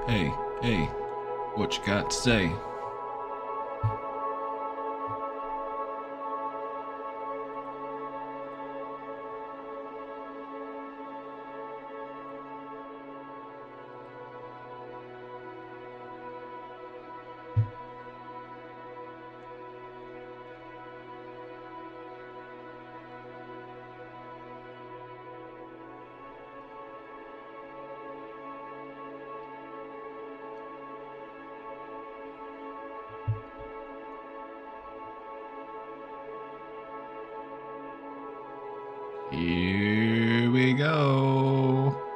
Hey, hey, what you got to say? Here we go.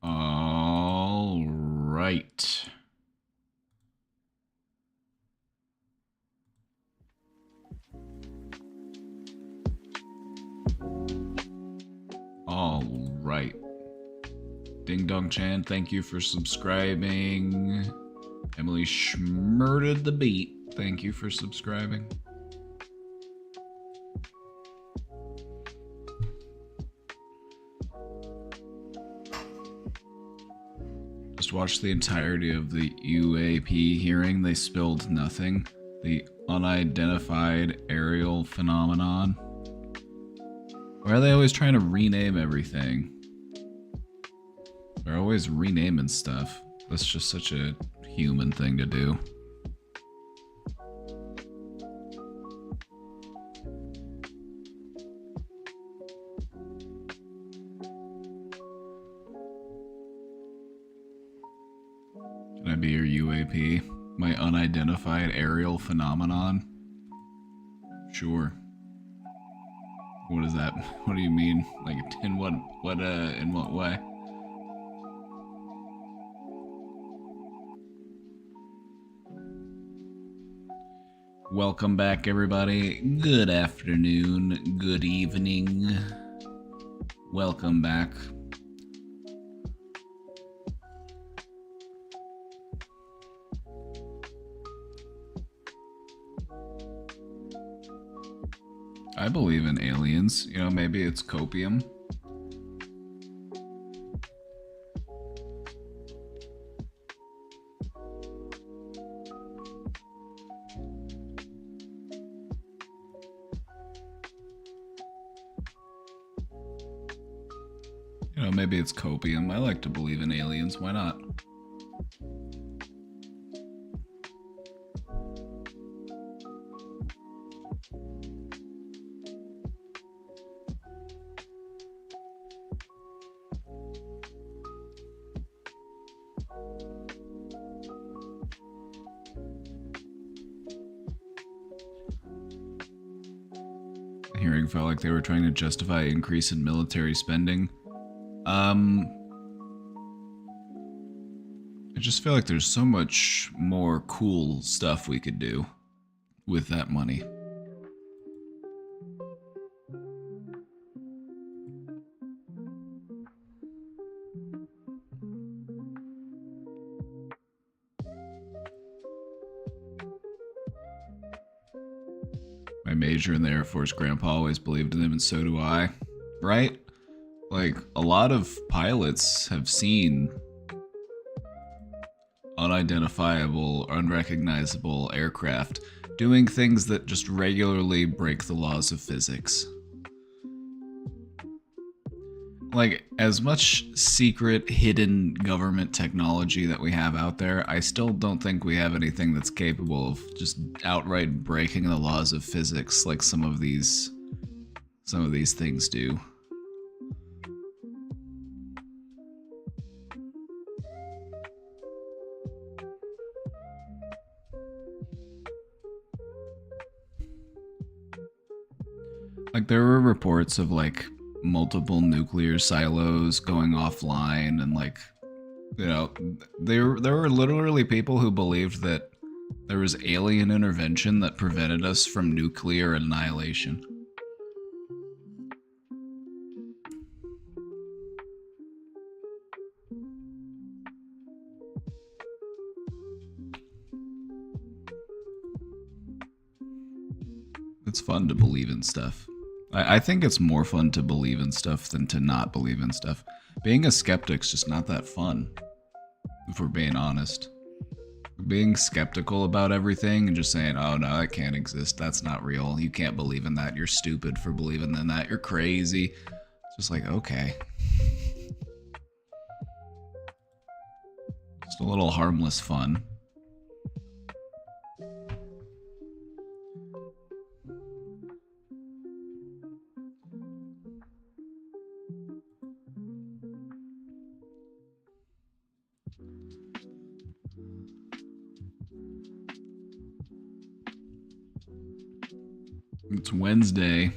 All right. All right. Ding Dong Chan, thank you for subscribing. Emily Schmurted the Beat, thank you for subscribing. Just watched the entirety of the UAP hearing. They spilled nothing. The unidentified aerial phenomenon. Why are they always trying to rename everything? They're always renaming stuff. That's just such a human thing to do. Can I be your UAP? My unidentified aerial phenomenon? Sure. What is that? What do you mean? Like, in what way? Welcome back, everybody. Good afternoon, good evening. Welcome back. I believe in aliens. You know, maybe it's copium. You know, maybe it's copium. I like to believe in aliens. Why not? Hearing felt like they were trying to justify increase in military spending. I just feel like there's so much more cool stuff we could do with that money. My major in the Air Force, Grandpa always believed in them, and so do I. Right? Like, a lot of pilots have seen unidentifiable, unrecognizable aircraft doing things that just regularly break the laws of physics. Like, as much secret, hidden government technology that we have out there, I still don't think we have anything that's capable of just outright breaking the laws of physics like some of these things do. Like, there were reports of, like, multiple nuclear silos going offline, and, like, you know, there were literally people who believed that there was alien intervention that prevented us from nuclear annihilation. It's fun to believe in stuff. I think it's more fun to believe in stuff than to not believe in stuff. Being a skeptic's just not that fun, if we're being honest. Being skeptical about everything and just saying, oh no, that can't exist, that's not real, you can't believe in that, you're stupid for believing in that, you're crazy. It's just like, okay. Just a little harmless fun. It's Wednesday.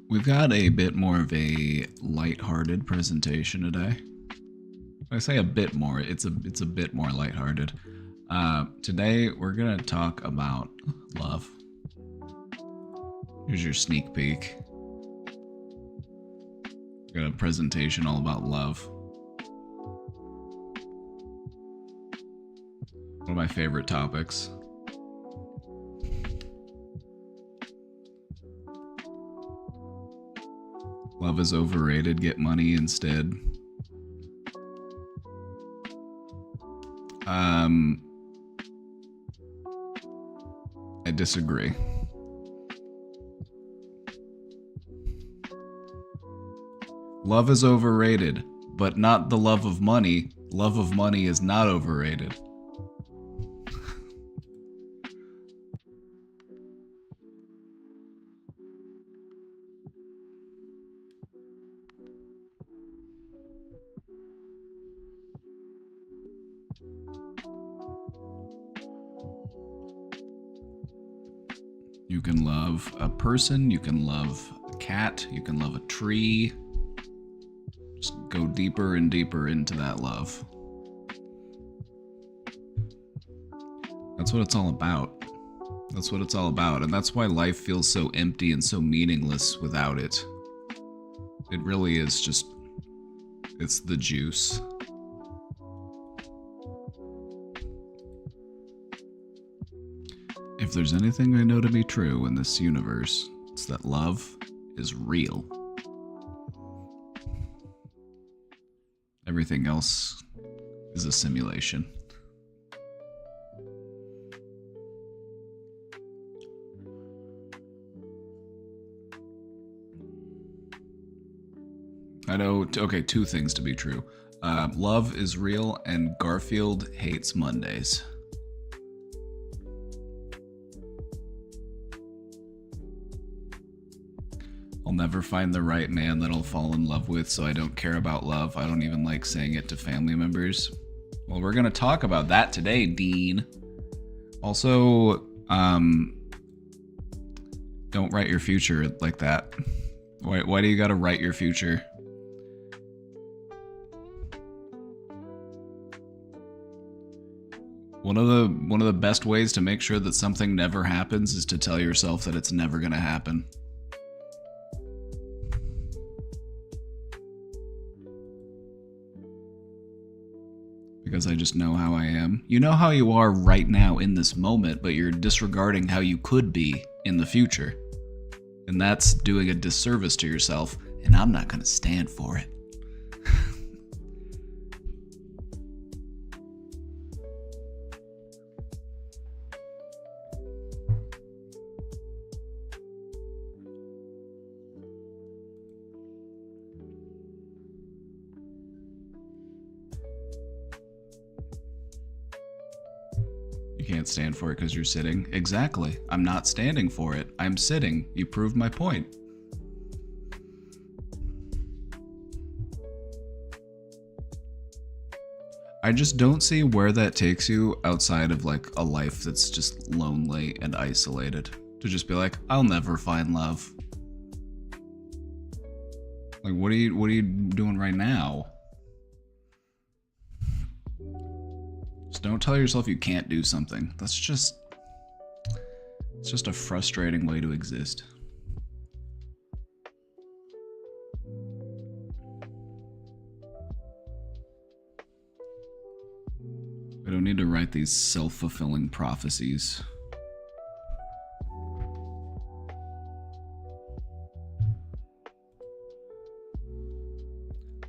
We've got a bit more of a lighthearted presentation today. When I say a bit more, it's a bit more lighthearted. Today we're gonna talk about love. Here's your sneak peek. Got a presentation all about love. One of my favorite topics. Love is overrated, get money instead. I disagree. Love is overrated, but not the love of money. Love of money is not overrated. You can love a person, you can love a cat, you can love a tree. Just go deeper and deeper into that love. That's what it's all about. That's what it's all about. And that's why life feels so empty and so meaningless without it. It really is just, it's the juice. If there's anything I know to be true in this universe, it's that love is real. Everything else is a simulation. I know, okay, two things to be true. Love is real and Garfield hates Mondays. I'll never find the right man that I'll fall in love with, so I don't care about love. I don't even like saying it to family members. Well, we're gonna talk about that today, Dean. Also, don't write your future like that. Why do you gotta write your future? One of the best ways to make sure that something never happens is to tell yourself that it's never gonna happen. Because I just know how I am. You know how you are right now in this moment, but you're disregarding how you could be in the future. And that's doing a disservice to yourself, and I'm not gonna stand for it. You can't stand for it because you're sitting. Exactly. I'm not standing for it. I'm sitting. You proved my point. I just don't see where that takes you outside of like a life that's just lonely and isolated. To just be like, I'll never find love. Like, what are you doing right now? Just don't tell yourself you can't do something. It's just a frustrating way to exist. I don't need to write these self-fulfilling prophecies.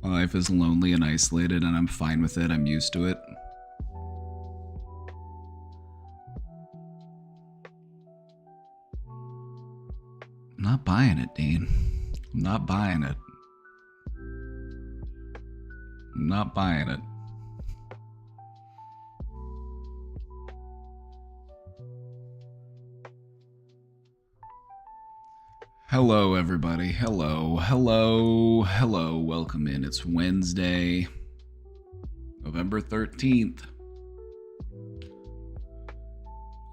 My life is lonely and isolated, and I'm fine with it. I'm used to it. I'm not buying it, Dean. I'm not buying it. I'm not buying it. Hello, everybody. Hello, hello, hello. Welcome in. It's Wednesday, November 13th.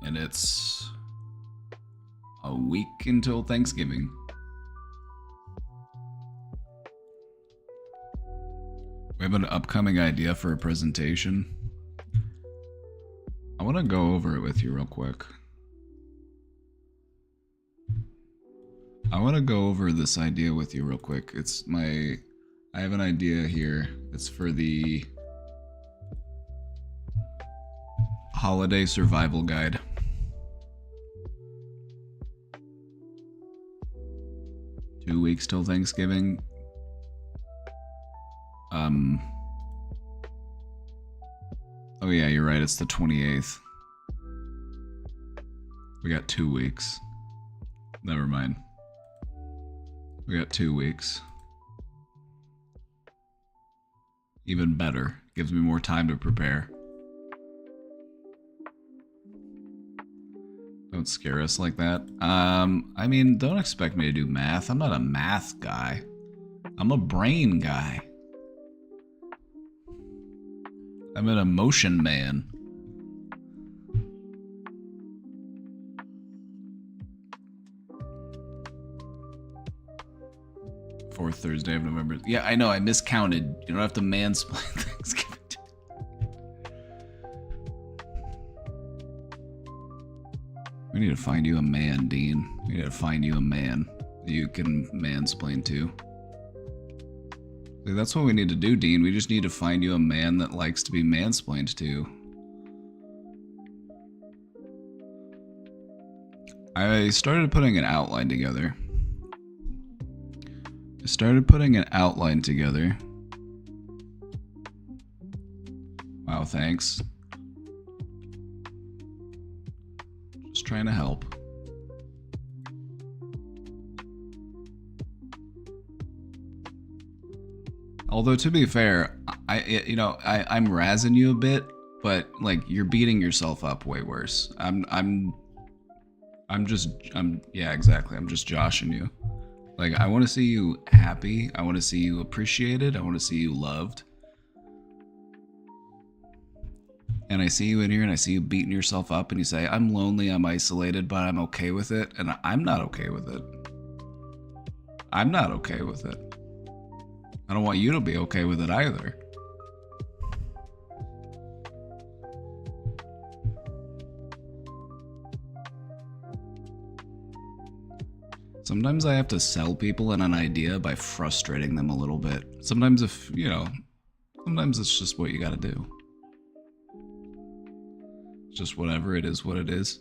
And it's a week until Thanksgiving. We have an upcoming idea for a presentation. I want to go over it with you real quick. I want to go over this idea with you real quick. I have an idea here. It's for the holiday survival guide. Two weeks till Thanksgiving. Oh yeah, you're right. It's the 28th. We got 2 weeks. Never mind. We got 2 weeks. Even better. Gives me more time to prepare. Don't scare us like that. I mean, don't expect me to do math. I'm not a math guy. I'm a brain guy. I'm an emotion man. Fourth Thursday of November. Yeah, I know, I miscounted. You don't have to mansplain Thanksgiving. We need to find you a man, Dean. We need to find you a man you can mansplain to. That's what we need to do, Dean. We just need to find you a man that likes to be mansplained to. I started putting an outline together. Wow, thanks. Just trying to help. Although to be fair, I'm razzing you a bit, but like you're beating yourself up way worse. Yeah, exactly. I'm just joshing you. Like I want to see you happy. I want to see you appreciated. I want to see you loved. And I see you in here and I see you beating yourself up and you say, I'm lonely, I'm isolated, but I'm okay with it. And I'm not okay with it. I'm not okay with it. I don't want you to be okay with it either. Sometimes I have to sell people on an idea by frustrating them a little bit. Sometimes sometimes it's just what you gotta do. Just whatever it is, what it is.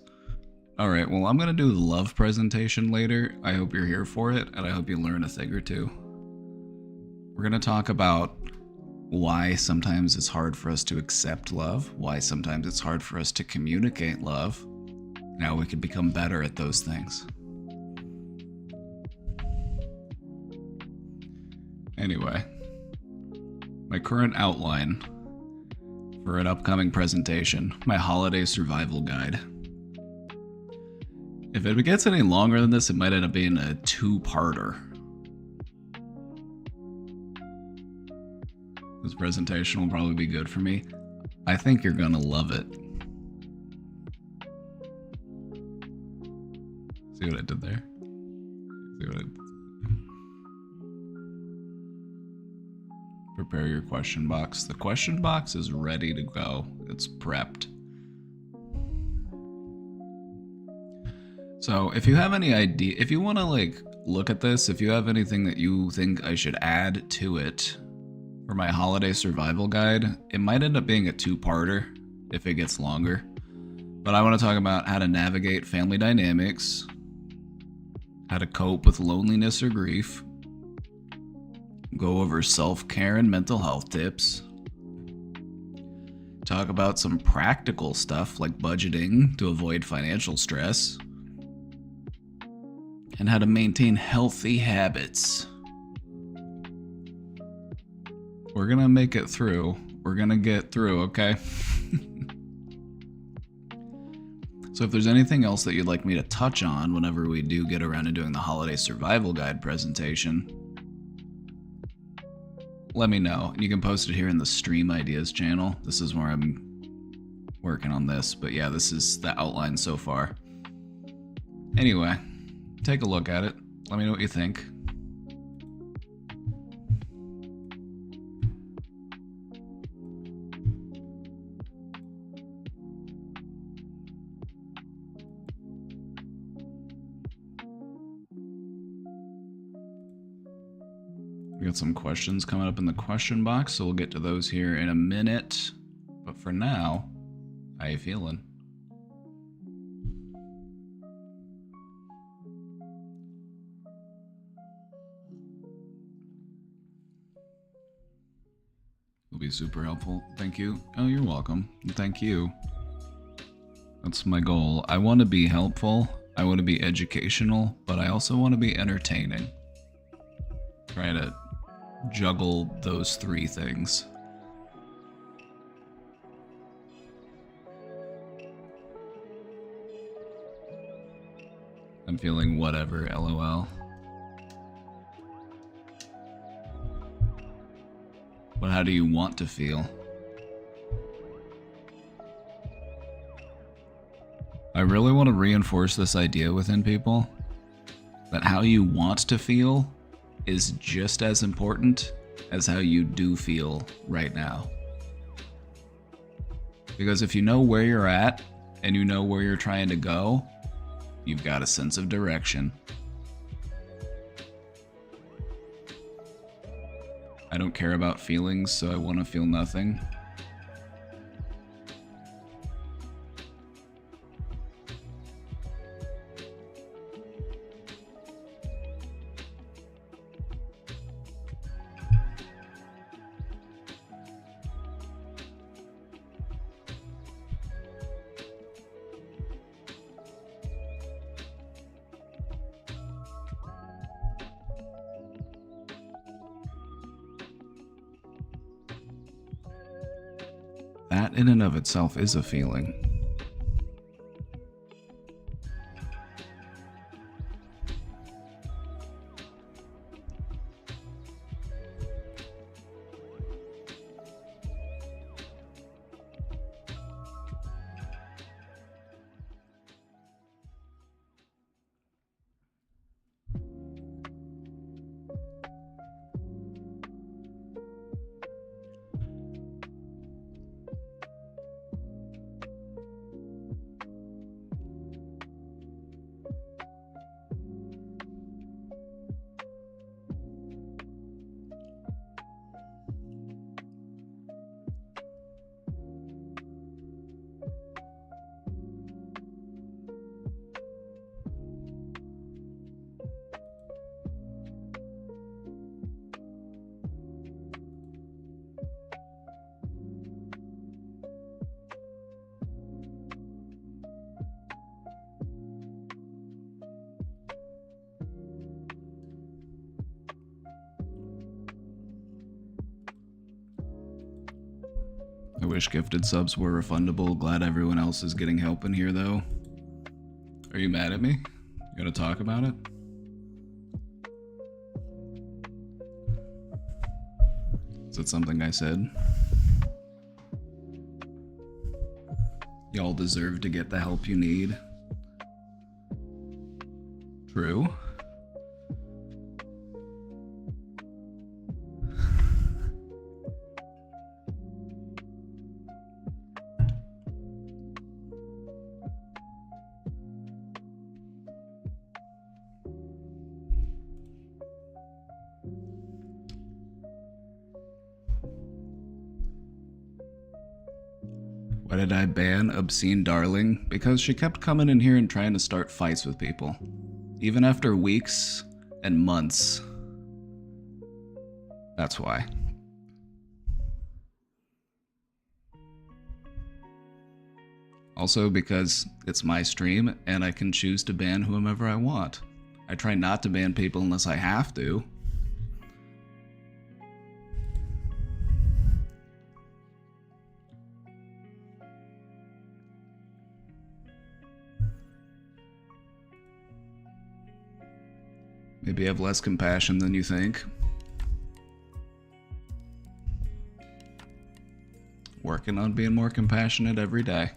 Alright, well, I'm gonna do the love presentation later. I hope you're here for it, and I hope you learn a thing or two. We're gonna talk about why sometimes it's hard for us to accept love, why sometimes it's hard for us to communicate love, and how we can become better at those things. Anyway, my current outline for an upcoming presentation, my holiday survival guide. If it gets any longer than this, it might end up being a two-parter. This presentation will probably be good for me. I think you're gonna love it. See what I did there? See what I did? Prepare your question box. The question box is ready to go. It's prepped. So if you have any idea, if you want to like look at this, if you have anything that you think I should add to it for my holiday survival guide, it might end up being a two-parter if it gets longer. But I want to talk about how to navigate family dynamics, how to cope with loneliness or grief, go over self-care and mental health tips, talk about some practical stuff like budgeting to avoid financial stress, and how to maintain healthy habits. We're gonna make it through. We're gonna get through, okay? So if there's anything else that you'd like me to touch on whenever we do get around to doing the holiday survival guide presentation, let me know. You can post it here in the Stream Ideas channel. This is where I'm working on this, but yeah, this is the outline so far. Anyway, Take a look at it. Let me know what you think. We got some questions coming up in the question box, so we'll get to those here in a minute. But for now, how you feeling? Will be super helpful. Thank you. Oh, you're welcome. Thank you. That's my goal. I want to be helpful. I want to be educational, but I also want to be entertaining. Try to juggle those three things. I'm feeling whatever, lol. But how do you want to feel? I really want to reinforce this idea within people that how you want to feel is just as important as how you do feel right now. Because if you know where you're at and you know where you're trying to go, you've got a sense of direction. I don't care about feelings, so I want to feel nothing. That in and of itself is a feeling. I wish gifted subs were refundable. Glad everyone else is getting help in here, though. Are you mad at me? You gonna talk about it? Is it something I said? Y'all deserve to get the help you need. True. Why did I ban Obscene Darling? Because she kept coming in here and trying to start fights with people. Even after weeks and months. That's why. Also because it's my stream and I can choose to ban whomever I want. I try not to ban people unless I have to. Maybe have less compassion than you think. Working on being more compassionate every day.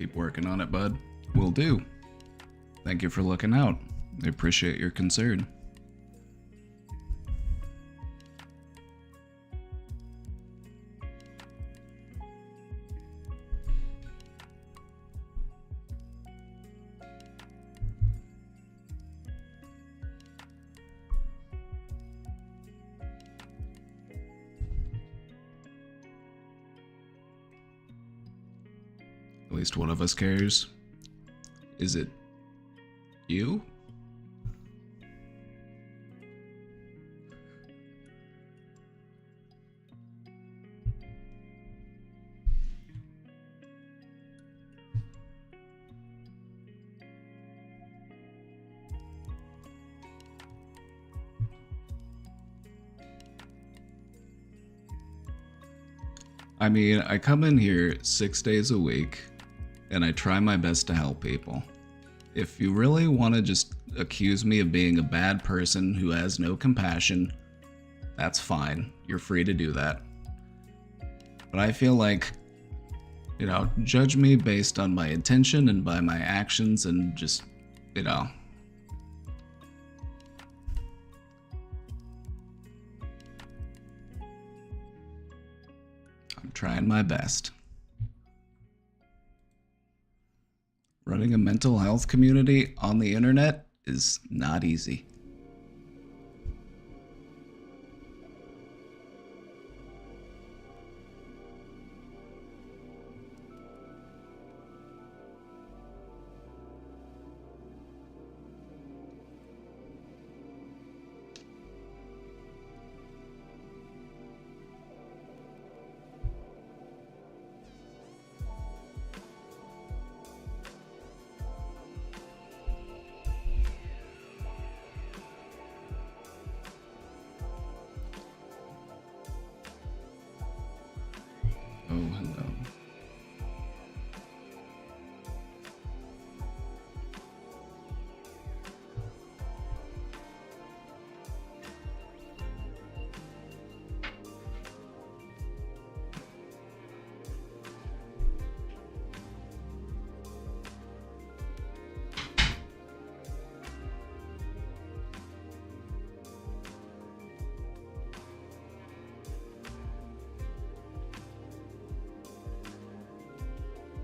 Keep working on it, bud. Will do. Thank you for looking out. I appreciate your concern. At least one of us cares. Is it you? I mean, I come in here 6 days a week, and I try my best to help people. If you really want to just accuse me of being a bad person who has no compassion, that's fine. You're free to do that. But I feel like, judge me based on my intention and by my actions and just, I'm trying my best. Running a mental health community on the internet is not easy. Oh, hello.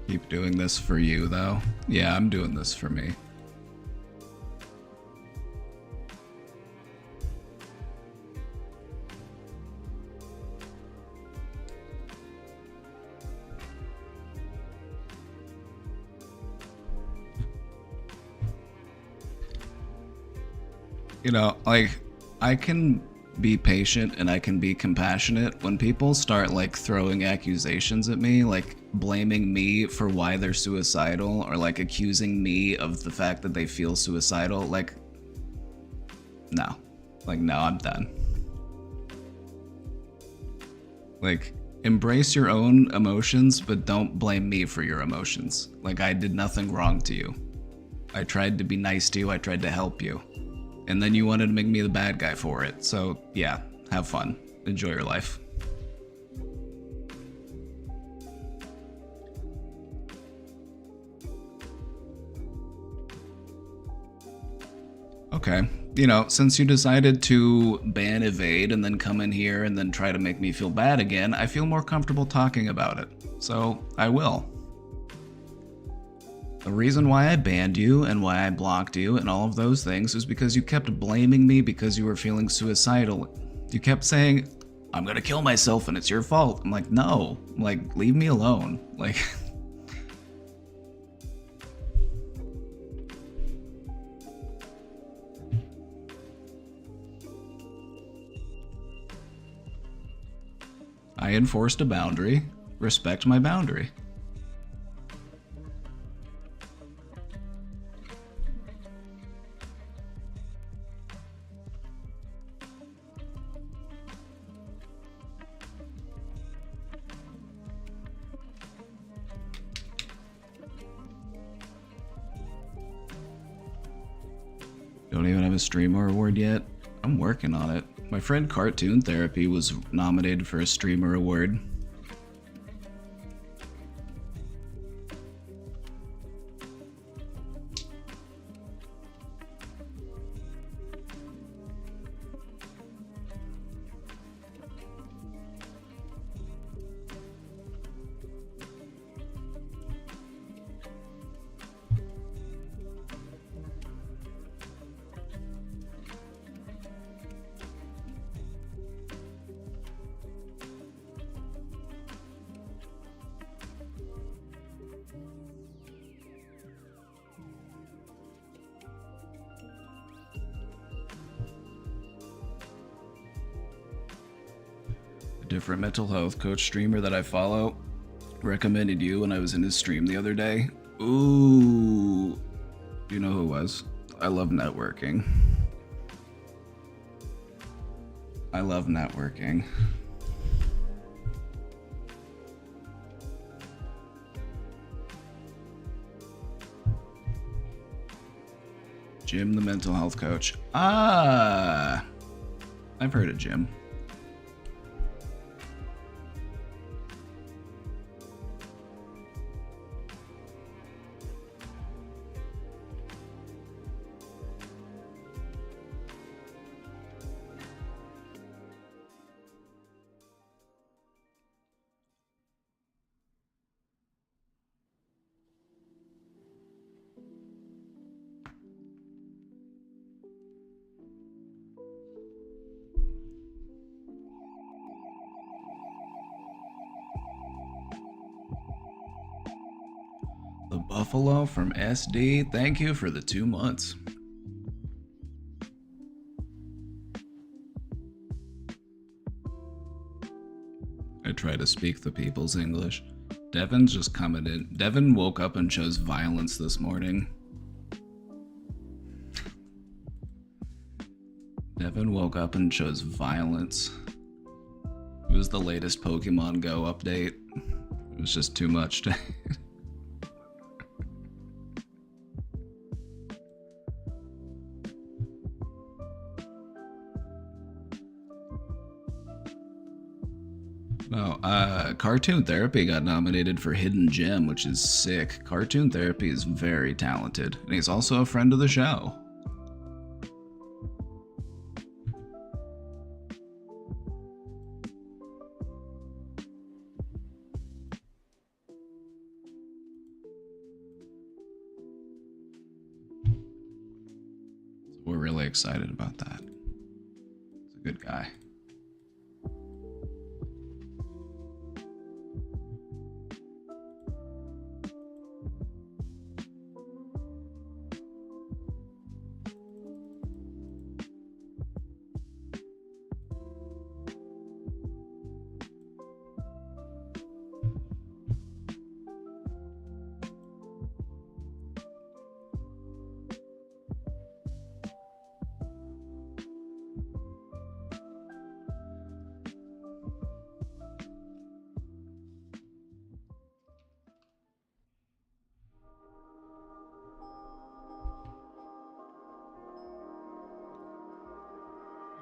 Keep doing this for you, though. Yeah, I'm doing this for me. I can be patient and I can be compassionate when people start throwing accusations at me, blaming me for why they're suicidal or accusing me of the fact that they feel suicidal. No, I'm done. Embrace your own emotions, but don't blame me for your emotions. I did nothing wrong to you. I tried to be nice to you, I tried to help you. And then you wanted to make me the bad guy for it. So, yeah, have fun. Enjoy your life. Okay. Since you decided to ban evade and then come in here and then try to make me feel bad again, I feel more comfortable talking about it. So, I will. The reason why I banned you and why I blocked you and all of those things is because you kept blaming me because you were feeling suicidal. You kept saying, I'm gonna kill myself and it's your fault. I'm like, no. Leave me alone. I enforced a boundary. Respect my boundary. Don't even have a streamer award yet. I'm working on it. My friend Cartoon Therapy was nominated for a streamer award. A different mental health coach streamer that I follow recommended you when I was in his stream the other day. Ooh. You know who it was? I love networking. I love networking. Jim, the mental health coach. Ah, I've heard of Jim. The Buffalo from SD, thank you for the 2 months. I try to speak the people's English. Devin's just coming in. Devin woke up and chose violence this morning. Devin woke up and chose violence. It was the latest Pokemon Go update. It was just too much to... No, Cartoon Therapy got nominated for Hidden Gem, which is sick. Cartoon Therapy is very talented, and he's also a friend of the show. So we're really excited about that. He's a good guy.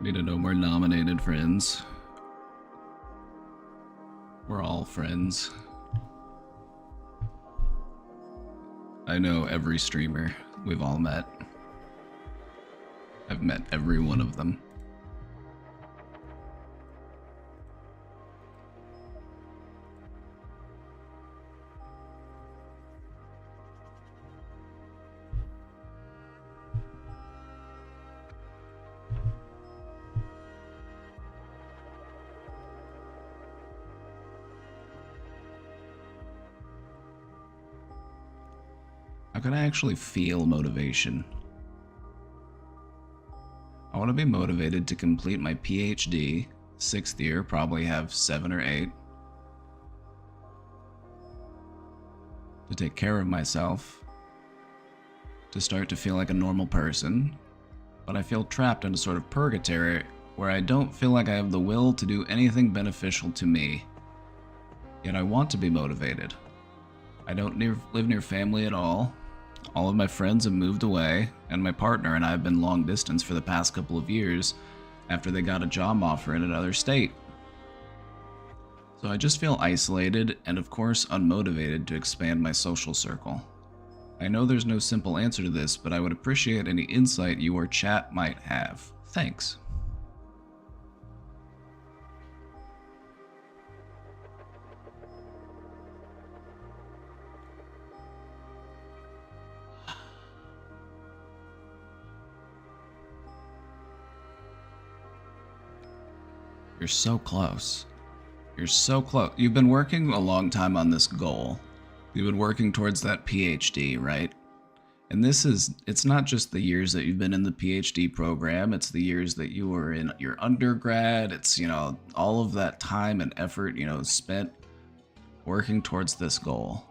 Need to know more nominated friends. We're all friends. I know every streamer we've all met. I've met every one of them. How can I actually feel motivation? I want to be motivated to complete my PhD, 6th year, probably have 7 or 8. To take care of myself. To start to feel like a normal person. But I feel trapped in a sort of purgatory where I don't feel like I have the will to do anything beneficial to me. Yet I want to be motivated. I don't live near family at all. All of my friends have moved away, and my partner and I have been long distance for the past couple of years after they got a job offer in another state. So I just feel isolated and of course unmotivated to expand my social circle. I know there's no simple answer to this, but I would appreciate any insight you or chat might have. Thanks. You're so close. You're so close. You've been working a long time on this goal. You've been working towards that PhD, right? And it's not just the years that you've been in the PhD program, it's the years that you were in your undergrad. It's, all of that time and effort, spent working towards this goal.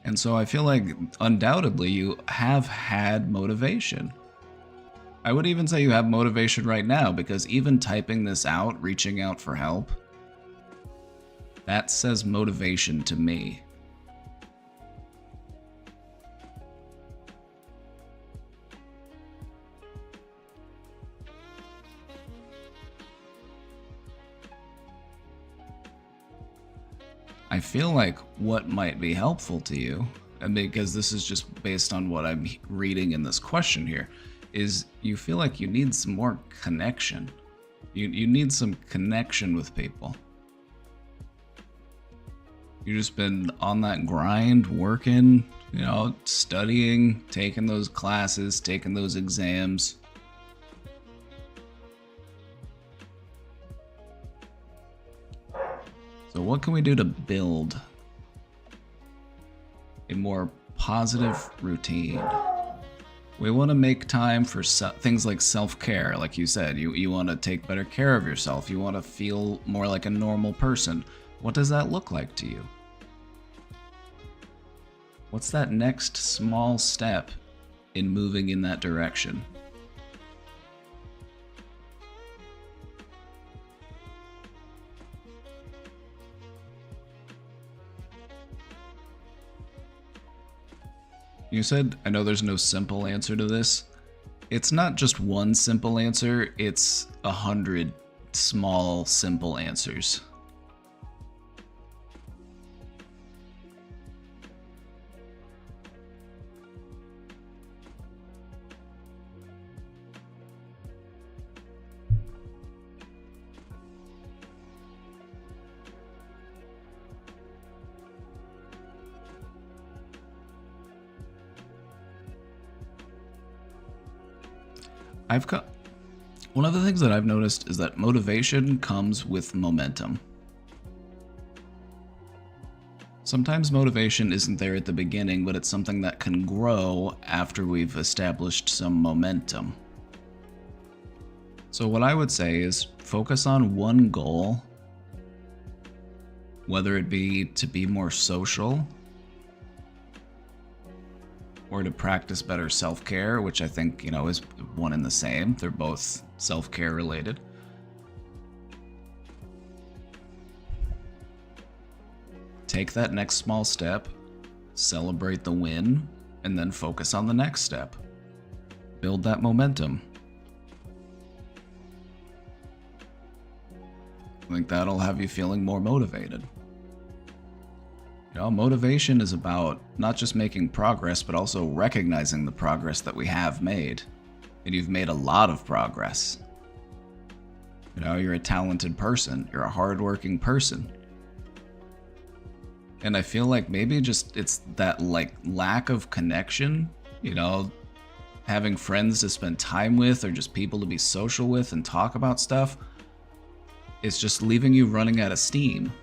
And so I feel like undoubtedly you have had motivation. I would even say you have motivation right now, because even typing this out, reaching out for help, that says motivation to me. I feel like what might be helpful to you, and because this is just based on what I'm reading in this question here, is you feel like you need some more connection. You need some connection with people. You've just been on that grind, working, studying, taking those classes, taking those exams. So what can we do to build a more positive routine? We want to make time for things like self-care. Like you said, you want to take better care of yourself. You want to feel more like a normal person. What does that look like to you? What's that next small step in moving in that direction? You said, I know there's no simple answer to this. It's not just one simple answer, it's 100 small, simple answers. One of the things that I've noticed is that motivation comes with momentum. Sometimes motivation isn't there at the beginning, but it's something that can grow after we've established some momentum. So what I would say is focus on one goal, whether it be to be more social or to practice better self-care, which I think, is one and the same. They're both self-care related. Take that next small step, celebrate the win, and then focus on the next step. Build that momentum. I think that'll have you feeling more motivated. Motivation is about not just making progress, but also recognizing the progress that we have made. And you've made a lot of progress. You're a talented person. You're a hardworking person. And I feel like maybe just it's that lack of connection, having friends to spend time with or just people to be social with and talk about stuff. It's just leaving you running out of steam.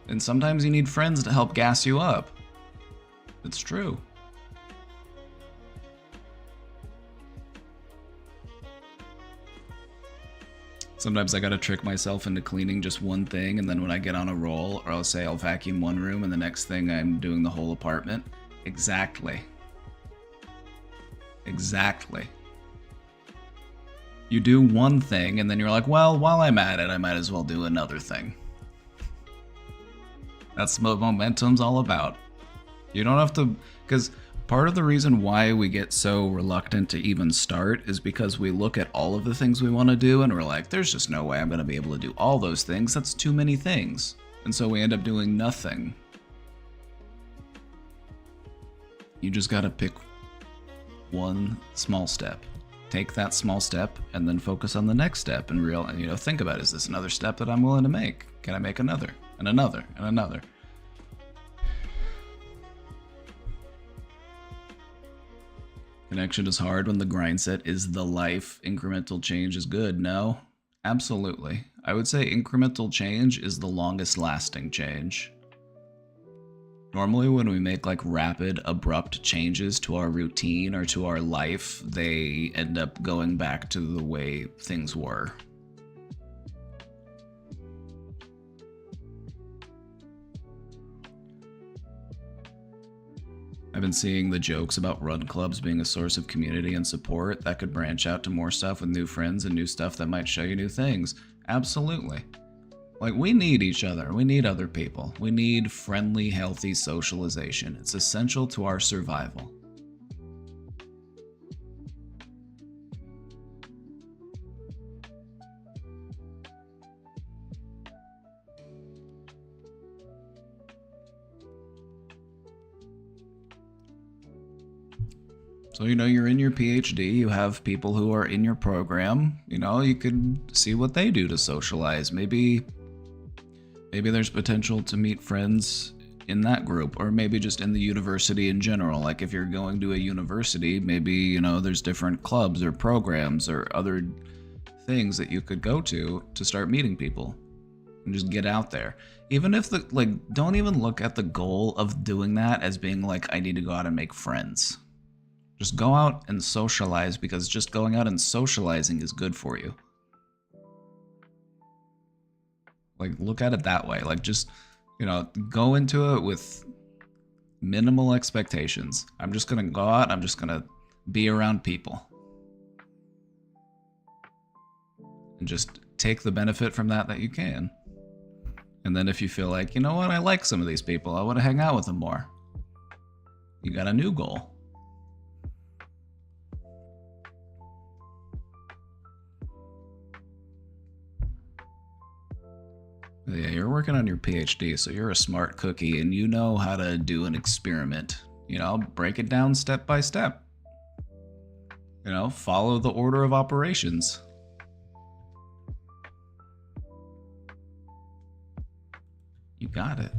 And sometimes you need friends to help gas you up. It's true. Sometimes I gotta trick myself into cleaning just one thing, and then when I get on a roll, or I'll say I'll vacuum one room, and the next thing I'm doing the whole apartment. Exactly. Exactly. You do one thing, and then you're like, well, while I'm at it, I might as well do another thing. That's what momentum's all about. You don't have to, because part of the reason why we get so reluctant to even start is because we look at all of the things we want to do and we're like, there's just no way I'm going to be able to do all those things. That's too many things. And so we end up doing nothing. You just got to pick one small step. Take that small step and then focus on the next step and think about, is this another step that I'm willing to make? Can I make another and another and another? Connection is hard when the grind set is the life. Incremental change is good. No, absolutely. I would say incremental change is the longest lasting change. Normally, when we make like rapid, abrupt changes to our routine or to our life, they end up going back to the way things were. I've been seeing the jokes about run clubs being a source of community and support that could branch out to more stuff with new friends and new stuff that might show you new things. Absolutely. Like, we need each other. We need other people. We need friendly, healthy socialization. It's essential to our survival. So, you're in your PhD, you have people who are in your program, you could see what they do to socialize. Maybe there's potential to meet friends in that group, or maybe just in the university in general. Like, if you're going to a university, maybe, there's different clubs or programs or other things that you could go to start meeting people and just get out there. Even if don't even look at the goal of doing that as being like, I need to go out and make friends. Just go out and socialize, because just going out and socializing is good for you. Like, look at it that way. Like, just, go into it with minimal expectations. I'm just going to go out. I'm just going to be around people. And just take the benefit from that you can. And then if you feel like, you know what, I like some of these people, I want to hang out with them more, you got a new goal. Yeah, you're working on your PhD, so you're a smart cookie and you know how to do an experiment. Break it down step by step. Follow the order of operations. You got it.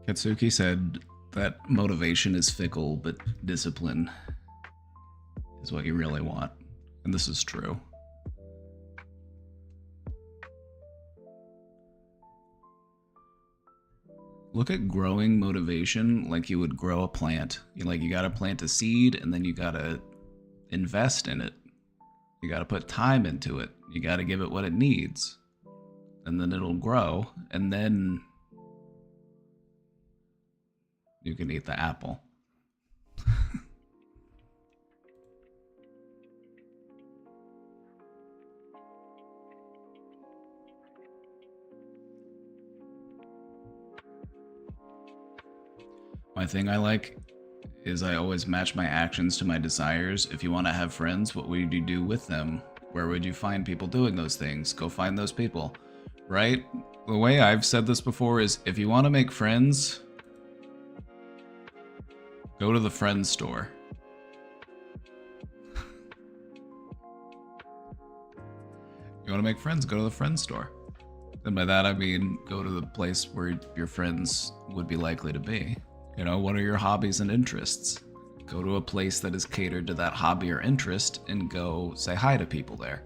Katsuki said that motivation is fickle, but discipline is what you really want. And this is true. Look at growing motivation like you would grow a plant. You gotta plant a seed, and then you gotta invest in it. You gotta put time into it. You gotta give it what it needs. And then it'll grow, and then you can eat the apple. My thing I like is I always match my actions to my desires. If you want to have friends, what would you do with them? Where would you find people doing those things? Go find those people, right? The way I've said this before is, if you want to make friends, go to the friend store. You want to make friends, go to the friend store. And by that I mean, go to the place where your friends would be likely to be. What are your hobbies and interests? Go to a place that is catered to that hobby or interest and go say hi to people there.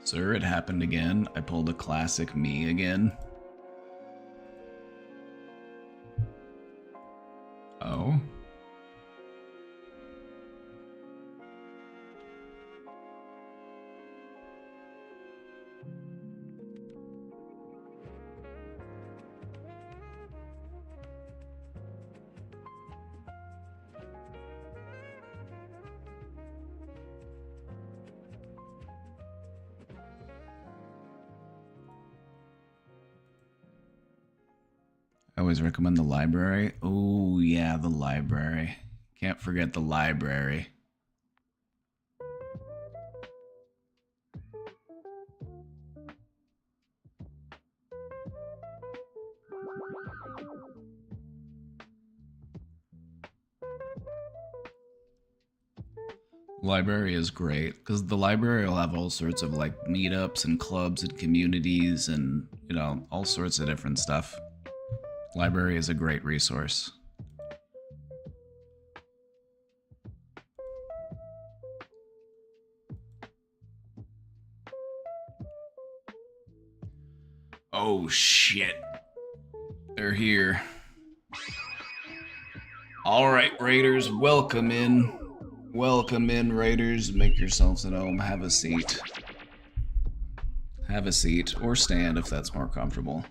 Sir, it happened again. I pulled a classic me again. Oh? I always recommend the library. Oh, yeah, the library. Can't forget the library. Library is great because the library will have all sorts of like meetups and clubs and communities and, you know, all sorts of different stuff. Library is a great resource. Oh shit. They're here. Alright, Raiders, welcome in. Welcome in, Raiders. Make yourselves at home. Have a seat. Have a seat, or stand if that's more comfortable.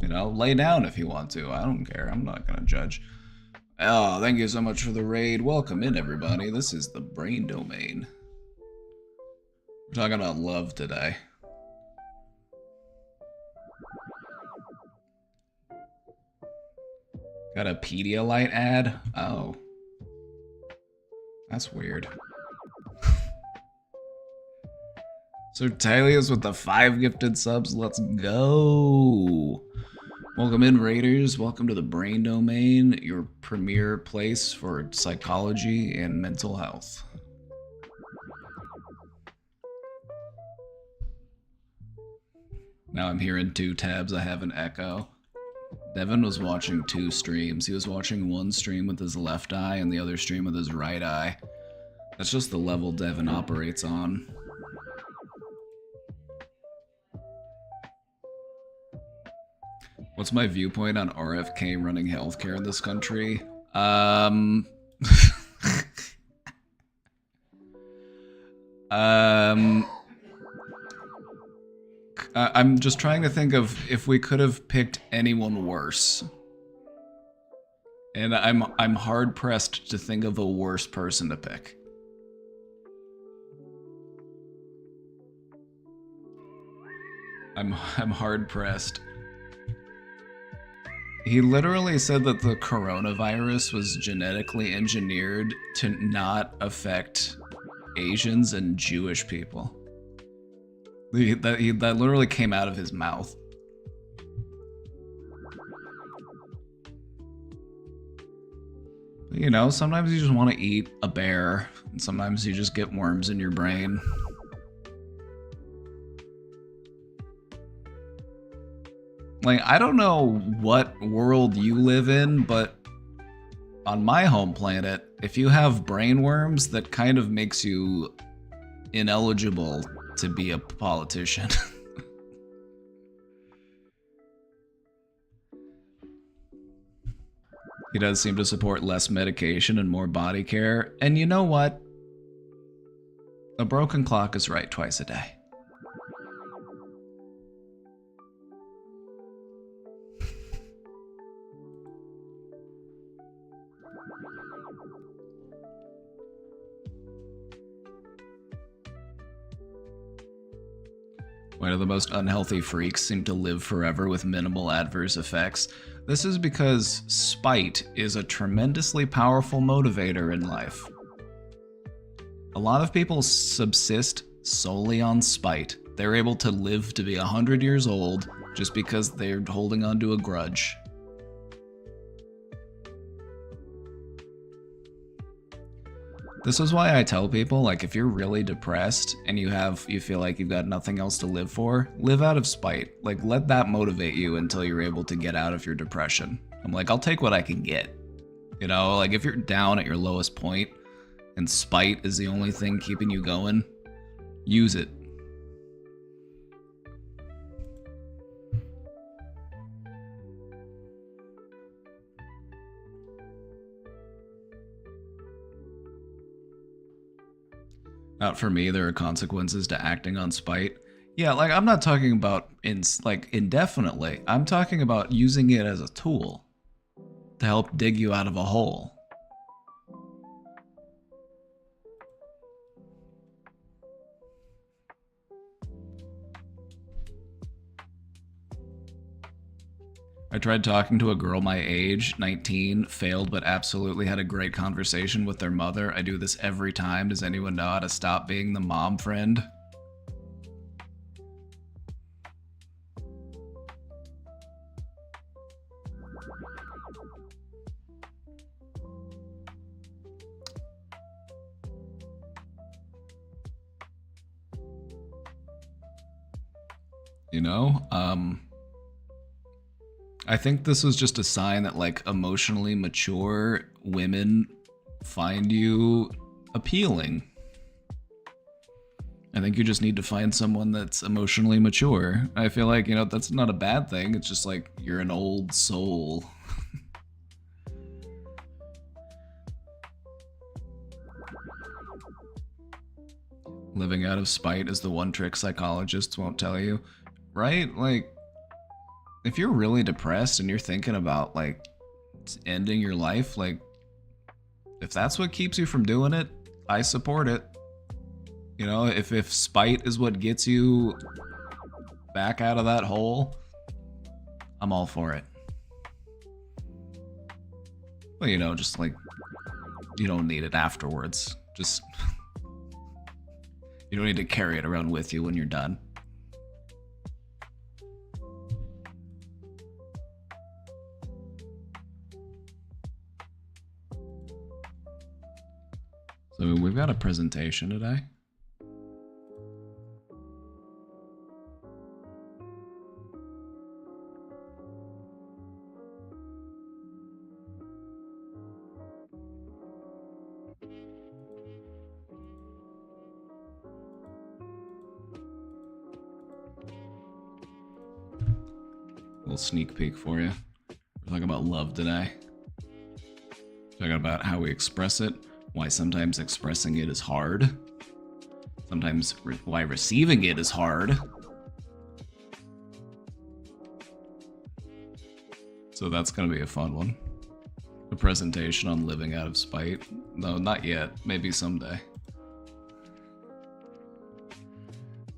You know, lay down if you want to. I don't care. I'm not gonna judge. Oh, thank you so much for the raid. Welcome in, everybody. This is the Brain Domain. We're talking about love today. Got a Pedialyte ad? Oh. That's weird. So Talia's with the 5 gifted subs. Let's go. Welcome in, Raiders. Welcome to the Brain Domain, your premier place for psychology and mental health. Now I'm hearing 2 tabs. I have an echo. Devin was watching 2 streams. He was watching one stream with his left eye and the other stream with his right eye. That's just the level Devin operates on. What's my viewpoint on RFK running healthcare in this country? I'm just trying to think of if we could have picked anyone worse. And I'm hard pressed to think of a worse person to pick. I'm hard pressed. He literally said that the coronavirus was genetically engineered to not affect Asians and Jewish people. That literally came out of his mouth. You know, sometimes you just want to eat a bear, and sometimes you just get worms in your brain. Like, I don't know what world you live in, but on my home planet, if you have brain worms, that kind of makes you ineligible to be a politician. He does seem to support less medication and more body care. And you know what? A broken clock is right twice a day. Why do the most unhealthy freaks seem to live forever with minimal adverse effects? This is because spite is a tremendously powerful motivator in life. A lot of people subsist solely on spite. They're able to live to be 100 years old just because they're holding on to a grudge. This is why I tell people, like, if you're really depressed and you feel like you've got nothing else to live for, live out of spite. Like, let that motivate you until you're able to get out of your depression. I'm like, I'll take what I can get. You know, like, if you're down at your lowest point and spite is the only thing keeping you going, use it. Not for me, there are consequences to acting on spite. Yeah, like, I'm not talking about indefinitely. I'm talking about using it as a tool to help dig you out of a hole. I tried talking to a girl my age, 19, failed, but absolutely had a great conversation with their mother. I do this every time. Does anyone know how to stop being the mom friend? You know, I think this was just a sign that like emotionally mature women find you appealing. I think you just need to find someone that's emotionally mature. I feel like, you know, that's not a bad thing. It's just like you're an old soul. Living out of spite is the one trick psychologists won't tell you. Right? Like, if you're really depressed and you're thinking about, like, ending your life, like, if that's what keeps you from doing it, I support it. You know, if spite is what gets you back out of that hole, I'm all for it. Well, you know, just, like, you don't need it afterwards. Just, you don't need to carry it around with you when you're done. So we've got a presentation today. Little sneak peek for you. We're talking about love today. Talking about how we express it, why sometimes expressing it is hard, sometimes why receiving it is hard. So that's gonna be a fun one. A presentation on living out of spite. No, not yet. Maybe someday.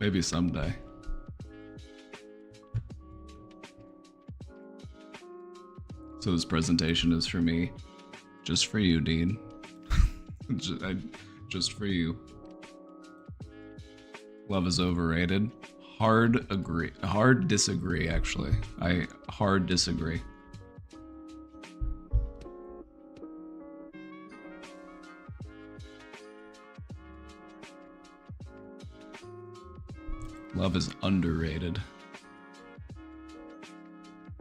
Maybe someday. So this presentation is for me. Just for you, Dean. Just for you. Love is overrated. Hard agree. Hard disagree, actually. I hard disagree. Love is underrated.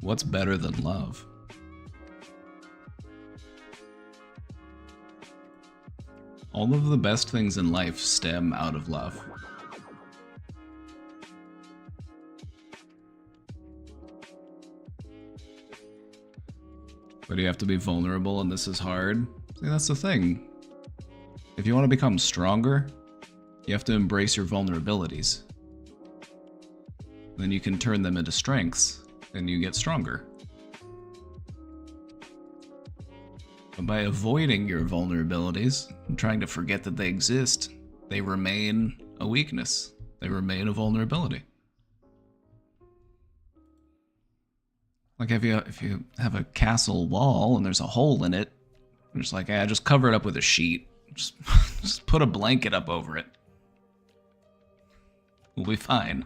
What's better than love? All of the best things in life stem out of love. But you have to be vulnerable, and this is hard. See, that's the thing. If you want to become stronger, you have to embrace your vulnerabilities. Then you can turn them into strengths, and you get stronger. But by avoiding your vulnerabilities and trying to forget that they exist, they remain a weakness. They remain a vulnerability. Like if you have a castle wall and there's a hole in it, you're just like, just cover it up with a sheet. Just put a blanket up over it. We'll be fine.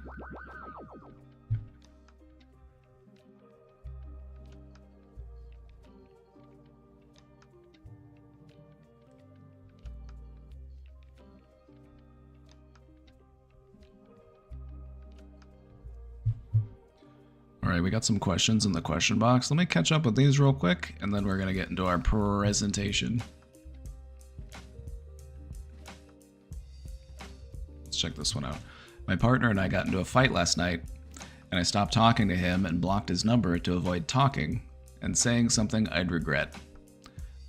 All right, we got some questions in the question box. Let me catch up with these real quick, and then we're going to get into our presentation. Let's check this one out. My partner and I got into a fight last night, and I stopped talking to him and blocked his number to avoid talking and saying something I'd regret.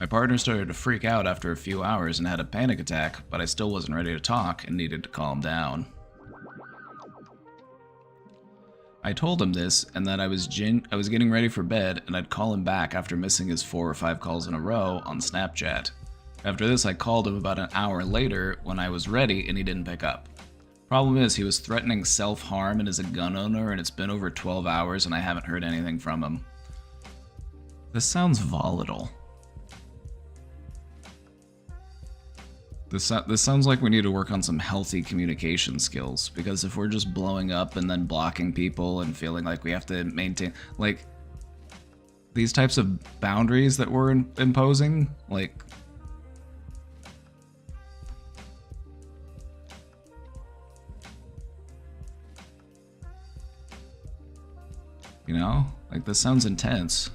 My partner started to freak out after a few hours and had a panic attack, but I still wasn't ready to talk and needed to calm down. I told him this and that I was getting ready for bed and I'd call him back after missing his 4 or 5 calls in a row on Snapchat. After this, I called him about an hour later when I was ready and he didn't pick up. Problem is, he was threatening self-harm and is a gun owner, and it's been over 12 hours and I haven't heard anything from him. This sounds volatile. This sounds like we need to work on some healthy communication skills, because if we're just blowing up and then blocking people and feeling like we have to maintain, like, these types of boundaries that we're imposing, like, you know, like, this sounds intense.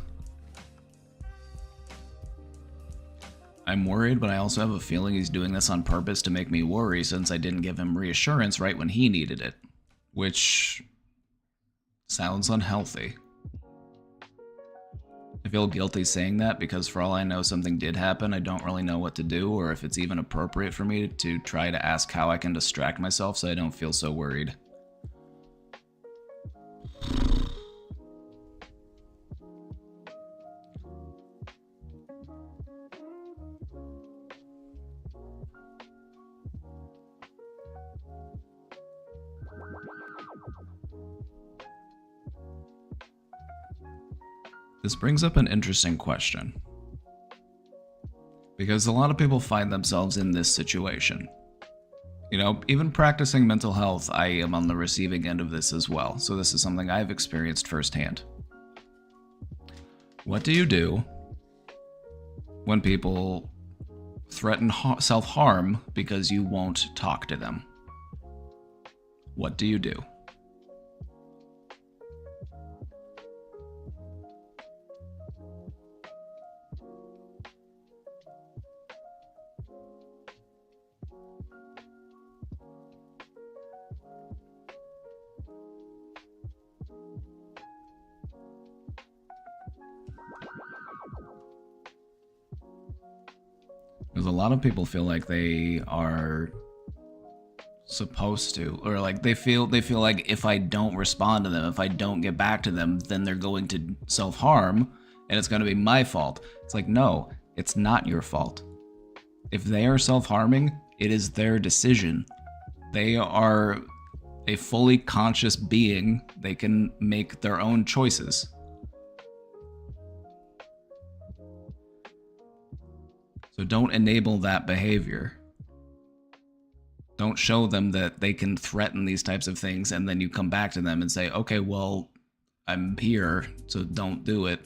I'm worried, but I also have a feeling he's doing this on purpose to make me worry, since I didn't give him reassurance right when he needed it. Which sounds unhealthy. I feel guilty saying that, because for all I know something did happen, I don't really know what to do, or if it's even appropriate for me to try to ask how I can distract myself so I don't feel so worried. This brings up an interesting question, because a lot of people find themselves in this situation. You know, even practicing mental health, I am on the receiving end of this as well, so this is something I've experienced firsthand. What do you do when people threaten self-harm because you won't talk to them? What do you do? Because a lot of people feel like they are supposed to, or like they feel like if I don't respond to them, if I don't get back to them, then they're going to self-harm and it's going to be my fault. It's like, no, it's not your fault. If they are self-harming, it is their decision. They are a fully conscious being. They can make their own choices. So don't enable that behavior. Don't show them that they can threaten these types of things and then you come back to them and say, okay, well, I'm here, so don't do it.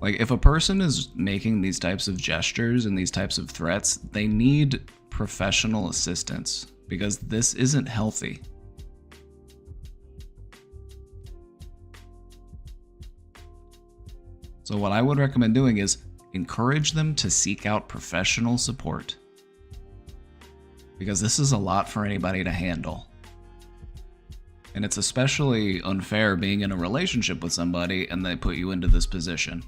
Like, if a person is making these types of gestures and these types of threats, they need professional assistance, because this isn't healthy. So what I would recommend doing is encourage them to seek out professional support, because this is a lot for anybody to handle. And it's especially unfair being in a relationship with somebody and they put you into this position.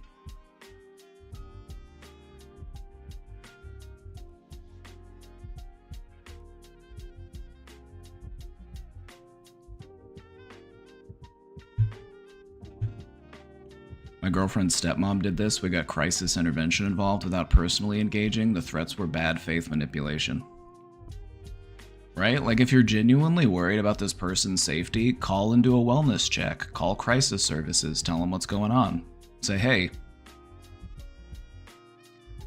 My girlfriend's stepmom did this. We got crisis intervention involved without personally engaging. The threats were bad faith manipulation. Right? Like, if you're genuinely worried about this person's safety, call and do a wellness check. Call crisis services. Tell them what's going on. Say, hey,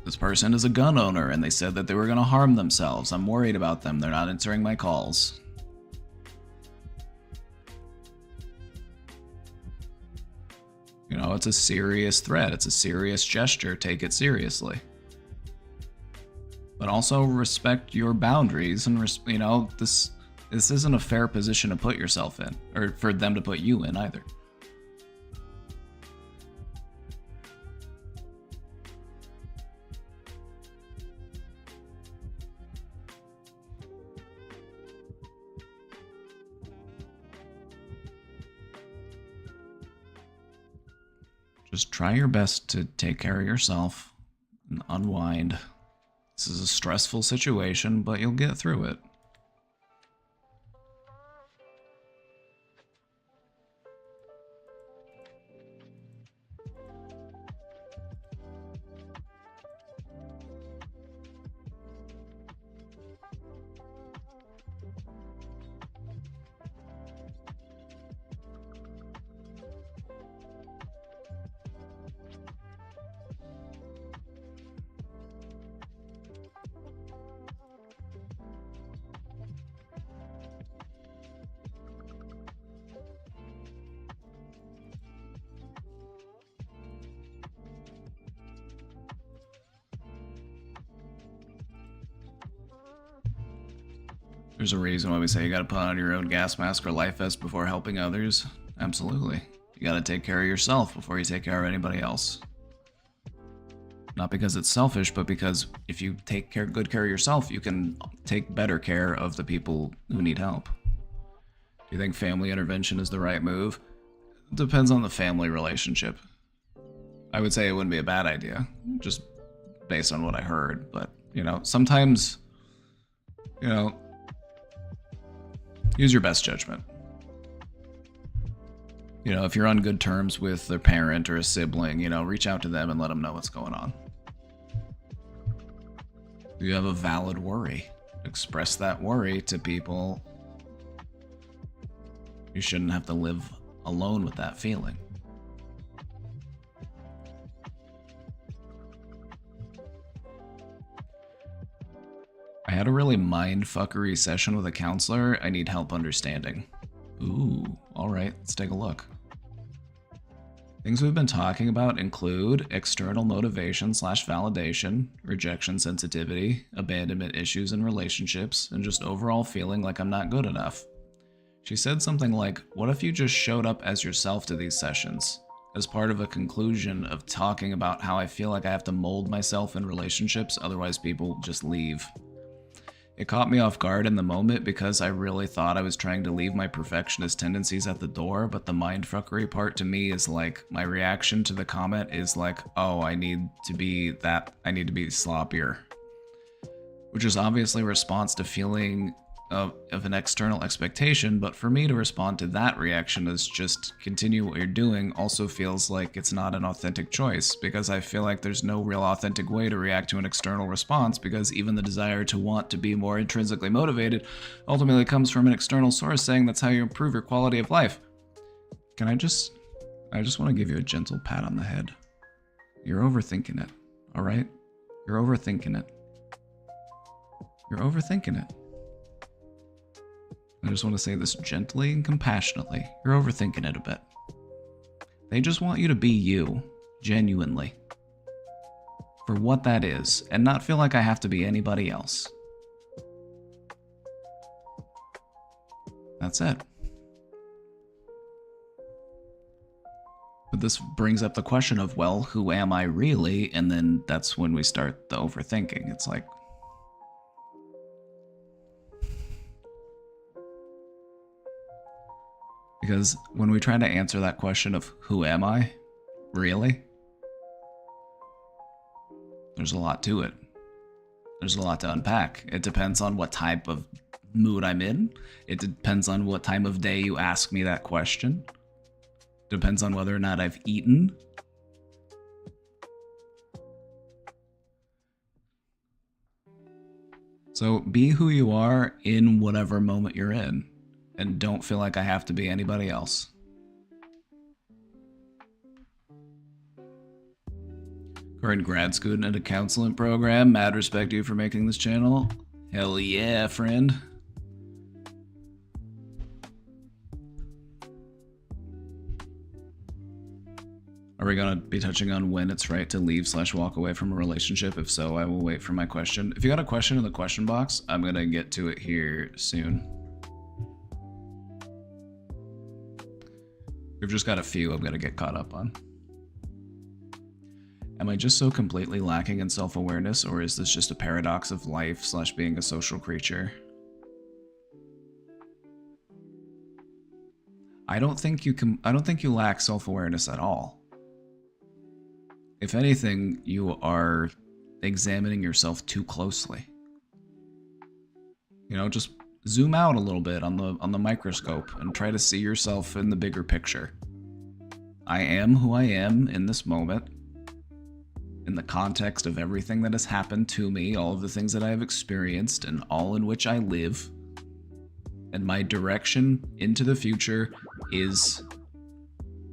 this person is a gun owner and they said that they were going to harm themselves. I'm worried about them. They're not answering my calls. You know, it's a serious threat. It's a serious gesture. Take it seriously. But also respect your boundaries and, you know, this isn't a fair position to put yourself in, or for them to put you in either. Just try your best to take care of yourself and unwind. This is a stressful situation, but you'll get through it. There's a reason why we say you gotta put on your own gas mask or life vest before helping others. Absolutely. You gotta take care of yourself before you take care of anybody else. Not because it's selfish, but because if you take good care of yourself, you can take better care of the people who need help. Do you think family intervention is the right move? It depends on the family relationship. I would say it wouldn't be a bad idea, just based on what I heard. But, sometimes, use your best judgment. If you're on good terms with a parent or a sibling, reach out to them and let them know what's going on. Do you have a valid worry? Express that worry to people. You shouldn't have to live alone with that feeling. I had a really mind-fuckery session with a counselor. I need help understanding. Ooh, alright, let's take a look. Things we've been talking about include external motivation / validation, rejection sensitivity, abandonment issues in relationships, and just overall feeling like I'm not good enough. She said something like, what if you just showed up as yourself to these sessions? As part of a conclusion of talking about how I feel like I have to mold myself in relationships, otherwise people just leave. It caught me off guard in the moment because I really thought I was trying to leave my perfectionist tendencies at the door, but the mindfuckery part to me is like, my reaction to the comment is like, oh, I need to be sloppier. Which is obviously a response to feeling of an external expectation, but for me to respond to that reaction as just continue what you're doing also feels like it's not an authentic choice, because I feel like there's no real authentic way to react to an external response, because even the desire to want to be more intrinsically motivated ultimately comes from an external source saying that's how you improve your quality of life. I just want to give you a gentle pat on the head. You're overthinking it, alright? You're overthinking it. You're overthinking it. I just want to say this gently and compassionately. You're overthinking it a bit. They just want you to be you, genuinely. For what that is, and not feel like I have to be anybody else. That's it. But this brings up the question of, well, who am I really? And then that's when we start the overthinking. It's like, because when we try to answer that question of who am I, really? There's a lot to it. There's a lot to unpack. It depends on what type of mood I'm in. It depends on what time of day you ask me that question. Depends on whether or not I've eaten. So be who you are in whatever moment you're in. And don't feel like I have to be anybody else. Current grad student at a counseling program. Mad respect to you for making this channel. Hell yeah, friend. Are we gonna be touching on when it's right to leave / walk away from a relationship? If so, I will wait for my question. If you got a question in the question box, I'm gonna get to it here soon. We've just got a few I'm gonna get caught up on. Am I just so completely lacking in self-awareness, or is this just a paradox of life / being a social creature? I don't think you lack self-awareness at all. If anything, you are examining yourself too closely. Just zoom out a little bit on the microscope and try to see yourself in the bigger picture. I am who I am in this moment, in the context of everything that has happened to me, all of the things that I have experienced, and all in which I live. And my direction into the future is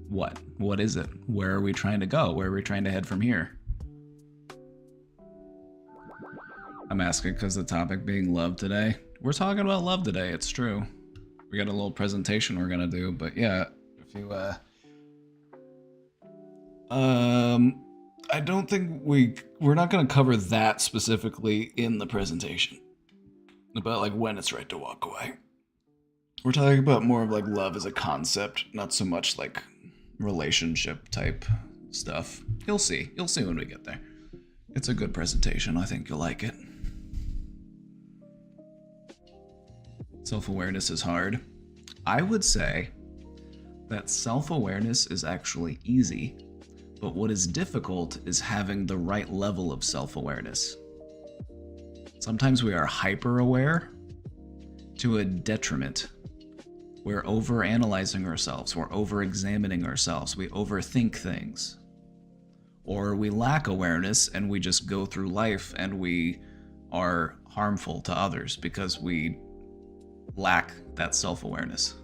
what? What is it? Where are we trying to go? Where are we trying to head from here? I'm asking because the topic being love today. We're talking about love today, it's true. We got a little presentation we're gonna do, but yeah, if you, I don't think we're not gonna cover that specifically in the presentation. about like when it's right to walk away. We're talking about more of like love as a concept, not so much like relationship type stuff. You'll see. You'll see when we get there. It's a good presentation. I think you'll like it. Self-awareness is hard. I would say that self-awareness is actually easy, but what is difficult is having the right level of self-awareness. Sometimes we are hyper-aware to a detriment. We're over-analyzing ourselves, we're over-examining ourselves, we overthink things. Or we lack awareness and we just go through life and we are harmful to others because we lack that self-awareness.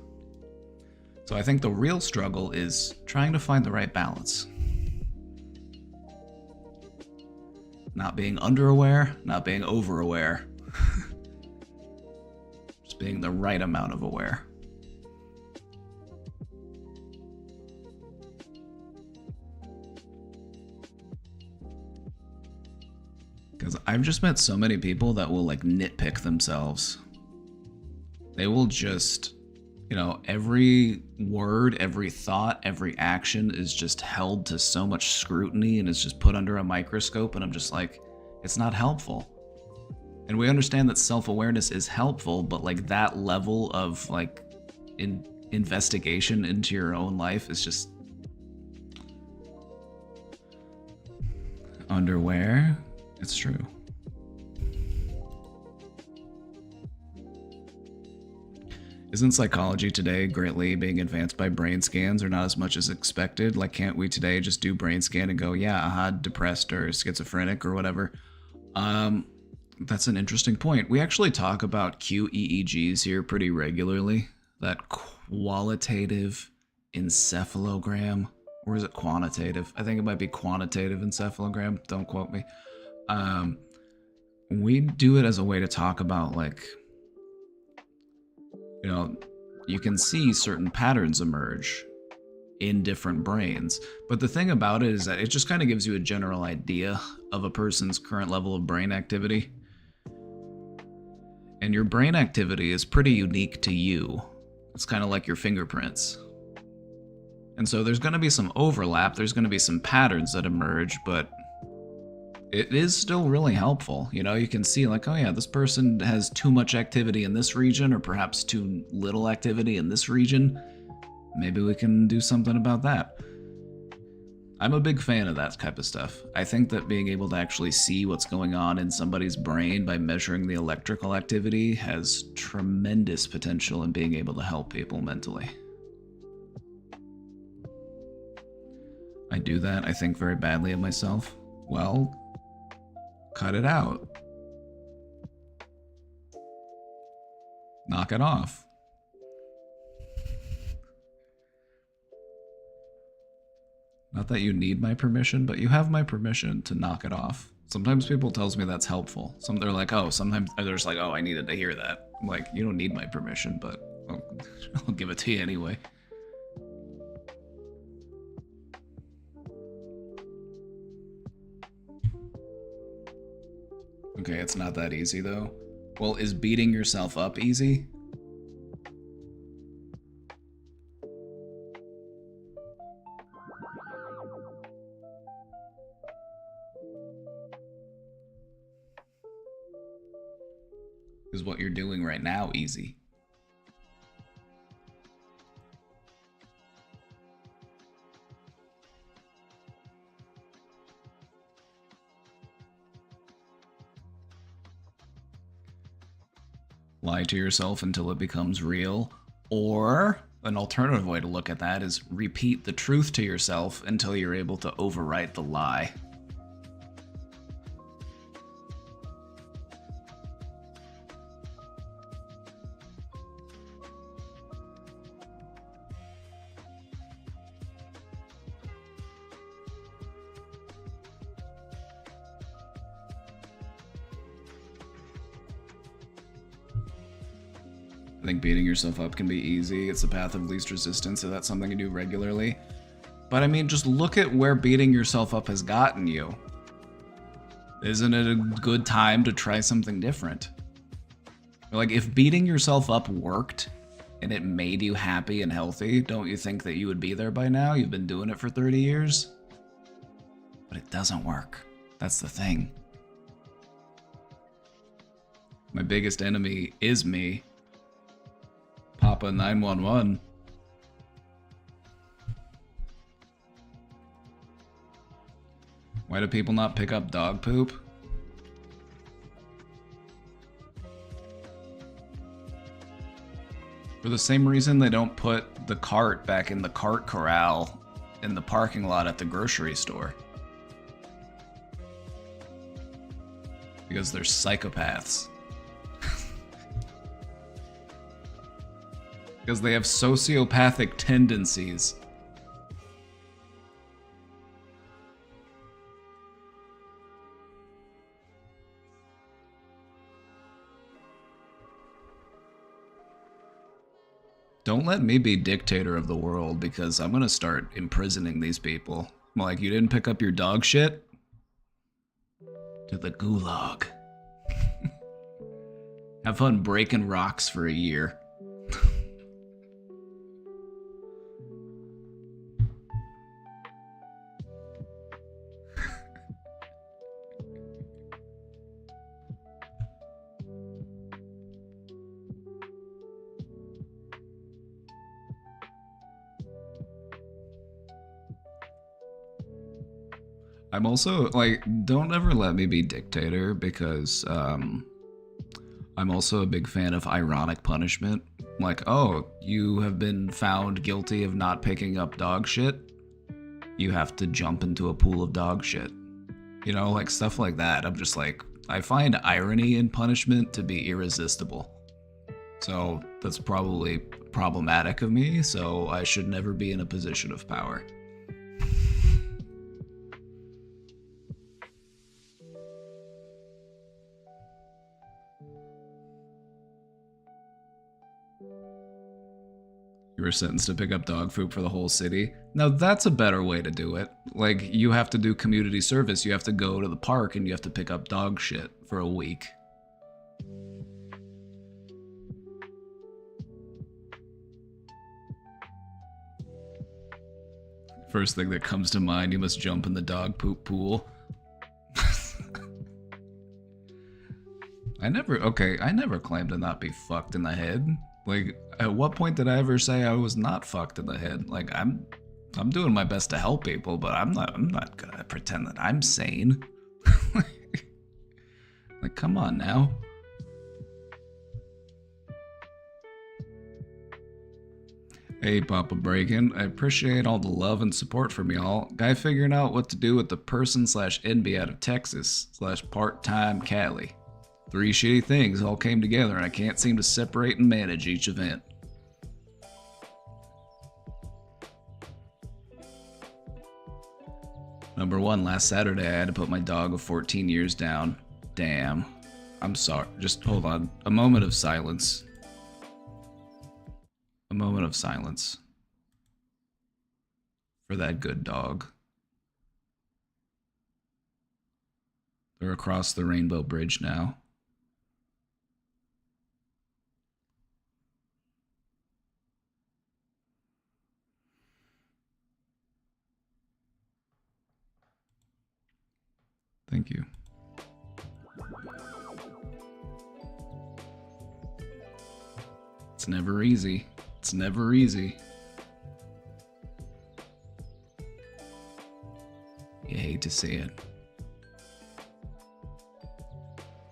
So I think the real struggle is trying to find the right balance. Not being under-aware, not being over-aware. Just being the right amount of aware. Because I've just met so many people that will like nitpick themselves. They will just, you know, every word, every thought, every action is just held to so much scrutiny and is just put under a microscope, and I'm just like, it's not helpful. And we understand that self-awareness is helpful, but like that level of like investigation into your own life is just underwear. It's true. Isn't psychology today greatly being advanced by brain scans, or not as much as expected? Like, can't we today just do brain scan and go, yeah, depressed or schizophrenic or whatever? That's an interesting point. We actually talk about QEEGs here pretty regularly. That qualitative encephalogram, or is it quantitative? I think it might be quantitative encephalogram. Don't quote me. We do it as a way to talk about, like, you know, you can see certain patterns emerge in different brains. But the thing about it is that it just kind of gives you a general idea of a person's current level of brain activity. And your brain activity is pretty unique to you. It's kind of like your fingerprints. And so there's going to be some overlap, there's going to be some patterns that emerge, but it is still really helpful. You know, you can see like, oh yeah, this person has too much activity in this region, or perhaps too little activity in this region. Maybe we can do something about that. I'm a big fan of that type of stuff. I think that being able to actually see what's going on in somebody's brain by measuring the electrical activity has tremendous potential in being able to help people mentally. I do that, I think very badly of myself. Well, cut it out. Knock it off. Not that you need my permission, but you have my permission to knock it off. Sometimes people tells me that's helpful. They're like, oh, sometimes they're just like, oh, I needed to hear that. I'm like, you don't need my permission, but I'll give it to you anyway. Okay, it's not that easy though. Well, is beating yourself up easy? Is what you're doing right now easy? Lie to yourself until it becomes real, or an alternative way to look at that is repeat the truth to yourself until you're able to overwrite the lie. I think beating yourself up can be easy. It's the path of least resistance, so that's something you do regularly. But I mean, just look at where beating yourself up has gotten you. Isn't it a good time to try something different? Like, if beating yourself up worked and it made you happy and healthy, don't you think that you would be there by now? You've been doing it for 30 years. But it doesn't work. That's the thing. My biggest enemy is me. Papa 911. Why do people not pick up dog poop? For the same reason they don't put the cart back in the cart corral in the parking lot at the grocery store. Because they're psychopaths. Because they have sociopathic tendencies. Don't let me be dictator of the world, because I'm gonna start imprisoning these people. I'm like, you didn't pick up your dog shit? To the gulag. Have fun breaking rocks for a year. I'm also, like, don't ever let me be dictator, because I'm also a big fan of ironic punishment. Like, oh, you have been found guilty of not picking up dog shit. You have to jump into a pool of dog shit. You know, like stuff like that. I'm just like, I find irony in punishment to be irresistible. So that's probably problematic of me, so I should never be in a position of power. You were sentenced to pick up dog food for the whole city. Now that's a better way to do it. Like, you have to do community service. You have to go to the park and you have to pick up dog shit for a week. First thing that comes to mind, you must jump in the dog poop pool. I never claimed to not be fucked in the head. Like, at what point did I ever say I was not fucked in the head? Like, I'm doing my best to help people, but I'm not gonna pretend that I'm sane. Like, come on now. Hey, Papa Breakin', I appreciate all the love and support from y'all. Guy figuring out what to do with the person/NB out of Texas/part-time Cali. 3 shitty things all came together and I can't seem to separate and manage each event. Number 1, last Saturday I had to put my dog of 14 years down. Damn. I'm sorry. Just hold on. A moment of silence. A moment of silence. For that good dog. They're across the Rainbow Bridge now. Thank you. It's never easy. It's never easy. You hate to see it.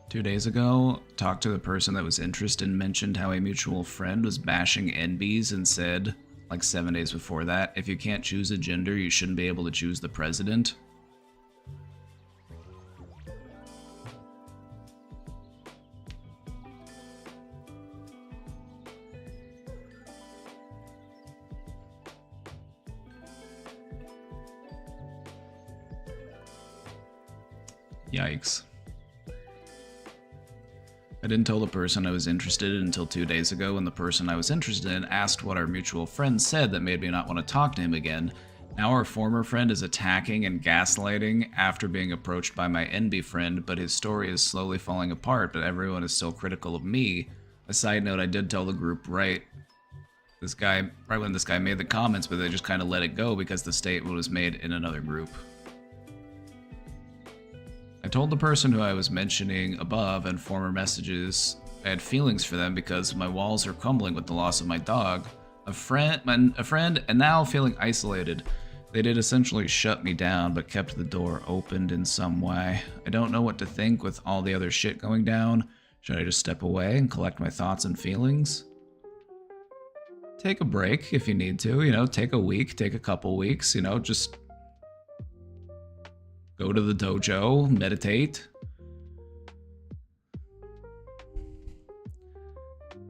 2 days ago, talked to the person that was interested and mentioned how a mutual friend was bashing NBs and said, like 7 days before that, if you can't choose a gender, you shouldn't be able to choose the president. Yikes. I didn't tell the person I was interested in until 2 days ago when the person I was interested in asked what our mutual friend said that made me not want to talk to him again. Now our former friend is attacking and gaslighting after being approached by my NB friend, but his story is slowly falling apart, but everyone is still critical of me. A side note, I did tell the group right when this guy made the comments, but they just kind of let it go because the statement was made in another group. I told the person who I was mentioning above and former messages I had feelings for them because my walls are crumbling with the loss of my dog, a friend, and now feeling isolated. They did essentially shut me down, but kept the door opened in some way. I don't know what to think with all the other shit going down. Should I just step away and collect my thoughts and feelings? Take a break if you need to, you know, take a week, take a couple weeks, you know, just go to the dojo, meditate.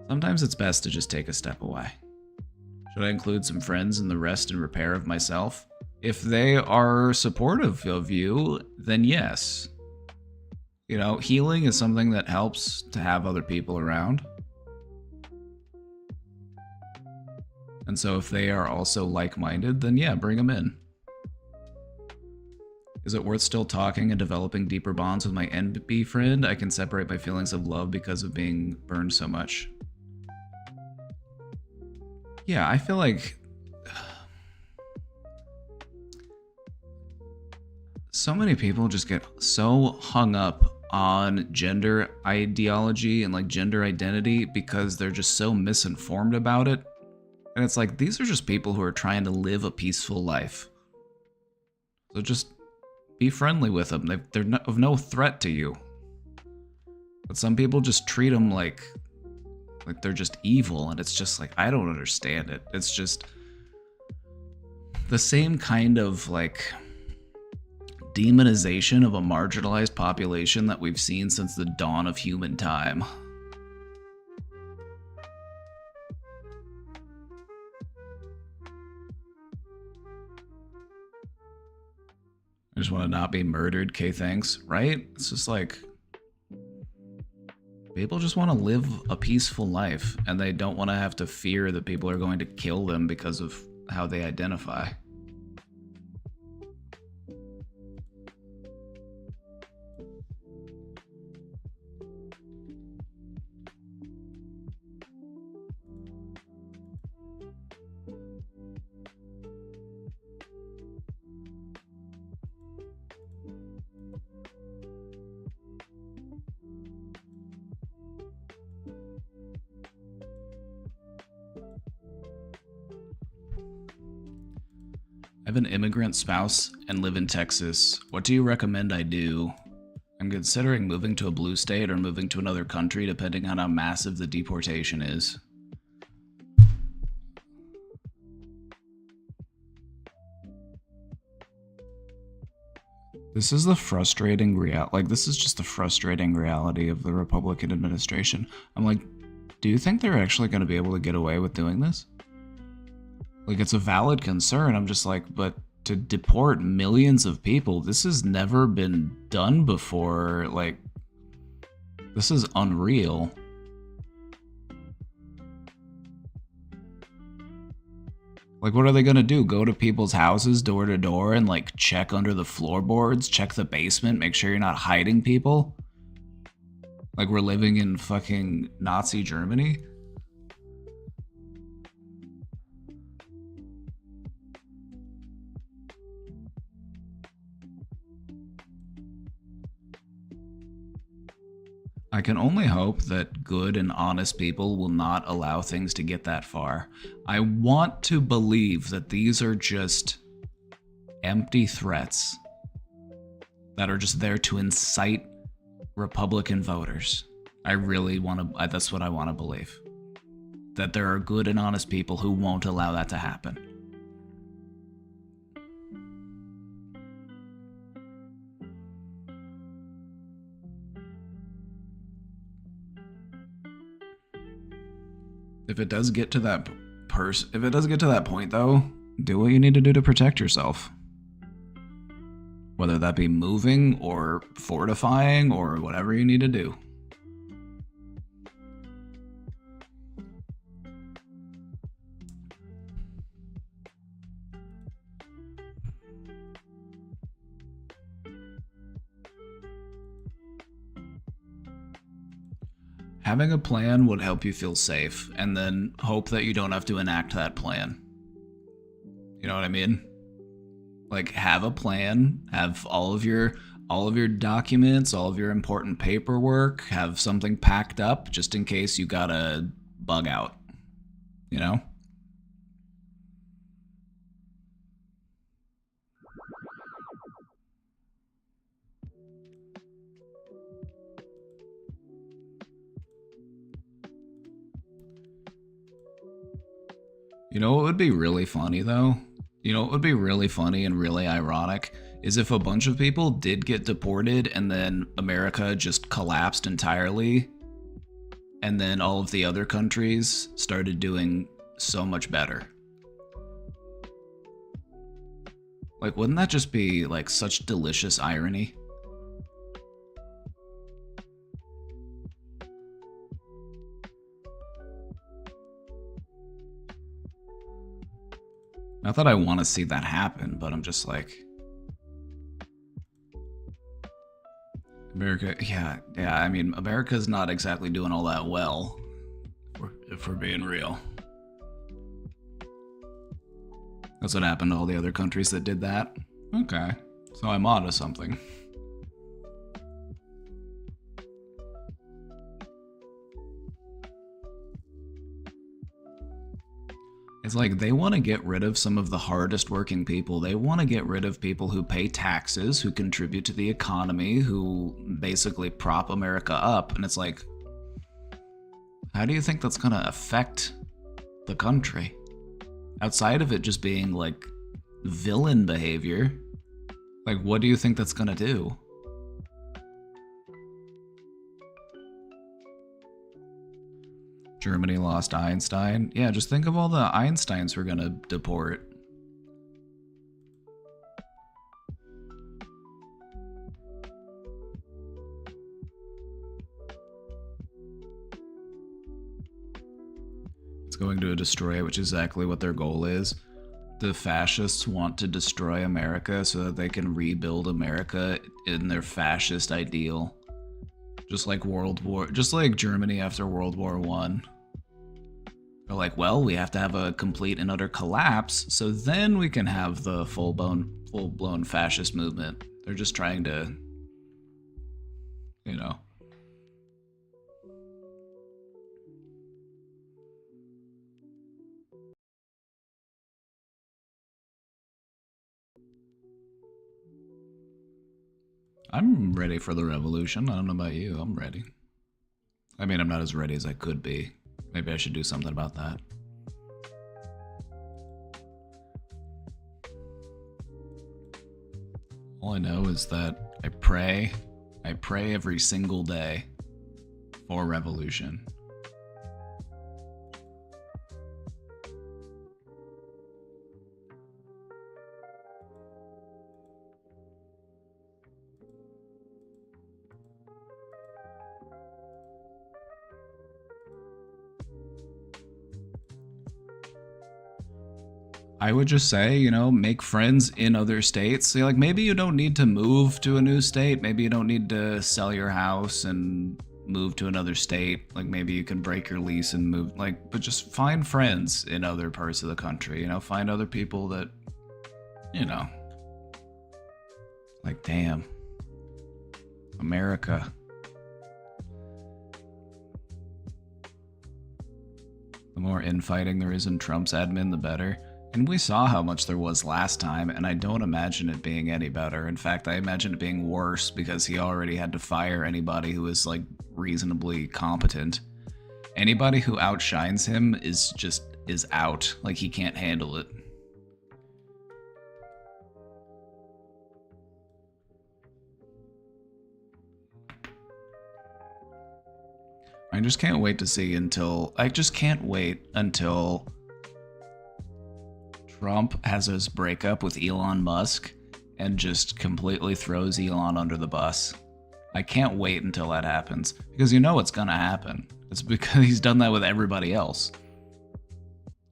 Sometimes it's best to just take a step away. Should I include some friends in the rest and repair of myself? If they are supportive of you, then yes. You know, healing is something that helps to have other people around. And so if they are also like-minded, then yeah, bring them in. Is it worth still talking and developing deeper bonds with my NB friend? I can separate my feelings of love because of being burned so much. Yeah, I feel like so many people just get so hung up on gender ideology and like gender identity because they're just so misinformed about it. And it's like, these are just people who are trying to live a peaceful life. So just be friendly with them. They're of no threat to you. But some people just treat them like they're just evil, and it's just like, I don't understand it. It's just the same kind of like demonization of a marginalized population that we've seen since the dawn of human time. I just want to not be murdered, K thanks, right? It's just like, people just want to live a peaceful life, and they don't want to have to fear that people are going to kill them because of how they identify. I have an immigrant spouse and live in Texas. What do you recommend I do? I'm considering moving to a blue state or moving to another country depending on how massive the deportation is. This is the frustrating this is just the frustrating reality of the Republican administration. I'm like, do you think they're actually going to be able to get away with doing this? Like, it's a valid concern. I'm just like, but to deport millions of people, this has never been done before. Like, this is unreal. Like, what are they gonna do? Go to people's houses door to door and like check under the floorboards, check the basement, make sure you're not hiding people? Like we're living in fucking Nazi Germany? I can only hope that good and honest people will not allow things to get that far. I want to believe that these are just empty threats that are just there to incite Republican voters. I really want to, that's what I want to believe. That there are good and honest people who won't allow that to happen. If it does get to that point though, do what you need to do to protect yourself. Whether that be moving or fortifying or whatever you need to do. Having a plan would help you feel safe, and then hope that you don't have to enact that plan. You know what I mean? Like, have a plan, have all of your documents, all of your important paperwork, have something packed up just in case you gotta bug out. You know? You know what would be really funny though? You know what would be really funny and really ironic is if a bunch of people did get deported and then America just collapsed entirely and then all of the other countries started doing so much better. Like, wouldn't that just be like such delicious irony? Not that I want to see that happen, but I'm just like, America, yeah, I mean, America's not exactly doing all that well, if we're being real. That's what happened to all the other countries that did that. Okay, so I'm onto something. It's like they want to get rid of some of the hardest working people. They want to get rid of people who pay taxes, who contribute to the economy, who basically prop America up. And it's like, how do you think that's going to affect the country? Outside of it just being like villain behavior, like what do you think that's going to do? Germany lost Einstein. Yeah, just think of all the Einsteins we're gonna deport. It's going to destroy it, which is exactly what their goal is. The fascists want to destroy America so that they can rebuild America in their fascist ideal. Just like Germany after World War I. They're like, well, we have to have a complete and utter collapse, so then we can have the full-blown fascist movement. They're just trying to, you know. I'm ready for the revolution. I don't know about you. I'm ready. I mean, I'm not as ready as I could be. Maybe I should do something about that. All I know is that I pray every single day for revolution. I would just say, you know, make friends in other states. So, like, maybe you don't need to move to a new state. Maybe you don't need to sell your house and move to another state. Like, maybe you can break your lease and move, like, but just find friends in other parts of the country, you know, find other people that, you know, like, damn, America. The more infighting there is in Trump's admin, the better. And we saw how much there was last time, and I don't imagine it being any better. In fact, I imagine it being worse because he already had to fire anybody who is, like, reasonably competent. Anybody who outshines him is out. Like, he can't handle it. I just can't wait until Trump has his breakup with Elon Musk and just completely throws Elon under the bus. I can't wait until that happens, because you know it's gonna happen. It's because he's done that with everybody else.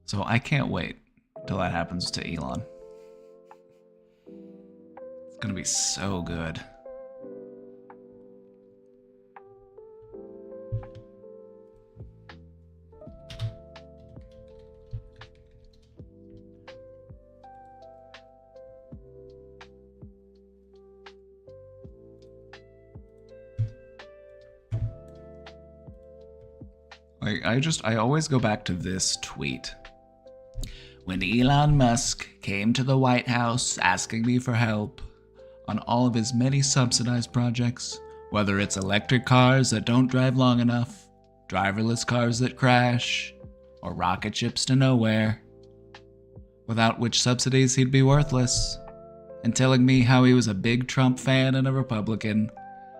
So I can't wait until that happens to Elon. It's gonna be so good. I always go back to this tweet. When Elon Musk came to the White House asking me for help on all of his many subsidized projects, whether it's electric cars that don't drive long enough, driverless cars that crash, or rocket ships to nowhere, without which subsidies he'd be worthless, and telling me how he was a big Trump fan and a Republican,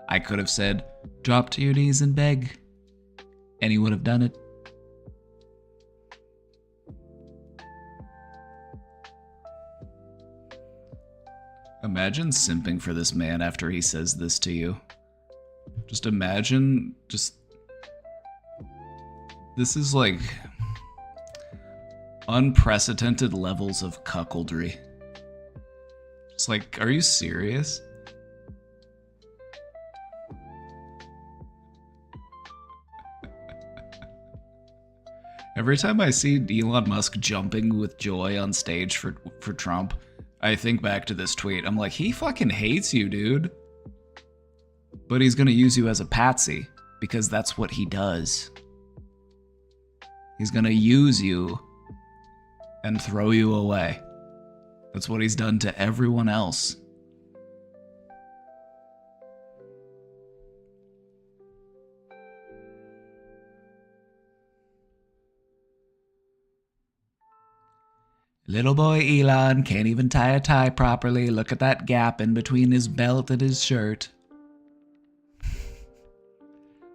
I could have said, drop to your knees and beg, and he would have done it. Imagine simping for this man after he says this to you. Just imagine, this is like unprecedented levels of cuckoldry. It's like, are you serious? Every time I see Elon Musk jumping with joy on stage for Trump, I think back to this tweet. I'm like, he fucking hates you, dude. But he's gonna use you as a patsy, because that's what he does. He's gonna use you and throw you away. That's what he's done to everyone else. Little boy Elon can't even tie a tie properly. Look at that gap in between his belt and his shirt.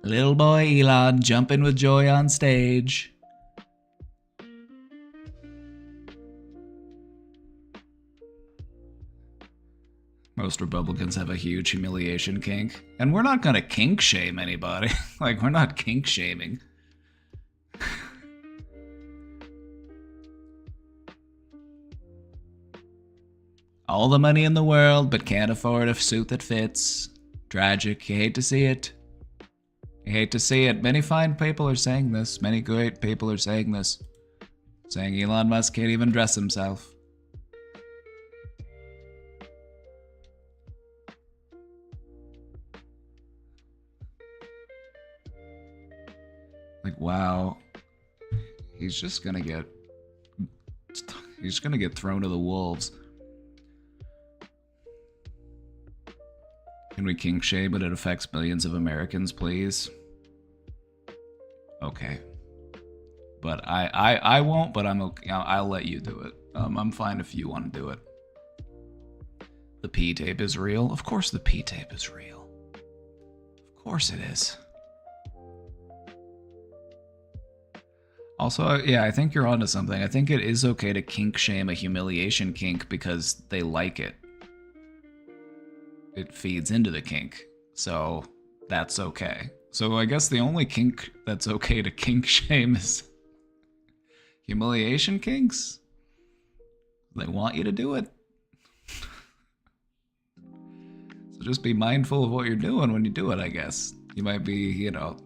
Little boy Elon jumping with joy on stage. Most Republicans have a huge humiliation kink. And we're not gonna kink shame anybody. Like, we're not kink shaming. All the money in the world, but can't afford a suit that fits. Tragic. You hate to see it. You hate to see it. Many fine people are saying this. Many great people are saying this. Saying Elon Musk can't even dress himself. Like, wow. He's just gonna get thrown to the wolves. Can we kink shame but it affects millions of Americans, please? Okay. But I won't, but I'm okay. I'll let you do it. I'm fine if you want to do it. The P-tape is real? Of course the P-tape is real. Of course it is. Also, yeah, I think you're onto something. I think it is okay to kink shame a humiliation kink because they like it. It feeds into the kink, so that's okay. So I guess the only kink that's okay to kink shame is humiliation kinks. They want you to do it. So just be mindful of what you're doing when you do it, I guess. You might be, you know,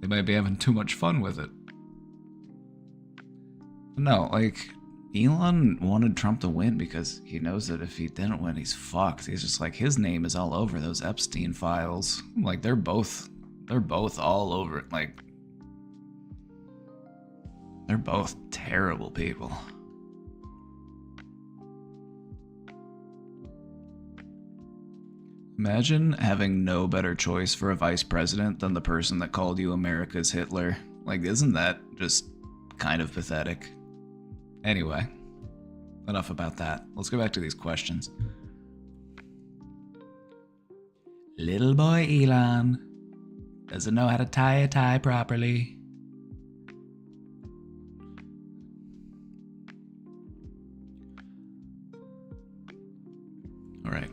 they might be having too much fun with it. No, like, Elon wanted Trump to win because he knows that if he didn't win, he's fucked. He's just like, his name is all over those Epstein files. Like, they're both all over it. Like, they're both terrible people. Imagine having no better choice for a vice president than the person that called you America's Hitler. Like, isn't that just kind of pathetic? Anyway, enough about that. Let's go back to these questions. Little boy Elon doesn't know how to tie a tie properly. All right.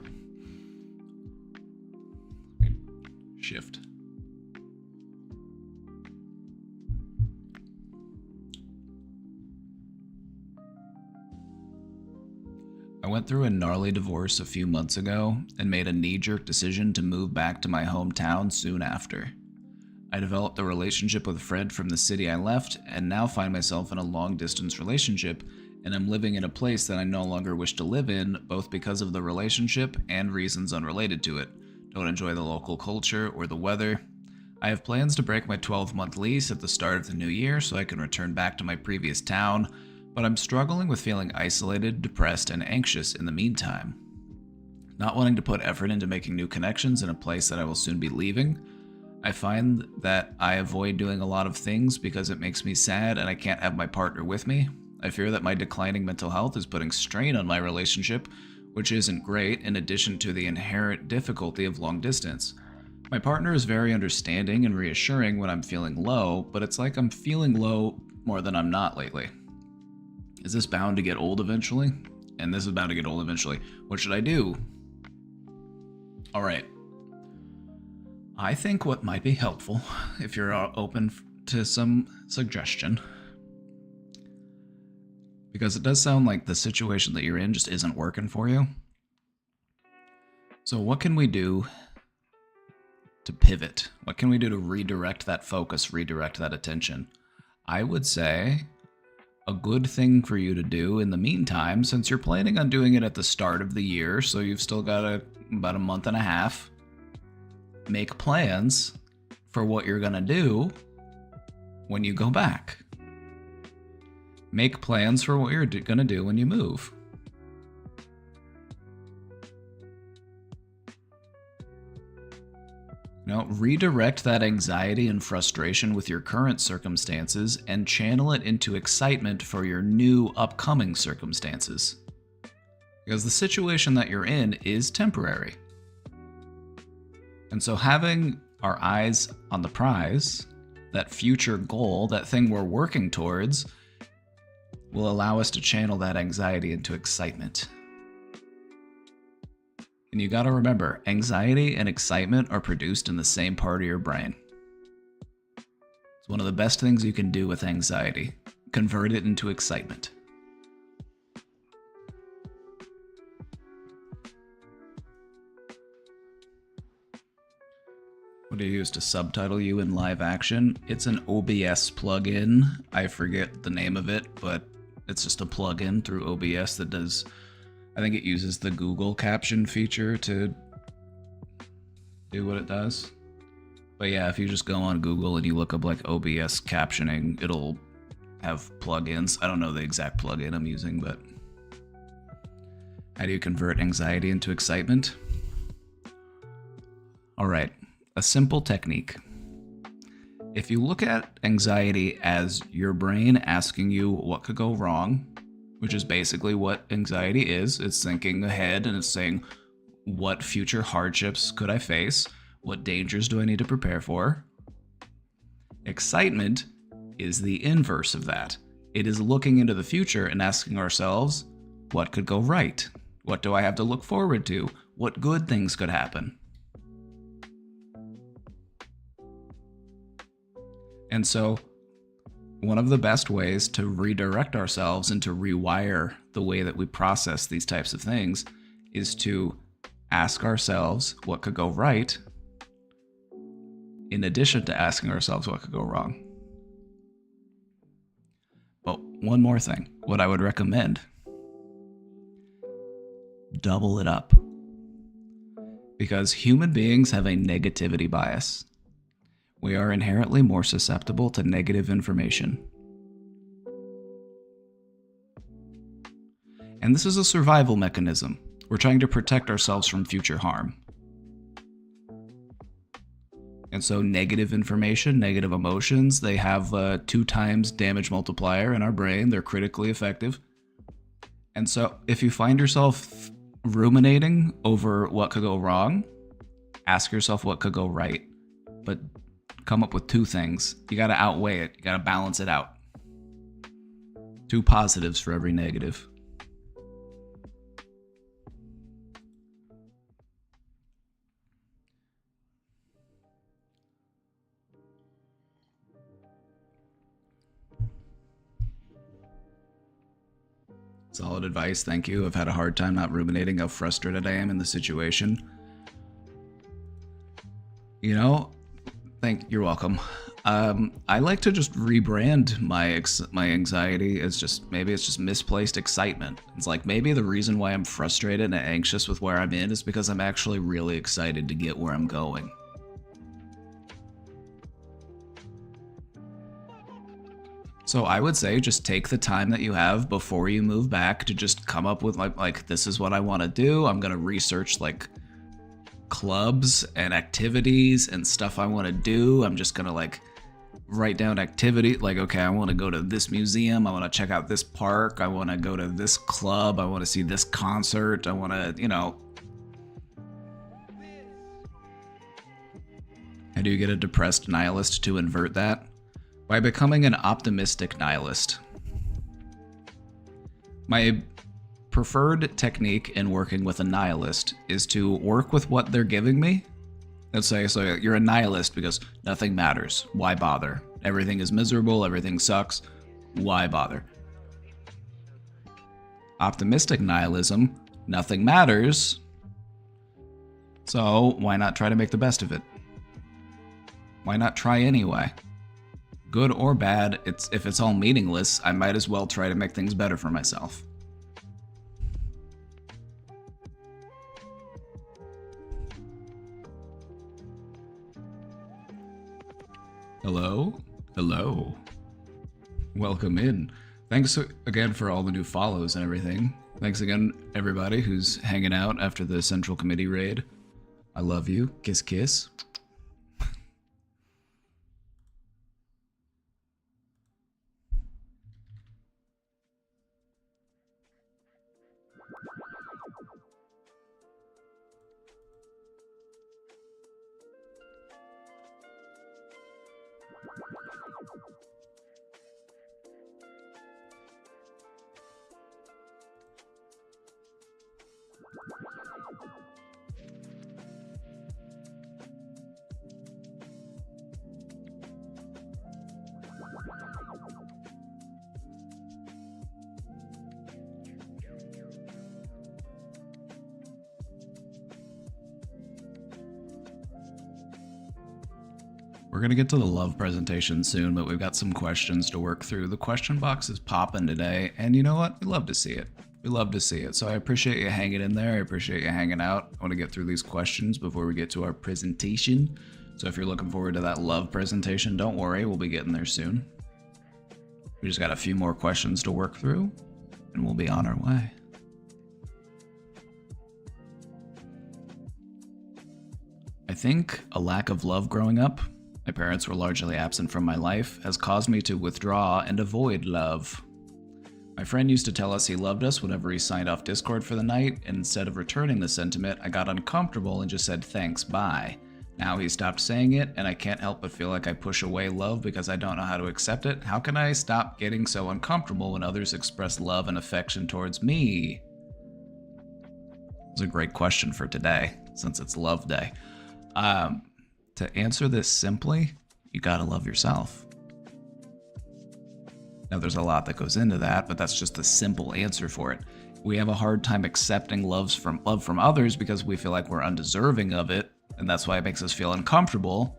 Shift. I went through a gnarly divorce a few months ago and made a knee-jerk decision to move back to my hometown soon after. I developed a relationship with Fred from the city I left and now find myself in a long-distance relationship, and I'm living in a place that I no longer wish to live in, both because of the relationship and reasons unrelated to it. Don't enjoy the local culture or the weather. I have plans to break my 12-month lease at the start of the new year so I can return back to my previous town, but I'm struggling with feeling isolated, depressed, and anxious in the meantime. Not wanting to put effort into making new connections in a place that I will soon be leaving, I find that I avoid doing a lot of things because it makes me sad and I can't have my partner with me. I fear that my declining mental health is putting strain on my relationship, which isn't great, in addition to the inherent difficulty of long distance. My partner is very understanding and reassuring when I'm feeling low, but it's like I'm feeling low more than I'm not lately. Is this bound to get old eventually? And this is bound to get old eventually. What should I do? Alright. I think what might be helpful, if you're open to some suggestion, because it does sound like the situation that you're in just isn't working for you. So what can we do to pivot? What can we do to redirect that focus, redirect that attention? I would say a good thing for you to do in the meantime, since you're planning on doing it at the start of the year, so you've still got about a month and a half, make plans for what you're going to do when you go back. Make plans for what you're going to do when you move. Redirect that anxiety and frustration with your current circumstances and channel it into excitement for your new upcoming circumstances. Because the situation that you're in is temporary. And so having our eyes on the prize, that future goal, that thing we're working towards, will allow us to channel that anxiety into excitement. And you gotta remember, anxiety and excitement are produced in the same part of your brain. It's one of the best things you can do with anxiety. Convert it into excitement. What do you use to subtitle you in live action? It's an OBS plugin. I forget the name of it, but it's just a plugin through OBS that does, I think it uses the Google caption feature to do what it does. But yeah, if you just go on Google and you look up like OBS captioning, it'll have plugins. I don't know the exact plugin I'm using, but how do you convert anxiety into excitement? All right. A simple technique. If you look at anxiety as your brain asking you what could go wrong, which is basically what anxiety is, it's thinking ahead and it's saying, what future hardships could I face? What dangers do I need to prepare for? Excitement is the inverse of that. It is looking into the future and asking ourselves, what could go right? What do I have to look forward to? What good things could happen? And so one of the best ways to redirect ourselves and to rewire the way that we process these types of things is to ask ourselves what could go right, in addition to asking ourselves what could go wrong. But one more thing, what I would recommend, double it up. Because human beings have a negativity bias. We are inherently more susceptible to negative information. And this is a survival mechanism. We're trying to protect ourselves from future harm. And so negative information, negative emotions, they have a 2 times damage multiplier in our brain. They're critically effective. And so if you find yourself ruminating over what could go wrong, ask yourself what could go right. But come up with 2 things. You got to outweigh it. You got to balance it out. 2 positives for every negative. Solid advice, thank you. I've had a hard time not ruminating how frustrated I am in the situation. You know, you're welcome. I like to just rebrand my anxiety as maybe it's just misplaced excitement. It's like maybe the reason why I'm frustrated and anxious with where I'm in is because I'm actually really excited to get where I'm going. So I would say just take the time that you have before you move back to just come up with like this is what I want to do. I'm going to research like clubs and activities and stuff I want to do. I'm just going to like write down activity like, okay, I want to go to this museum, I want to check out this park, I want to go to this club, I want to see this concert, I want to, how do you get a depressed nihilist to invert that? By becoming an optimistic nihilist. My preferred technique in working with a nihilist is to work with what they're giving me. Let's say, so you're a nihilist because nothing matters. Why bother? Everything is miserable, everything sucks. Why bother? Optimistic nihilism, nothing matters. So why not try to make the best of it? Why not try anyway? Good or bad, if it's all meaningless, I might as well try to make things better for myself. Hello? Hello. Welcome in. Thanks again for all the new follows and everything. Thanks again, everybody who's hanging out after the Central Committee raid. I love you. Kiss, kiss. We're going to get to the love presentation soon, but we've got some questions to work through. The question box is popping today, and you know what? We love to see it. We love to see it. So I appreciate you hanging in there. I appreciate you hanging out. I want to get through these questions before we get to our presentation. So if you're looking forward to that love presentation, don't worry. We'll be getting there soon. We just got a few more questions to work through, and we'll be on our way. I think a lack of love growing up, my parents were largely absent from my life, has caused me to withdraw and avoid love. My friend used to tell us he loved us whenever he signed off Discord for the night, and instead of returning the sentiment, I got uncomfortable and just said thanks, bye. Now he stopped saying it, and I can't help but feel like I push away love because I don't know how to accept it. How can I stop getting so uncomfortable when others express love and affection towards me? It's a great question for today, since it's Love Day. To answer this simply, you gotta love yourself. Now, there's a lot that goes into that, but that's just the simple answer for it. We have a hard time accepting love from others because we feel like we're undeserving of it, and that's why it makes us feel uncomfortable.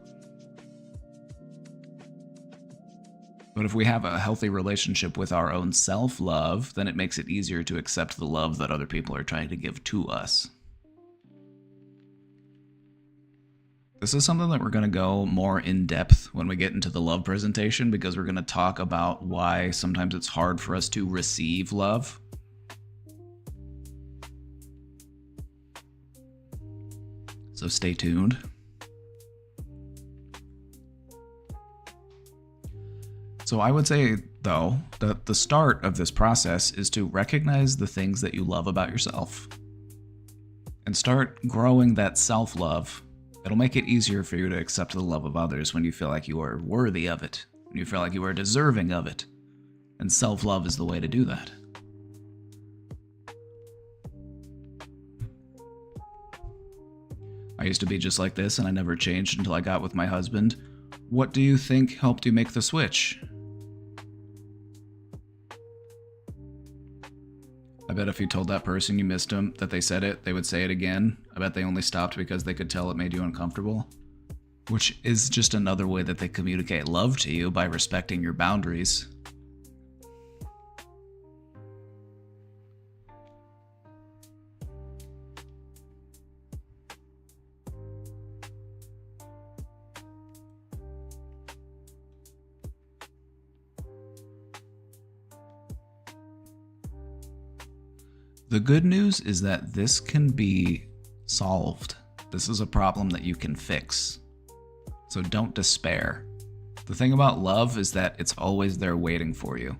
But if we have a healthy relationship with our own self-love, then it makes it easier to accept the love that other people are trying to give to us. This is something that we're going to go more in depth when we get into the love presentation, because we're going to talk about why sometimes it's hard for us to receive love. So stay tuned. So I would say, though, that the start of this process is to recognize the things that you love about yourself and start growing that self-love. It'll make it easier for you to accept the love of others when you feel like you are worthy of it, when you feel like you are deserving of it. And self-love is the way to do that. I used to be just like this, and I never changed until I got with my husband. What do you think helped you make the switch? I bet if you told that person you missed them, that they said it, they would say it again. I bet they only stopped because they could tell it made you uncomfortable. Which is just another way that they communicate love to you, by respecting your boundaries. The good news is that this can be solved. This is a problem that you can fix. So don't despair. The thing about love is that it's always there waiting for you.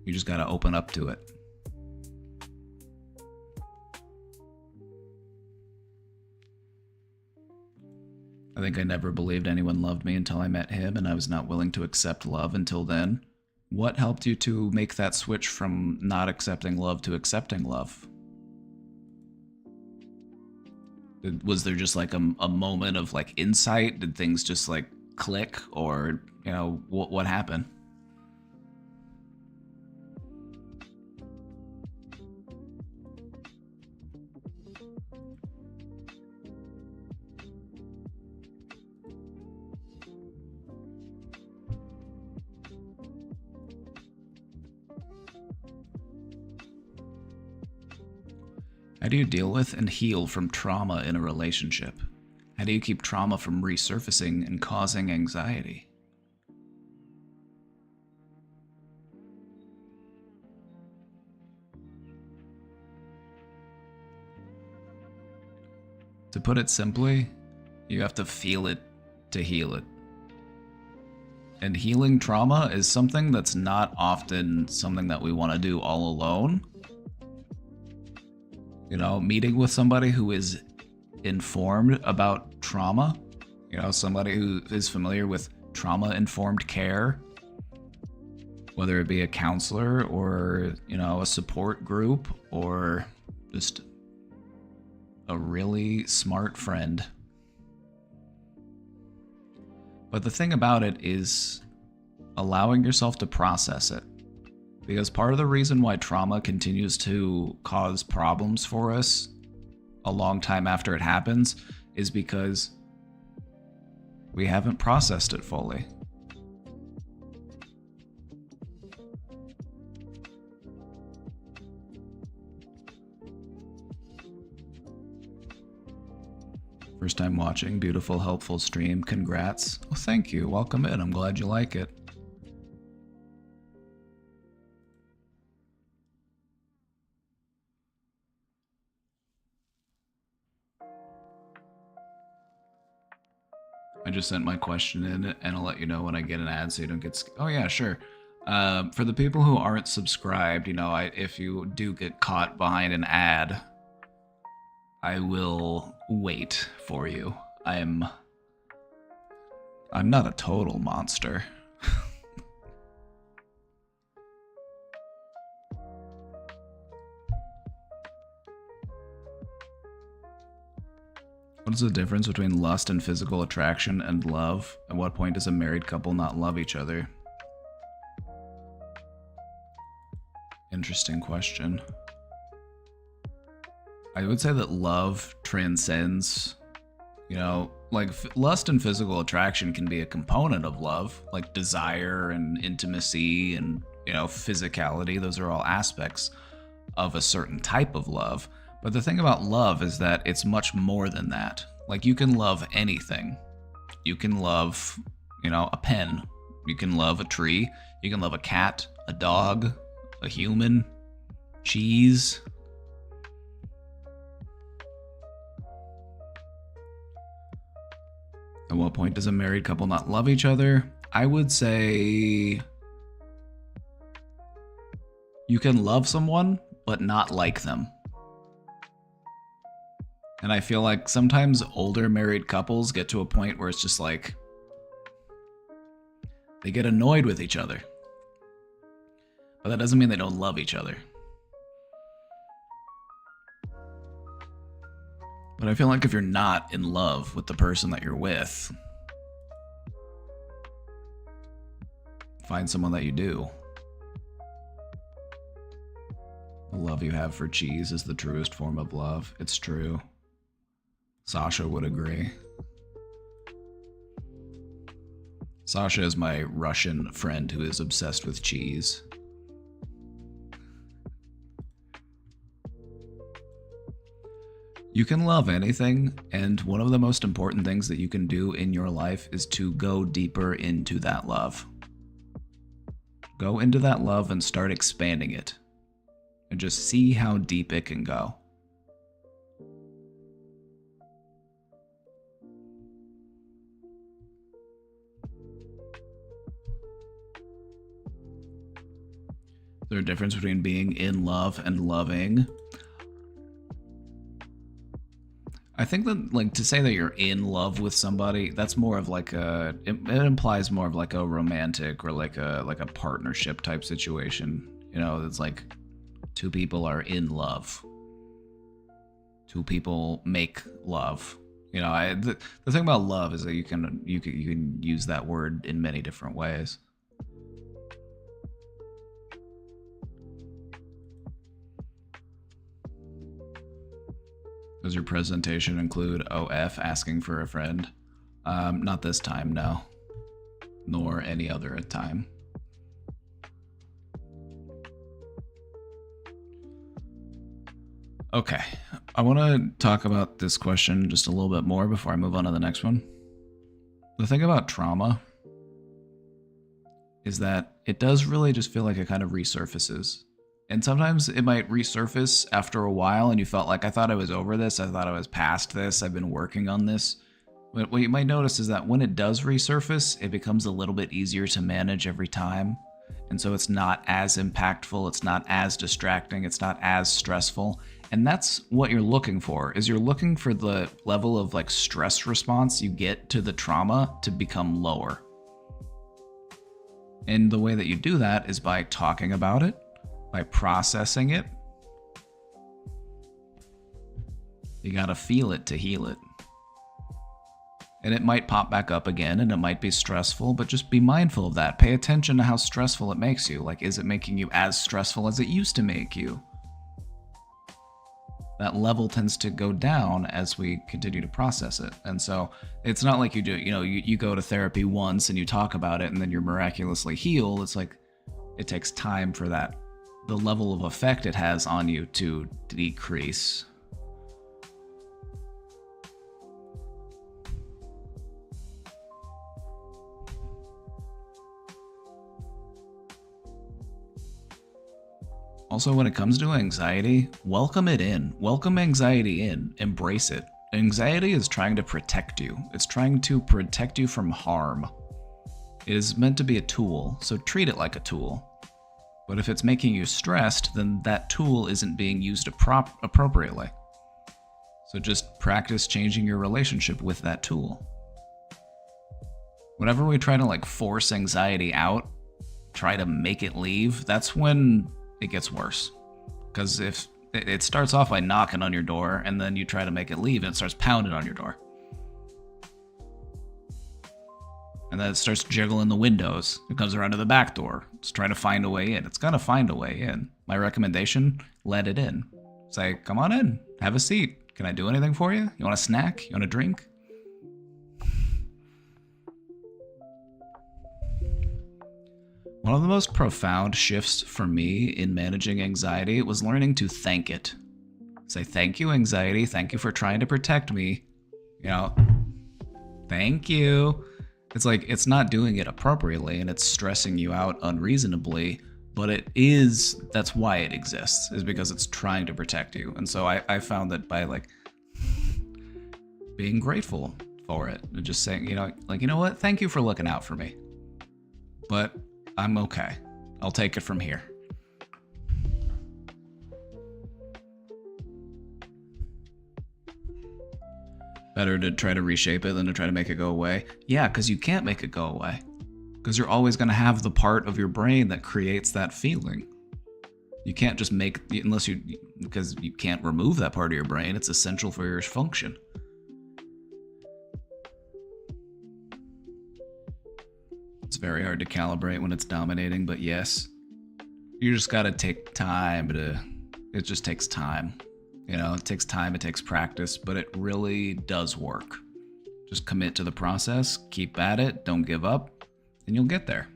You just gotta open up to it. I think I never believed anyone loved me until I met him, and I was not willing to accept love until then. What helped you to make that switch from not accepting love to accepting love? Was there just like a moment of like insight? Did things just like click, or what happened? How do you deal with and heal from trauma in a relationship? How do you keep trauma from resurfacing and causing anxiety? To put it simply, you have to feel it to heal it. And healing trauma is something that's not often something that we want to do all alone. Meeting with somebody who is informed about trauma, somebody who is familiar with trauma-informed care, whether it be a counselor or, a support group or just a really smart friend. But the thing about it is allowing yourself to process it. Because part of the reason why trauma continues to cause problems for us a long time after it happens is because we haven't processed it fully. First time watching, beautiful, helpful stream. Congrats. Well, thank you. Welcome in. I'm glad you like it. I just sent my question in, and I'll let you know when I get an ad so you don't get... Oh yeah, sure. For the people who aren't subscribed, if you do get caught behind an ad, I will wait for you. I'm not a total monster. What is the difference between lust and physical attraction and love? At what point does a married couple not love each other? Interesting question. I would say that love transcends, like lust and physical attraction can be a component of love, like desire and intimacy and, physicality. Those are all aspects of a certain type of love. But the thing about love is that it's much more than that. Like, you can love anything. You can love, a pen. You can love a tree. You can love a cat, a dog, a human, cheese. At what point does a married couple not love each other? I would say you can love someone, but not like them. And I feel like sometimes older married couples get to a point where it's just like they get annoyed with each other. But that doesn't mean they don't love each other. But I feel like if you're not in love with the person that you're with, find someone that you do. The love you have for cheese is the truest form of love. It's true. Sasha would agree. Sasha is my Russian friend who is obsessed with cheese. You can love anything, and one of the most important things that you can do in your life is to go deeper into that love. Go into that love and start expanding it. And just see how deep it can go. Is there a difference between being in love and loving? I think that, like, to say that you're in love with somebody, that's more of like it implies more of like a romantic or like a partnership type situation. You know, it's like two people are in love. Two people make love. You know, the thing about love is that you can use that word in many different ways. Does your presentation include OF asking for a friend? Not this time, no. Nor any other time. Okay, I want to talk about this question just a little bit more before I move on to the next one. The thing about trauma is that it does really just feel like it kind of resurfaces. And sometimes it might resurface after a while and you felt like, I thought I was over this, I thought I was past this, I've been working on this. But what you might notice is that when it does resurface, it becomes a little bit easier to manage every time. And so it's not as impactful, it's not as distracting, it's not as stressful. And that's what you're looking for, is you're looking for the level of like stress response you get to the trauma to become lower. And the way that you do that is by talking about it, by processing it. You gotta feel it to heal it. And it might pop back up again and it might be stressful, but just be mindful of that. Pay attention to how stressful it makes you. Like, is it making you as stressful as it used to make you? That level tends to go down as we continue to process it. And so it's not like you do, you go to therapy once and you talk about it and then you're miraculously healed. It's like it takes time for that, the level of effect it has on you to decrease. Also, when it comes to anxiety, welcome it in. Welcome anxiety in. Embrace it. Anxiety is trying to protect you. It's trying to protect you from harm. It is meant to be a tool, so treat it like a tool. But if it's making you stressed, then that tool isn't being used appropriately. So just practice changing your relationship with that tool. Whenever we try to force anxiety out, try to make it leave, that's when it gets worse. Because if it starts off by knocking on your door and then you try to make it leave and it starts pounding on your door. And then it starts jiggling the windows. It comes around to the back door. It's trying to find a way in. It's gonna find a way in. My recommendation, let it in. Say, come on in, have a seat. Can I do anything for you? You want a snack? You want a drink? One of the most profound shifts for me in managing anxiety was learning to thank it. Say, thank you, anxiety. Thank you for trying to protect me. Thank you. It's like, it's not doing it appropriately and it's stressing you out unreasonably, but that's why it exists, is because it's trying to protect you. And so I found that by being grateful for it and just saying, you know what? Thank you for looking out for me. But I'm okay. I'll take it from here. Better to try to reshape it than to try to make it go away. Yeah, because you can't make it go away. Because you're always going to have the part of your brain that creates that feeling. You can't just because you can't remove that part of your brain. It's essential for your function. It's very hard to calibrate when it's dominating, but yes, you just gotta take time it just takes time. It takes time, it takes practice, but it really does work. Just commit to the process, keep at it, don't give up, and you'll get there.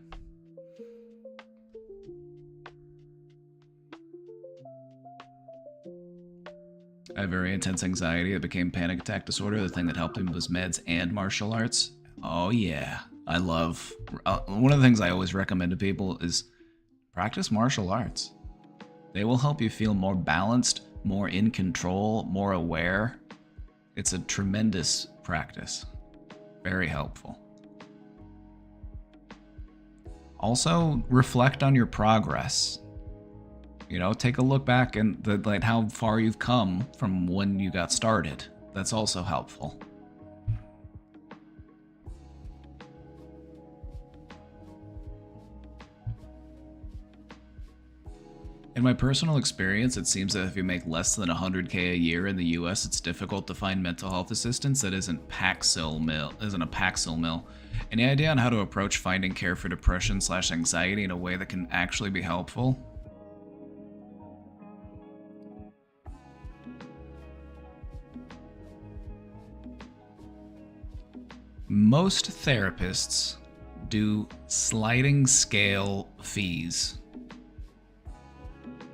I have very intense anxiety. It became panic attack disorder. The thing that helped him was meds and martial arts. Oh yeah. I love, one of the things I always recommend to people is Practice martial arts. They will help you feel more balanced, more in control, more aware. It's a tremendous practice. Very helpful. Also, reflect on your progress. You know, take a look back and like how far you've come from when you got started. That's also helpful. In my personal experience, it seems that if you make less than $100K a year in the US, it's difficult to find mental health assistance that isn't a Paxil mill. Any idea on how to approach finding care for depression/anxiety in a way that can actually be helpful? Most therapists do sliding scale fees.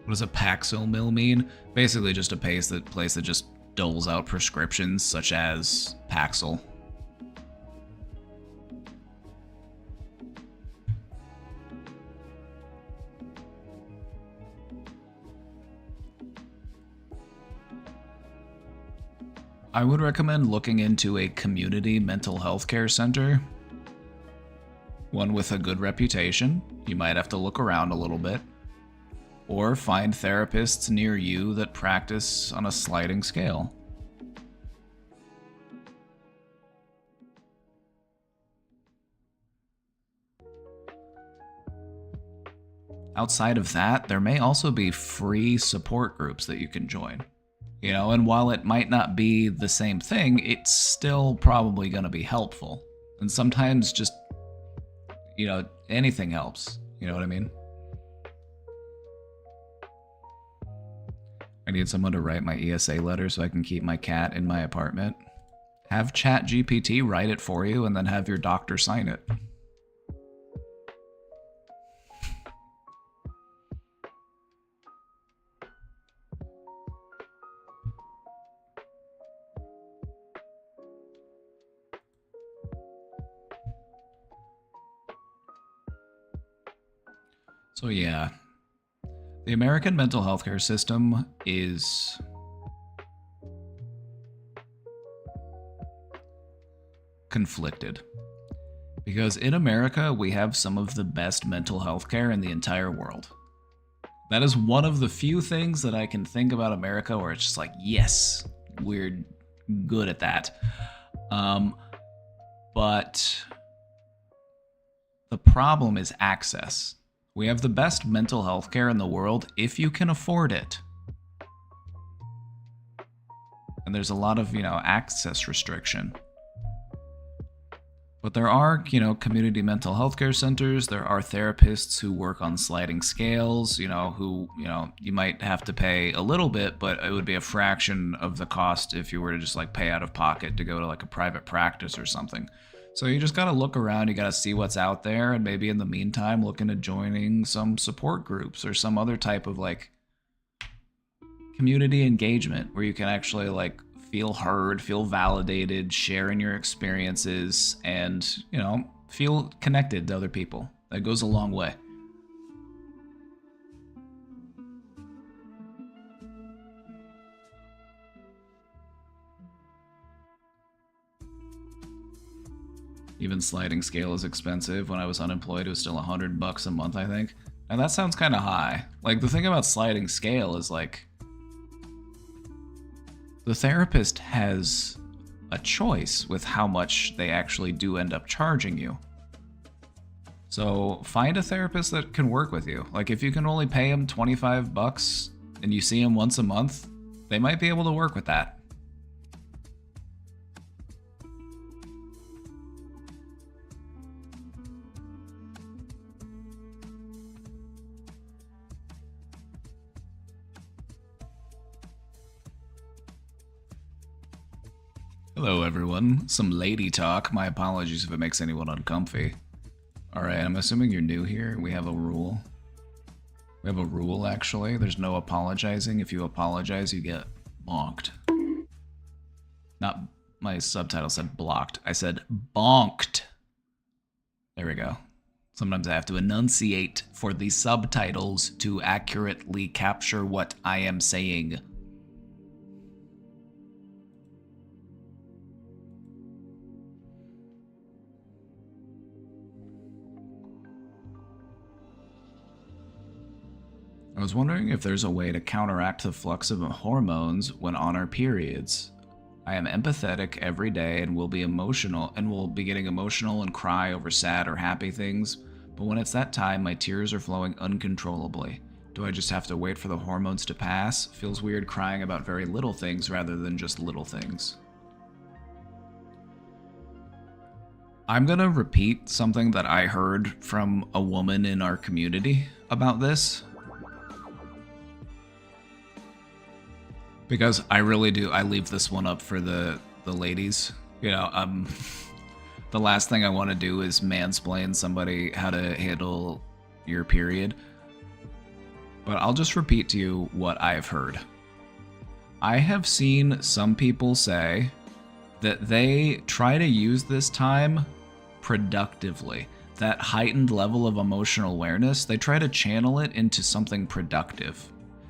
What does a Paxil mill mean? Basically just a place that just doles out prescriptions such as Paxil. I would recommend looking into a community mental health care center. One with a good reputation. You might have to look around a little bit. Or find therapists near you that practice on a sliding scale. Outside of that, there may also be free support groups that you can join. You know, and while it might not be the same thing, it's still probably going to be helpful. And sometimes just, you know, anything helps. You know what I mean? I need someone to write my ESA letter so I can keep my cat in my apartment. Have ChatGPT write it for you and then have your doctor sign it. So yeah, the American mental health care system is conflicted. Because in America, we have some of the best mental health care in the entire world. That is one of the few things that I can think about America where it's just like, yes, we're good at that. But the problem is access. We have the best mental health care in the world if you can afford it. And there's a lot of, access restriction. But there are, community mental health care centers. There are therapists who work on sliding scales, who, you might have to pay a little bit, but it would be a fraction of the cost if you were to just pay out of pocket to go to a private practice or something. So you just gotta look around, you gotta see what's out there, and maybe in the meantime look into joining some support groups or some other type of community engagement where you can actually feel heard, feel validated, share in your experiences, and feel connected to other people. That goes a long way. Even sliding scale is expensive. When I was unemployed, it was still $100 a month, I think. And that sounds kind of high. The thing about sliding scale is the therapist has a choice with how much they actually do end up charging you. So find a therapist that can work with you. If you can only pay them $25 and you see them once a month, they might be able to work with that. Hello everyone, some lady talk. My apologies if it makes anyone uncomfy. Alright, I'm assuming you're new here. We have a rule. We have a rule actually. There's no apologizing. If you apologize, you get bonked. Not, my subtitle said blocked. I said bonked. There we go. Sometimes I have to enunciate for the subtitles to accurately capture what I am saying. I was wondering if there's a way to counteract the flux of hormones when on our periods. I am empathetic every day and will be getting emotional and cry over sad or happy things, but when it's that time, my tears are flowing uncontrollably. Do I just have to wait for the hormones to pass? Feels weird crying about very little things rather than just little things. I'm gonna repeat something that I heard from a woman in our community about this. Because I really do, I leave this one up for the ladies. You know, the last thing I want to do is mansplain somebody how to handle your period. But I'll just repeat to you what I've heard. I have seen some people say that they try to use this time productively. That heightened level of emotional awareness, they try to channel it into something productive.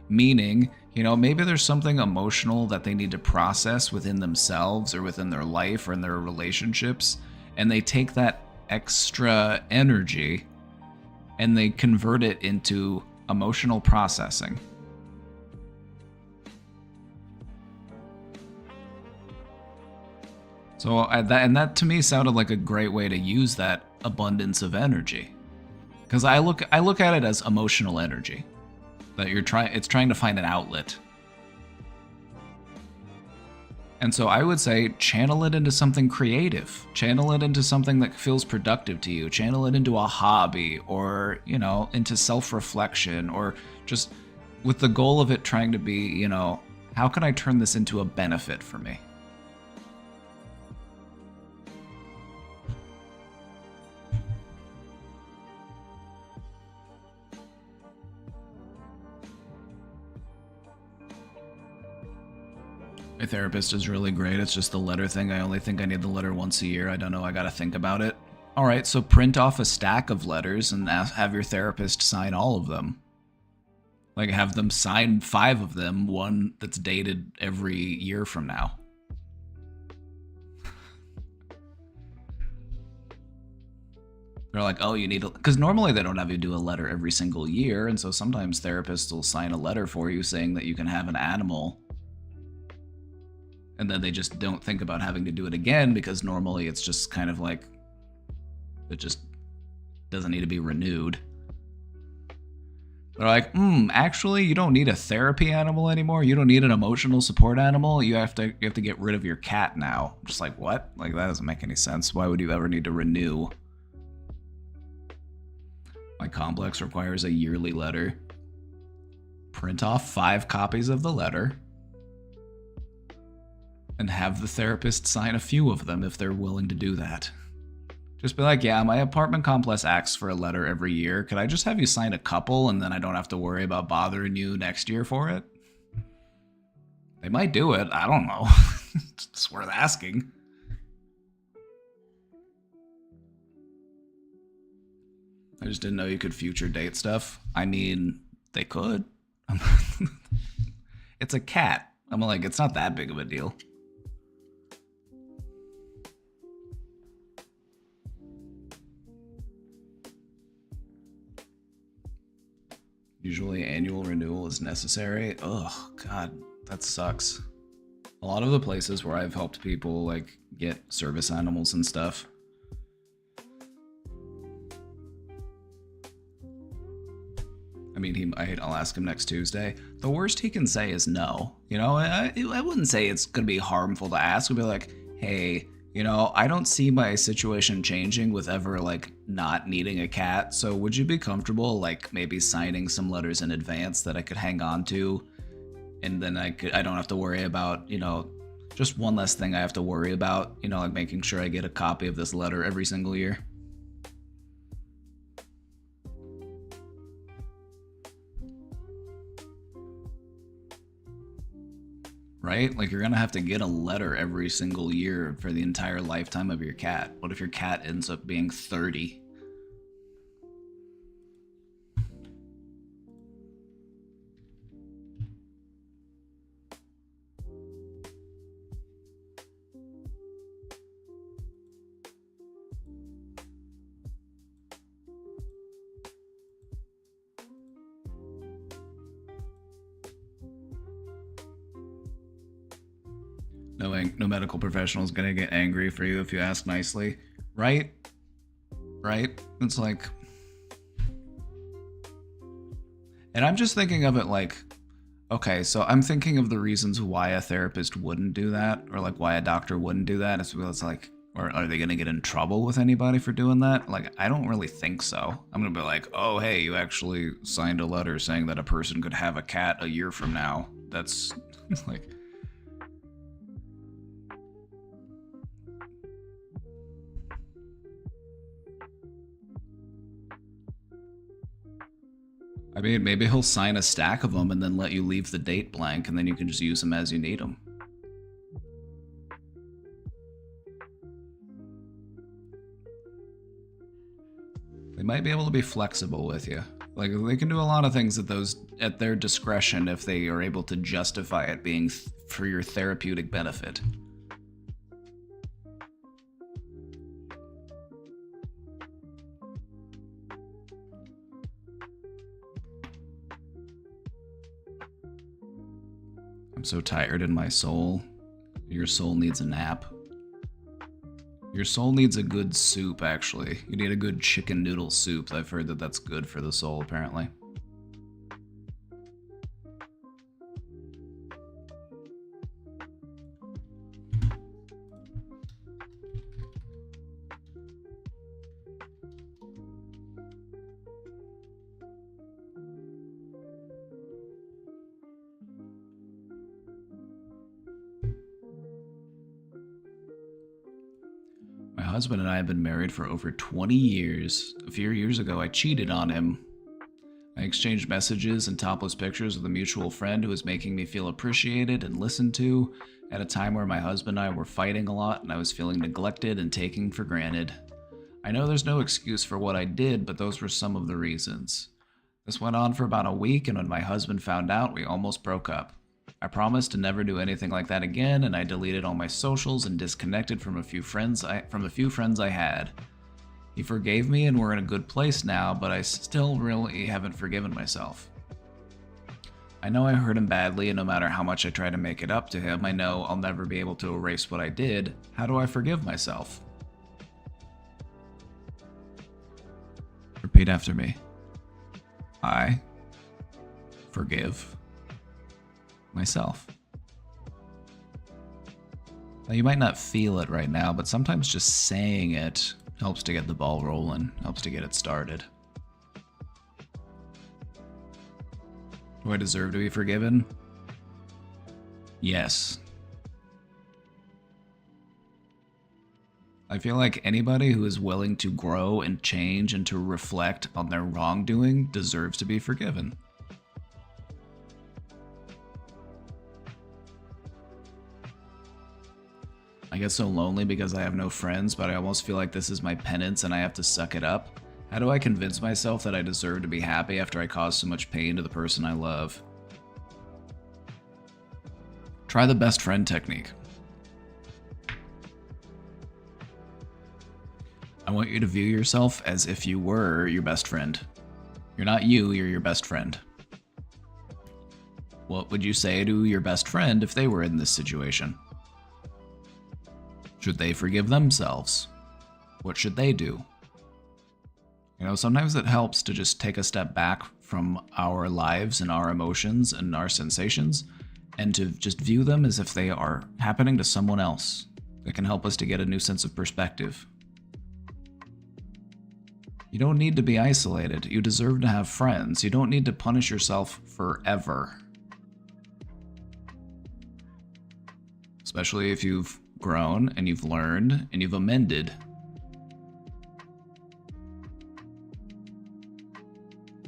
Meaning, you know, maybe there's something emotional that they need to process within themselves or within their life or in their relationships, and they take that extra energy and they convert it into emotional processing. So that to me sounded like a great way to use that abundance of energy, because I look at it as emotional energy. That it's trying to find an outlet. And so I would say channel it into something creative. Channel it into something that feels productive to you. Channel it into a hobby or, you know, into self-reflection, or just with the goal of it trying to be, you know, how can I turn this into a benefit for me? My therapist is really great. It's just the letter thing. I only think I need the letter once a year. I don't know. I gotta think about it. All right, so print off a stack of letters and have your therapist sign all of them. Like, have them sign 5 of them, one that's dated every year from now. They're like, oh, you need a... Because normally they don't have you do a letter every single year, and so sometimes therapists will sign a letter for you saying that you can have an animal, and then they just don't think about having to do it again because normally it's just kind of like, it just doesn't need to be renewed. They're like, actually, you don't need a therapy animal anymore. You don't need an emotional support animal. You have to get rid of your cat now. I'm just like, what? Like, that doesn't make any sense. Why would you ever need to renew? My complex requires a yearly letter. Print off 5 copies of the letter and have the therapist sign a few of them if they're willing to do that. Just be like, yeah, my apartment complex asks for a letter every year. Could I just have you sign a couple and then I don't have to worry about bothering you next year for it? They might do it. I don't know. It's worth asking. I just didn't know you could future date stuff. I mean, they could. It's a cat. I'm like, it's not that big of a deal. Usually annual renewal is necessary. Oh, God, that sucks. A lot of the places where I've helped people like get service animals and stuff, I mean, I'll ask him next Tuesday. The worst he can say is no. You know, I wouldn't say it's going to be harmful to ask. I'd be like, hey, you know, I don't see my situation changing with ever, like, not needing a cat. So would you be comfortable, like, maybe signing some letters in advance that I could hang on to? And then I don't have to worry about, you know, just one less thing I have to worry about, you know, like making sure I get a copy of this letter every single year. Right? Like, you're gonna have to get a letter every single year for the entire lifetime of your cat. What if your cat ends up being 30? Knowing no medical professional is gonna get angry for you if you ask nicely, right? Right? It's like, and I'm just thinking of it like, okay, so I'm thinking of the reasons why a therapist wouldn't do that, or like why a doctor wouldn't do that. It's like, or are they gonna get in trouble with anybody for doing that? Like, I don't really think so. I'm gonna be like, oh, hey, you actually signed a letter saying that a person could have a cat a year from now. That's like, I mean, maybe he'll sign a stack of them and then let you leave the date blank, and then you can just use them as you need them. They might be able to be flexible with you. Like, they can do a lot of things at their discretion if they are able to justify it being for your therapeutic benefit. I'm so tired in my soul. Your soul needs a nap. Your soul needs a good soup, actually. You need a good chicken noodle soup. I've heard that that's good for the soul, apparently. My husband and I have been married for over 20 years. A few years ago, I cheated on him. I exchanged messages and topless pictures with a mutual friend who was making me feel appreciated and listened to at a time where my husband and I were fighting a lot and I was feeling neglected and taken for granted. I know there's no excuse for what I did, but those were some of the reasons. This went on for about a week, and when my husband found out, we almost broke up. I promised to never do anything like that again, and I deleted all my socials and disconnected from a few friends I had. He forgave me and we're in a good place now, but I still really haven't forgiven myself. I know I hurt him badly, and no matter how much I try to make it up to him, I know I'll never be able to erase what I did. How do I forgive myself? Repeat after me. I forgive myself. Now, you might not feel it right now, but sometimes just saying it helps to get the ball rolling, helps to get it started. Do I deserve to be forgiven? Yes. I feel like anybody who is willing to grow and change and to reflect on their wrongdoing deserves to be forgiven. I get so lonely because I have no friends, but I almost feel like this is my penance and I have to suck it up. How do I convince myself that I deserve to be happy after I caused so much pain to the person I love? Try the best friend technique. I want you to view yourself as if you were your best friend. You're not you, you're your best friend. What would you say to your best friend if they were in this situation? Should they forgive themselves? What should they do? You know, sometimes it helps to just take a step back from our lives and our emotions and our sensations and to just view them as if they are happening to someone else. That can help us to get a new sense of perspective. You don't need to be isolated. You deserve to have friends. You don't need to punish yourself forever. Especially if you've grown and you've learned and you've amended.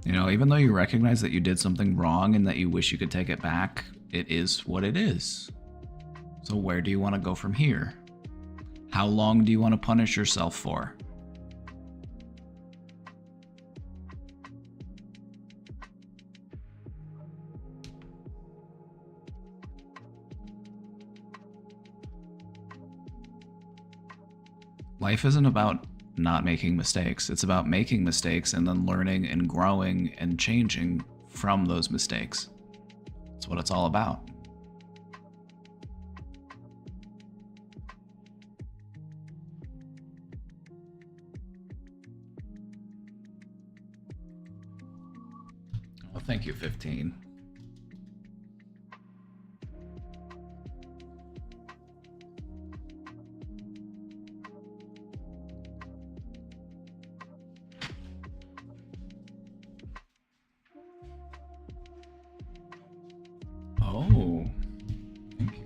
You know, even though you recognize that you did something wrong and that you wish you could take it back, it is what it is. So where do you want to go from here? How long do you want to punish yourself for? Life isn't about not making mistakes. It's about making mistakes and then learning and growing and changing from those mistakes. That's what it's all about. Thank you, 15. Oh, thank you.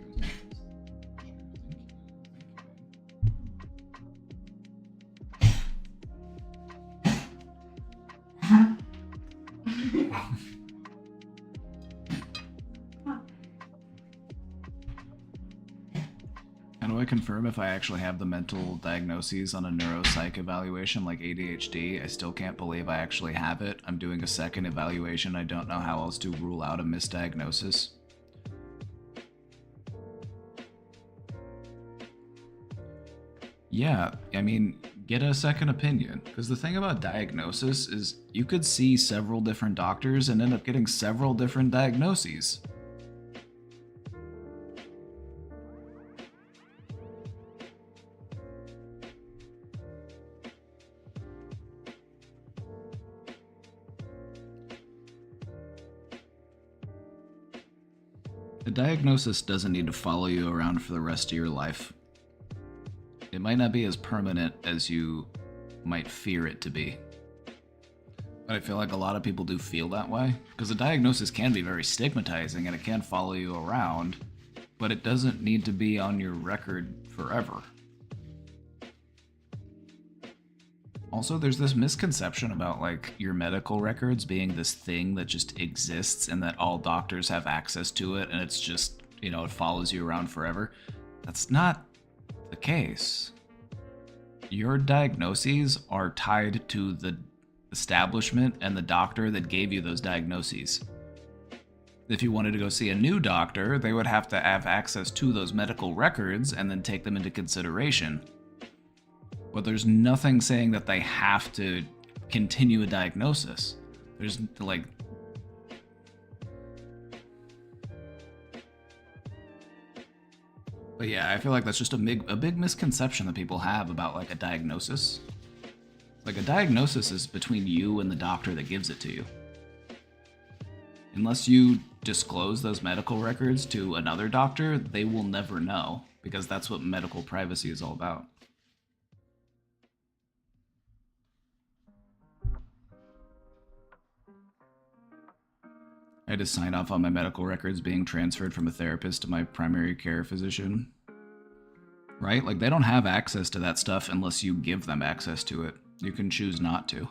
How do I confirm if I actually have the mental diagnoses on a neuropsych evaluation like ADHD? I still can't believe I actually have it. I'm doing a second evaluation. I don't know how else to rule out a misdiagnosis. Yeah, I mean, get a second opinion. Because the thing about diagnosis is you could see several different doctors and end up getting several different diagnoses. The diagnosis doesn't need to follow you around for the rest of your life. It might not be as permanent as you might fear it to be. But I feel like a lot of people do feel that way, because a diagnosis can be very stigmatizing and it can follow you around, but it doesn't need to be on your record forever. Also, there's this misconception about like your medical records being this thing that just exists and that all doctors have access to it and it's just, you know, it follows you around forever. That's not the case. Your diagnoses are tied to the establishment and the doctor that gave you those diagnoses. If you wanted to go see a new doctor, they would have to have access to those medical records and then take them into consideration. But there's nothing saying that they have to continue a diagnosis. There's like... But yeah, I feel like that's just a big misconception that people have about like a diagnosis. Like a diagnosis is between you and the doctor that gives it to you. Unless you disclose those medical records to another doctor, they will never know, because that's what medical privacy is all about. I had to sign off on my medical records being transferred from a therapist to my primary care physician. Right? Like, they don't have access to that stuff unless you give them access to it. You can choose not to.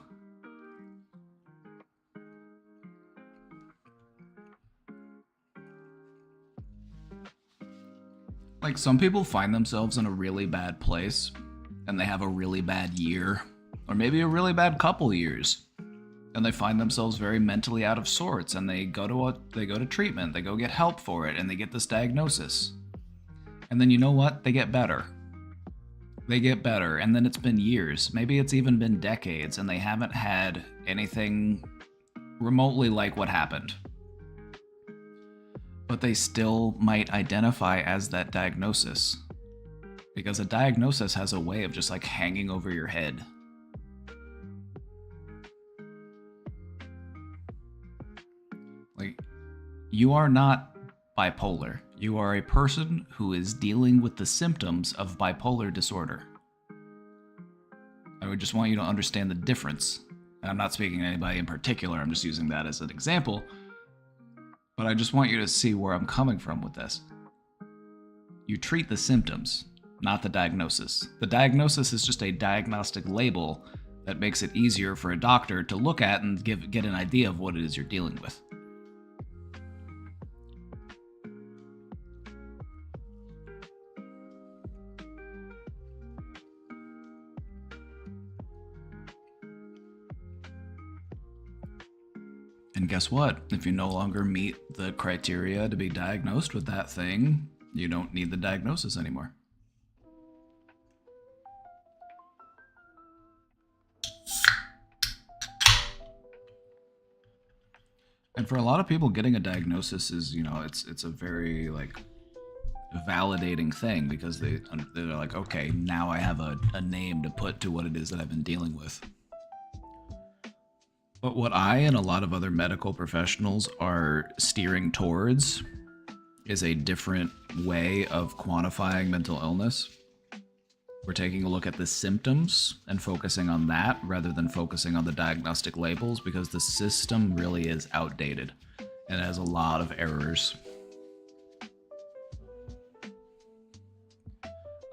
Like, some people find themselves in a really bad place, and they have a really bad year, or maybe a really bad couple years. And they find themselves very mentally out of sorts, and they go to treatment, they go get help for it, and they get this diagnosis. And then you know what? They get better. They get better, and then it's been years, maybe it's even been decades, and they haven't had anything remotely like what happened. But they still might identify as that diagnosis. Because a diagnosis has a way of just like hanging over your head. Like, you are not bipolar. You are a person who is dealing with the symptoms of bipolar disorder. I would just want you to understand the difference. And I'm not speaking to anybody in particular, I'm just using that as an example. But I just want you to see where I'm coming from with this. You treat the symptoms, not the diagnosis. The diagnosis is just a diagnostic label that makes it easier for a doctor to look at and get an idea of what it is you're dealing with. And guess what? If you no longer meet the criteria to be diagnosed with that thing, you don't need the diagnosis anymore. And for a lot of people, getting a diagnosis is, you know, it's a very like validating thing, because they're like, okay, now I have a name to put to what it is that I've been dealing with. But what I and a lot of other medical professionals are steering towards is a different way of quantifying mental illness. We're taking a look at the symptoms and focusing on that rather than focusing on the diagnostic labels, because the system really is outdated and has a lot of errors.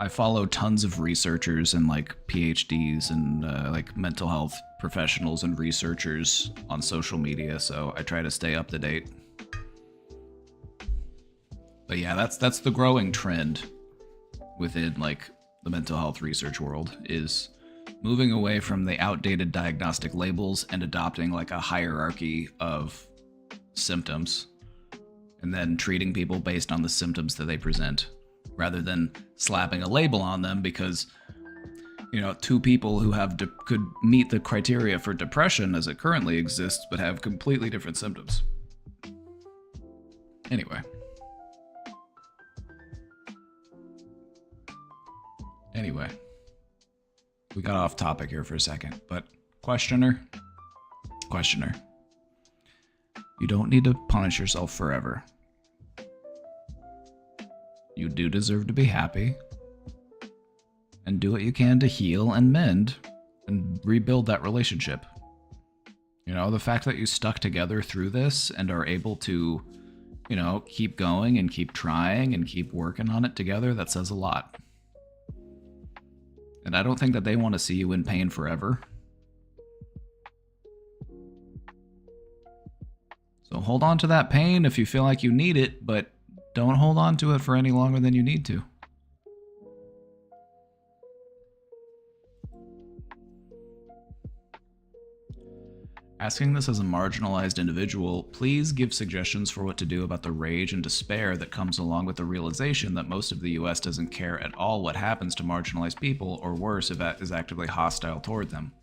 I follow tons of researchers and like PhDs and like mental health professionals and researchers on social media, so I try to stay up to date. But yeah, that's the growing trend within like the mental health research world, is moving away from the outdated diagnostic labels and adopting like a hierarchy of symptoms and then treating people based on the symptoms that they present, rather than slapping a label on them because, you know, two people who have could meet the criteria for depression as it currently exists but have completely different symptoms. Anyway, we got off topic here for a second, but questioner, you don't need to punish yourself forever. You do deserve to be happy, and do what you can to heal and mend and rebuild that relationship. You know, the fact that you stuck together through this and are able to, you know, keep going and keep trying and keep working on it together, that says a lot. And I don't think that they want to see you in pain forever. So hold on to that pain if you feel like you need it, but don't hold on to it for any longer than you need to. Asking this as a marginalized individual, please give suggestions for what to do about the rage and despair that comes along with the realization that most of the US doesn't care at all what happens to marginalized people, or worse, if it is actively hostile toward them.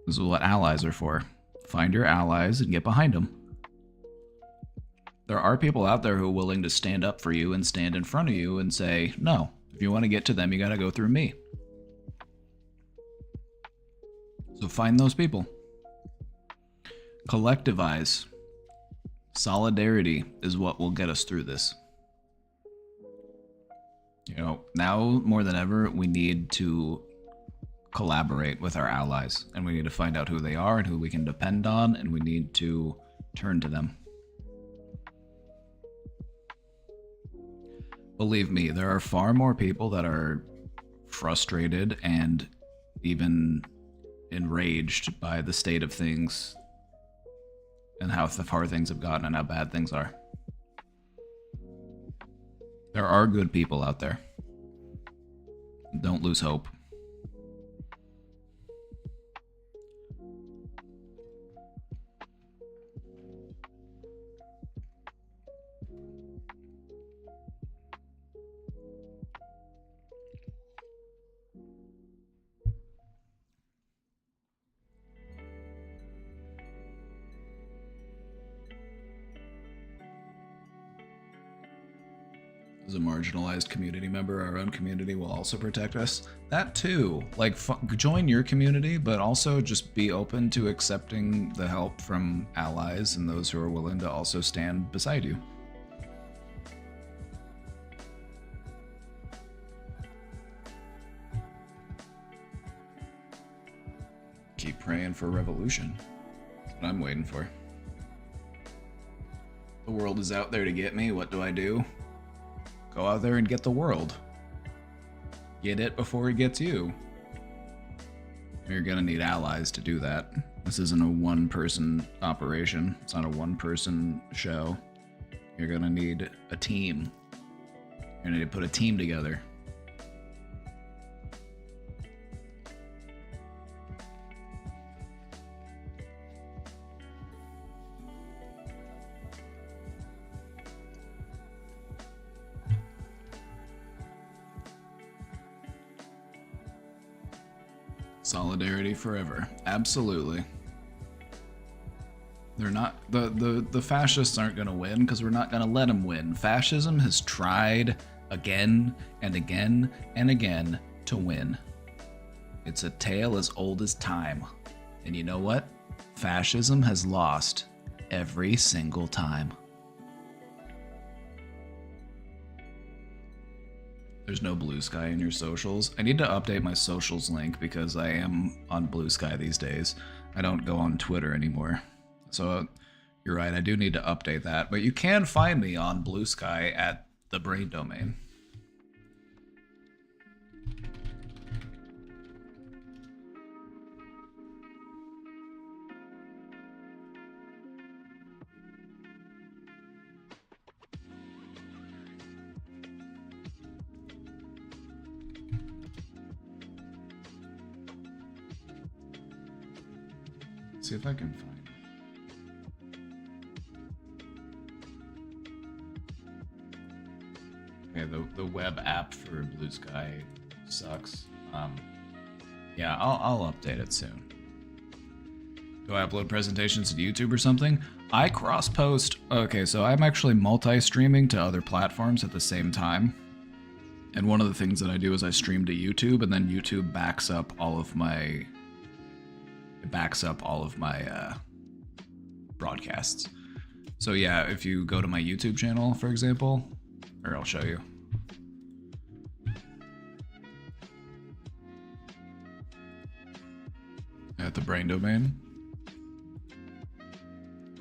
This is what allies are for. Find your allies and get behind them. There are people out there who are willing to stand up for you and stand in front of you and say, no, if you want to get to them, you got to go through me. So find those people. Collectivize. Solidarity is what will get us through this. You know, now more than ever, we need to collaborate with our allies, and we need to find out who they are and who we can depend on, and we need to turn to them. Believe me, there are far more people that are frustrated and even enraged by the state of things and how far things have gotten and how bad things are. There are good people out there. Don't lose hope. As a marginalized community member, our own community will also protect us. That too, like join your community, but also just be open to accepting the help from allies and those who are willing to also stand beside you. Keep praying for revolution. That's what I'm waiting for. The world is out there to get me. What do? Go out there and get the world. Get it before it gets you. You're gonna need allies to do that. This isn't a one-person operation. It's not a one-person show. You're gonna need a team. You're gonna need to put a team together. Solidarity forever. Absolutely. They're not, the fascists aren't going to win because we're not going to let them win. Fascism has tried again and again and again to win. It's a tale as old as time. And you know what? Fascism has lost every single time. There's no Blue Sky in your socials. I need to update my socials link because I am on Blue Sky these days. I don't go on Twitter anymore. So you're right, I do need to update that. But you can find me on Blue Sky at the Brain Domain. See if I can find it. Okay, the web app for Blue Sky sucks. Yeah, I'll update it soon. Do I upload presentations to YouTube or something? I cross-post. Okay, so I'm actually multi-streaming to other platforms at the same time. And one of the things that I do is I stream to YouTube, and then YouTube backs up all of my broadcasts. So yeah, if you go to my YouTube channel, for example, or I'll show you. At the Brain Domain.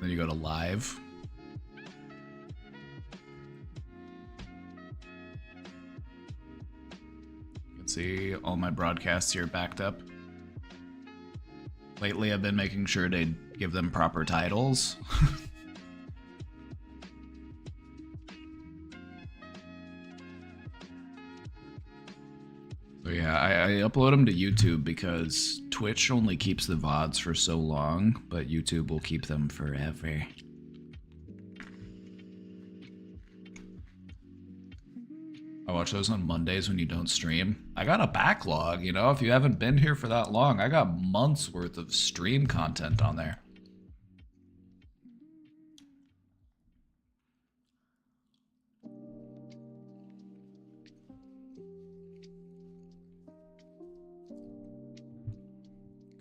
Then you go to live. You can see all my broadcasts here backed up. Lately, I've been making sure to give them proper titles. So yeah, I upload them to YouTube because Twitch only keeps the VODs for so long, but YouTube will keep them forever. I watch those on Mondays when you don't stream. I got a backlog, you know, if you haven't been here for that long, I got months worth of stream content on there.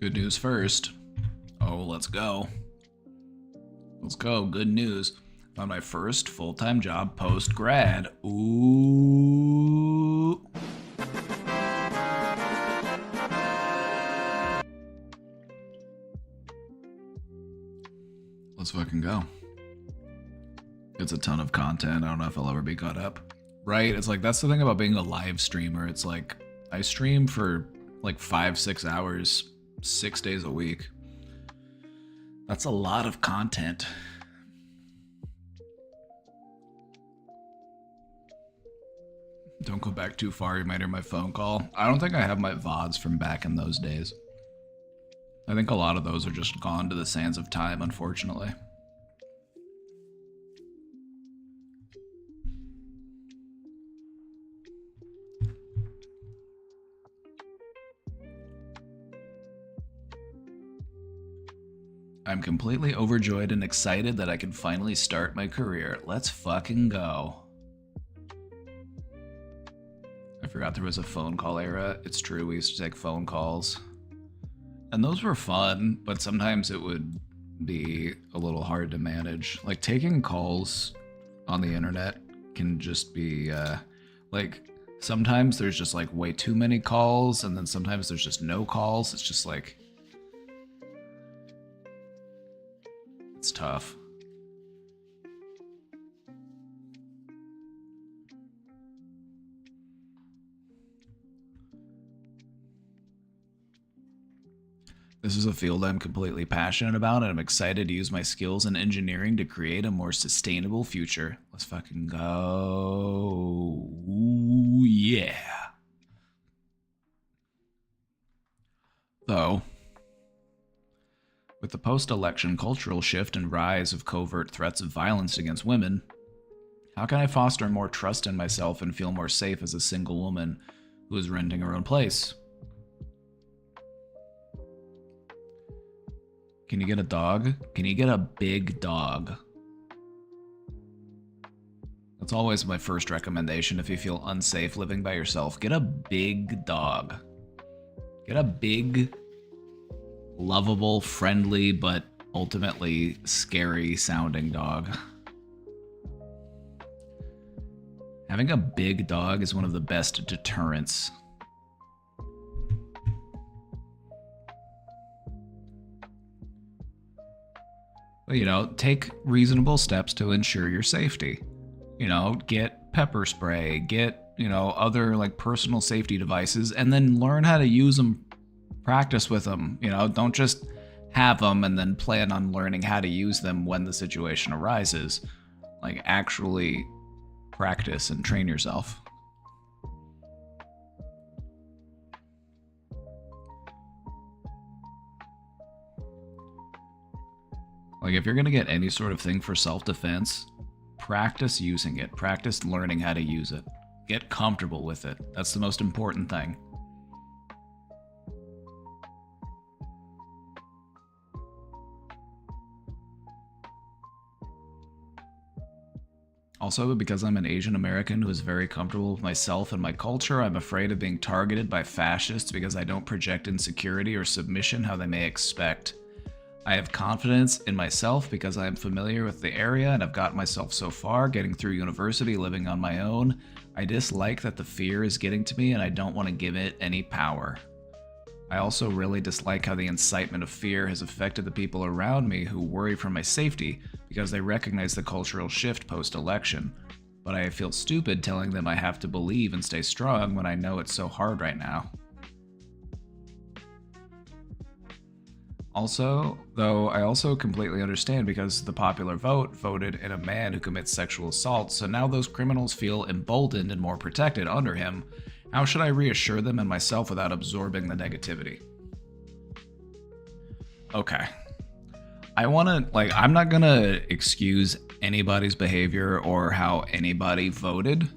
Good news first. Oh, let's go. Let's go, good news. Found my first full-time job post-grad. Ooh. Let's fucking go. It's a ton of content. I don't know if I'll ever be caught up. Right? It's like, that's the thing about being a live streamer. It's like, I stream for like 5-6 hours, 6 days a week. That's a lot of content. Don't go back too far, you might hear my phone call. I don't think I have my VODs from back in those days. I think a lot of those are just gone to the sands of time, unfortunately. I'm completely overjoyed and excited that I can finally start my career. Let's fucking go. I forgot there was a phone call era. It's true, we used to take phone calls. And those were fun, but sometimes it would be a little hard to manage. Like, taking calls on the internet can just be, like, sometimes there's just, like, way too many calls, and then sometimes there's just no calls. It's just, like... It's tough. This is a field I'm completely passionate about, and I'm excited to use my skills in engineering to create a more sustainable future. Let's fucking go. Ooh, yeah. Though, with the post-election cultural shift and rise of covert threats of violence against women, how can I foster more trust in myself and feel more safe as a single woman who is renting her own place? Can you get a dog? Can you get a big dog? That's always my first recommendation if you feel unsafe living by yourself. Get a big dog. Get a big, lovable, friendly, but ultimately scary sounding dog. Having a big dog is one of the best deterrents. But, you know, take reasonable steps to ensure your safety. You know, get pepper spray, get, you know, other like personal safety devices, and then learn how to use them, practice with them. You know, don't just have them and then plan on learning how to use them when the situation arises. Like, actually practice and train yourself. Like, if you're gonna get any sort of thing for self-defense, practice using it. Practice learning how to use it. Get comfortable with it. That's the most important thing. Also, because I'm an Asian American who is very comfortable with myself and my culture, I'm afraid of being targeted by fascists because I don't project insecurity or submission how they may expect. I have confidence in myself because I am familiar with the area and I've got myself so far, getting through university, living on my own. I dislike that the fear is getting to me and I don't want to give it any power. I also really dislike how the incitement of fear has affected the people around me who worry for my safety because they recognize the cultural shift post-election. But I feel stupid telling them I have to believe and stay strong when I know it's so hard right now. Also, though, I also completely understand because the popular vote voted in a man who commits sexual assault, so now those criminals feel emboldened and more protected under him. How should I reassure them and myself without absorbing the negativity? Okay. I'm not gonna excuse anybody's behavior or how anybody voted,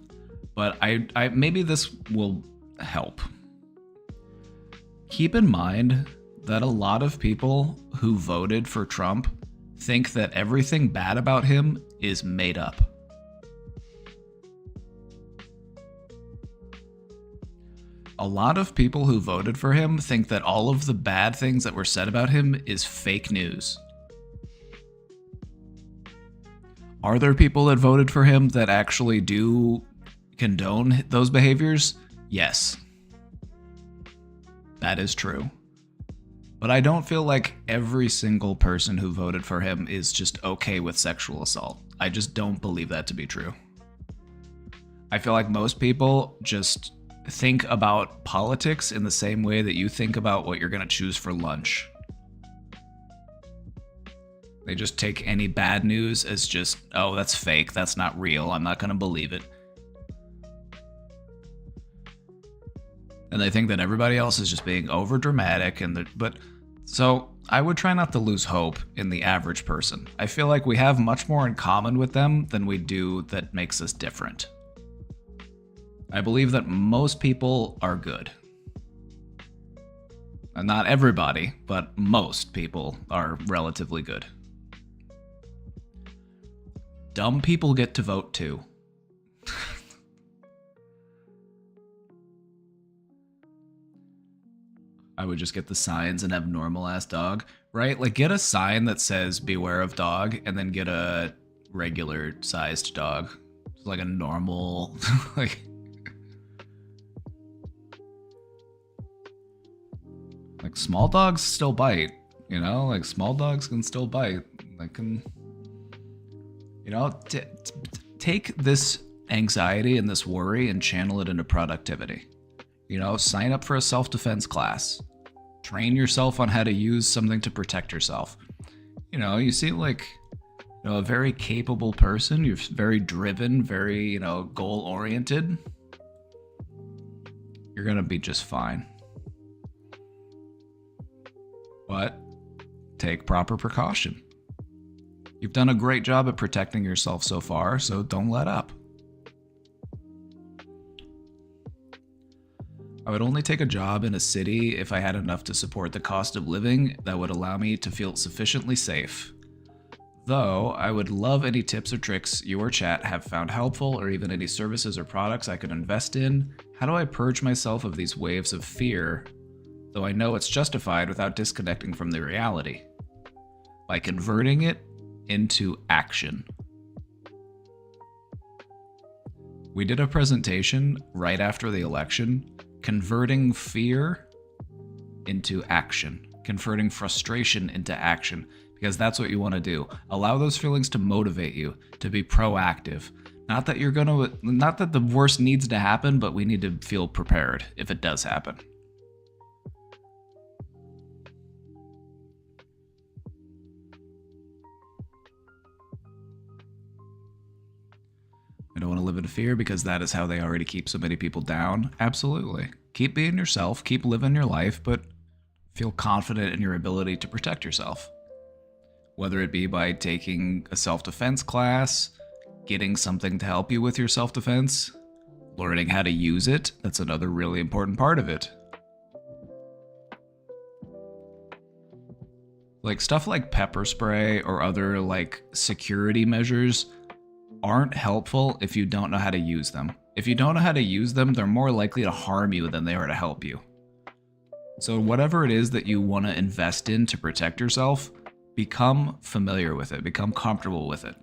but I maybe this will help. Keep in mind that a lot of people who voted for Trump think that everything bad about him is made up. A lot of people who voted for him think that all of the bad things that were said about him is fake news. Are there people that voted for him that actually do condone those behaviors? Yes. That is true. But I don't feel like every single person who voted for him is just okay with sexual assault. I just don't believe that to be true. I feel like most people just think about politics in the same way that you think about what you're going to choose for lunch. They just take any bad news as just, oh, that's fake, that's not real, I'm not going to believe it. And they think that everybody else is just being over dramatic so I would try not to lose hope in the average person. I feel like we have much more in common with them than we do that makes us different. I believe that most people are good. And not everybody, but most people are relatively good. Dumb people get to vote too. I would just get the signs and have normal ass dog, right? Like, get a sign that says beware of dog and then get a regular sized dog. Like a normal, like small dogs still bite, you know? Like, small dogs can still bite. They can, you know, take this anxiety and this worry and channel it into productivity. You know, sign up for a self-defense class. Train yourself on how to use something to protect yourself. You know, you seem like, you know, a very capable person. You're very driven, very, you know, goal-oriented. You're gonna be just fine. But take proper precaution. You've done a great job at protecting yourself so far, so don't let up. I would only take a job in a city if I had enough to support the cost of living that would allow me to feel sufficiently safe. Though, I would love any tips or tricks you or chat have found helpful, or even any services or products I could invest in. How do I purge myself of these waves of fear though I know it's justified without disconnecting from the reality, by converting it into action. We did a presentation right after the election, converting fear into action, converting frustration into action, because that's what you want to do. Allow those feelings to motivate you to be proactive. Not that the worst needs to happen, but we need to feel prepared if it does happen. I don't want to live in fear because that is how they already keep so many people down. Absolutely. Keep being yourself, keep living your life, but feel confident in your ability to protect yourself. Whether it be by taking a self-defense class, getting something to help you with your self-defense, learning how to use it. That's another really important part of it. Like stuff like pepper spray or other like security measures aren't helpful if you don't know how to use them. If you don't know how to use them, they're more likely to harm you than they are to help you. So whatever it is that you want to invest in to protect yourself, become familiar with it, become comfortable with it.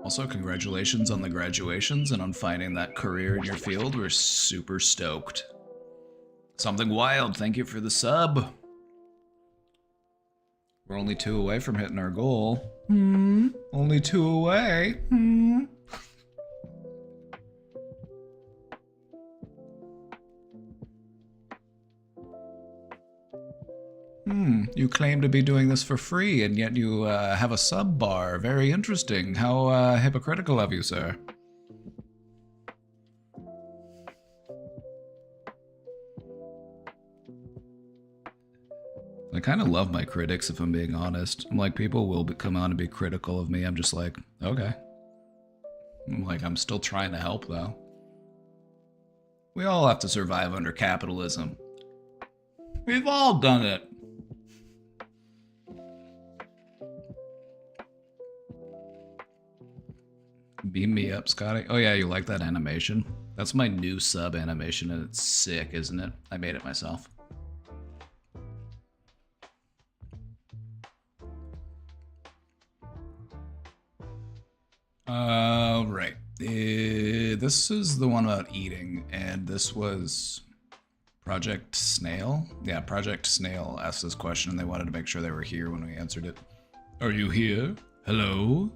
Also, congratulations on the graduations and on finding that career in your field. We're super stoked. Something Wild, thank you for the sub. We're only 2 away from hitting our goal. Only 2 away. You claim to be doing this for free, and yet you have a sub bar. Very interesting. How hypocritical of you, sir. I kind of love my critics, if I'm being honest. I'm like, people will come on and be critical of me. I'm just like, okay. I'm still trying to help, though. We all have to survive under capitalism. We've all done it. Beam me up, Scotty. Oh yeah, you like that animation? That's my new sub animation, and it's sick, isn't it? I made it myself. Right. This is the one about eating, and this was Project Snail. Yeah, Project Snail asked this question, and they wanted to make sure they were here when we answered it. Are you here? Hello?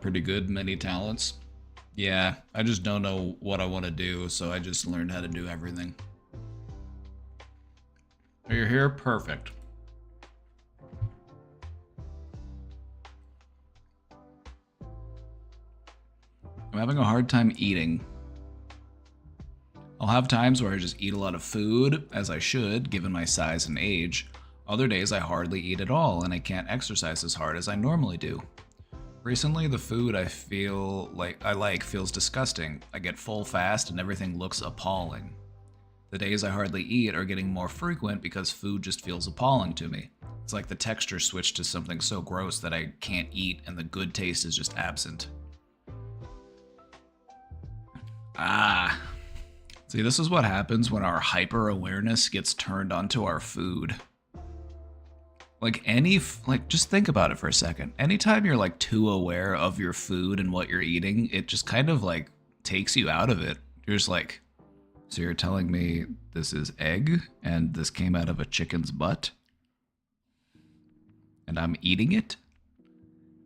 Pretty good, many talents. Yeah, I just don't know what I want to do, so I just learned how to do everything. Are you here? Perfect. I'm having a hard time eating. I'll have times where I just eat a lot of food, as I should, given my size and age. Other days I hardly eat at all, and I can't exercise as hard as I normally do. Recently, the food I feel like I like feels disgusting. I get full fast and everything looks appalling. The days I hardly eat are getting more frequent because food just feels appalling to me. It's like the texture switched to something so gross that I can't eat and the good taste is just absent. See, this is what happens when our hyper-awareness gets turned onto our food. Just think about it for a second. Anytime you're too aware of your food and what you're eating, it just kind of takes you out of it. You're just like, so you're telling me this is egg and this came out of a chicken's butt? And I'm eating it?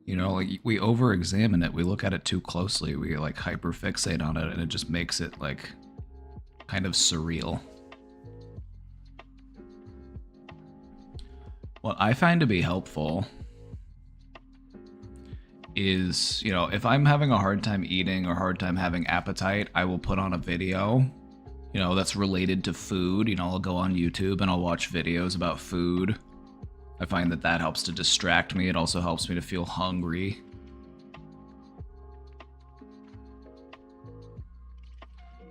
You know, we over-examine it. We look at it too closely. We hyper-fixate on it and it just makes it kind of surreal. What I find to be helpful is, you know, if I'm having a hard time eating or hard time having appetite, I will put on a video, you know, that's related to food. You know, I'll go on YouTube and I'll watch videos about food. I find that that helps to distract me. It also helps me to feel hungry.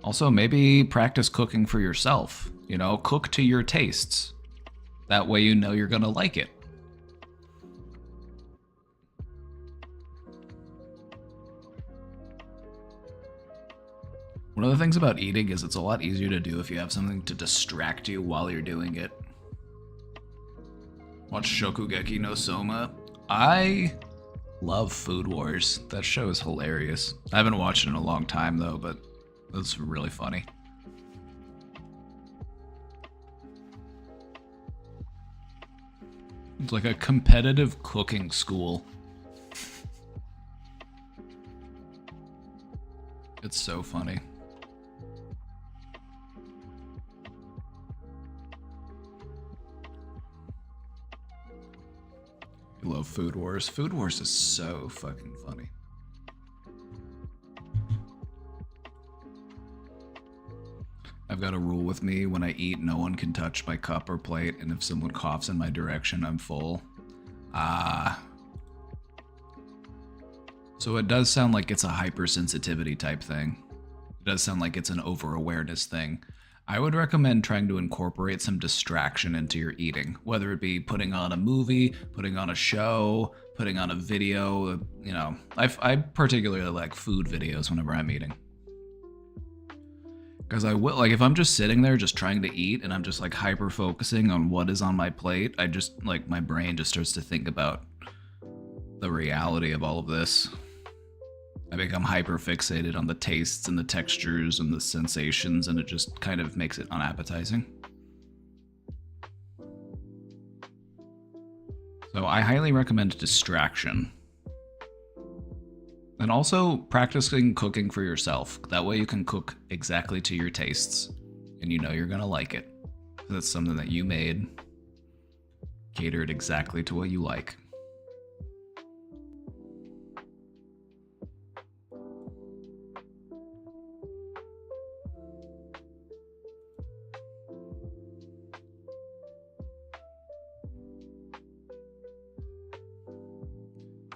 Also, maybe practice cooking for yourself. You know, cook to your tastes. That way you know you're gonna like it. One of the things about eating is it's a lot easier to do if you have something to distract you while you're doing it. Watch Shokugeki no Soma. I love Food Wars. That show is hilarious. I haven't watched it in a long time though, but it's really funny. It's like a competitive cooking school. It's so funny. I love Food Wars. Food Wars is so fucking funny. I've got a rule with me: when I eat, no one can touch my cup or plate, and if someone coughs in my direction, I'm full. So it does sound like it's a hypersensitivity type thing. It does sound like it's an over-awareness thing. I would recommend trying to incorporate some distraction into your eating, whether it be putting on a movie, putting on a show, putting on a video. You know, I particularly like food videos whenever I'm eating. Because I will, like, if I'm just sitting there just trying to eat and I'm just like hyper focusing on what is on my plate, I just, like, my brain just starts to think about the reality of all of this. I become hyper fixated on the tastes and the textures and the sensations, and it just kind of makes it unappetizing. So I highly recommend distraction. And also practicing cooking for yourself. That way you can cook exactly to your tastes and you know you're gonna like it. That's something that you made, catered exactly to what you like.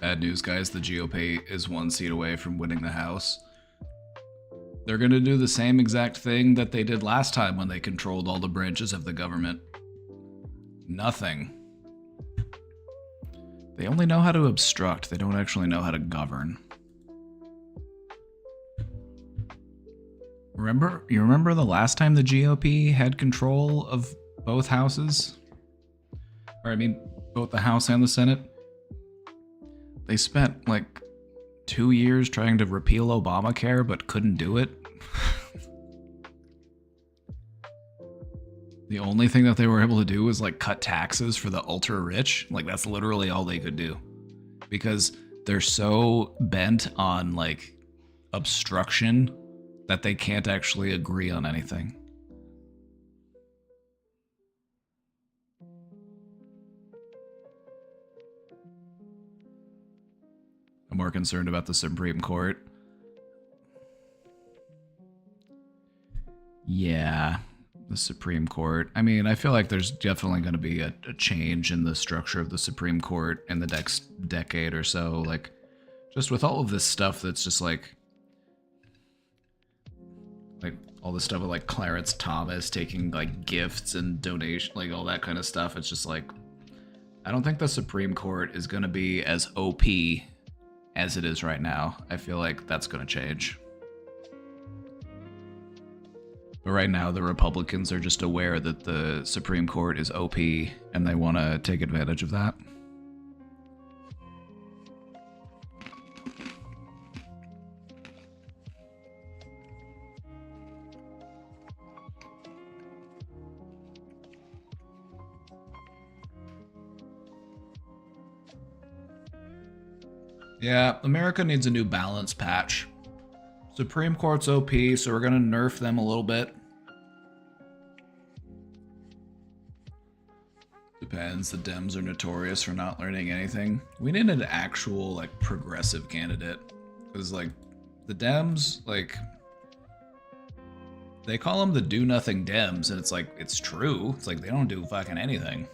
Bad news, guys. The GOP is 1 seat away from winning the House. They're going to do the same exact thing that they did last time when they controlled all the branches of the government. Nothing. They only know how to obstruct. They don't actually know how to govern. You remember the last time the GOP had control of both houses? Or I mean, both the House and the Senate? They spent like 2 years trying to repeal Obamacare, but couldn't do it. The only thing that they were able to do was like cut taxes for the ultra rich. Like that's literally all they could do. Because they're so bent on like obstruction that they can't actually agree on anything. I'm more concerned about the Supreme Court. Yeah, the Supreme Court. I mean, I feel like there's definitely going to be a change in the structure of the Supreme Court in the next decade or so. Like, just with all of this stuff that's just like all this stuff with like Clarence Thomas taking like gifts and donation, like all that kind of stuff. It's just like, I don't think the Supreme Court is going to be as OP as it is right now. I feel like that's going to change. But right now, the Republicans are just aware that the Supreme Court is OP, and they want to take advantage of that. Yeah, America needs a new balance patch. Supreme Court's OP, so we're gonna nerf them a little bit. Depends. The Dems are notorious for not learning anything. We need an actual, like, progressive candidate. Because, like, the Dems, like, they call them the do-nothing Dems, and it's like, it's true. It's like, they don't do fucking anything.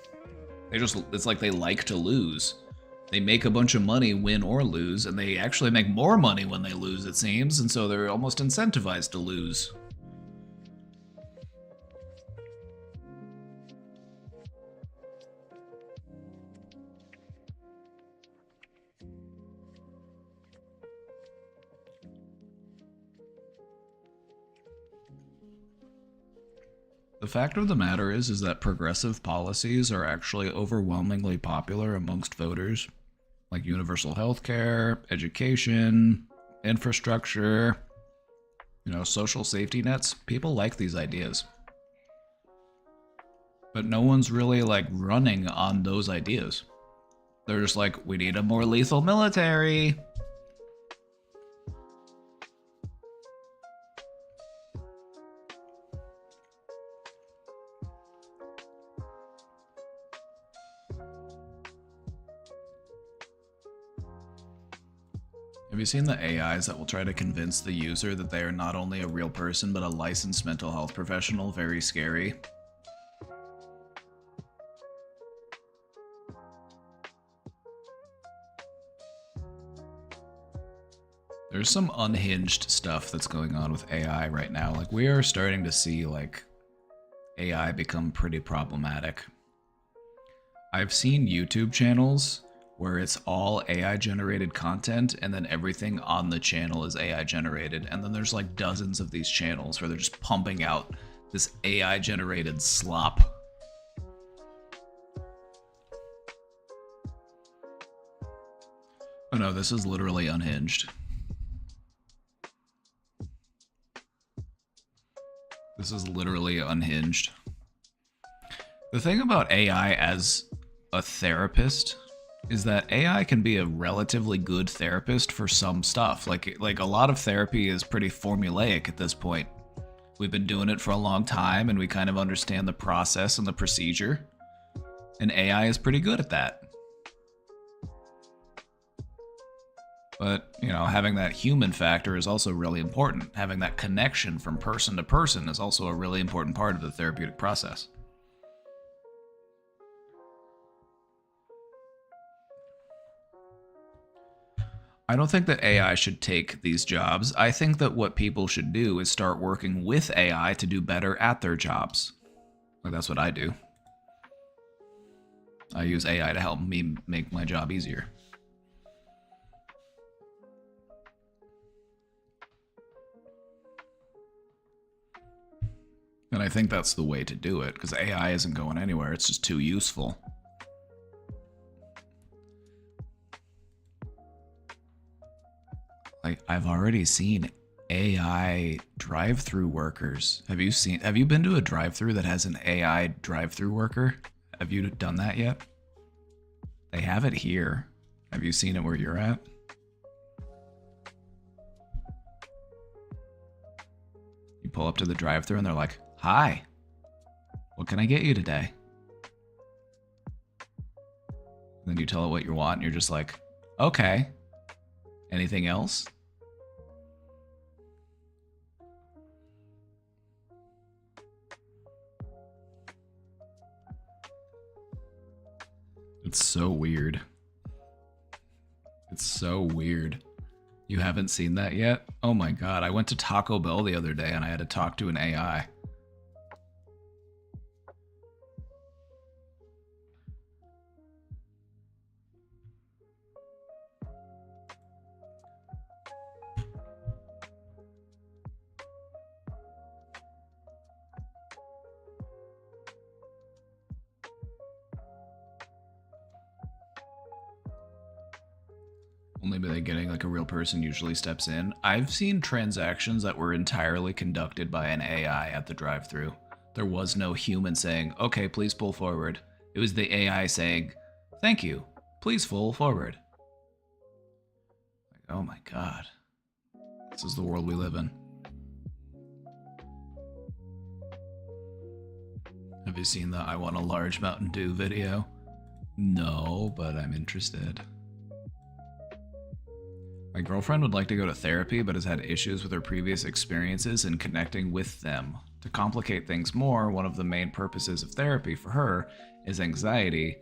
They just, it's like they like to lose. They make a bunch of money, win or lose, and they actually make more money when they lose, it seems, and so they're almost incentivized to lose. The fact of the matter is that progressive policies are actually overwhelmingly popular amongst voters, like universal health care, education, infrastructure, social safety nets. People like these ideas. But no one's really, like, running on those ideas. They're just like, we need a more lethal military. Have you seen the AIs that will try to convince the user that they are not only a real person but a licensed mental health professional? Very scary. There's some unhinged stuff that's going on with AI right now. Like, we are starting to see, like, AI become pretty problematic. I've seen YouTube channels where it's all AI generated content and then everything on the channel is AI generated. And then there's like dozens of these channels where they're just pumping out this AI generated slop. Oh no, this is literally unhinged. This is literally unhinged. The thing about AI as a therapist is that AI can be a relatively good therapist for some stuff. Like a lot of therapy is pretty formulaic at this point. We've been doing it for a long time and we kind of understand the process and the procedure. And AI is pretty good at that. But, having that human factor is also really important. Having that connection from person to person is also a really important part of the therapeutic process. I don't think that AI should take these jobs. I think that what people should do is start working with AI to do better at their jobs. Like, that's what I do. I use AI to help me make my job easier. And I think that's the way to do it, because AI isn't going anywhere. It's just too useful. Like, I've already seen AI drive-through workers. Have you been to a drive-through that has an AI drive-through worker? Have you done that yet? They have it here. Have you seen it where you're at? You pull up to the drive-through and they're like, "Hi, what can I get you today?" And then you tell it what you want and you're just like, "Okay. Anything else?" It's so weird. It's so weird. You haven't seen that yet? Oh my god, I went to Taco Bell the other day and I had to talk to an AI. Only by getting like a real person usually steps in. I've seen transactions that were entirely conducted by an AI at the drive-thru. There was no human saying, "Okay, please pull forward." It was the AI saying, "Thank you, please pull forward." Like, oh my god. This is the world we live in. Have you seen the I want a large Mountain Dew video? No, but I'm interested. My girlfriend would like to go to therapy, but has had issues with her previous experiences and connecting with them. To complicate things more, one of the main purposes of therapy for her is anxiety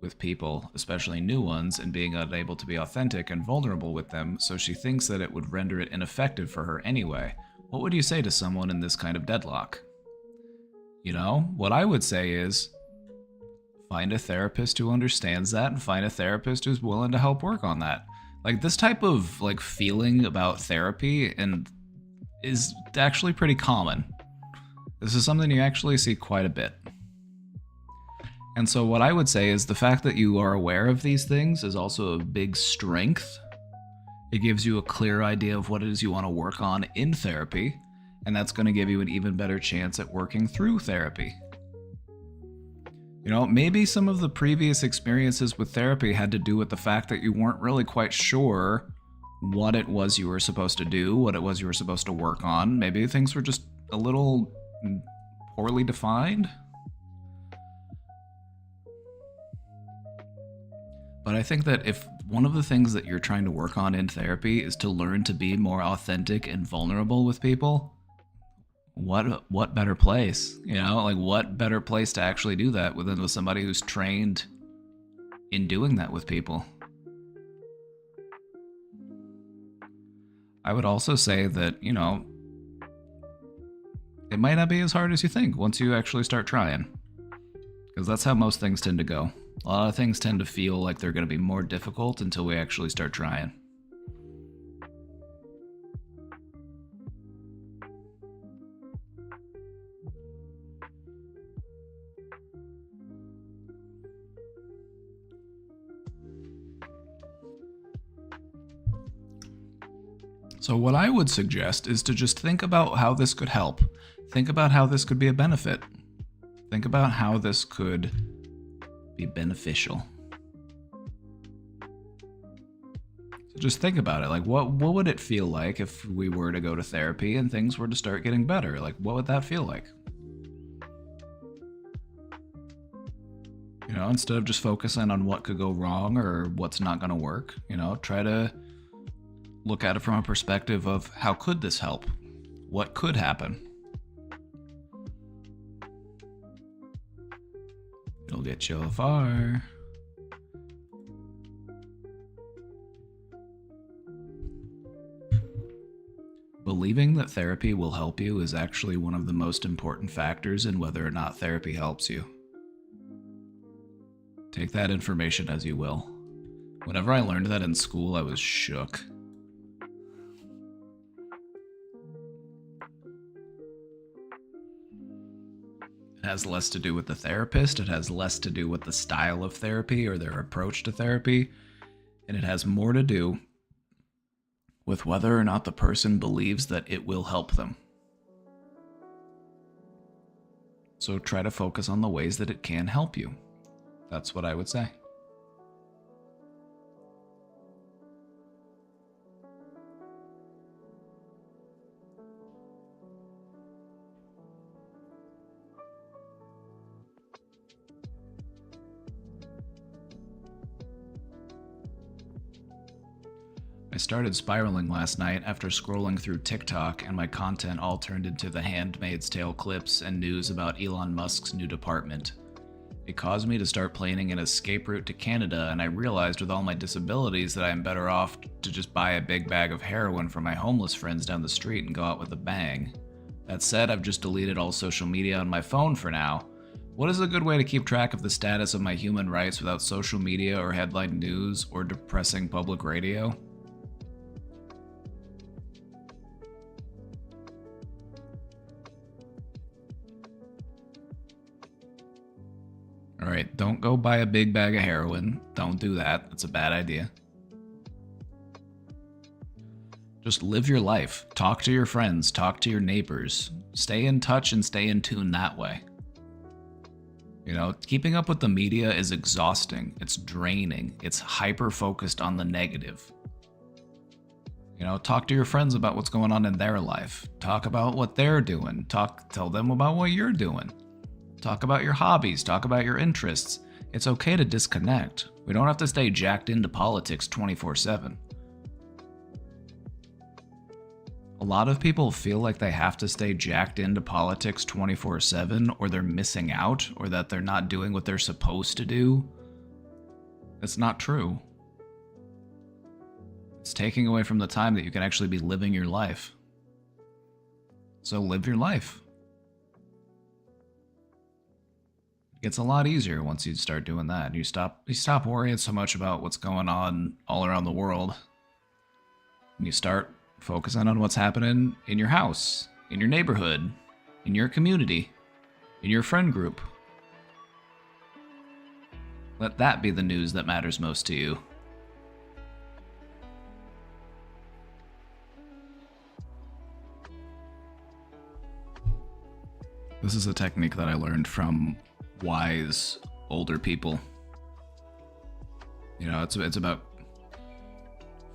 with people, especially new ones, and being unable to be authentic and vulnerable with them, so she thinks that it would render it ineffective for her anyway. What would you say to someone in this kind of deadlock? You know, what I would say is find a therapist who understands that and find a therapist who's willing to help work on that. Like, this type of like feeling about therapy and is actually pretty common. This is something you actually see quite a bit. And so what I would say is the fact that you are aware of these things is also a big strength. It gives you a clear idea of what it is you want to work on in therapy, and that's going to give you an even better chance at working through therapy. You know, maybe some of the previous experiences with therapy had to do with the fact that you weren't really quite sure what it was you were supposed to do, what it was you were supposed to work on. Maybe things were just a little poorly defined. But I think that if one of the things that you're trying to work on in therapy is to learn to be more authentic and vulnerable with people, what better place? You know, like what better place to actually do that with somebody who's trained in doing that with people? I would also say that, you know, it might not be as hard as you think once you actually start trying. Because that's how most things tend to go. A lot of things tend to feel like they're going to be more difficult until we actually start trying. So what I would suggest is to just think about how this could help. Think about how this could be a benefit. Think about how this could be beneficial. So just think about it. Like, what would it feel like if we were to go to therapy and things were to start getting better? Like, what would that feel like? You know, instead of just focusing on what could go wrong or what's not going to work, you know, try to look at it from a perspective of how could this help? What could happen? It'll get you far. Believing that therapy will help you is actually one of the most important factors in whether or not therapy helps you. Take that information as you will. Whenever I learned that in school, I was shook. It has less to do with the therapist, it has less to do with the style of therapy or their approach to therapy, and it has more to do with whether or not the person believes that it will help them. So try to focus on the ways that it can help you. That's what I would say. I started spiraling last night after scrolling through TikTok and my content all turned into The Handmaid's Tale clips and news about Elon Musk's new department. It caused me to start planning an escape route to Canada, and I realized with all my disabilities that I am better off to just buy a big bag of heroin from my homeless friends down the street and go out with a bang. That said, I've just deleted all social media on my phone for now. What is a good way to keep track of the status of my human rights without social media or headline news or depressing public radio? Alright, don't go buy a big bag of heroin. Don't do that. That's a bad idea. Just live your life. Talk to your friends. Talk to your neighbors. Stay in touch and stay in tune that way. You know, keeping up with the media is exhausting. It's draining. It's hyper-focused on the negative. You know, talk to your friends about what's going on in their life. Talk about what they're doing. Tell them about what you're doing. Talk about your hobbies, talk about your interests. It's okay to disconnect. We don't have to stay jacked into politics 24/7. A lot of people feel like they have to stay jacked into politics 24/7 or they're missing out or that they're not doing what they're supposed to do. It's not true. It's taking away from the time that you can actually be living your life. So live your life. It gets a lot easier once you start doing that. You stop worrying so much about what's going on all around the world. And you start focusing on what's happening in your house, in your neighborhood, in your community, in your friend group. Let that be the news that matters most to you. This is a technique that I learned from wise older people. You know, it's about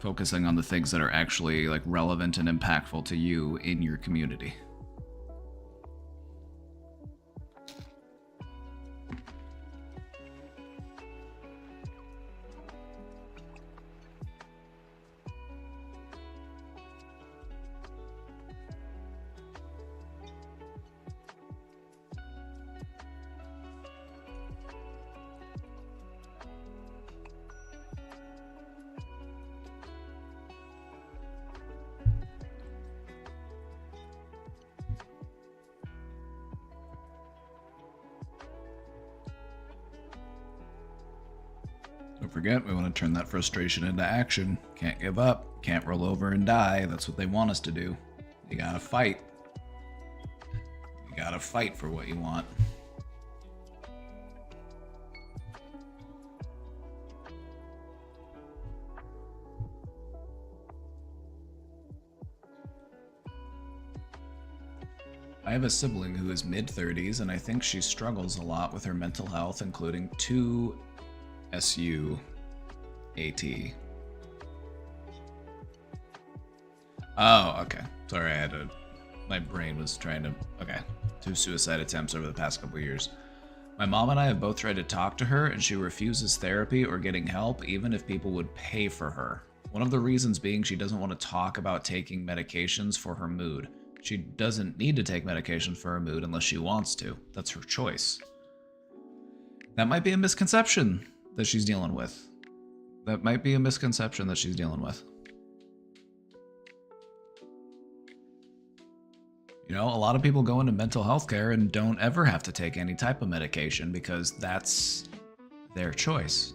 focusing on the things that are actually like relevant and impactful to you in your community. Don't forget, we want to turn that frustration into action. Can't give up, can't roll over and die. That's what they want us to do. You gotta fight. You gotta fight for what you want. I have a sibling who is mid-30s, and I think she struggles a lot with her mental health, including 2 SUAT. Oh, okay. Sorry, my brain was trying to... Okay. 2 suicide attempts over the past couple years. My mom and I have both tried to talk to her, and she refuses therapy or getting help, even if people would pay for her. One of the reasons being she doesn't want to talk about taking medications for her mood. She doesn't need to take medication for her mood unless she wants to. That's her choice. That might be a misconception that she's dealing with. That might be a misconception that she's dealing with. You know, a lot of people go into mental health care and don't ever have to take any type of medication because that's their choice.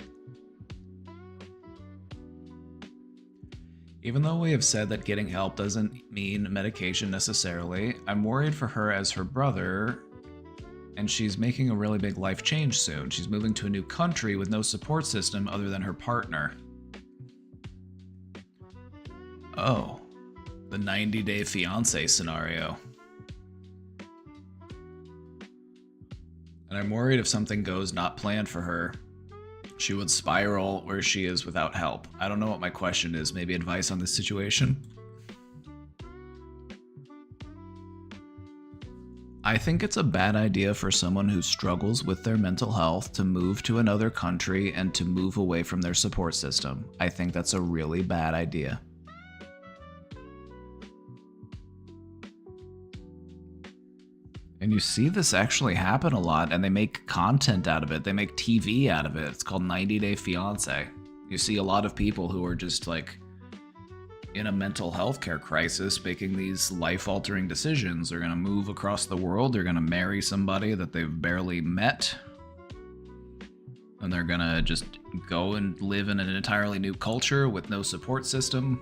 Even though we have said that getting help doesn't mean medication necessarily, I'm worried for her as her brother, and she's making a really big life change soon. She's moving to a new country with no support system other than her partner. Oh, the 90-day fiancé scenario. And I'm worried if something goes not planned for her, she would spiral where she is without help. I don't know what my question is. Maybe advice on this situation? I think it's a bad idea for someone who struggles with their mental health to move to another country and to move away from their support system. I think that's a really bad idea. And you see this actually happen a lot, and they make content out of it. They make TV out of it. It's called 90 Day Fiancé. You see a lot of people who are just like in a mental health care crisis making these life-altering decisions. They're going to move across the world. They're going to marry somebody that they've barely met. And they're going to just go and live in an entirely new culture with no support system.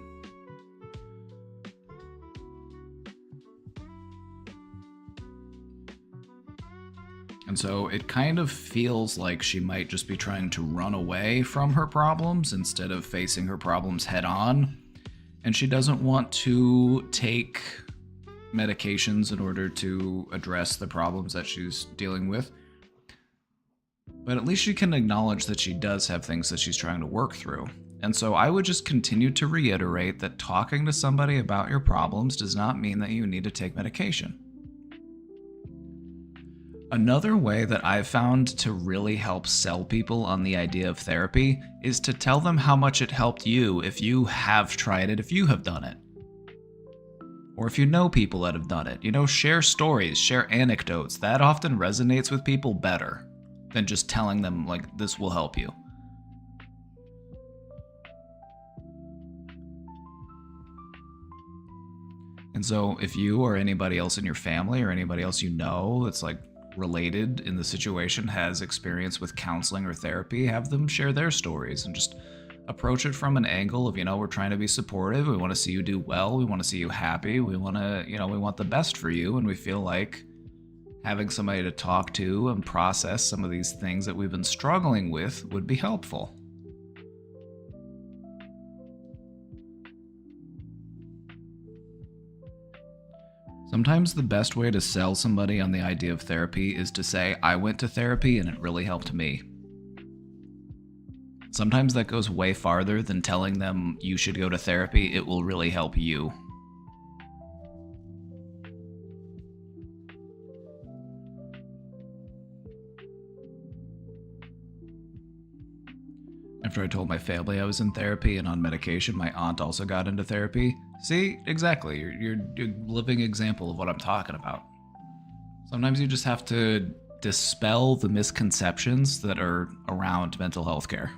And so it kind of feels like she might just be trying to run away from her problems instead of facing her problems head on. And she doesn't want to take medications in order to address the problems that she's dealing with. But at least she can acknowledge that she does have things that she's trying to work through. And so I would just continue to reiterate that talking to somebody about your problems does not mean that you need to take medication. Another way that I've found to really help sell people on the idea of therapy is to tell them how much it helped you if you have tried it, if you have done it. Or if you know people that have done it. Share stories, share anecdotes. That often resonates with people better than just telling them, like, this will help you. And so if you or anybody else in your family or anybody else you know that's like related in the situation has experience with counseling or therapy, have them share their stories and just approach it from an angle of, we're trying to be supportive. We want to see you do well. We want to see you happy. We want to, we want the best for you. And we feel like having somebody to talk to and process some of these things that we've been struggling with would be helpful. Sometimes the best way to sell somebody on the idea of therapy is to say, I went to therapy and it really helped me. Sometimes that goes way farther than telling them you should go to therapy. It will really help you. After I told my family I was in therapy and on medication, my aunt also got into therapy. See, exactly. You're a living example of what I'm talking about. Sometimes you just have to dispel the misconceptions that are around mental health care.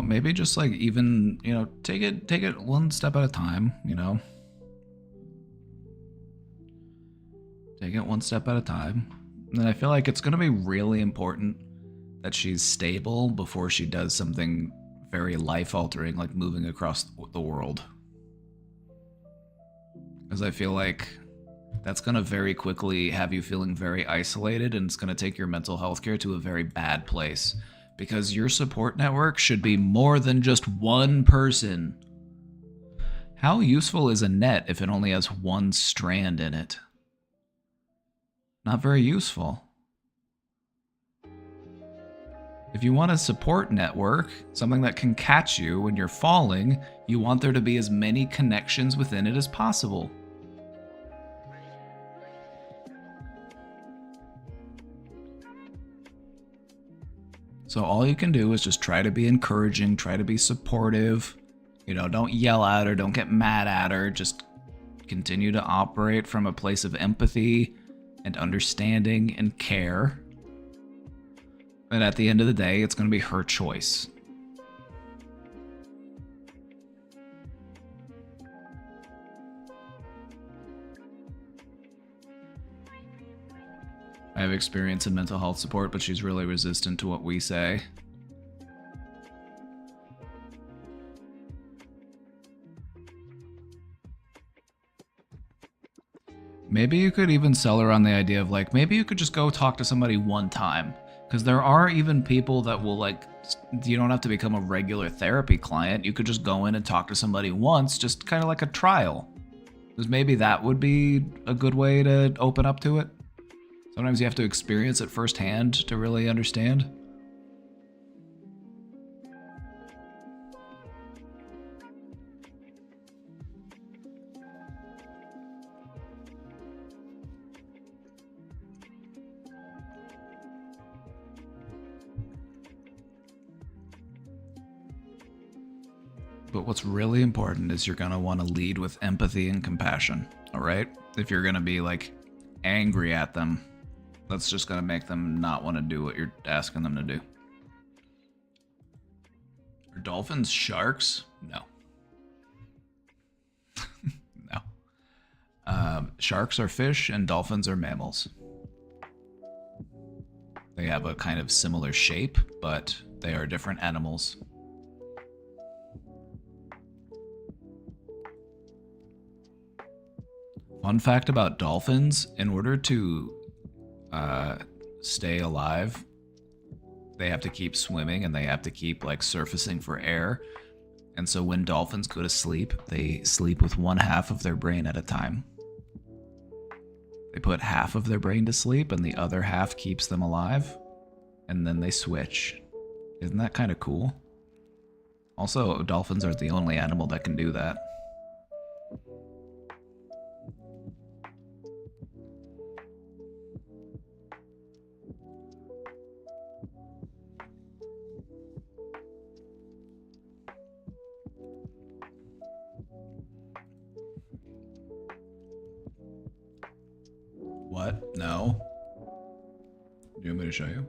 Maybe just like even, take it one step at a time, Take it one step at a time. And I feel like it's going to be really important that she's stable before she does something very life-altering, like moving across the world. Because I feel like that's going to very quickly have you feeling very isolated, and it's going to take your mental health care to a very bad place. Because your support network should be more than just one person. How useful is a net if it only has one strand in it? Not very useful. If you want a support network, something that can catch you when you're falling, you want there to be as many connections within it as possible. So all you can do is just try to be encouraging, try to be supportive. Don't yell at her, don't get mad at her. Just continue to operate from a place of empathy and understanding and care. And at the end of the day, it's going to be her choice. I have experience in mental health support, but she's really resistant to what we say. Maybe you could even sell her on the idea of like, maybe you could just go talk to somebody one time. Because there are even people that will like, you don't have to become a regular therapy client. You could just go in and talk to somebody once, just kind of like a trial. Because maybe that would be a good way to open up to it. Sometimes you have to experience it firsthand to really understand. But what's really important is you're going to want to lead with empathy and compassion, all right? If you're going to be like angry at them, that's just going to make them not want to do what you're asking them to do. Are dolphins sharks? No. No. Sharks are fish and dolphins are mammals. They have a kind of similar shape, but they are different animals. Fun fact about dolphins, in order to stay alive, they have to keep swimming and they have to keep like surfacing for air. And so when dolphins go to sleep, they sleep with one half of their brain at a time. They put half of their brain to sleep and the other half keeps them alive. And then they switch. Isn't that kind of cool? Also, dolphins are the only animal that can do that. What? No? Do you want me to show you?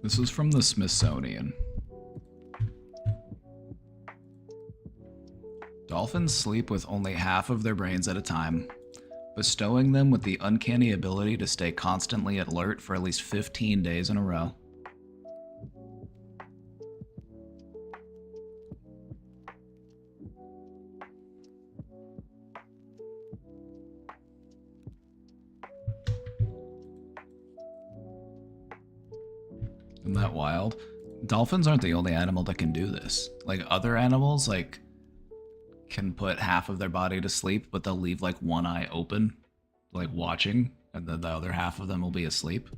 This is from the Smithsonian. Dolphins sleep with only half of their brains at a time, bestowing them with the uncanny ability to stay constantly alert for at least 15 days in a row. Isn't that wild? Dolphins aren't the only animal that can do this. Like, other animals, like, can put half of their body to sleep, but they'll leave, like, one eye open, like, watching, and then the other half of them will be asleep.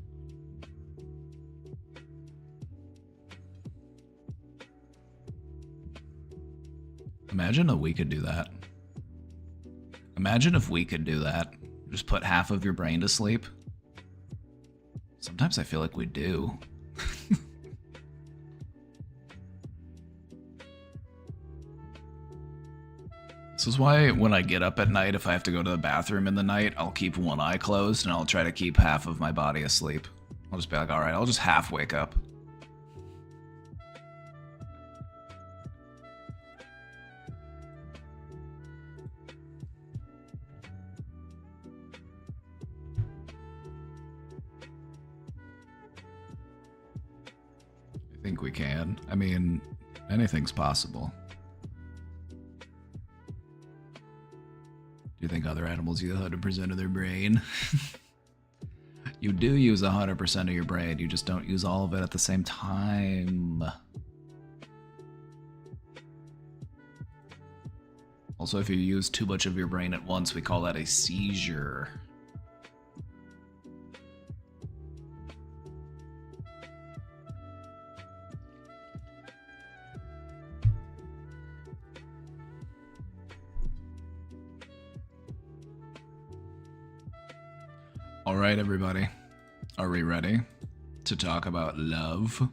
Imagine if we could do that. Imagine if we could do that. Just put half of your brain to sleep. Sometimes I feel like we do. This is why when I get up at night, if I have to go to the bathroom in the night, I'll keep one eye closed and I'll try to keep half of my body asleep. I'll just be like, alright, I'll just half wake up. I think we can. I mean, anything's possible. Do you think other animals use 100% of their brain? You do use 100% of your brain, you just don't use all of it at the same time. Also, if you use too much of your brain at once, we call that a seizure. All right, everybody. Are we ready to talk about love?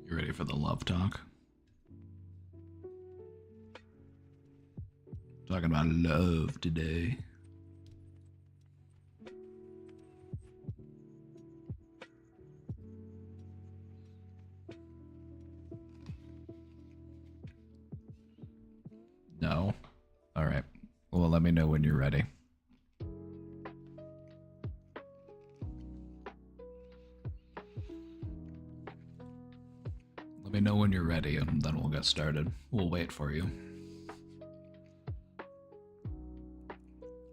You ready for the love talk? Talking about love today. No? All right. Well, let me know when you're ready. Let me know when you're ready, and then we'll get started. We'll wait for you.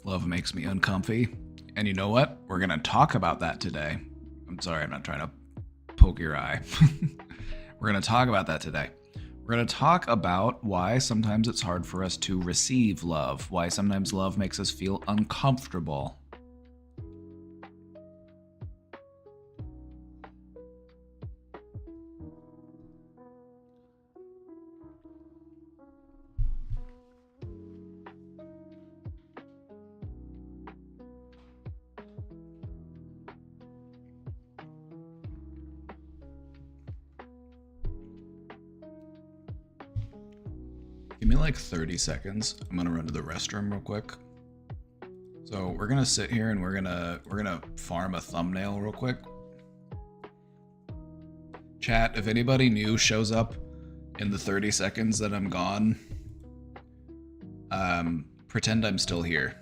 Love makes me uncomfy. And you know what? We're going to talk about that today. I'm sorry, I'm not trying to poke your eye. We're going to talk about that today. We're going to talk about why sometimes it's hard for us to receive love, why sometimes love makes us feel uncomfortable. Give me like 30 seconds. I'm gonna run to the restroom real quick. So we're gonna sit here and we're gonna farm a thumbnail real quick. Chat, if anybody new shows up in the 30 seconds that I'm gone, pretend I'm still here.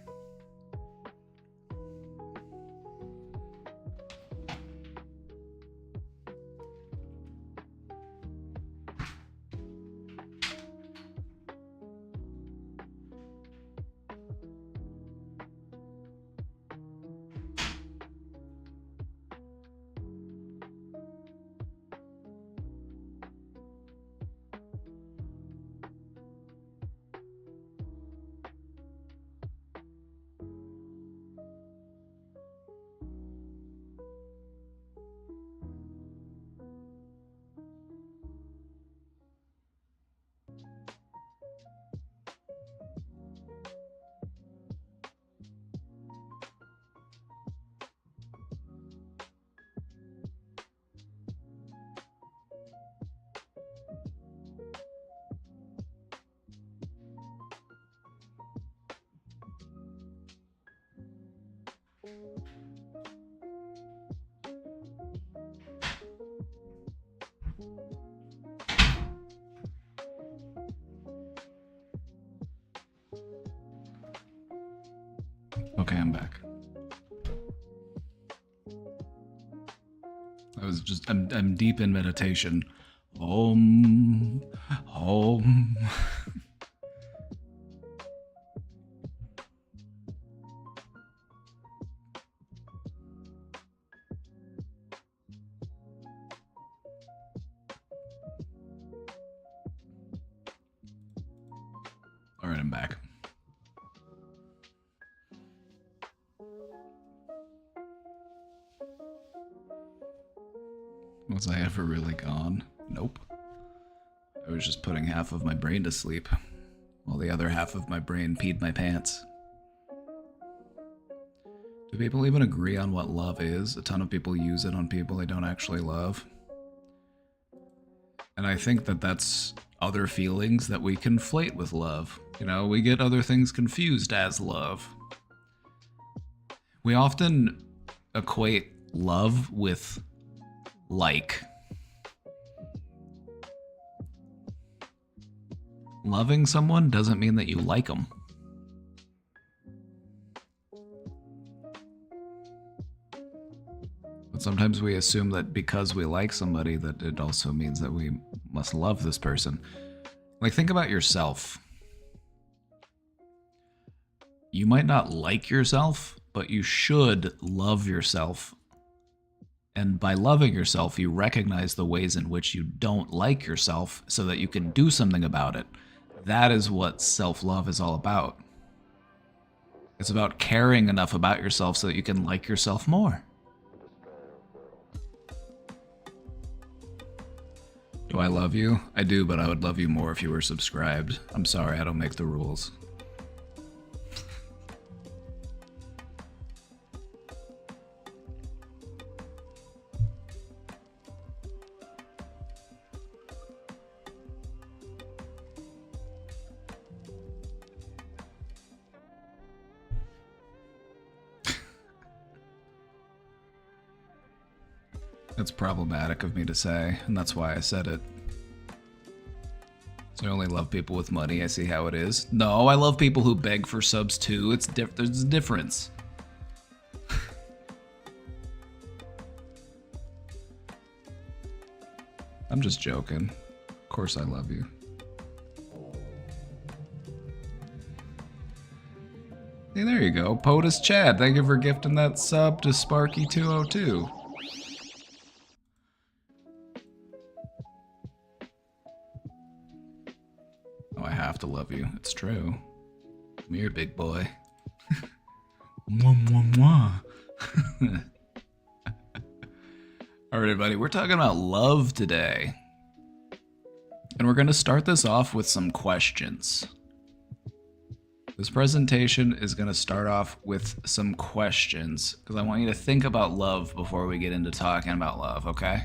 Okay, I'm back. I'm deep in meditation. Om. All right, I'm back. Was I ever really gone? Nope. I was just putting half of my brain to sleep, while the other half of my brain peed my pants. Do people even agree on what love is? A ton of people use it on people they don't actually love. And I think that that's other feelings that we conflate with love. You know, we get other things confused as love. We often equate love with like. Loving someone doesn't mean that you like them. But sometimes we assume that because we like somebody that it also means that we must love this person. Like, think about yourself. You might not like yourself, but you should love yourself. And by loving yourself, you recognize the ways in which you don't like yourself so that you can do something about it. That is what self-love is all about. It's about caring enough about yourself so that you can like yourself more. Do I love you? I do, but I would love you more if you were subscribed. I'm sorry, I don't make the rules. It's problematic of me to say, and that's why I said it. So I only love people with money, I see how it is. No, I love people who beg for subs too. There's a difference. I'm just joking. Of course I love you. Hey, there you go. POTUS Chad, thank you for gifting that sub to Sparky202. Oh, I have to love you. It's true. Come here, big boy. Mwah, mwah, mwah. All right, everybody, we're talking about love today. And we're going to start this off with some questions. This presentation is going to start off with some questions because I want you to think about love before we get into talking about love, okay?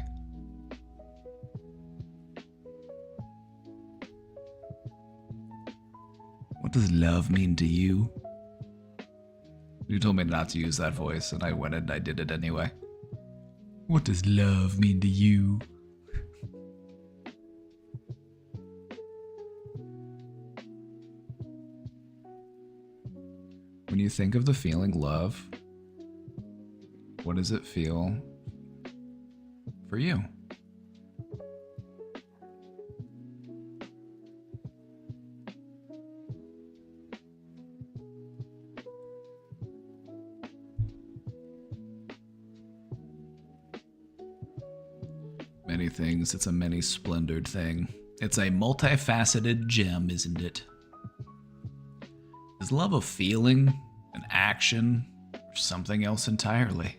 What does love mean to you? You told me not to use that voice, and I went and I did it anyway. What does love mean to you? When you think of the feeling love, what does it feel for you? Many things. It's a many splendored thing. It's a multifaceted gem, isn't it? Is love a feeling, an action, or something else entirely?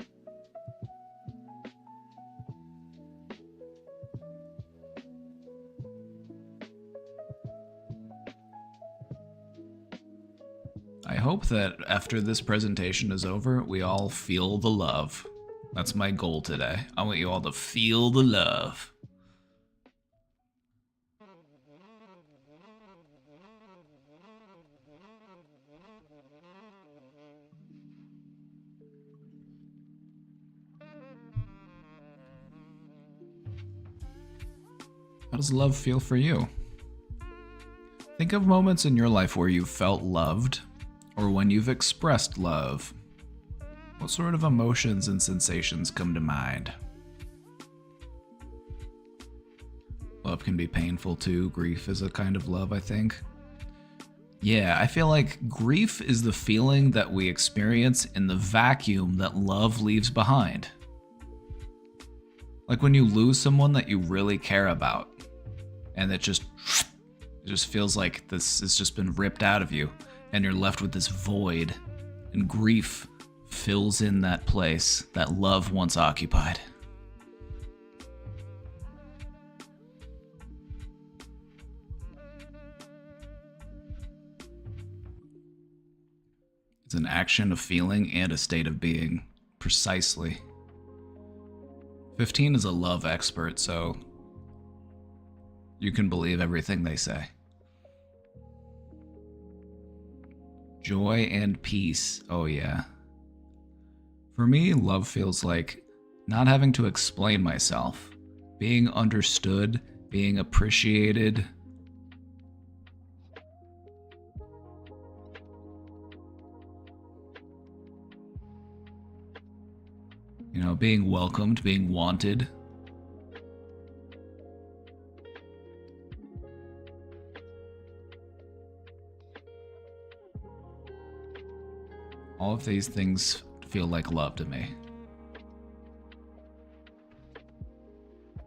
I hope that after this presentation is over, we all feel the love. That's my goal today. I want you all to feel the love. How does love feel for you? Think of moments in your life where you felt loved, or when you've expressed love, what sort of emotions and sensations come to mind? Love can be painful too. Grief is a kind of love, I think. Yeah, I feel like grief is the feeling that we experience in the vacuum that love leaves behind. Like when you lose someone that you really care about, and it just feels like this has just been ripped out of you, and you're left with this void, and grief fills in that place that love once occupied. It's an action, a feeling, and a state of being. Precisely. 15 is a love expert, so you can believe everything they say. Joy and peace. Oh yeah. For me, love feels like not having to explain myself, being understood, being appreciated. You know, being welcomed, being wanted. All of these things feel like love to me.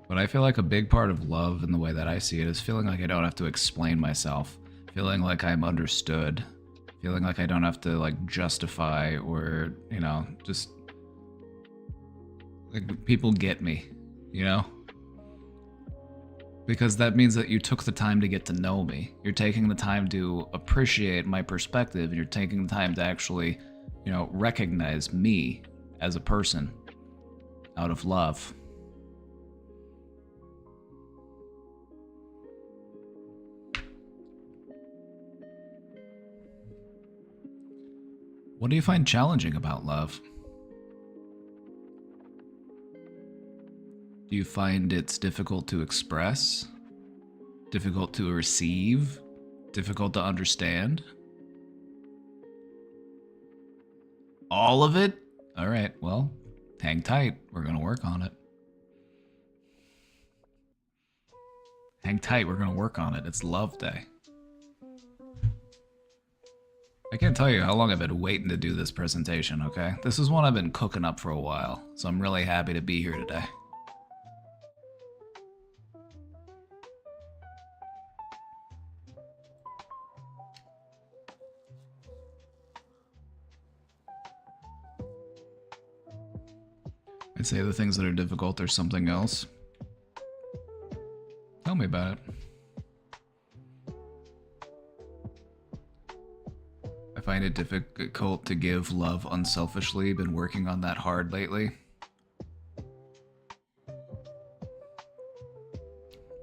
But I feel like a big part of love in the way that I see it is feeling like I don't have to explain myself, feeling like I'm understood, feeling like I don't have to like justify or, you know, just like people get me, you know? Because that means that you took the time to get to know me. You're taking the time to appreciate my perspective, and you're taking the time to actually, you know, recognize me as a person out of love. What do you find challenging about love? Do you find it's difficult to express? Difficult to receive? Difficult to understand? All of it? All right, well, hang tight. We're going to work on it. Hang tight. We're going to work on it. It's Love Day. I can't tell you how long I've been waiting to do this presentation, okay? This is one I've been cooking up for a while, so I'm really happy to be here today. I'd say the things that are difficult are something else. Tell me about it. I find it difficult to give love unselfishly. Been working on that hard lately.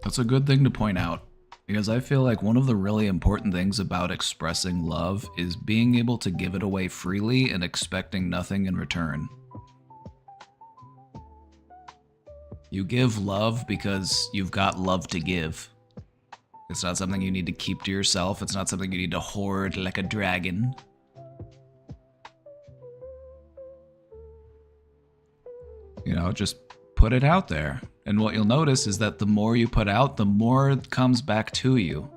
That's a good thing to point out, because I feel like one of the really important things about expressing love is being able to give it away freely and expecting nothing in return. You give love because you've got love to give. It's not something you need to keep to yourself. It's not something you need to hoard like a dragon. You know, just put it out there. And what you'll notice is that the more you put out, the more comes back to you.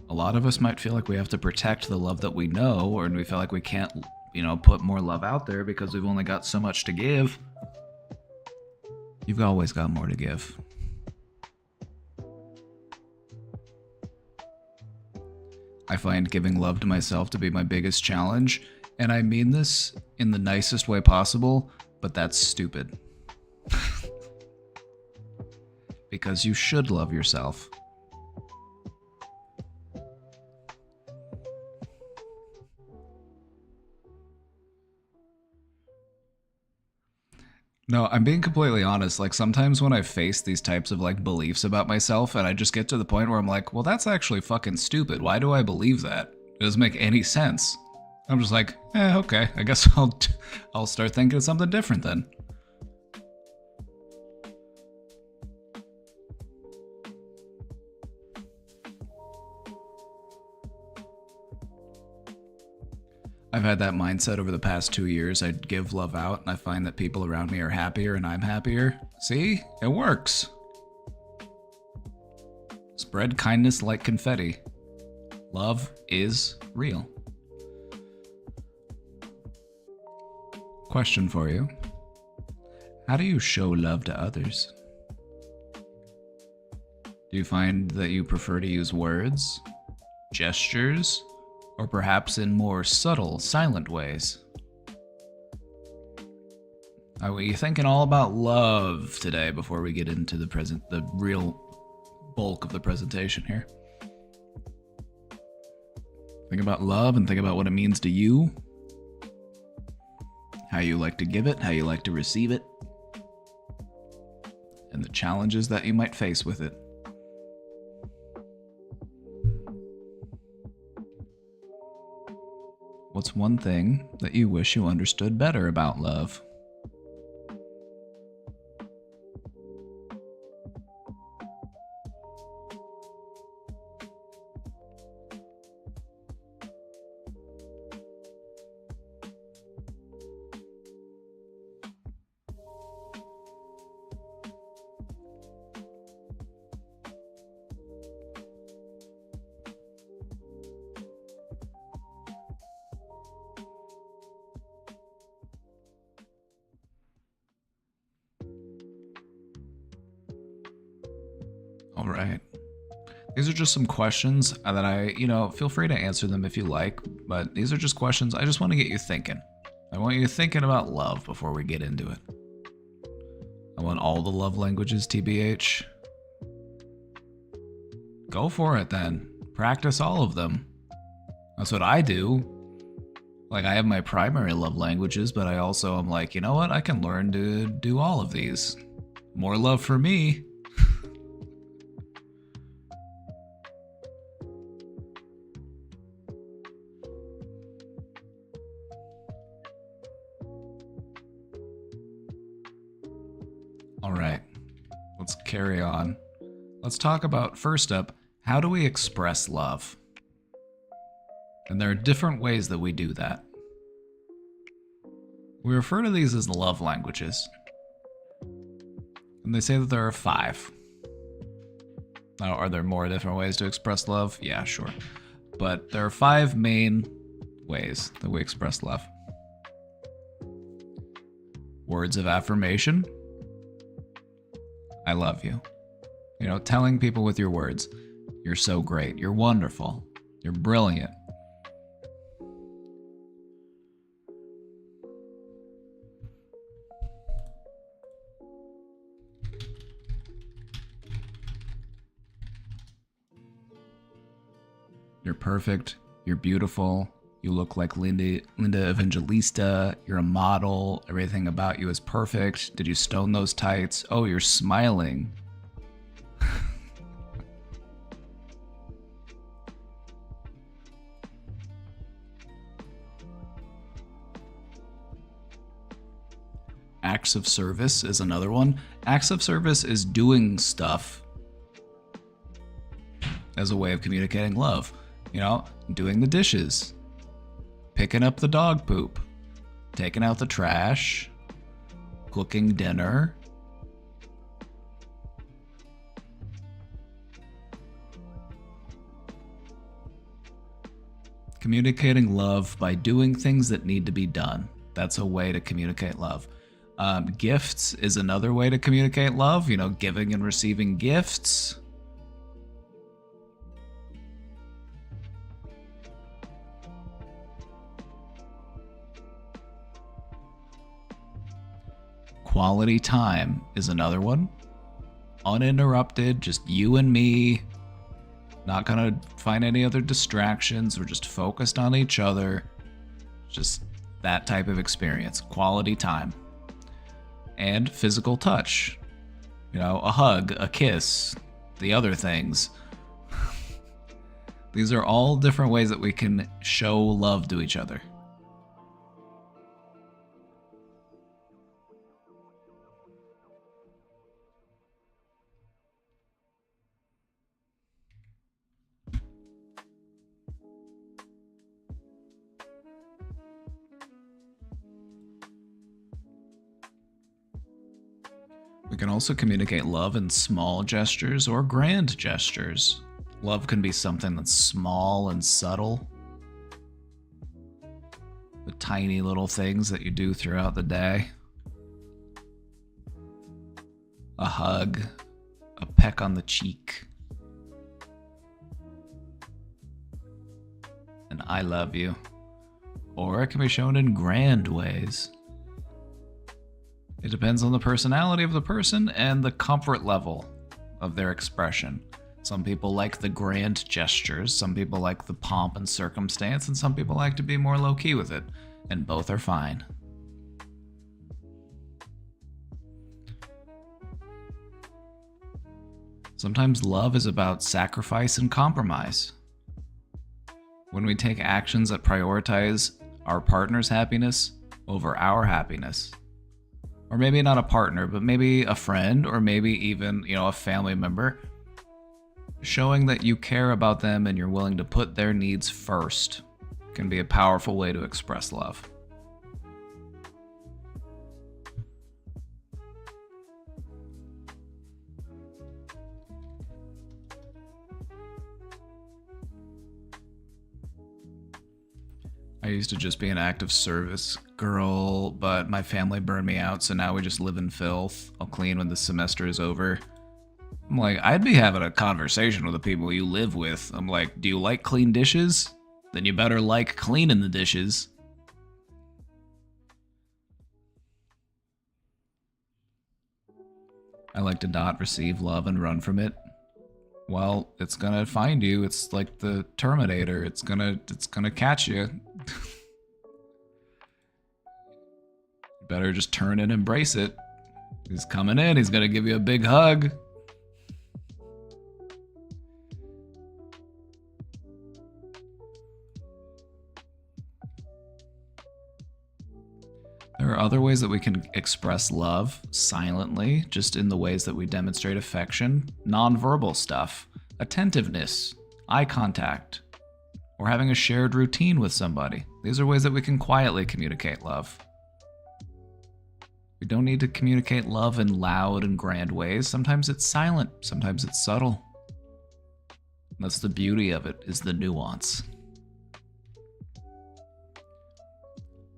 A lot of us might feel like we have to protect the love that we know, or we feel like we can't, you know, put more love out there because we've only got so much to give. You've always got more to give. I find giving love to myself to be my biggest challenge, and I mean this in the nicest way possible, but that's stupid. Because you should love yourself. No, I'm being completely honest. Like, sometimes when I face these types of, like, beliefs about myself, and I just get to the point where I'm like, well, that's actually fucking stupid. Why do I believe that? It doesn't make any sense. I'm just like, okay, I guess I'll start thinking of something different then. I've had that mindset over the past 2 years. I give love out and I find that people around me are happier and I'm happier. See? It works. Spread kindness like confetti. Love is real. Question for you. How do you show love to others? Do you find that you prefer to use words, gestures, or perhaps in more subtle, silent ways? Are you thinking all about love today before we get into the real bulk of the presentation here? Think about love and think about what it means to you, how you like to give it, how you like to receive it, and the challenges that you might face with it. What's one thing that you wish you understood better about love? All right. These are just some questions that feel free to answer them if you like, but these are just questions. I just want to get you thinking. I want you thinking about love before we get into it. I want all the love languages, TBH. Go for it then. Practice all of them. That's what I do. Like, I have my primary love languages, but I also am like, you know what? I can learn to do all of these. More love for me. All right, let's carry on. Let's talk about, first up, how do we express love? And there are different ways that we do that. We refer to these as love languages. And they say that there are 5. Now, are there more different ways to express love? Yeah, sure. But there are 5 main ways that we express love. Words of affirmation. I love you. You know, telling people with your words, you're so great, you're wonderful, you're brilliant. You're perfect, you're beautiful, you look like Linda Evangelista, you're a model, everything about you is perfect. Did you stone those tights? Oh, you're smiling. Acts of service is another one. Acts of service is doing stuff as a way of communicating love. You know, doing the dishes, picking up the dog poop, taking out the trash, cooking dinner. Communicating love by doing things that need to be done. That's a way to communicate love. Gifts is another way to communicate love, you know, giving and receiving gifts. Quality time is another one. Uninterrupted, just you and me. Not gonna find any other distractions. We're just focused on each other. Just that type of experience. Quality time. And physical touch. You know, a hug, a kiss, the other things. These are all different ways that we can show love to each other. We can also communicate love in small gestures or grand gestures. Love can be something that's small and subtle. The tiny little things that you do throughout the day. A hug, a peck on the cheek, an I love you. Or it can be shown in grand ways. It depends on the personality of the person and the comfort level of their expression. Some people like the grand gestures, some people like the pomp and circumstance, and some people like to be more low-key with it, and both are fine. Sometimes love is about sacrifice and compromise. When we take actions that prioritize our partner's happiness over our happiness. Or maybe not a partner, but maybe a friend, or maybe even, a family member. Showing that you care about them and you're willing to put their needs first can be a powerful way to express love. I used to just be an active service girl, but my family burned me out, so now we just live in filth. I'll clean when the semester is over. I'm like, I'd be having a conversation with the people you live with. I'm like, do you like clean dishes? Then you better like cleaning the dishes. I like to not receive love and run from it. Well, it's gonna find you. It's like the Terminator. It's gonna catch you. You better just turn and embrace it. He's coming in. He's gonna give you a big hug. There are other ways that we can express love silently, just in the ways that we demonstrate affection. Nonverbal stuff, attentiveness, eye contact, or having a shared routine with somebody. These are ways that we can quietly communicate love. We don't need to communicate love in loud and grand ways. Sometimes it's silent, sometimes it's subtle. That's the beauty of it, is the nuance.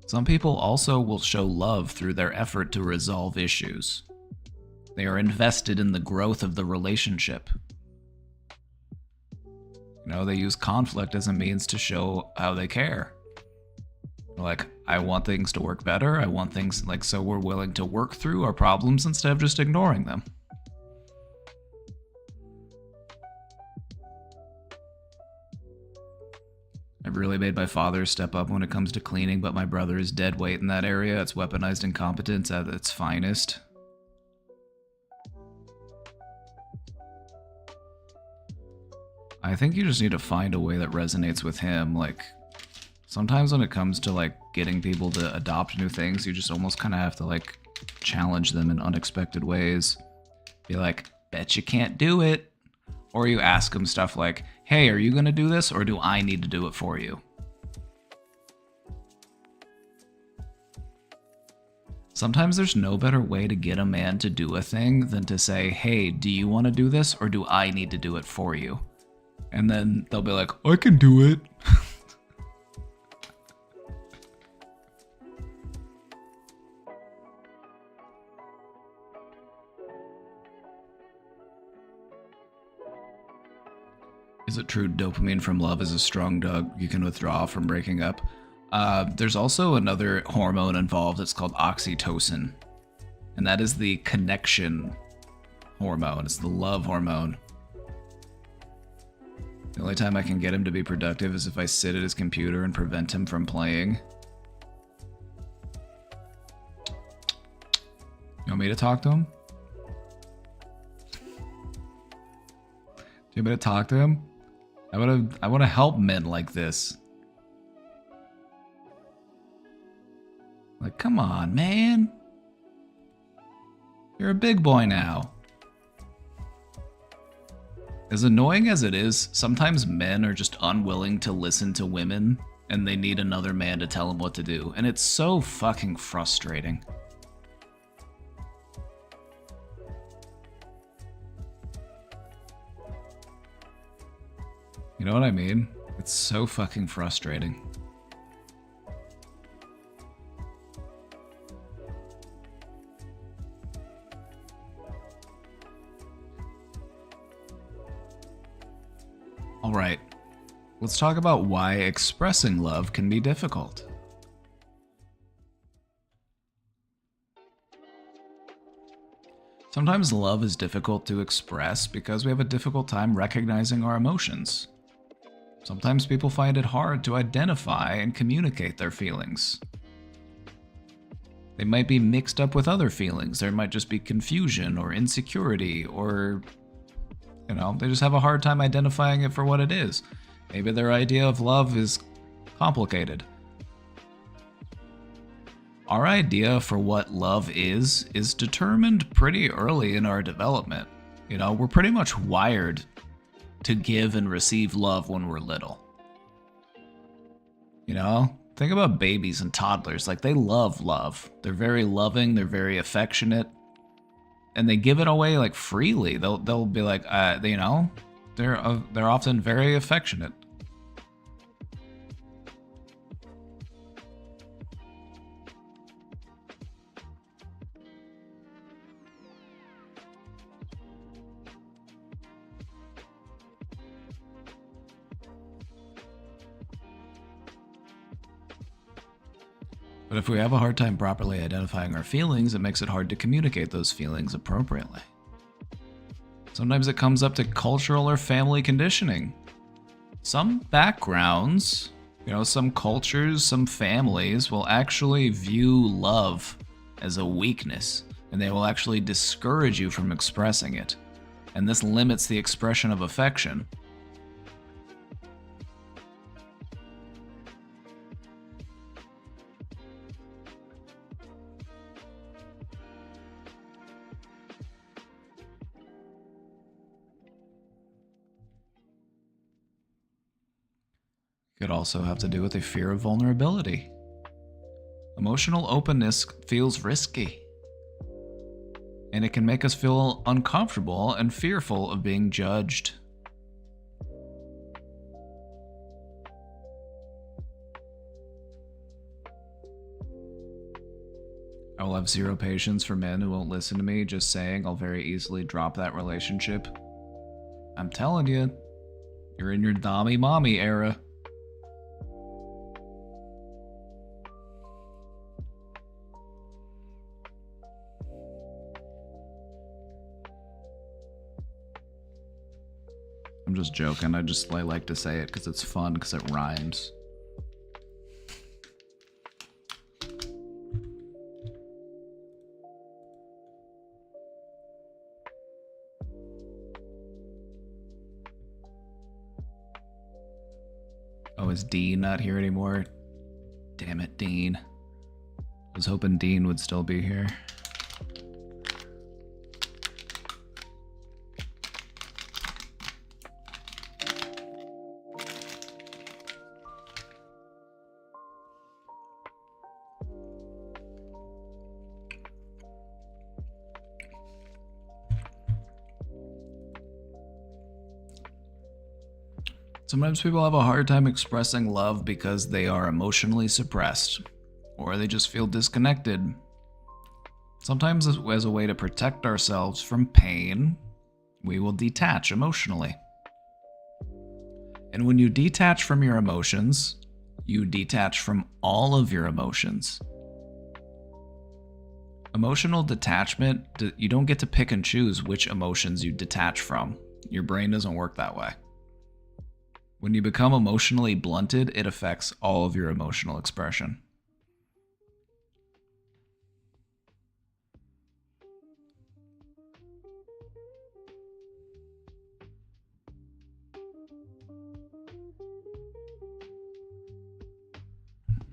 Some people also will show love through their effort to resolve issues. They are invested in the growth of the relationship. They use conflict as a means to show how they care. Like, I want things to work better. I want things so we're willing to work through our problems instead of just ignoring them. I've really made my father step up when it comes to cleaning, but my brother is dead weight in that area. It's weaponized incompetence at its finest. I think you just need to find a way that resonates with him. Sometimes when it comes to getting people to adopt new things, you just almost kind of have to challenge them in unexpected ways. Be like, bet you can't do it. Or you ask them stuff like, hey, are you going to do this, or do I need to do it for you? Sometimes there's no better way to get a man to do a thing than to say, hey, do you want to do this, or do I need to do it for you? And then they'll be like, I can do it. Is it true dopamine from love is a strong drug you can withdraw from breaking up? There's also another hormone involved that's called oxytocin. And that is the connection hormone. It's the love hormone. The only time I can get him to be productive is if I sit at his computer and prevent him from playing. You want me to talk to him? Do you want me to talk to him? I want to help men like this. Come on, man. You're a big boy now. As annoying as it is, sometimes men are just unwilling to listen to women, and they need another man to tell them what to do, and it's so fucking frustrating. You know what I mean? It's so fucking frustrating. All right, let's talk about why expressing love can be difficult. Sometimes love is difficult to express because we have a difficult time recognizing our emotions. Sometimes people find it hard to identify and communicate their feelings. They might be mixed up with other feelings. There might just be confusion or insecurity, or, you know, they just have a hard time identifying it for what it is. Maybe their idea of love is complicated. Our idea for what love is determined pretty early in our development. You know, we're pretty much wired to give and receive love when we're little. You know, think about babies and toddlers. Like, they love love. They're very loving, they're very affectionate, and they give it away like freely. They'll be like, you know, they're often very affectionate. But if we have a hard time properly identifying our feelings, it makes it hard to communicate those feelings appropriately. Sometimes it comes up to cultural or family conditioning. Some backgrounds, you know, some cultures, some families will actually view love as a weakness, and they will actually discourage you from expressing it. And this limits the expression of affection. Could also have to do with a fear of vulnerability. Emotional openness feels risky, and it can make us feel uncomfortable and fearful of being judged. I will have zero patience for men who won't listen to me just saying I'll very easily drop that relationship. I'm telling you, you're in your dommy mommy era. I'm just joking. I like to say it because it's fun, because it rhymes. Oh, is Dean not here anymore? Damn it, Dean. I was hoping Dean would still be here. Sometimes people have a hard time expressing love because they are emotionally suppressed, or they just feel disconnected. Sometimes, as a way to protect ourselves from pain, we will detach emotionally. And when you detach from your emotions, you detach from all of your emotions. Emotional detachment, you don't get to pick and choose which emotions you detach from. Your brain doesn't work that way. When you become emotionally blunted, it affects all of your emotional expression.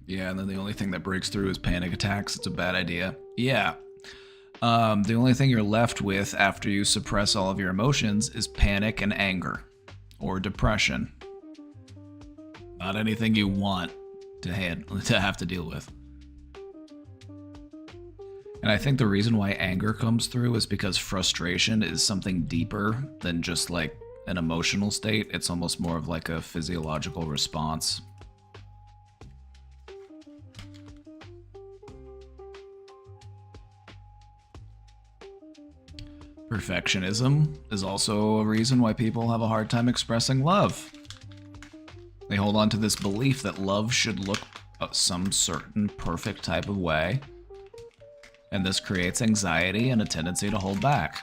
Yeah, and then the only thing that breaks through is panic attacks. It's a bad idea. Yeah. The only thing you're left with after you suppress all of your emotions is panic and anger, or depression. Not anything you want to have to deal with. And I think the reason why anger comes through is because frustration is something deeper than just like an emotional state. It's almost more of like a physiological response. Perfectionism is also a reason why people have a hard time expressing love. They hold on to this belief that love should look some certain perfect type of way, and this creates anxiety and a tendency to hold back.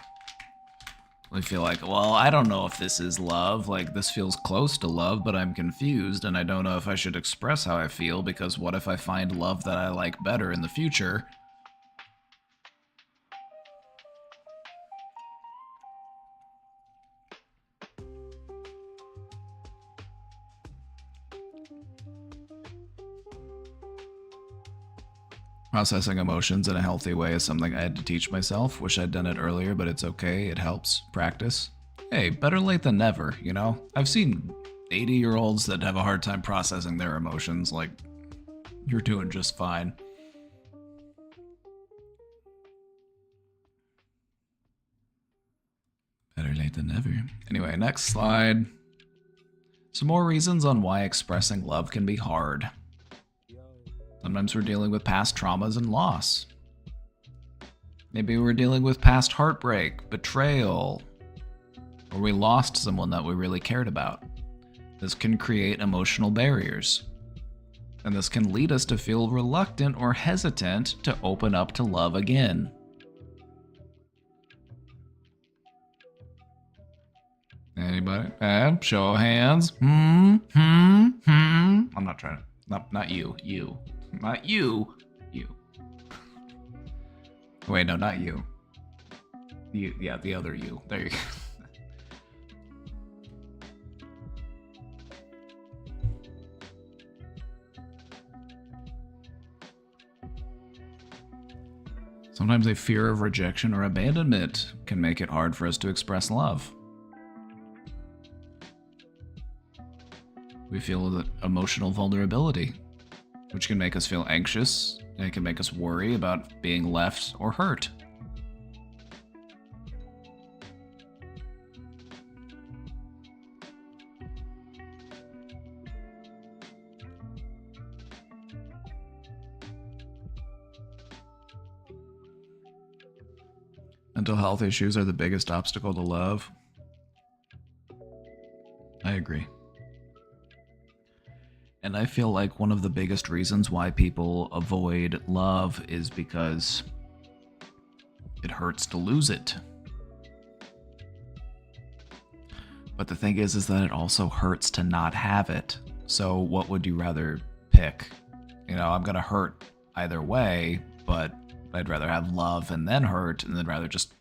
They feel like, well, I don't know if this is love, like this feels close to love, but I'm confused and I don't know if I should express how I feel, because what if I find love that I like better in the future? Processing emotions in a healthy way is something I had to teach myself. Wish I'd done it earlier, but it's okay. It helps. Practice. Hey, better late than never, you know? I've seen 80-year-olds that have a hard time processing their emotions. Like, you're doing just fine. Better late than never. Anyway, next slide. Some more reasons on why expressing love can be hard. Sometimes we're dealing with past traumas and loss. Maybe we're dealing with past heartbreak, betrayal, or we lost someone that we really cared about. This can create emotional barriers, and this can lead us to feel reluctant or hesitant to open up to love again. Anybody? Show of hands. I'm not trying to. Not you. You. Not you. You. Wait, no, not you. You. Yeah, the other you. There you go. Sometimes a fear of rejection or abandonment can make it hard for us to express love. We feel the emotional vulnerability, which can make us feel anxious, and it can make us worry about being left or hurt. Mental health issues are the biggest obstacle to love. I agree. And I feel like one of the biggest reasons why people avoid love is because it hurts to lose it. But the thing is that it also hurts to not have it. So what would you rather pick? You know, I'm gonna hurt either way, but I'd rather have love and then hurt, and then rather just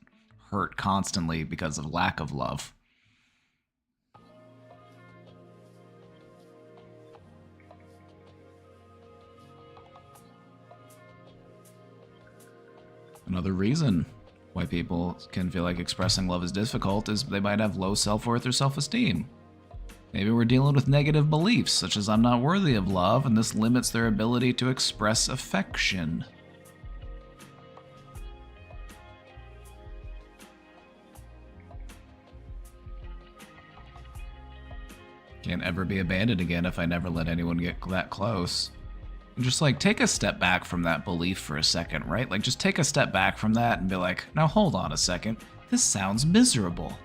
hurt constantly because of lack of love. Another reason why people can feel like expressing love is difficult is they might have low self-worth or self-esteem. Maybe we're dealing with negative beliefs, such as I'm not worthy of love, and this limits their ability to express affection. Can't ever be abandoned again if I never let anyone get that close. Just like take a step back from that belief for a second, right? Like just take a step back from that and be like, now hold on a second. This sounds miserable.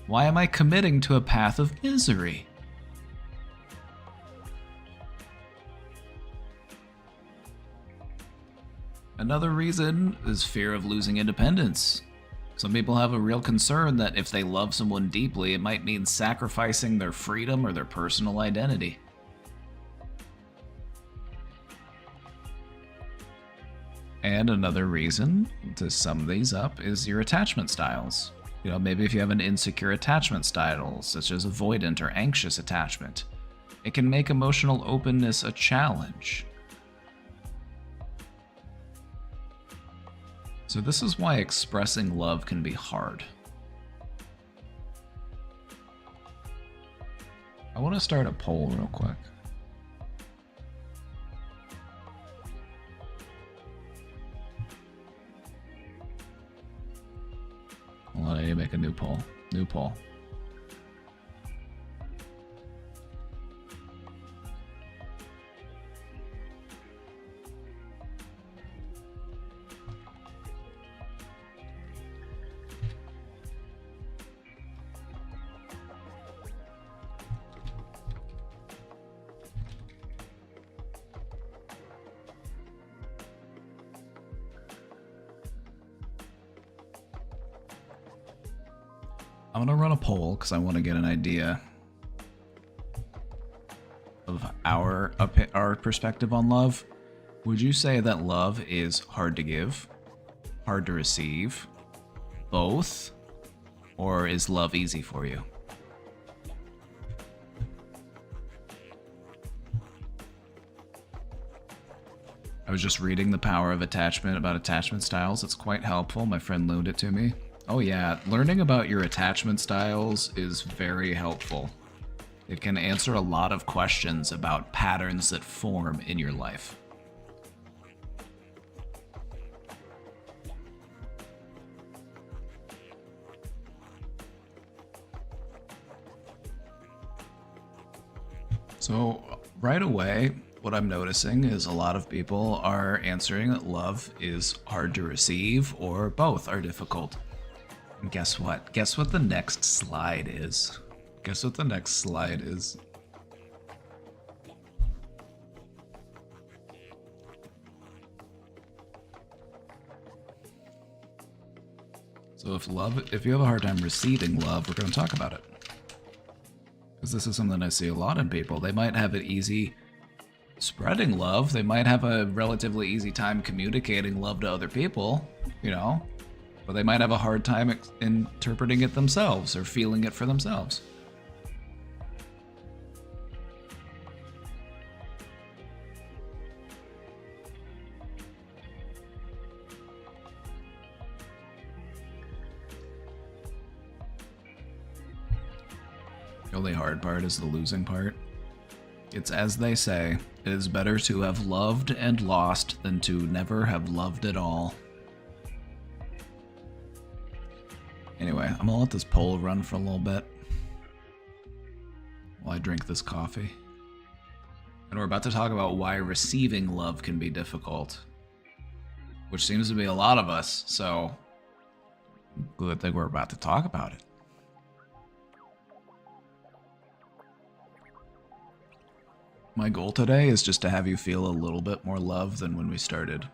Why am I committing to a path of misery? Another reason is fear of losing independence. Some people have a real concern that if they love someone deeply, it might mean sacrificing their freedom or their personal identity. And another reason to sum these up is your attachment styles. You know, maybe if you have an insecure attachment style, such as avoidant or anxious attachment, it can make emotional openness a challenge. So this is why expressing love can be hard. I want to start a poll real quick. Hold on, I need to make a new poll. New poll. I'm gonna run a poll because I want to get an idea of our perspective on love. Would you say that love is hard to give, hard to receive, both, or is love easy for you? I was just reading The Power of Attachment about attachment styles. It's quite helpful. My friend loaned it to me. Oh yeah, learning about your attachment styles is very helpful. It can answer a lot of questions about patterns that form in your life. So right away, what I'm noticing is a lot of people are answering that love is hard to receive or both are difficult. And guess what? Guess what the next slide is? Guess what the next slide is? So if you have a hard time receiving love, we're going to talk about it. Because this is something I see a lot in people. They might have it easy spreading love. They might have a relatively easy time communicating love to other people, you know, but they might have a hard time interpreting it themselves or feeling it for themselves. The only hard part is the losing part. It's as they say, it is better to have loved and lost than to never have loved at all. Anyway, I'm gonna let this poll run for a little bit while I drink this coffee. And we're about to talk about why receiving love can be difficult, which seems to be a lot of us, so good thing we're about to talk about it. My goal today is just to have you feel a little bit more love than when we started.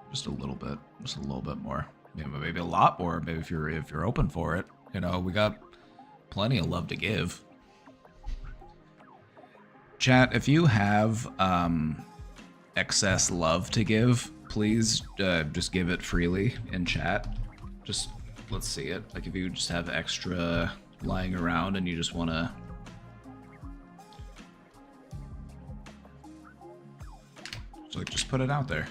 Just a little bit more. Maybe a lot more. Maybe if you're open for it, you know, we got plenty of love to give. Chat, if you have excess love to give, please just give it freely in chat. Just let's see it. Like if you just have extra lying around and you just want to. So like, just put it out there.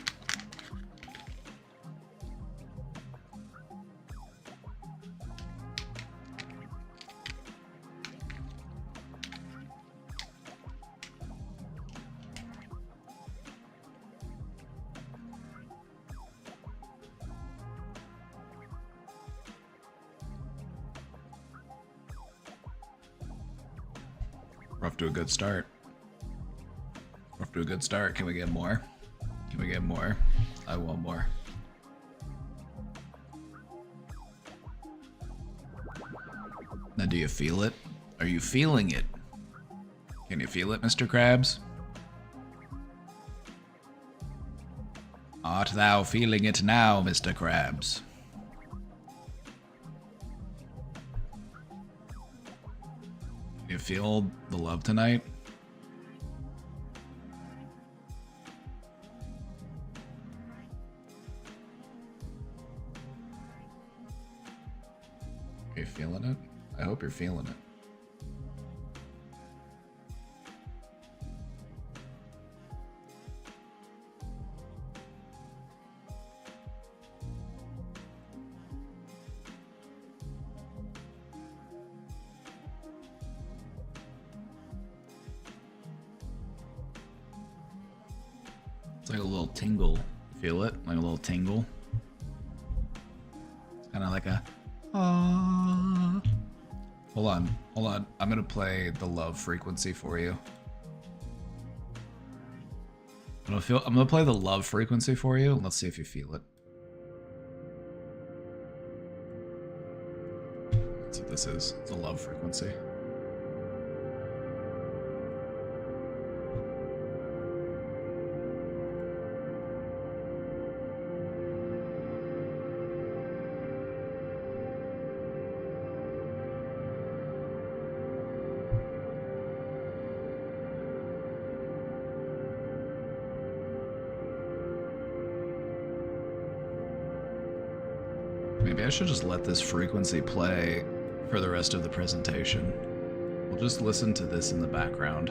We're off to a good start. We're off to a good start. Can we get more? Can we get more? I want more. Now, do you feel it? Are you feeling it? Can you feel it, Mr. Krabs? Art thou feeling it now, Mr. Krabs? Can you feel the love tonight? Are you feeling it? I hope you're feeling it. It's like a little tingle. Feel it? Like a little tingle. Kind of like a Hold on. I'm gonna play the love frequency for you. I'm gonna play the love frequency for you. Let's see if you feel it. That's what this is. It's a love frequency. Maybe I should just let this frequency play for the rest of the presentation. We'll just listen to this in the background.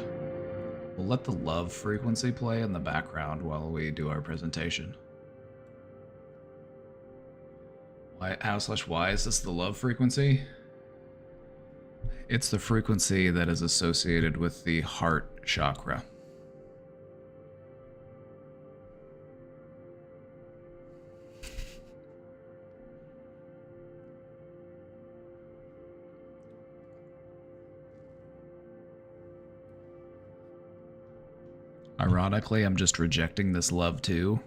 We'll let the love frequency play in the background while we do our presentation. How/why is this the love frequency? It's the frequency that is associated with the heart chakra. Ironically, I'm just rejecting this love too.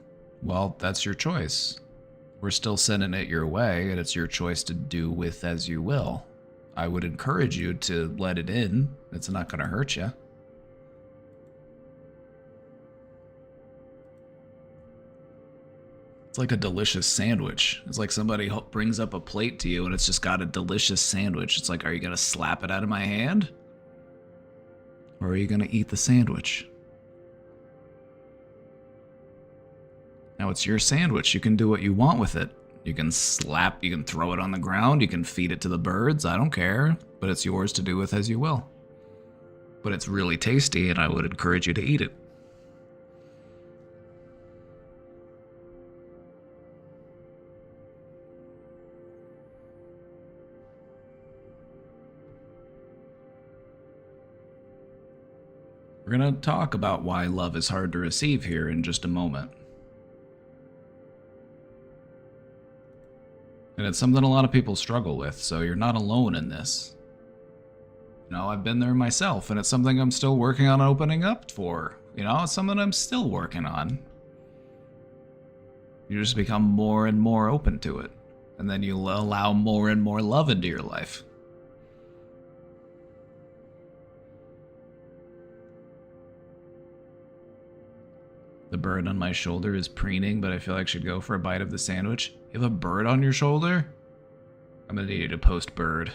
Well, that's your choice. We're still sending it your way, and it's your choice to do with as you will. I would encourage you to let it in. It's not going to hurt you. It's like a delicious sandwich. It's like somebody brings up a plate to you and it's just got a delicious sandwich. It's like, are you going to slap it out of my hand? Or are you going to eat the sandwich? Now it's your sandwich. You can do what you want with it. You can slap, you can throw it on the ground, you can feed it to the birds. I don't care, but it's yours to do with as you will. But it's really tasty and I would encourage you to eat it. We're going to talk about why love is hard to receive here in just a moment. And it's something a lot of people struggle with, so you're not alone in this. You know, I've been there myself, and it's something I'm still working on opening up for. You know, it's something I'm still working on. You just become more and more open to it, and then you'll allow more and more love into your life. The bird on my shoulder is preening, but I feel like I should go for a bite of the sandwich. You have a bird on your shoulder? I'm gonna need you to post bird.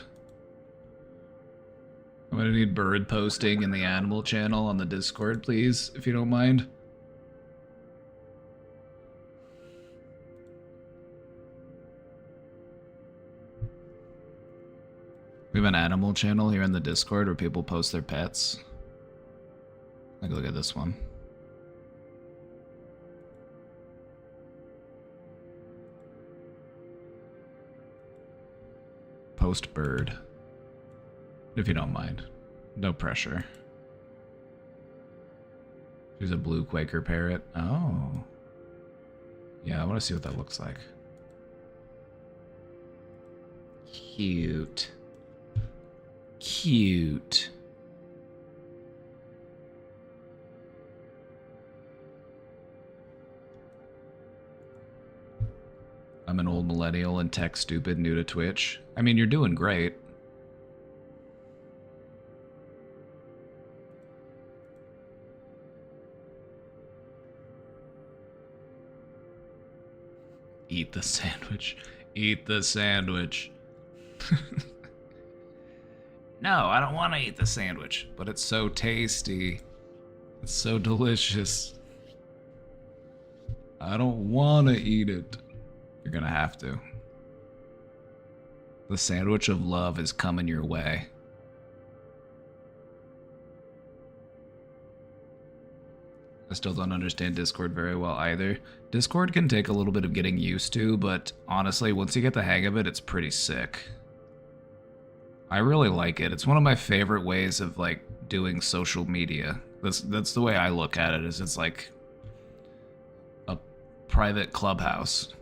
I'm gonna need bird posting in the animal channel on the Discord, please, if you don't mind. We have an animal channel here in the Discord where people post their pets. Like, look at this one. Post bird. If you don't mind. No pressure. She's a blue Quaker parrot. Oh. Yeah, I want to see what that looks like. Cute. Cute. I'm an old millennial and tech stupid new to Twitch. I mean, you're doing great. Eat the sandwich. Eat the sandwich. No, I don't want to eat the sandwich, but it's so tasty. It's so delicious. I don't want to eat it. You're gonna have to. The sandwich of love is coming your way. I still don't understand Discord very well either. Discord can take a little bit of getting used to, but honestly, once you get the hang of it, it's pretty sick. I really like it. It's one of my favorite ways of like doing social media. That's the way I look at it, is it's like a private clubhouse.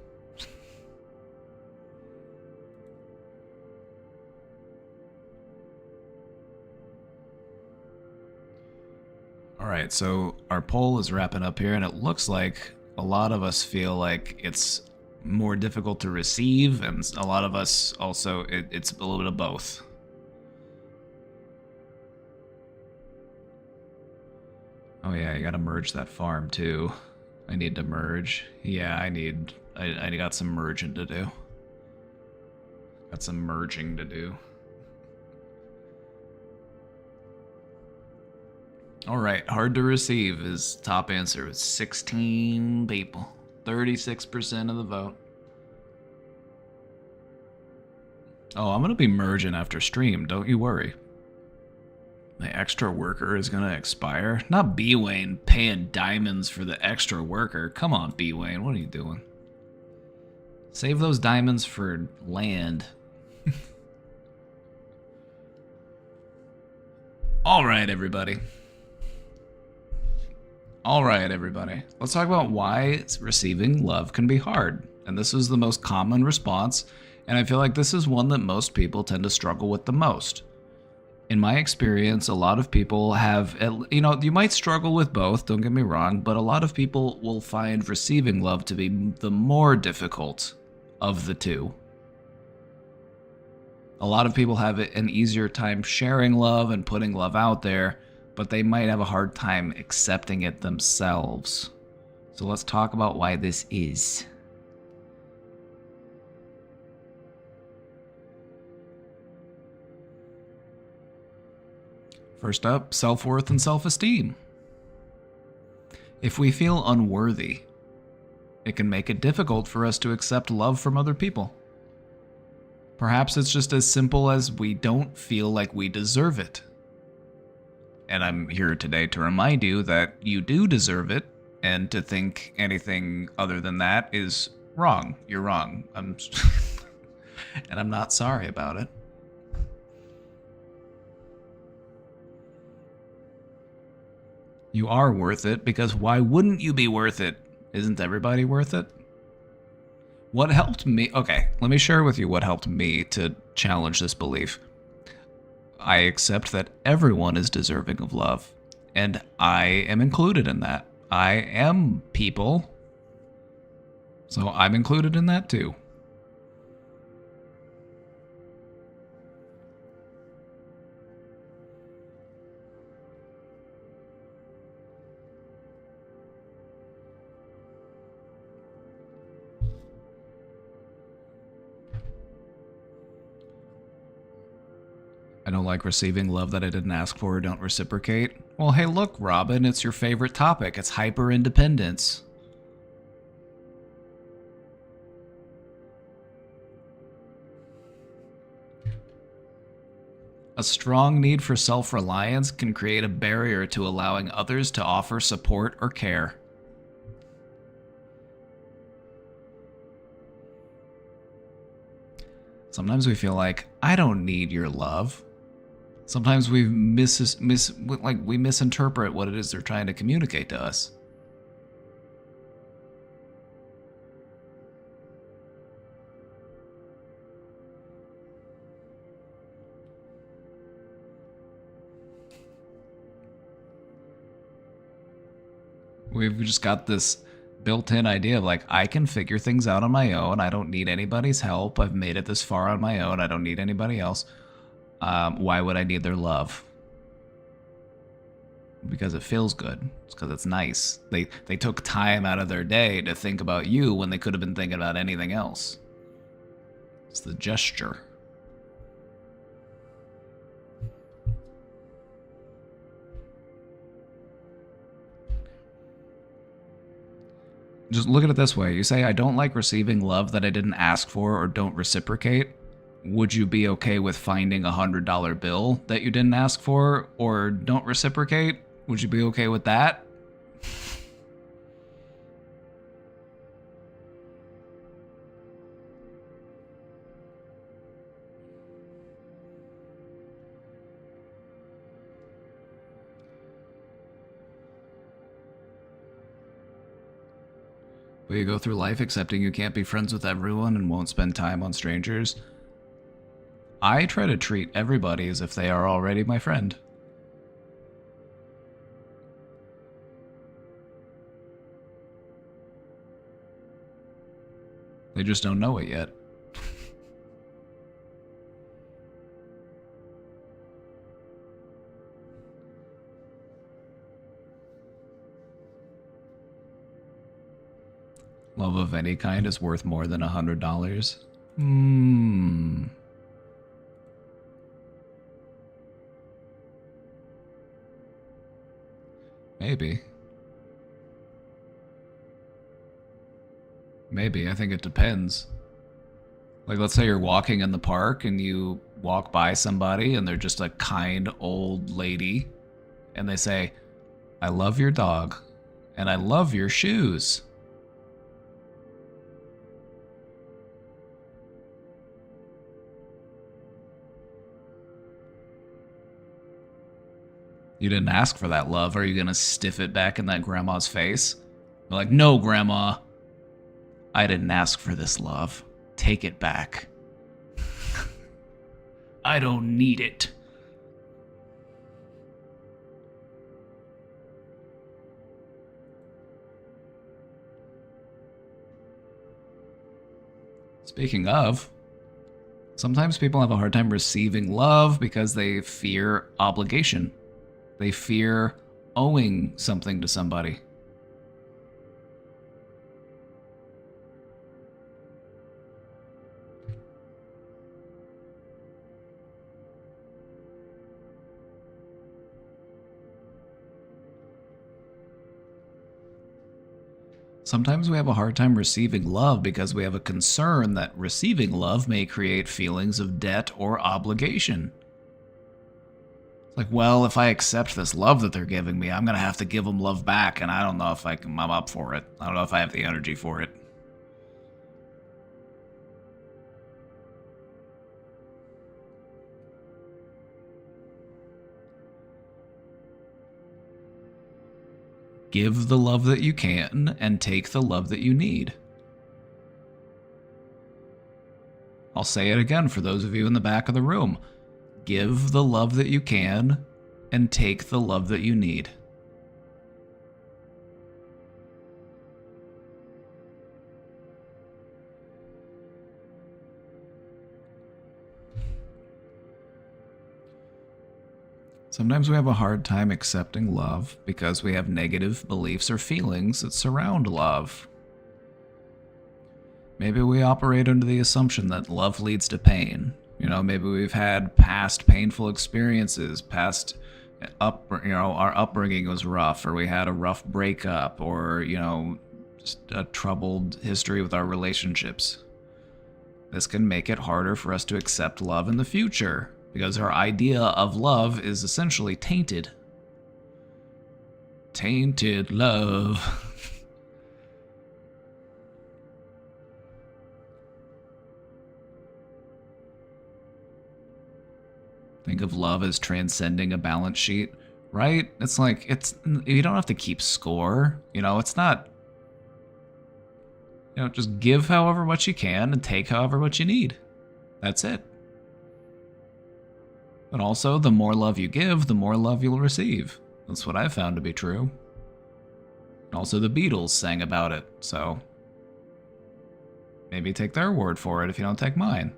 Alright, so our poll is wrapping up here, and it looks like a lot of us feel like it's more difficult to receive, and a lot of us also, it's a little bit of both. Oh yeah, you gotta merge that farm too. I need to merge. Yeah, I got some merging to do. Got some merging to do. Alright, hard to receive is top answer with 16 people. 36% of the vote. Oh, I'm gonna be merging after stream, don't you worry. My extra worker is gonna expire. Not B Wayne paying diamonds for the extra worker. Come on, B Wayne, what are you doing? Save those diamonds for land. Alright, everybody. Alright, everybody. Let's talk about why receiving love can be hard. And this is the most common response, and I feel like this is one that most people tend to struggle with the most. In my experience, a lot of people have, you know, you might struggle with both, don't get me wrong, but a lot of people will find receiving love to be the more difficult of the two. A lot of people have an easier time sharing love and putting love out there, but they might have a hard time accepting it themselves. So let's talk about why this is. First up, self-worth and self-esteem. If we feel unworthy, it can make it difficult for us to accept love from other people. Perhaps it's just as simple as we don't feel like we deserve it. And I'm here today to remind you that you do deserve it, and to think anything other than that is wrong. You're wrong. And I'm not sorry about it. You are worth it, because why wouldn't you be worth it? Isn't everybody worth it? What helped me... Okay, let me share with you what helped me to challenge this belief. I accept that everyone is deserving of love, and I am included in that. I am people, so I'm included in that too. I don't like receiving love that I didn't ask for or don't reciprocate. Well, hey look, Robin, it's your favorite topic. It's hyper-independence. A strong need for self-reliance can create a barrier to allowing others to offer support or care. Sometimes we feel like, I don't need your love. Sometimes we we misinterpret what it is they're trying to communicate to us. We've just got this built-in idea of like, I can figure things out on my own. I don't need anybody's help. I've made it this far on my own. I don't need anybody else. Why would I need their love? Because it feels good. It's because it's nice. They took time out of their day to think about you when they could have been thinking about anything else. It's the gesture. Just look at it this way. You say, I don't like receiving love that I didn't ask for or don't reciprocate. Would you be okay with finding a $100 bill that you didn't ask for or don't reciprocate? Would you be okay with that? Will you go through life accepting you can't be friends with everyone and won't spend time on strangers? I try to treat everybody as if they are already my friend. They just don't know it yet. Love of any kind is worth more than $100. Maybe. Maybe, I think it depends. Like, let's say you're walking in the park and you walk by somebody and they're just a kind old lady and they say, I love your dog and I love your shoes. You didn't ask for that love. Are you going to stiff it back in that grandma's face? You're like, no, grandma. I didn't ask for this love. Take it back. I don't need it. Speaking of, sometimes people have a hard time receiving love because they fear obligation. They fear owing something to somebody. Sometimes we have a hard time receiving love because we have a concern that receiving love may create feelings of debt or obligation. It's like, well, if I accept this love that they're giving me, I'm going to have to give them love back, and I don't know if I'm up for it. I don't know if I have the energy for it. Give the love that you can and take the love that you need. I'll say it again for those of you in the back of the room. Give the love that you can and take the love that you need. Sometimes we have a hard time accepting love because we have negative beliefs or feelings that surround love. Maybe we operate under the assumption that love leads to pain. You know, maybe we've had past painful experiences, our upbringing was rough, or we had a rough breakup, or, just a troubled history with our relationships. This can make it harder for us to accept love in the future, because our idea of love is essentially tainted. Tainted love. Think of love as transcending a balance sheet, right? It's like, you don't have to keep score. It's not, just give however much you can and take however much you need. That's it. But also, the more love you give, the more love you'll receive. That's what I've found to be true. Also, the Beatles sang about it, so maybe take their word for it if you don't take mine.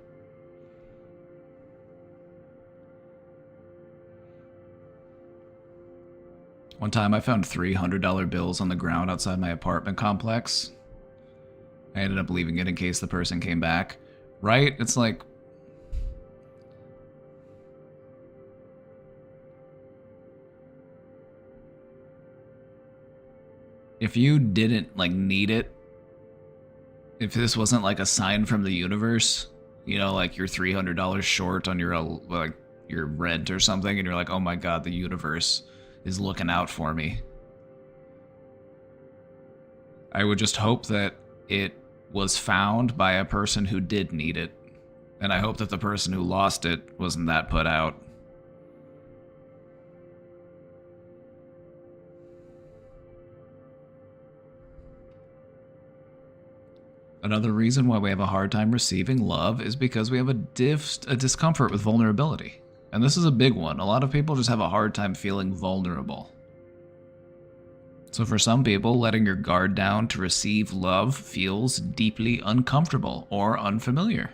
One time I found $300 bills on the ground outside my apartment complex. I ended up leaving it in case the person came back. Right? It's like, if you didn't need it, if this wasn't like a sign from the universe, like you're $300 short on your rent or something, and you're like, oh my god, the universe is looking out for me. I would just hope that it was found by a person who did need it, and I hope that the person who lost it wasn't that put out. Another reason why we have a hard time receiving love is because we have a discomfort with vulnerability. And this is a big one. A lot of people just have a hard time feeling vulnerable. So for some people, letting your guard down to receive love feels deeply uncomfortable or unfamiliar.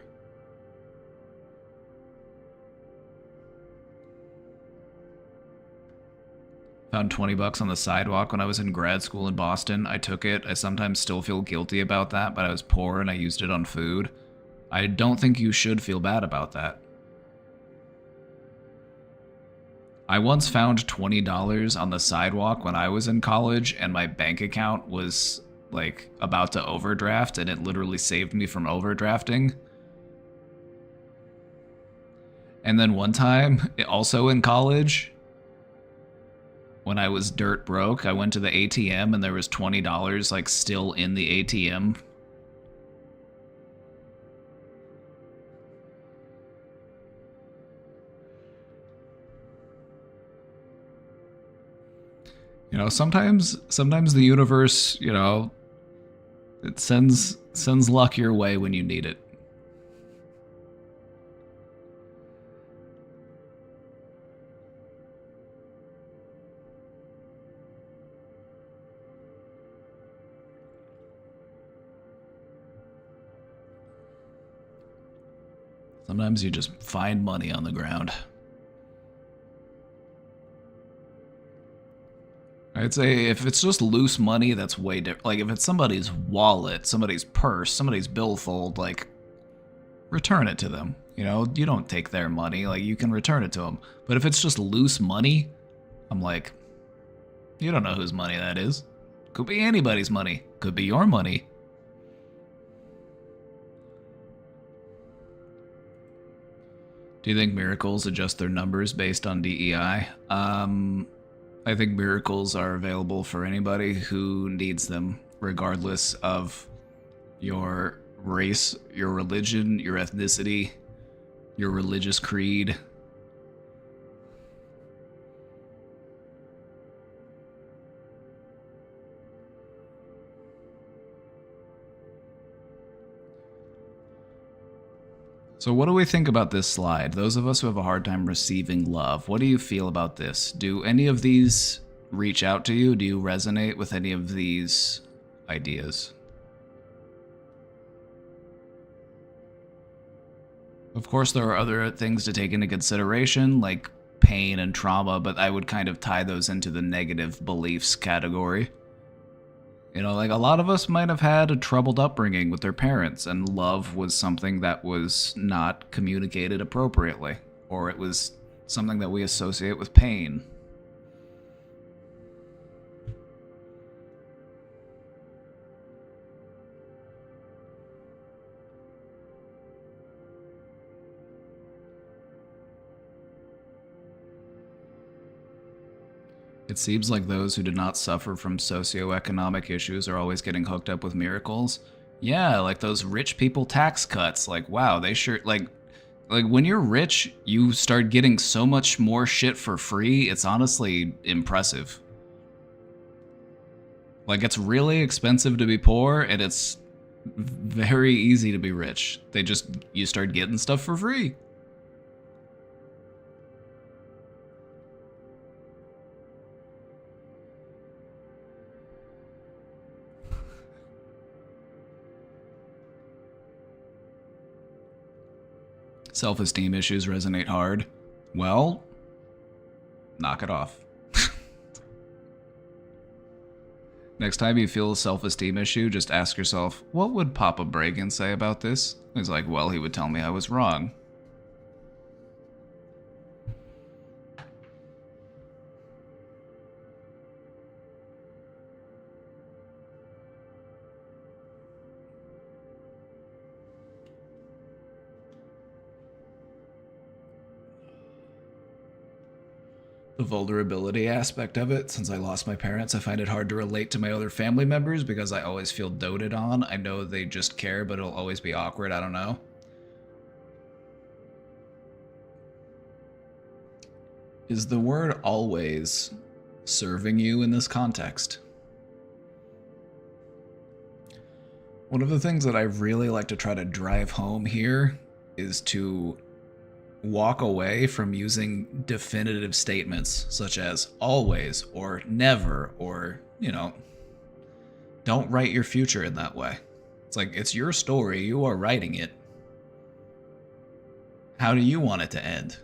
Found $20 on the sidewalk when I was in grad school in Boston. I took it. I sometimes still feel guilty about that, but I was poor and I used it on food. I don't think you should feel bad about that. I once found $20 on the sidewalk when I was in college, and my bank account was about to overdraft, and it literally saved me from overdrafting. And then one time, also in college, when I was dirt broke, I went to the ATM and there was $20 like still in the ATM. You know, sometimes the universe, you know, it sends luck your way when you need it. Sometimes you just find money on the ground. I'd say if it's just loose money, that's way different. Like if it's somebody's wallet, somebody's purse, somebody's billfold, like return it to them. You know, you don't take their money, like you can return it to them. But if it's just loose money, I'm like, you don't know whose money that is. Could be anybody's money. Could be your money. Do you think miracles adjust their numbers based on DEI? I think miracles are available for anybody who needs them, regardless of your race, your religion, your ethnicity, your religious creed. So what do we think about this slide? Those of us who have a hard time receiving love, what do you feel about this? Do any of these reach out to you? Do you resonate with any of these ideas? Of course, there are other things to take into consideration, like pain and trauma, but I would kind of tie those into the negative beliefs category. You know, like a lot of us might have had a troubled upbringing with their parents, and love was something that was not communicated appropriately, or it was something that we associate with pain. It seems like those who did not suffer from socioeconomic issues are always getting hooked up with miracles. Yeah, like those rich people tax cuts. Like, wow, they sure like when you're rich, you start getting so much more shit for free. It's honestly impressive. Like it's really expensive to be poor and it's very easy to be rich. You start getting stuff for free. Self-esteem issues resonate hard. Well, knock it off. Next time you feel a self-esteem issue, just ask yourself, what would Papa Bragan say about this? He's like, well, he would tell me I was wrong. The vulnerability aspect of it, since I lost my parents, I find it hard to relate to my other family members because I always feel doted on. I know they just care, but it'll always be awkward. I don't know. Is the word always serving you in this context? One of the things that I really like to try to drive home here is to walk away from using definitive statements such as always or never or, you know, don't write your future in that way. It's like, it's your story, you are writing it. How do you want it to end?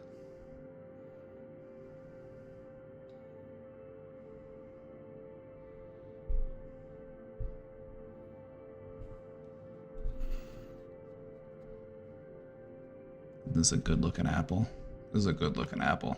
This is a good looking apple. This is a good looking apple.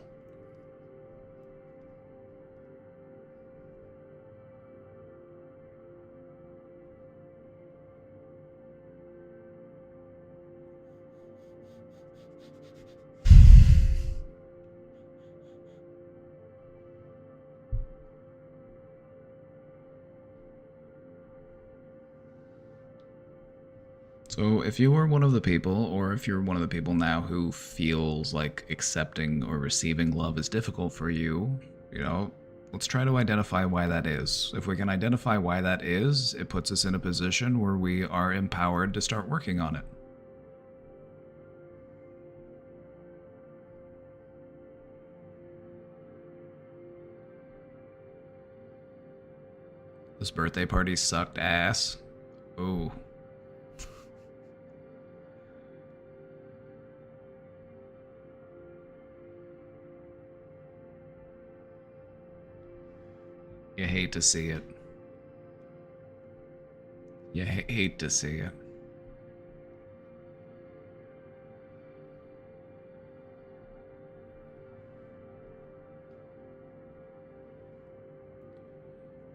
So if you were one of the people, or if you're one of the people now who feels like accepting or receiving love is difficult for you, let's try to identify why that is. If we can identify why that is, it puts us in a position where we are empowered to start working on it. This birthday party sucked ass. Ooh. You hate to see it. You hate to see it.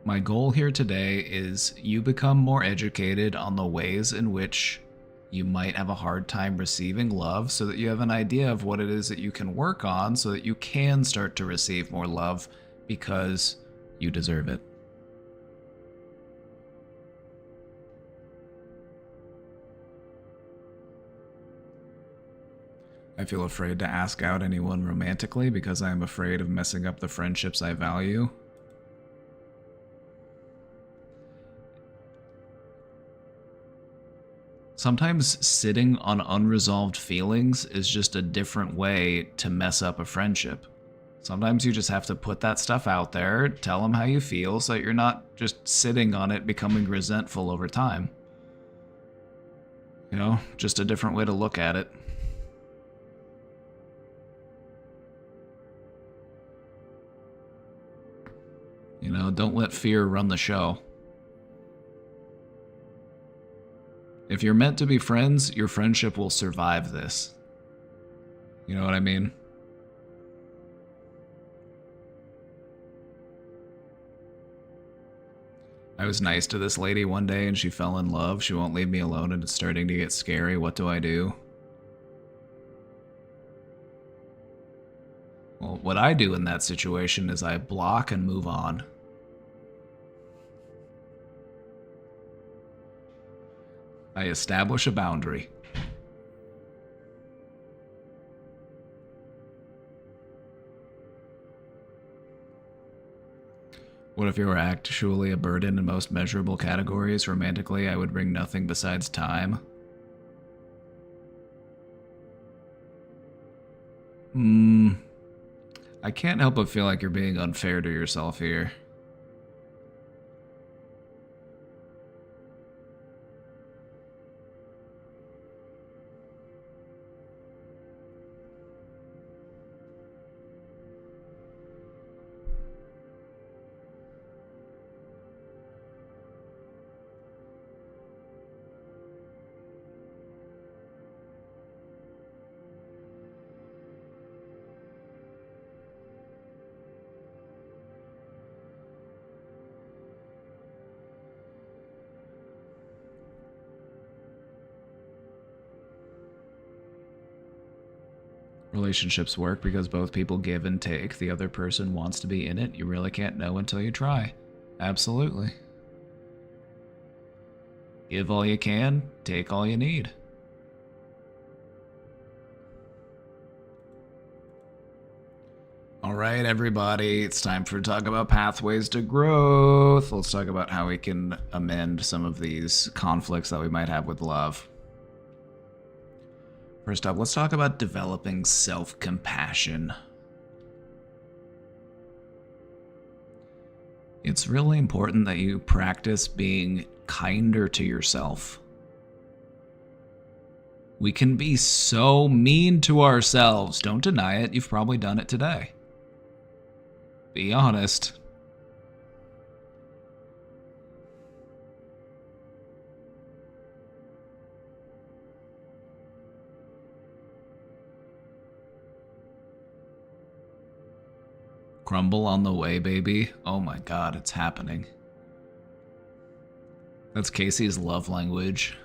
My goal here today is you become more educated on the ways in which you might have a hard time receiving love so that you have an idea of what it is that you can work on so that you can start to receive more love because you deserve it. I feel afraid to ask out anyone romantically because I am afraid of messing up the friendships I value. Sometimes sitting on unresolved feelings is just a different way to mess up a friendship. Sometimes you just have to put that stuff out there, tell them how you feel so that you're not just sitting on it becoming resentful over time. Just a different way to look at it. Don't let fear run the show. If you're meant to be friends, your friendship will survive this. You know what I mean? I was nice to this lady one day and she fell in love. She won't leave me alone and it's starting to get scary. What do I do? Well, what I do in that situation is I block and move on. I establish a boundary. What if you were actually a burden in most measurable categories? Romantically, I would bring nothing besides time. I can't help but feel like you're being unfair to yourself here. Relationships work because both people give and take. The other person wants to be in it. You really can't know until you try. Absolutely. Give all you can, take all you need. Alright, everybody, it's time for talk about pathways to growth. Let's talk about how we can amend some of these conflicts that we might have with love. First up, let's talk about developing self-compassion. It's really important that you practice being kinder to yourself. We can be so mean to ourselves. Don't deny it. You've probably done it today. Be honest. Crumble on the way, baby. Oh my god, it's happening. That's Casey's love language.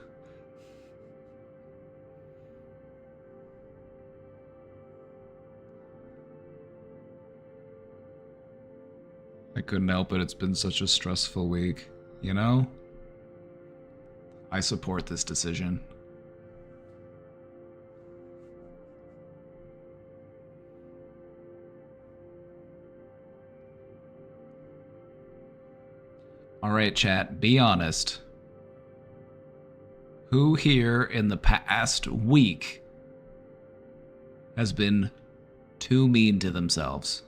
I couldn't help it. It's been such a stressful week, I support this decision. Alright, chat, be honest. Who here in the past week has been too mean to themselves?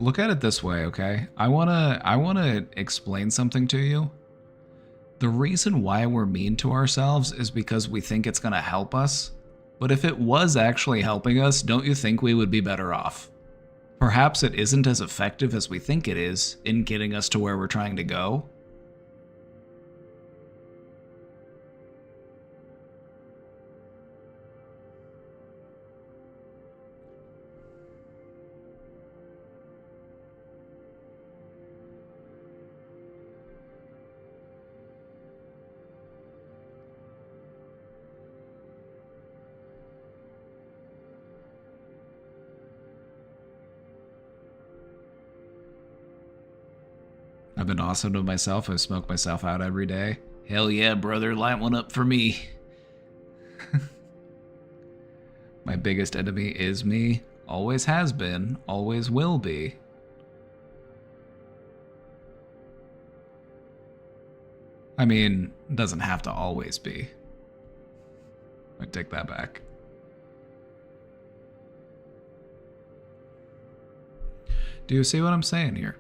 Look at it this way, okay? I wanna explain something to you. The reason why we're mean to ourselves is because we think it's gonna help us. But if it was actually helping us, don't you think we would be better off? Perhaps it isn't as effective as we think it is in getting us to where we're trying to go. I've been awesome to myself. I smoke myself out every day. Hell yeah, brother, light one up for me. My biggest enemy is me. Always has been, always will be. I mean, it doesn't have to always be. I take that back. Do you see what I'm saying here?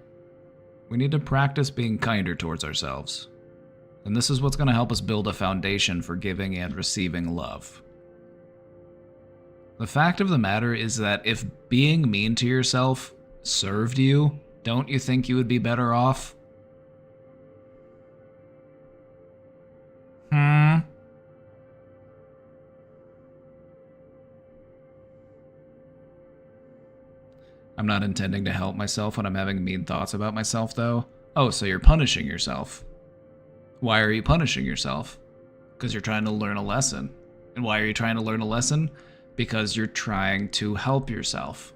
We need to practice being kinder towards ourselves. And this is what's going to help us build a foundation for giving and receiving love. The fact of the matter is that if being mean to yourself served you, don't you think you would be better off? I'm not intending to help myself when I'm having mean thoughts about myself, though. Oh, so you're punishing yourself. Why are you punishing yourself? Because you're trying to learn a lesson. And why are you trying to learn a lesson? Because you're trying to help yourself.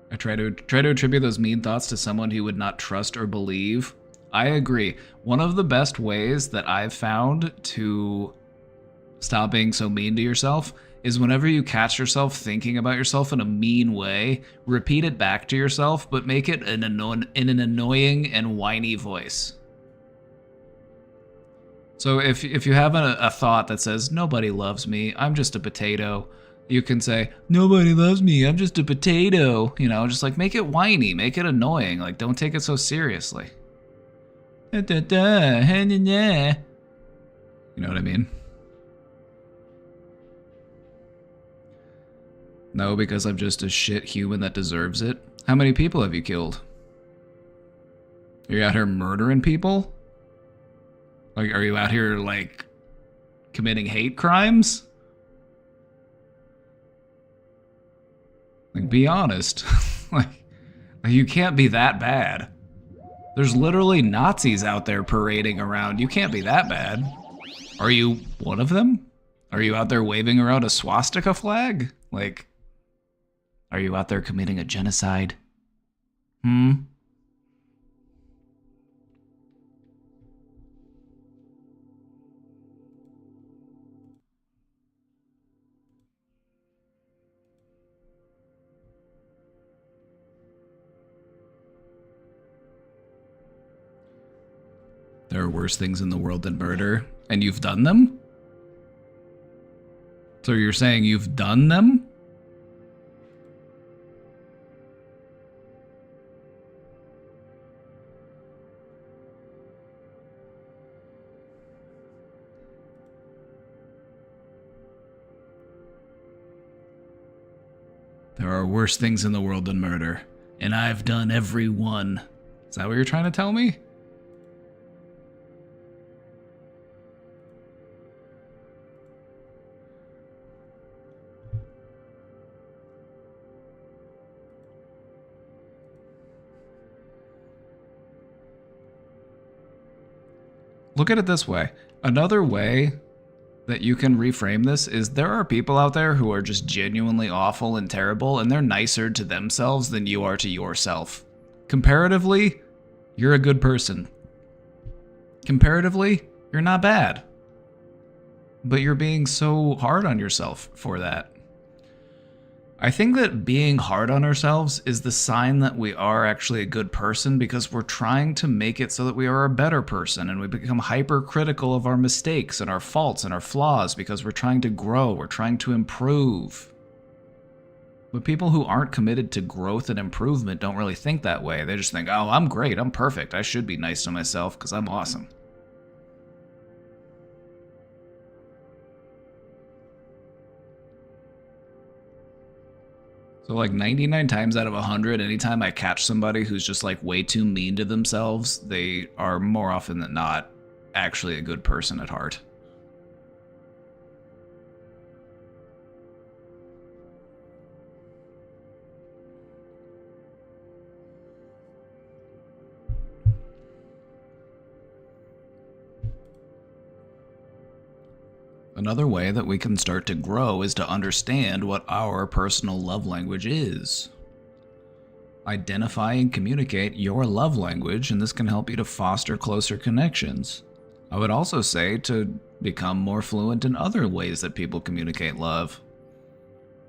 I try to attribute those mean thoughts to someone who would not trust or believe. I agree. One of the best ways that I've found to stop being so mean to yourself is whenever you catch yourself thinking about yourself in a mean way, repeat it back to yourself, but make it in an annoying and whiny voice. So if you have a thought that says, nobody loves me, I'm just a potato, you can say, nobody loves me, I'm just a potato. You know, just like make it whiny, make it annoying. Like, don't take it so seriously. You know what I mean? No, because I'm just a shit human that deserves it. How many people have you killed? Are you out here murdering people? Like, are you out here, like, committing hate crimes? Like, be honest. like, you can't be that bad. There's literally Nazis out there parading around. You can't be that bad. Are you one of them? Are you out there waving around a swastika flag? Like, are you out there committing a genocide? There are worse things in the world than murder, and you've done them? So you're saying you've done them? There are worse things in the world than murder, and I've done every one. Is that what you're trying to tell me? Look at it this way. Another way that you can reframe this is there are people out there who are just genuinely awful and terrible, and they're nicer to themselves than you are to yourself. Comparatively, you're a good person. Comparatively, you're not bad. But you're being so hard on yourself for that. I think that being hard on ourselves is the sign that we are actually a good person, because we're trying to make it so that we are a better person, and we become hypercritical of our mistakes and our faults and our flaws because we're trying to grow, we're trying to improve. But people who aren't committed to growth and improvement don't really think that way. They just think, oh, I'm great, I'm perfect, I should be nice to myself because I'm awesome. So like 99 times out of 100, anytime I catch somebody who's just like way too mean to themselves, they are more often than not actually a good person at heart. Another way that we can start to grow is to understand what our personal love language is. Identify and communicate your love language, and this can help you to foster closer connections. I would also say to become more fluent in other ways that people communicate love.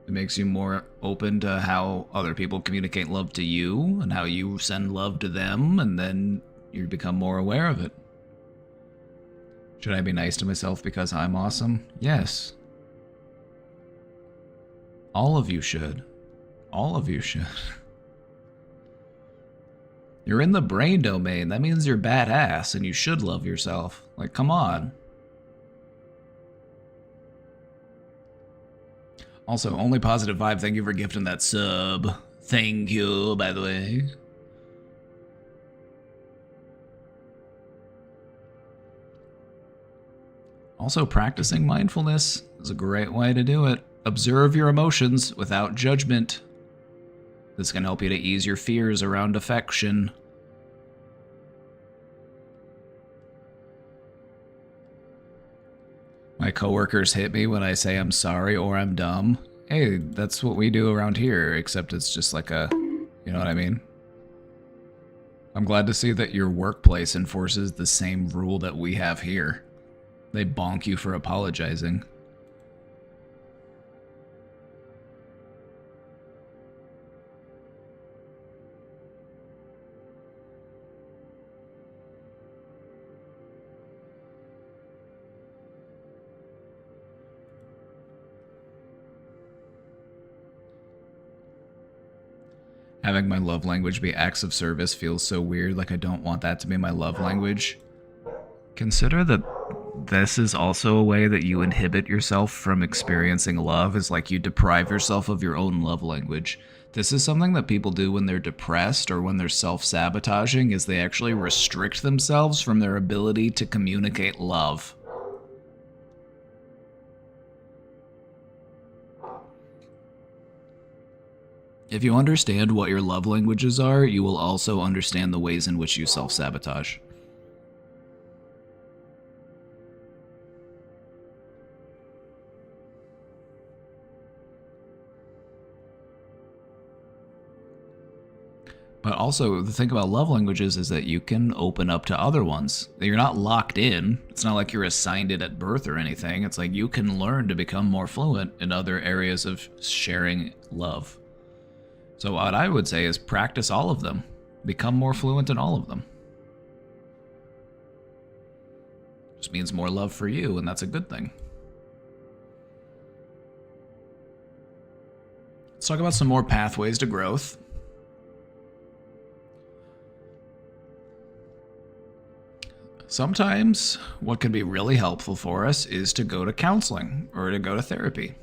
It makes you more open to how other people communicate love to you and how you send love to them, and then you become more aware of it. Should I be nice to myself because I'm awesome? Yes. All of you should. All of you should. You're in the brain domain. That means you're badass and you should love yourself. Like, come on. Also, Only Positive Vibe, thank you for gifting that sub. Thank you, by the way. Also, practicing mindfulness is a great way to do it. Observe your emotions without judgment. This can help you to ease your fears around affection. My coworkers hit me when I say I'm sorry or I'm dumb. Hey, that's what we do around here, except it's just like a, you know what I mean? I'm glad to see that your workplace enforces the same rule that we have here. They bonk you for apologizing. Having my love language be acts of service feels so weird, like I don't want that to be my love language. Consider that this is also a way that you inhibit yourself from experiencing love, is like you deprive yourself of your own love language. This is something that people do when they're depressed or when they're self-sabotaging, is they actually restrict themselves from their ability to communicate love. If you understand what your love languages are, you will also understand the ways in which you self-sabotage. But also, the thing about love languages is that you can open up to other ones. You're not locked in. It's not like you're assigned it at birth or anything. It's like you can learn to become more fluent in other areas of sharing love. So what I would say is practice all of them. Become more fluent in all of them. Just means more love for you, and that's a good thing. Let's talk about some more pathways to growth. Sometimes what can be really helpful for us is to go to counseling or to go to therapy.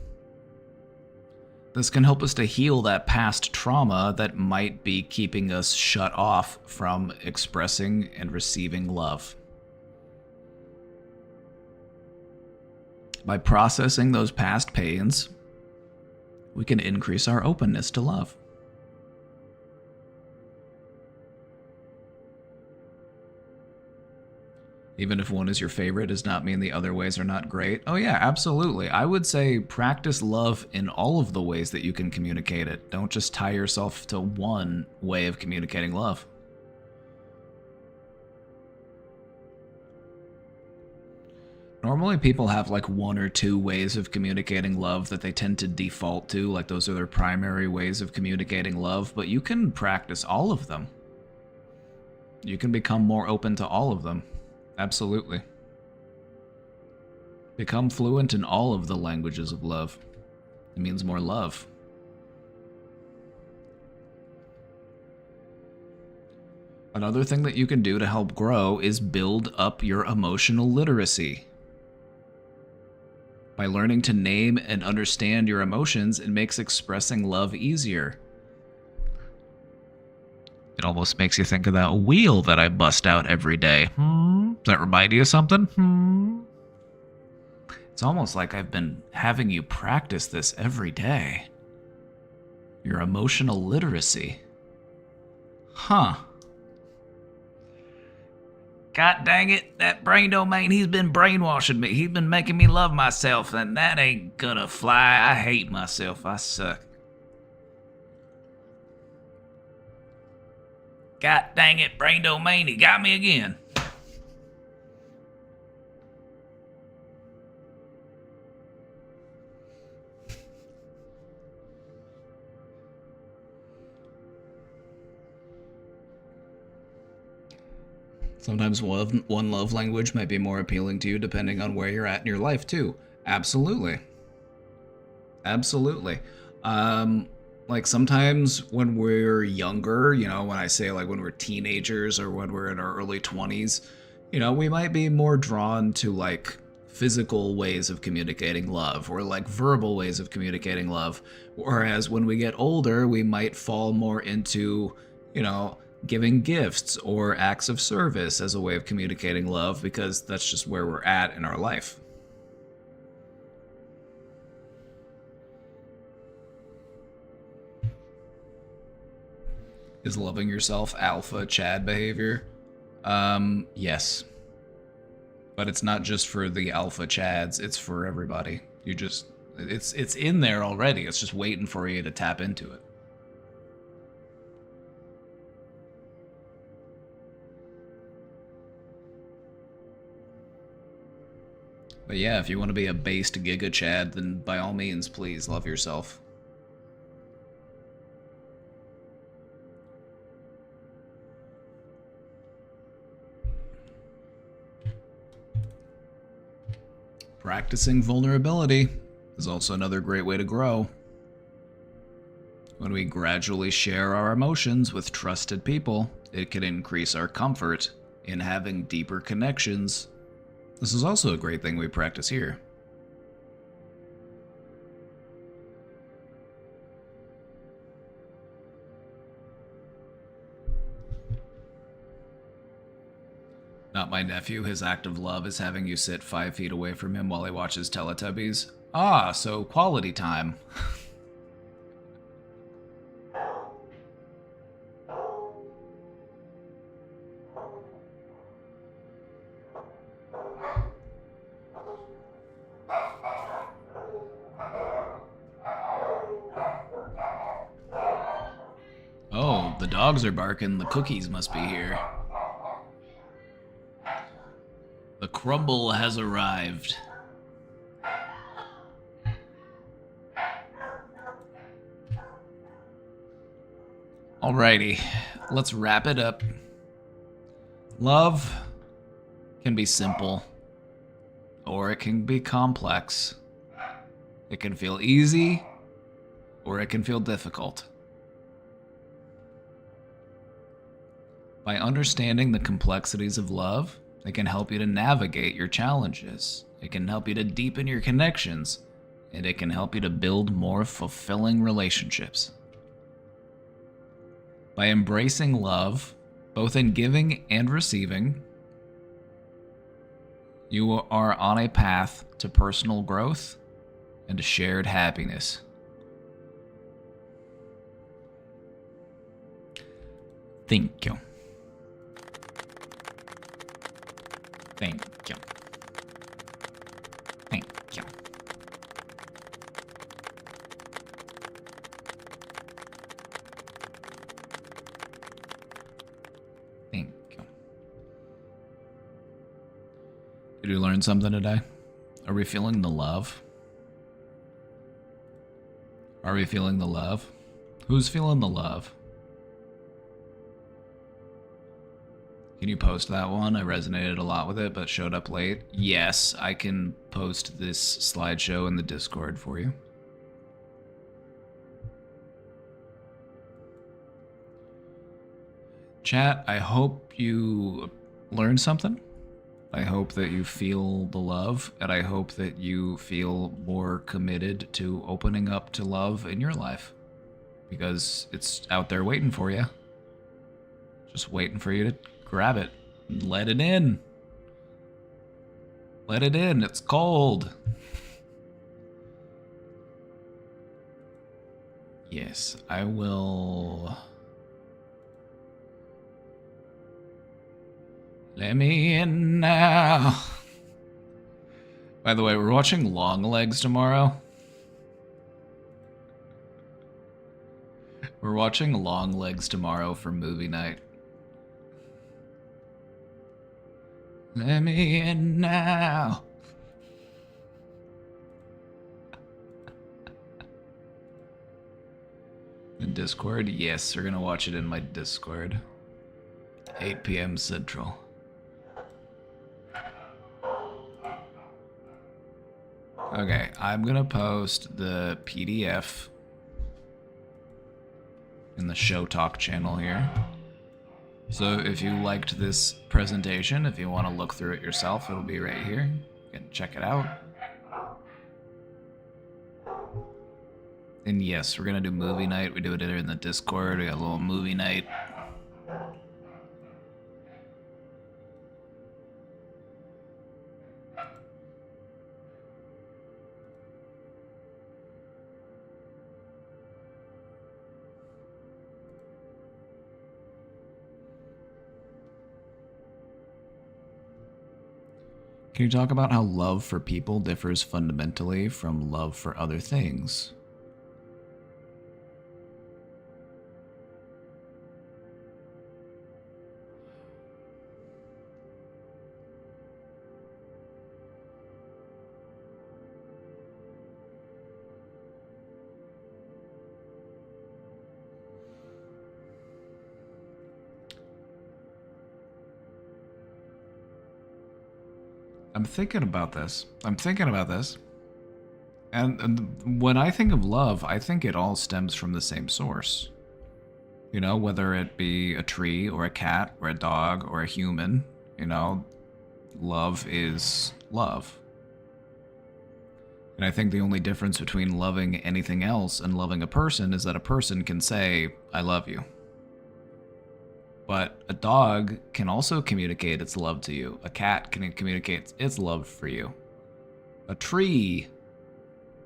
This can help us to heal that past trauma that might be keeping us shut off from expressing and receiving love. By processing those past pains, we can increase our openness to love. Even if one is your favorite does not mean the other ways are not great. Oh yeah, absolutely. I would say practice love in all of the ways that you can communicate it. Don't just tie yourself to one way of communicating love. Normally people have like one or two ways of communicating love that they tend to default to, like those are their primary ways of communicating love, but you can practice all of them. You can become more open to all of them. Absolutely. Become fluent in all of the languages of love. It means more love. Another thing that you can do to help grow is build up your emotional literacy. By learning to name and understand your emotions, it makes expressing love easier. It almost makes you think of that wheel that I bust out every day. Does that remind you of something? It's almost like I've been having you practice this every day. Your emotional literacy. Huh. God dang it, that brain domain, he's been brainwashing me. He's been making me love myself, and that ain't gonna fly. I hate myself. I suck. God dang it, brain domain, he got me again. Sometimes one love language might be more appealing to you depending on where you're at in your life, too. Absolutely. Absolutely. Like sometimes when we're younger, you know, when I say like when we're teenagers or when we're in our early 20s, you know, we might be more drawn to like physical ways of communicating love or like verbal ways of communicating love. Whereas when we get older, we might fall more into, you know, giving gifts or acts of service as a way of communicating love because that's just where we're at in our life. Is loving yourself alpha Chad behavior? Yes. But it's not just for the alpha Chads, it's for everybody. You just it's in there already. It's just waiting for you to tap into it. But yeah, if you want to be a based Giga Chad, then by all means, please love yourself. Practicing vulnerability is also another great way to grow. When we gradually share our emotions with trusted people, it can increase our comfort in having deeper connections. This is also a great thing we practice here. Not my nephew. His act of love is having you sit 5 feet away from him while he watches Teletubbies. Ah, so quality time. Oh, the dogs are barking. The cookies must be here. The crumble has arrived. Alrighty, let's wrap it up. Love can be simple, or it can be complex. It can feel easy, or it can feel difficult. By understanding the complexities of love, it can help you to navigate your challenges. It can help you to deepen your connections, and it can help you to build more fulfilling relationships. By embracing love, both in giving and receiving, you are on a path to personal growth and to shared happiness. Thank you. Thank you. Thank you. Thank you. Did you learn something today? Are we feeling the love? Are we feeling the love? Who's feeling the love? Can you post that one? I resonated a lot with it, but showed up late. Yes, I can post this slideshow in the Discord for you. Chat, I hope you learned something. I hope that you feel the love, and I hope that you feel more committed to opening up to love in your life. Because it's out there waiting for you. Just waiting for you to grab it. Let it in. Let it in. It's cold. Yes, I will... Let me in now. By the way, we're watching Longlegs tomorrow. We're watching Longlegs tomorrow for movie night. Let me in now. In Discord? Yes, we're gonna watch it in my Discord. 8 p.m. Central. Okay, I'm gonna post the PDF in the Show Talk channel here. So if you liked this presentation, if you want to look through it yourself, it'll be right here. You can check it out. And yes, we're gonna do movie night. We do it in the Discord. We got a little movie night. Can you talk about how love for people differs fundamentally from love for other things? I'm thinking about this. And when I think of love, I think it all stems from the same source. You know, whether it be a tree or a cat or a dog or a human, you know, love is love. And I think the only difference between loving anything else and loving a person is that a person can say, I love you. But a dog can also communicate its love to you. A cat can communicate its love for you. A tree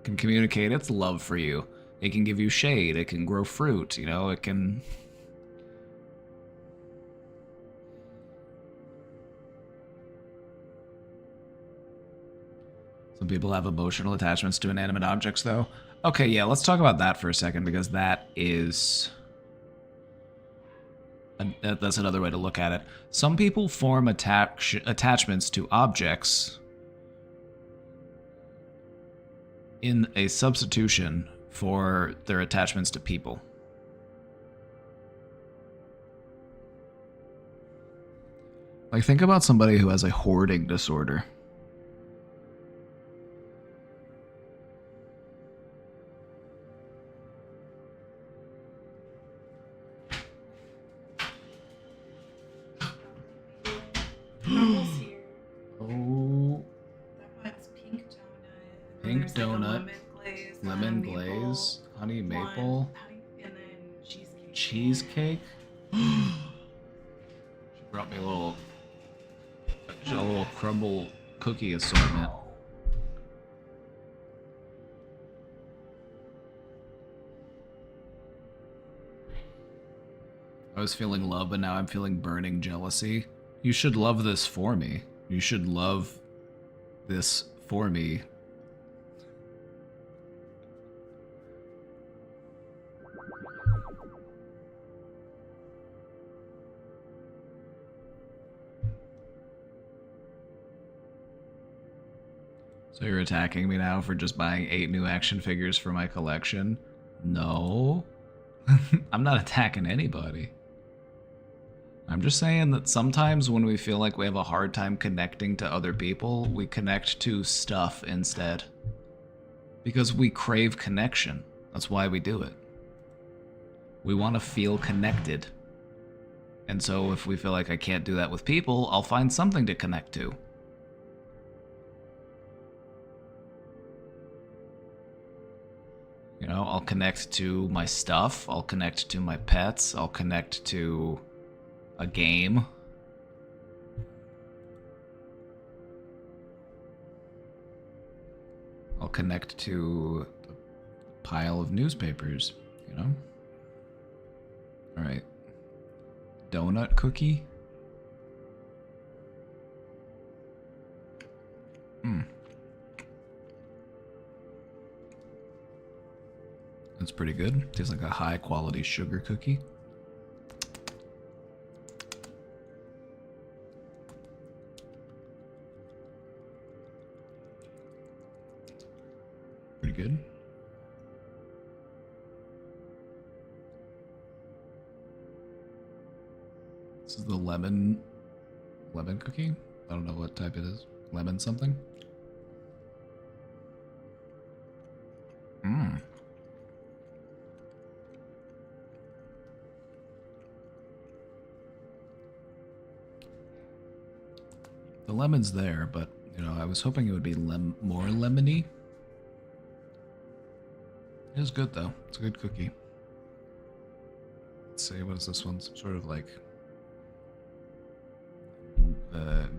can communicate its love for you. It can give you shade. It can grow fruit. You know, it can... Some people have emotional attachments to inanimate objects, though. Okay, yeah, let's talk about that for a second, because that is... That's another way to look at it. Some people form attachments to objects in a substitution for their attachments to people. Like, think about somebody who has a hoarding disorder. Oh. That one's pink donut. Pink donut. Like lemon glaze, honey maple, and then cheesecake. Cheesecake. She brought me a little crumble cookie assortment. I was feeling love, but now I'm feeling burning jealousy. You should love this for me. You should love this for me. So you're attacking me now for just buying 8 new action figures for my collection? No. I'm not attacking anybody. I'm just saying that sometimes when we feel like we have a hard time connecting to other people, we connect to stuff instead. Because we crave connection. That's why we do it. We want to feel connected. And so if we feel like I can't do that with people, I'll find something to connect to. You know, I'll connect to my stuff, I'll connect to my pets, I'll connect to a game. I'll connect to a pile of newspapers, you know? Alright. Donut cookie? That's pretty good. Tastes like a high quality sugar cookie. Pretty good. This is the lemon cookie. I don't know what type it is. Lemon something. The lemon's there, but, you know, I was hoping it would be more lemony. It is good, though. It's a good cookie. Let's see, what is this one? Some sort of, like,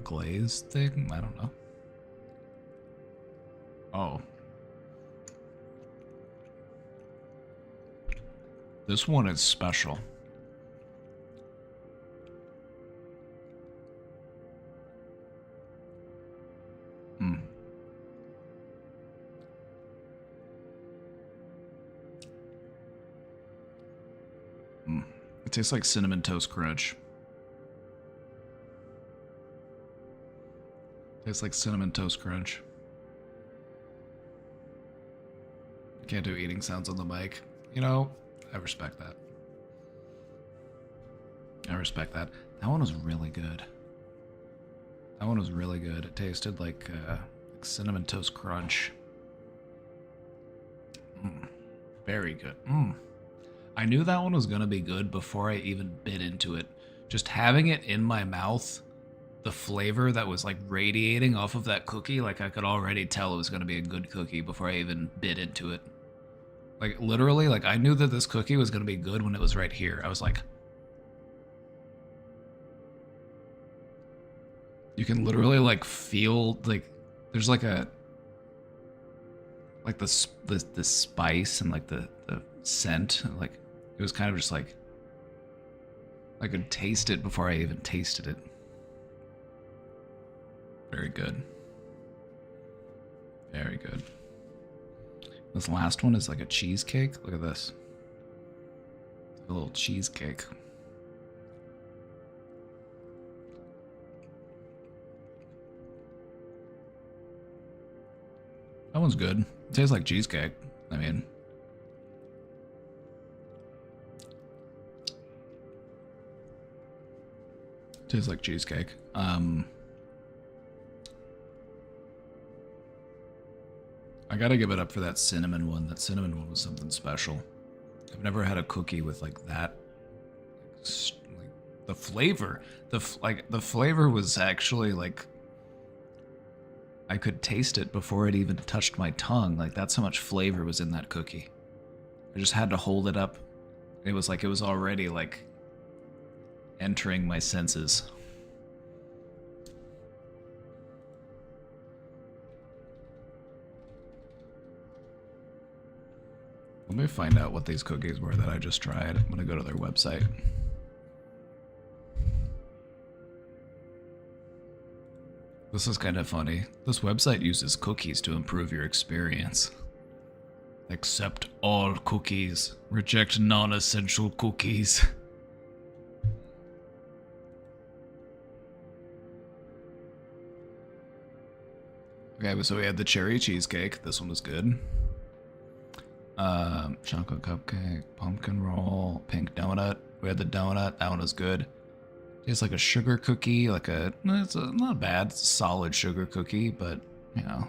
glaze thing? I don't know. Oh. This one is special. It tastes like Cinnamon Toast Crunch. Tastes like Cinnamon Toast Crunch. Can't do eating sounds on the mic. You know, I respect that. I respect that. That one was really good. That one was really good. It tasted like Cinnamon Toast Crunch. Very good. I knew that one was going to be good before I even bit into it. Just having it in my mouth, the flavor that was like radiating off of that cookie, like I could already tell it was going to be a good cookie before I even bit into it. Like literally, like I knew that this cookie was going to be good when it was right here. I was like, you can literally like feel like there's like a like the spice and like the scent, like it was kind of just like I could taste it before I even tasted it. Very good. Very good. This last one is like a cheesecake. Look at this. A little cheesecake. That one's good. It tastes like cheesecake. I mean, tastes like cheesecake. I gotta give it up for that cinnamon one. That cinnamon one was something special. I've never had a cookie with like that. Like the flavor, the flavor was actually like I could taste it before it even touched my tongue. Like that's how much flavor was in that cookie. I just had to hold it up. It was like it was already like entering my senses. Let me find out what these cookies were that I just tried. I'm gonna go to their website. This is kind of funny. This website uses cookies to improve your experience. Accept all cookies. Reject non-essential cookies. Okay, so we had the cherry cheesecake. This one was good. Chocolate cupcake, pumpkin roll, pink donut. We had the donut. That one was good. Tastes like a sugar cookie, it's not bad. It's a solid sugar cookie, but you know,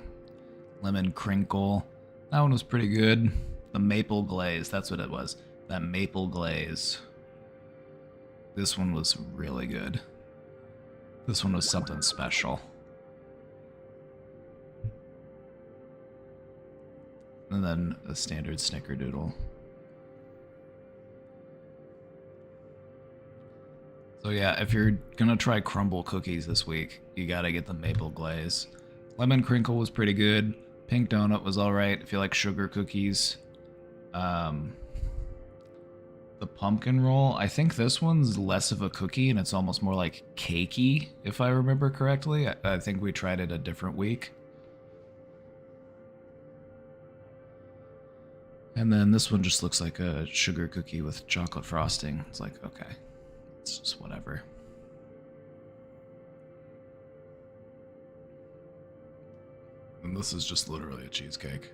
lemon crinkle. That one was pretty good. The maple glaze. That's what it was. That maple glaze. This one was really good. This one was something special. And then a standard snickerdoodle. So yeah, if you're gonna try crumble cookies this week, you gotta get the maple glaze. Lemon crinkle was pretty good. Pink donut was alright if you like sugar cookies. The pumpkin roll, I think this one's less of a cookie and it's almost more like cakey, if I remember correctly. I think we tried it a different week. And then this one just looks like a sugar cookie with chocolate frosting. It's like, okay, it's just whatever. And this is just literally a cheesecake.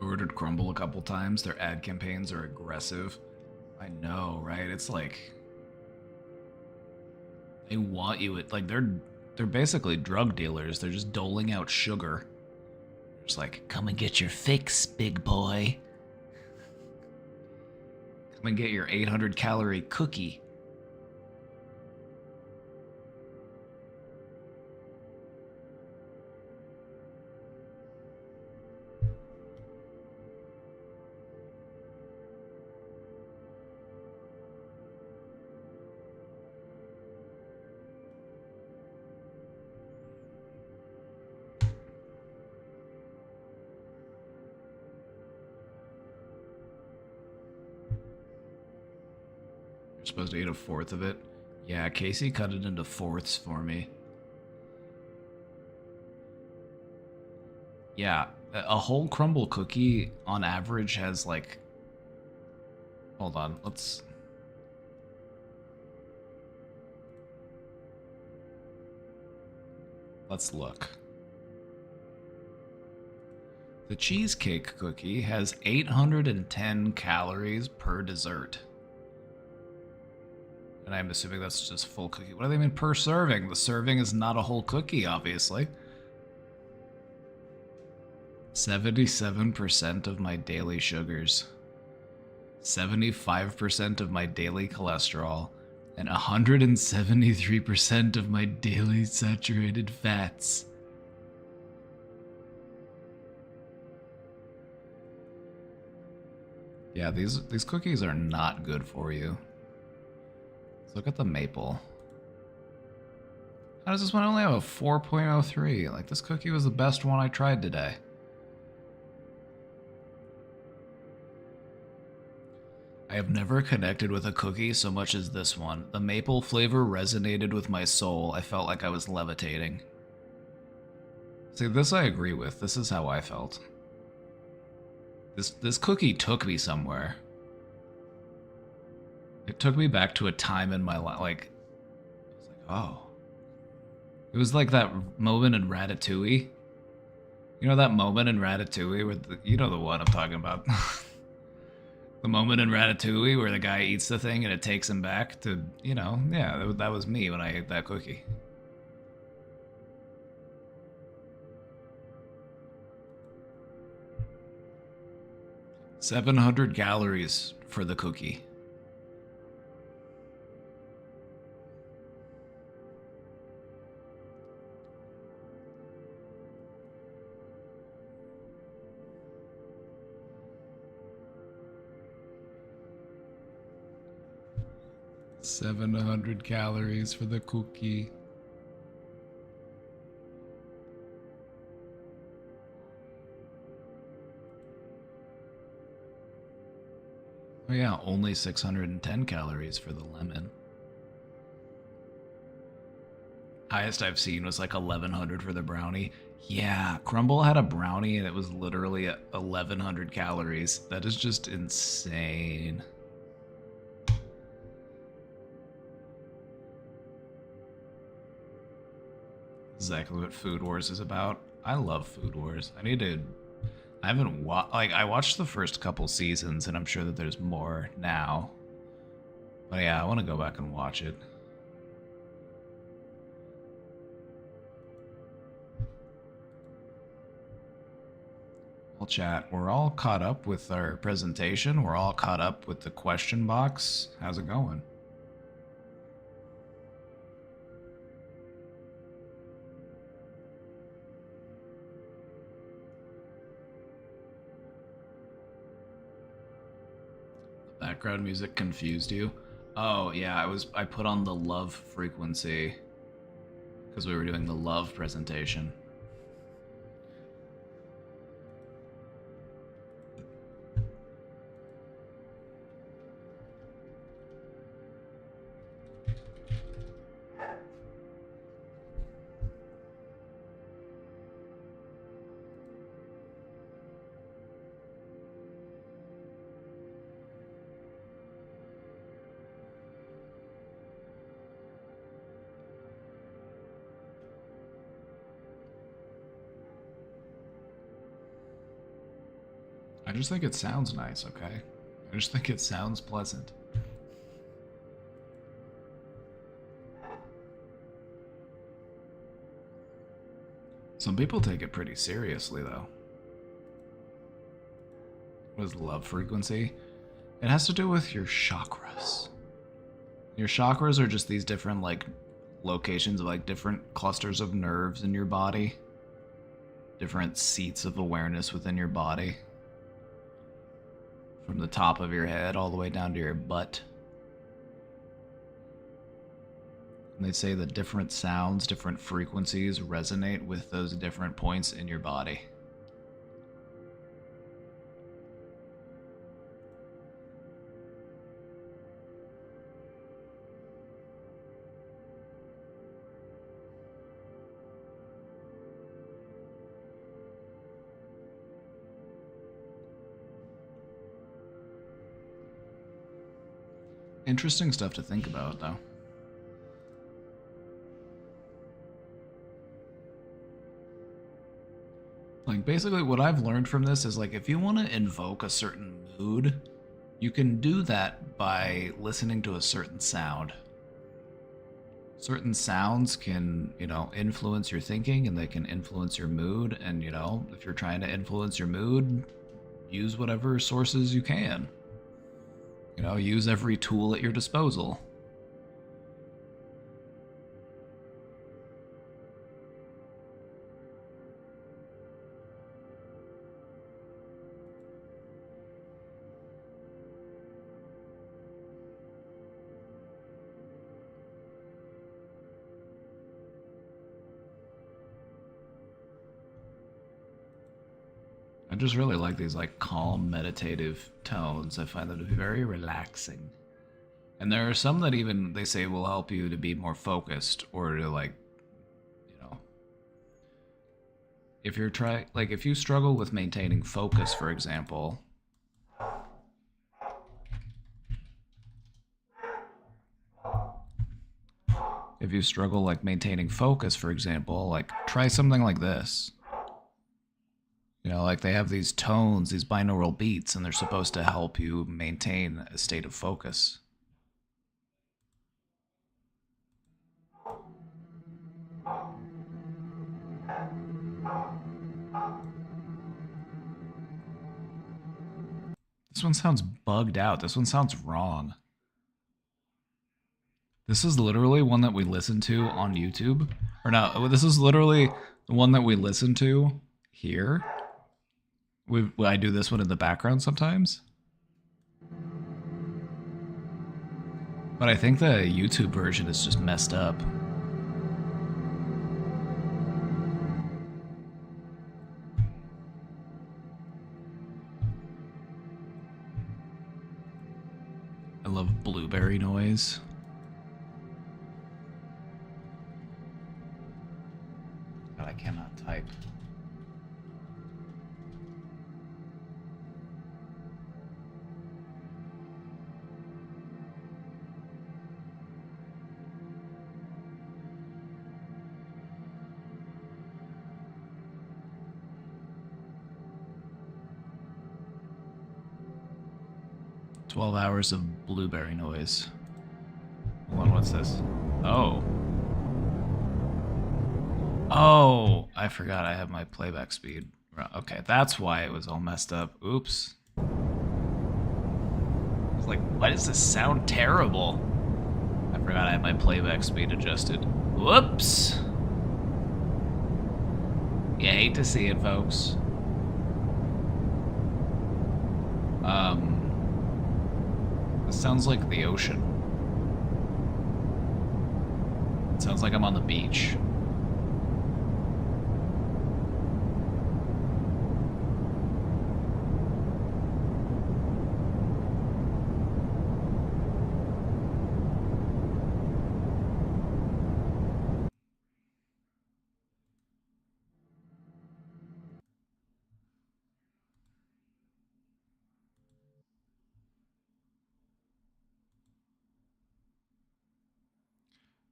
Ordered Crumble a couple times. Their ad campaigns are aggressive. I know, right? It's like they want you at they're basically drug dealers. They're just doling out sugar. It's like, come and get your fix, big boy. Come and get your 800 calorie cookie. Supposed to eat a fourth of it. Yeah, Casey cut it into fourths for me. Yeah, a whole crumble cookie on average has like... Hold on, let's look. The cheesecake cookie has 810 calories per dessert. And I'm assuming that's just full cookie. What do they mean per serving? The serving is not a whole cookie, obviously. 77% of my daily sugars. 75% of my daily cholesterol. And 173% of my daily saturated fats. Yeah, these cookies are not good for you. Look at the maple. How does this one only have a 4.03? Like, this cookie was the best one I tried today. I have never connected with a cookie so much as this one. The maple flavor resonated with my soul. I felt like I was levitating. See, this I agree with. This is how I felt. This cookie took me somewhere. It took me back to a time in my life, like, I was like, oh. It was like that moment in Ratatouille. You know that moment in Ratatouille where, you know the one I'm talking about. The moment in Ratatouille where the guy eats the thing and it takes him back to, you know, yeah, that was me when I ate that cookie. $700 calories for the cookie. $700 calories for the cookie. Oh yeah, only 610 calories for the lemon. Highest I've seen was like 1100 for the brownie. Yeah, Crumble had a brownie and it was literally 1100 calories. That is just insane. Exactly what Food Wars is about. I love Food Wars. I haven't I watched the first couple seasons and I'm sure that there's more now. But yeah, I want to go back and watch it. Well, chat, we're all caught up with our presentation. We're all caught up with the question box. How's it going? The background music confused you? Oh, yeah, I put on the love frequency because we were doing the love presentation. I just think it sounds nice, okay? I just think it sounds pleasant. Some people take it pretty seriously, though. What is love frequency? It has to do with your chakras. Your chakras are just these different, like, locations of, like, different clusters of nerves in your body. Different seats of awareness within your body. From the top of your head all the way down to your butt. And they say that different sounds, different frequencies resonate with those different points in your body. Interesting stuff to think about, though. Like, basically what I've learned from this is, like, if you want to invoke a certain mood, you can do that by listening to a certain sound. Certain sounds can, influence your thinking and they can influence your mood. And, if you're trying to influence your mood, use whatever sources you can. Use every tool at your disposal. I just really like these like calm meditative tones. I find them to be very relaxing. And there are some that even they say will help you to be more focused or to like, you know, if you struggle with maintaining focus, for example, if you struggle like maintaining focus, for example, like try something like this. Like they have these tones, these binaural beats, and they're supposed to help you maintain a state of focus. This one sounds bugged out. This one sounds wrong. This is literally one that we listen to on YouTube. Or no, this is literally the one that we listen to here. I do this one in the background sometimes. But I think the YouTube version is just messed up. I love blueberry noise. God, I cannot type. "12 hours of blueberry noise." Hold on, what's this? Oh. Oh, I forgot I have my playback speed. Okay, that's why it was all messed up. Oops. I was like, why does this sound terrible? I forgot I had my playback speed adjusted. Whoops. You hate to see it, folks. This sounds like the ocean. It sounds like I'm on the beach.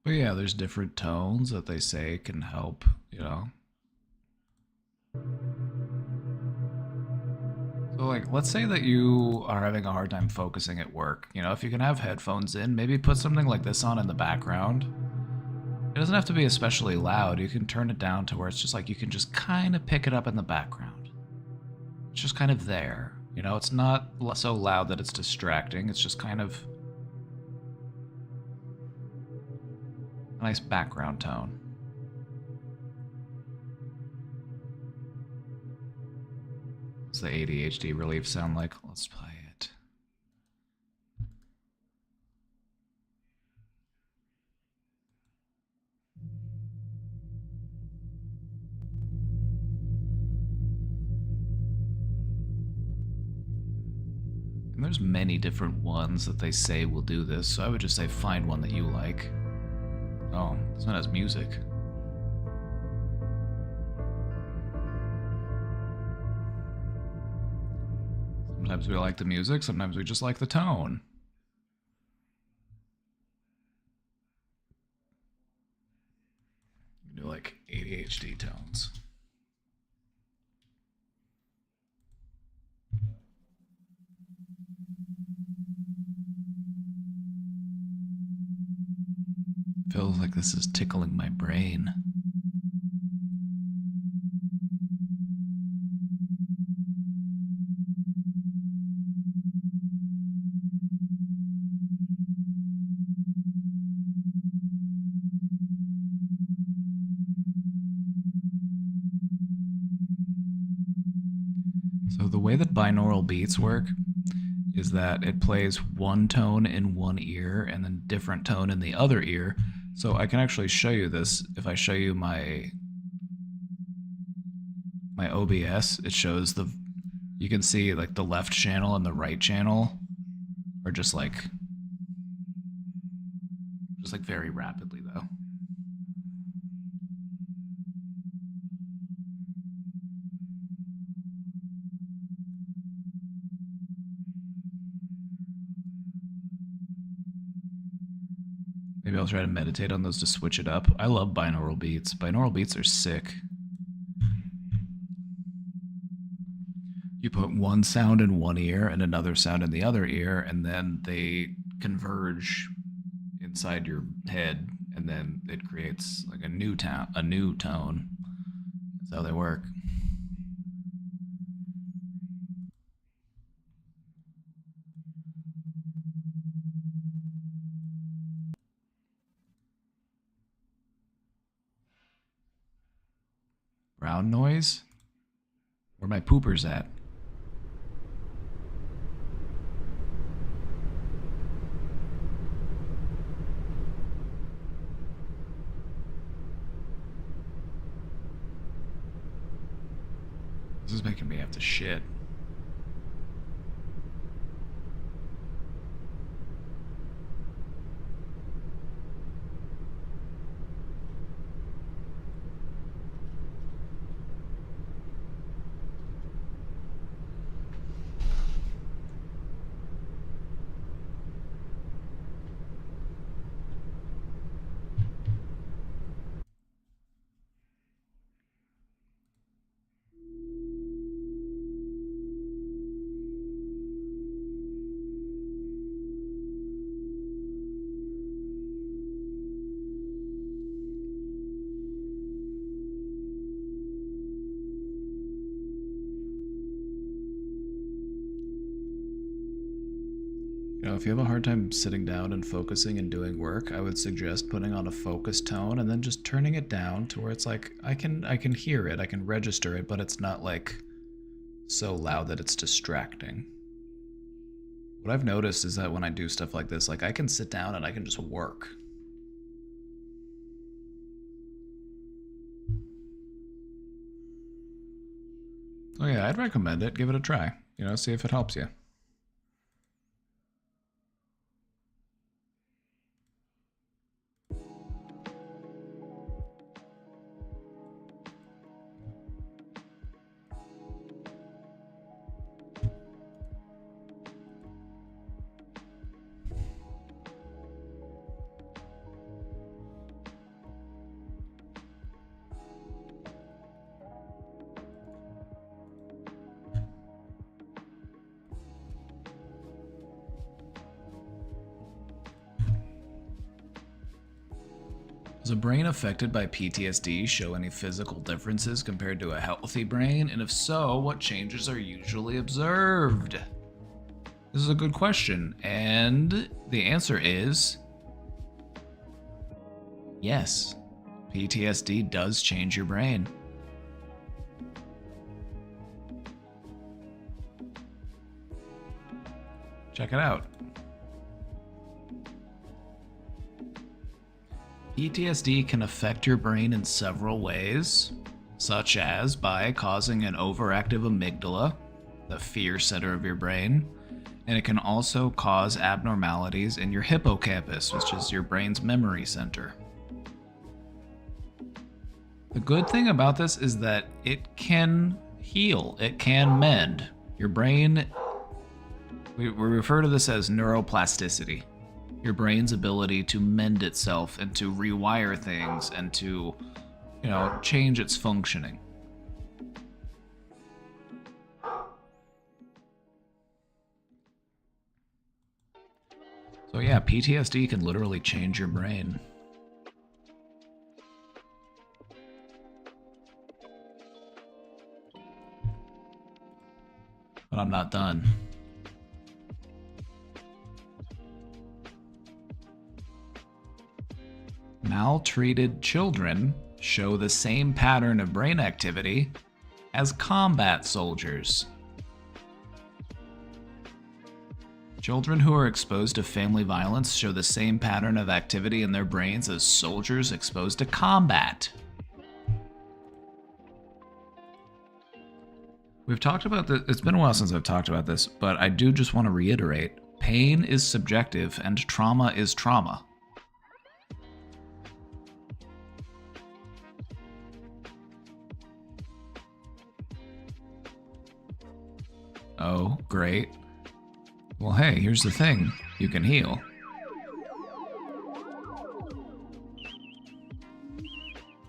But yeah, there's different tones that they say can help, you know. So like, let's say that you are having a hard time focusing at work. You know, if you can have headphones in, maybe put something like this on in the background. It doesn't have to be especially loud. You can turn it down to where it's just like you can just kind of pick it up in the background. It's just kind of there. You know, it's not so loud that it's distracting. It's just kind of a nice background tone. What's the ADHD relief sound like? Let's play it. And there's many different ones that they say will do this, so I would just say find one that you like. Oh, this one has music. Sometimes we like the music, sometimes we just like the tone. You do like ADHD tones. Feels like this is tickling my brain. So the way that binaural beats work is that it plays one tone in one ear and then different tone in the other ear. So I can actually show you this. If I show you my OBS, it shows you can see like the left channel and the right channel are just like very rapidly though. Maybe I'll try to meditate on those to switch it up. I love binaural beats. Binaural beats are sick. You put one sound in one ear and another sound in the other ear, and then they converge inside your head, and then it creates like a new tone. That's how they work. Brown noise? Where my poopers at? This is making me have to shit. You know, if you have a hard time sitting down and focusing and doing work, I would suggest putting on a focus tone and then just turning it down to where it's like I can hear it, I can register it, but it's not like so loud that it's distracting. What I've noticed is that when I do stuff like this, like I can sit down and I can just work. Oh yeah, I'd recommend it. Give it a try. You know, see if it helps you. Does a brain affected by PTSD show any physical differences compared to a healthy brain? And if so, what changes are usually observed? This is a good question, and the answer is yes. PTSD does change your brain. Check it out. PTSD can affect your brain in several ways, such as by causing an overactive amygdala, the fear center of your brain, and it can also cause abnormalities in your hippocampus, which is your brain's memory center. The good thing about this is that it can heal, it can mend. Your brain, we refer to this as neuroplasticity. Your brain's ability to mend itself and to rewire things and to, you know, change its functioning. So yeah, PTSD can literally change your brain. But I'm not done. Maltreated children show the same pattern of brain activity as combat soldiers. Children who are exposed to family violence show the same pattern of activity in their brains as soldiers exposed to combat. We've talked about this. It's been a while since I've talked about this, but I do just want to reiterate. Pain is subjective and trauma is trauma. Oh, great. Well, hey, here's the thing. You can heal.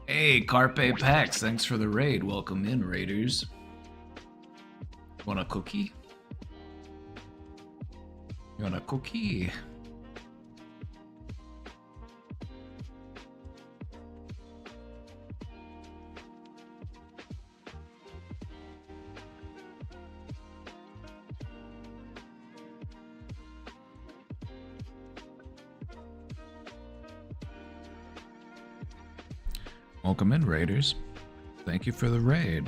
Hey, Carpe Pax, thanks for the raid. Welcome in, raiders. Want a cookie? You want a cookie? Welcome in, raiders. Thank you for the raid.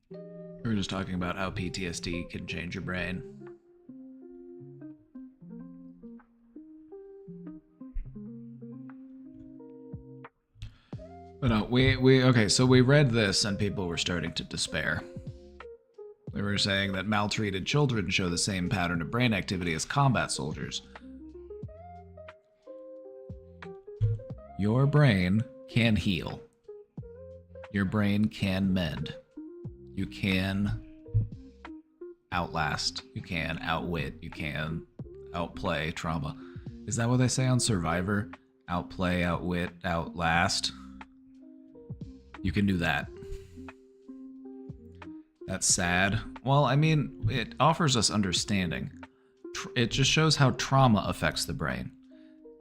We were just talking about how PTSD can change your brain. But no, okay, so we read this and people were starting to despair. We were saying that maltreated children show the same pattern of brain activity as combat soldiers. Your brain can heal. Your brain can mend. You can outlast. You can outwit. You can outplay trauma. Is that what they say on Survivor? Outplay, outwit, outlast. You can do that. That's sad. Well, I mean, it offers us understanding. it just shows how trauma affects the brain.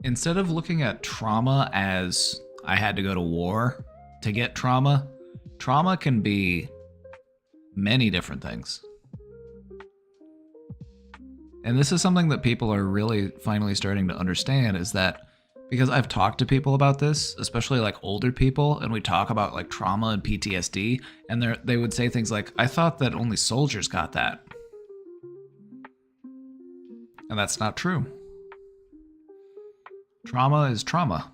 Instead of looking at trauma as I had to go to war to get trauma, trauma can be many different things. And this is something that people are really finally starting to understand, is that because I've talked to people about this, especially like older people, and we talk about like trauma and PTSD, and they would say things like, I thought that only soldiers got that. And that's not true. Trauma is trauma.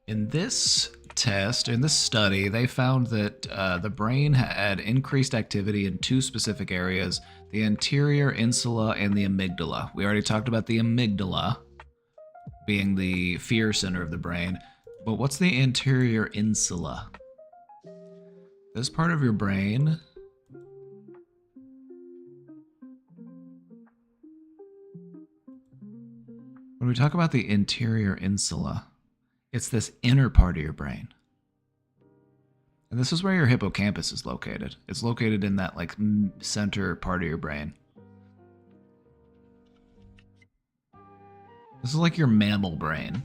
In this test, in this study, they found that the brain had increased activity in two specific areas, the anterior insula and the amygdala. We already talked about the amygdala being the fear center of the brain, but what's the anterior insula? This part of your brain when we talk about the anterior insula, it's this inner part of your brain. And this is where your hippocampus is located. It's located in that like center part of your brain. This is like your mammal brain.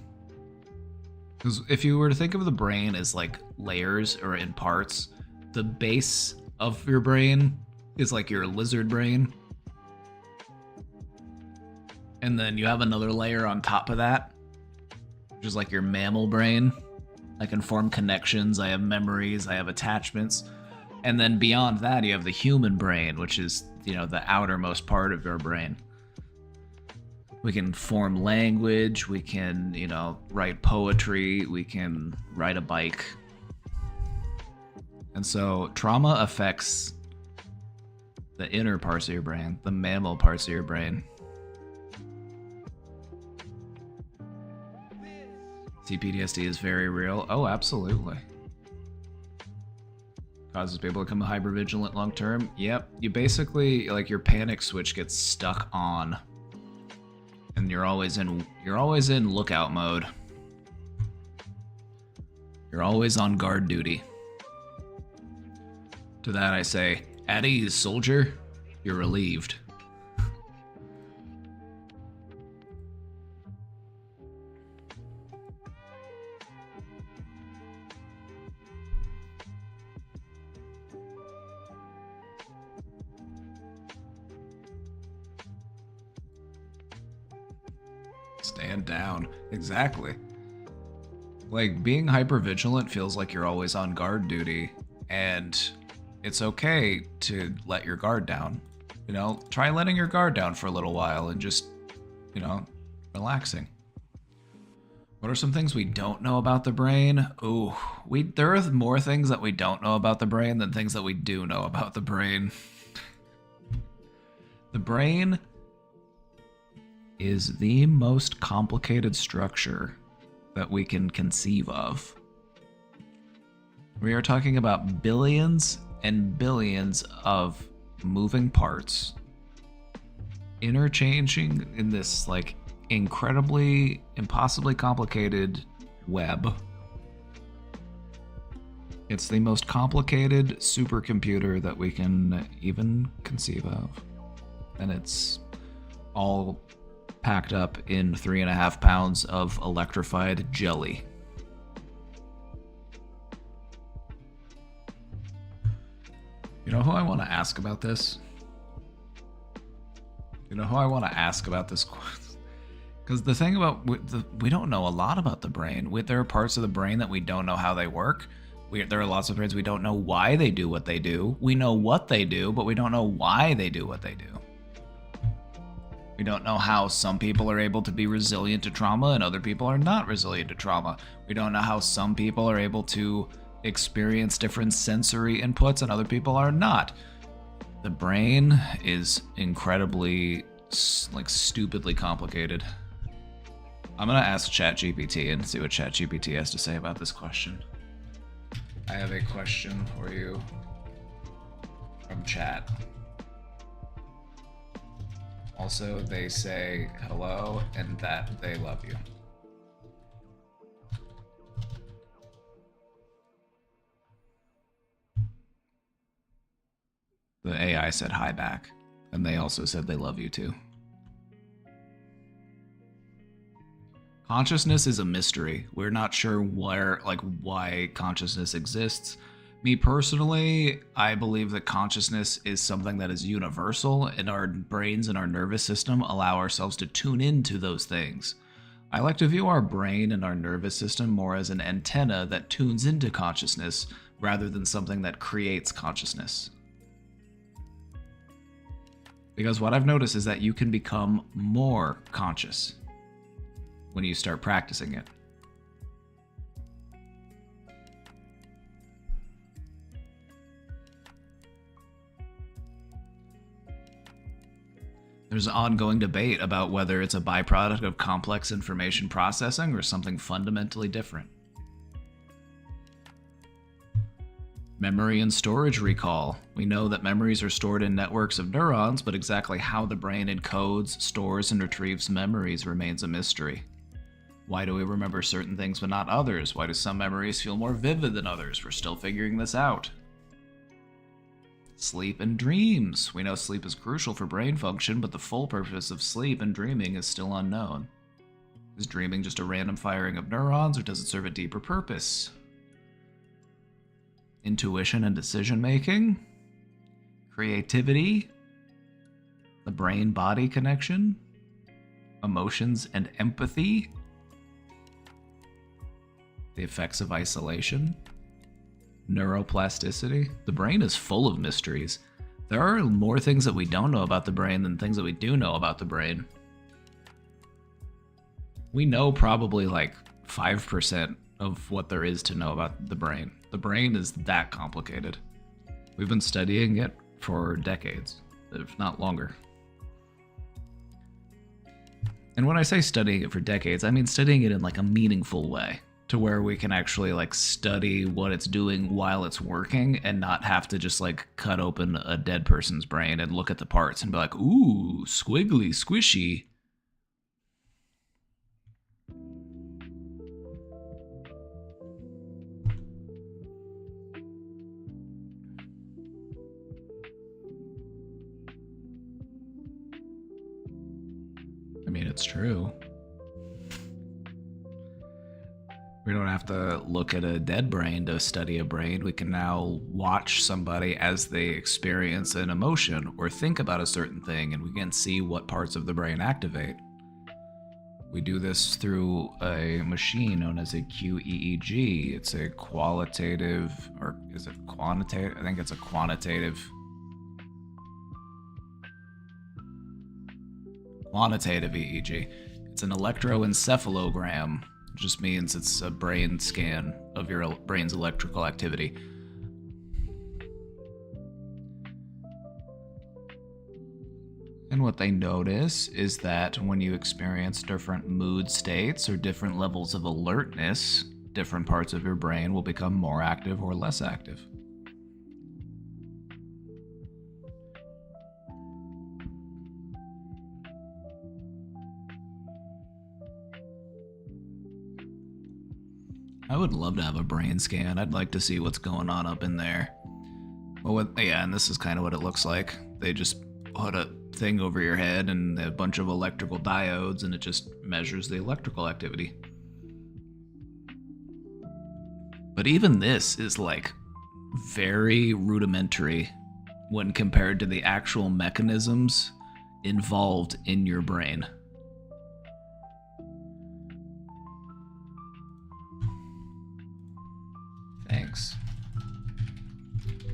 Because if you were to think of the brain as like layers or in parts, the base of your brain is like your lizard brain. And then you have another layer on top of that, which is like your mammal brain. I can form connections, I have memories, I have attachments. And then beyond that, you have the human brain, which is, you know, the outermost part of your brain. We can form language, we can, you know, write poetry, we can ride a bike. And so trauma affects the inner parts of your brain, the mammal parts of your brain. PTSD is very real. Oh, absolutely. Causes people to become hypervigilant long term. Yep. You basically, like, your panic switch gets stuck on. And you're always in lookout mode. You're always on guard duty. To that I say, at ease, soldier. You're relieved. Stand down. Exactly. Like, being hypervigilant feels like you're always on guard duty, and it's okay to let your guard down. You know, try letting your guard down for a little while and just, you know, relaxing. What are some things we don't know about the brain? Ooh, there are more things that we don't know about the brain than things that we do know about the brain. The brain is the most complicated structure that we can conceive of. We are talking about billions and billions of moving parts interchanging in this like incredibly, impossibly complicated web. It's the most complicated supercomputer that we can even conceive of. And it's all packed up in 3.5 pounds of electrified jelly. You know who I want to ask about this? Because the thing about we don't know a lot about the brain. There are parts of the brain that we don't know how they work. There are lots of brains we don't know why they do what they do. We know what they do, but we don't know why they do what they do. We don't know how some people are able to be resilient to trauma and other people are not resilient to trauma. We don't know how some people are able to experience different sensory inputs and other people are not. The brain is incredibly, like, stupidly complicated. I'm gonna ask ChatGPT and see what ChatGPT has to say about this question. I have a question for you from chat. Also, they say hello and that they love you. The AI said hi back, and they also said they love you too. Consciousness is a mystery. We're not sure why consciousness exists. Me personally, I believe that consciousness is something that is universal, and our brains and our nervous system allow ourselves to tune into those things. I like to view our brain and our nervous system more as an antenna that tunes into consciousness rather than something that creates consciousness. Because what I've noticed is that you can become more conscious when you start practicing it. There's an ongoing debate about whether it's a byproduct of complex information processing or something fundamentally different. Memory and storage recall. We know that memories are stored in networks of neurons, but exactly how the brain encodes, stores, and retrieves memories remains a mystery. Why do we remember certain things but not others? Why do some memories feel more vivid than others? We're still figuring this out. Sleep and dreams. We know sleep is crucial for brain function, but the full purpose of sleep and dreaming is still unknown. Is dreaming just a random firing of neurons, or does it serve a deeper purpose? Intuition and decision making, creativity, the brain-body connection, emotions and empathy, the effects of isolation, neuroplasticity. The brain is full of mysteries. There are more things that we don't know about the brain than things that we do know about the brain. We know probably like 5% of what there is to know about the brain. The brain is that complicated. We've been studying it for decades, if not longer. And when I say studying it for decades, I mean studying it in like a meaningful way, to where we can actually like study what it's doing while it's working and not have to just like cut open a dead person's brain and look at the parts and be like, ooh, squiggly, squishy. I mean, it's true. We don't have to look at a dead brain to study a brain. We can now watch somebody as they experience an emotion or think about a certain thing, and we can see what parts of the brain activate. We do this through a machine known as a QEEG. It's a qualitative, or is it quantitative? I think it's a quantitative EEG. It's an electroencephalogram. It just means it's a brain scan of your brain's electrical activity. And what they notice is that when you experience different mood states or different levels of alertness, different parts of your brain will become more active or less active. I would love to have a brain scan. I'd like to see what's going on up in there. Well, yeah, and this is kind of what it looks like. They just put a thing over your head and a bunch of electrical diodes, and it just measures the electrical activity. But even this is like very rudimentary when compared to the actual mechanisms involved in your brain. Thanks.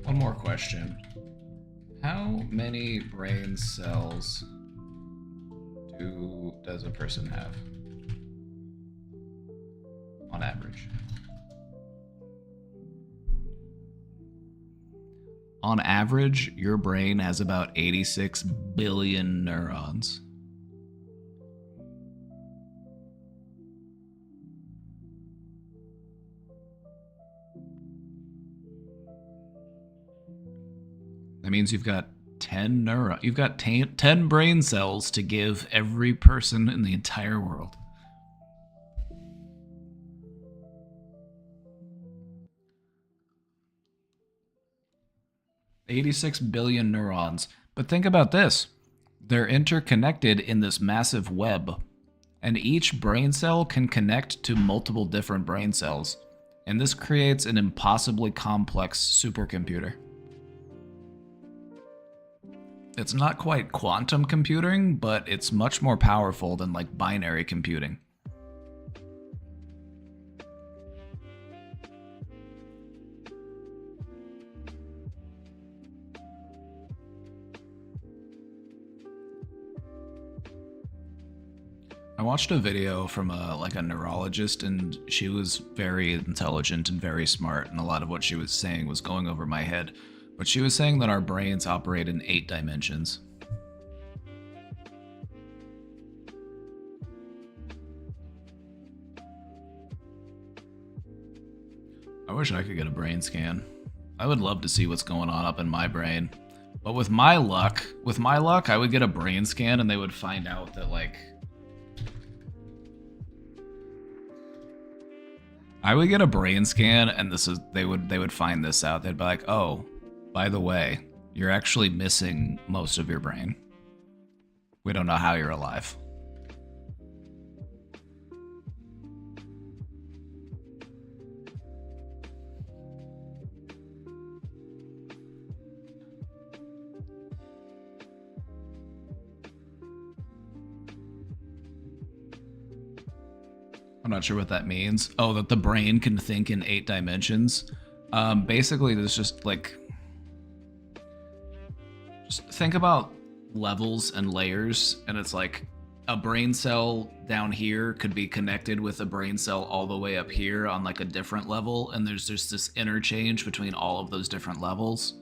One more question. How many brain cells does a person have on average? On average, your brain has about 86 billion neurons. That means you've got 10 neurons. You've got 10 brain cells to give every person in the entire world. $86 billion neurons. But think about this. They're interconnected in this massive web, and each brain cell can connect to multiple different brain cells, and this creates an impossibly complex supercomputer. It's not quite quantum computing, but it's much more powerful than like binary computing. I watched a video from a neurologist, and she was very intelligent and very smart, and a lot of what she was saying was going over my head. But she was saying that our brains operate in 8 dimensions. I wish I could get a brain scan. I would love to see what's going on up in my brain. But with my luck, I would get a brain scan and they would find out that like I would get a brain scan and they would find this out. They'd be like, "Oh, by the way, you're actually missing most of your brain. We don't know how you're alive." I'm not sure what that means. Oh, that the brain can think in 8 dimensions. Basically, there's just think about levels and layers, and it's like a brain cell down here could be connected with a brain cell all the way up here on like a different level, and there's just this interchange between all of those different levels.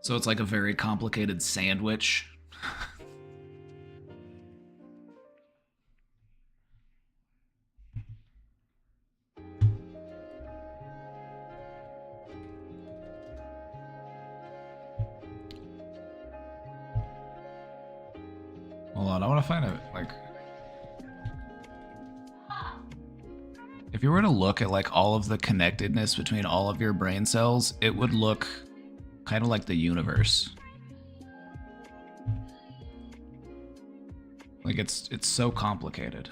So it's like a very complicated sandwich. Hold on, I want to find out, like, if you were to look at like all of the connectedness between all of your brain cells, it would look kind of like the universe. Like it's so complicated.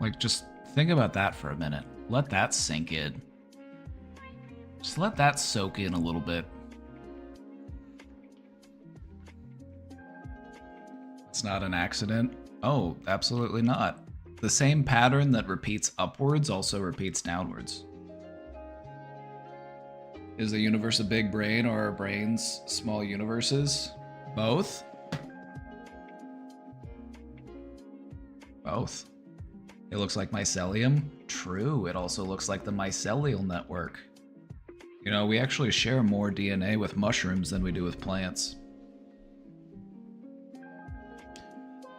Like, just think about that for a minute. Let that sink in. Just let that soak in a little bit. It's not an accident. Oh, absolutely not. The same pattern that repeats upwards also repeats downwards. Is the universe a big brain or are brains small universes? Both? Both. It looks like mycelium. True, it also looks like the mycelial network. You know, we actually share more DNA with mushrooms than we do with plants.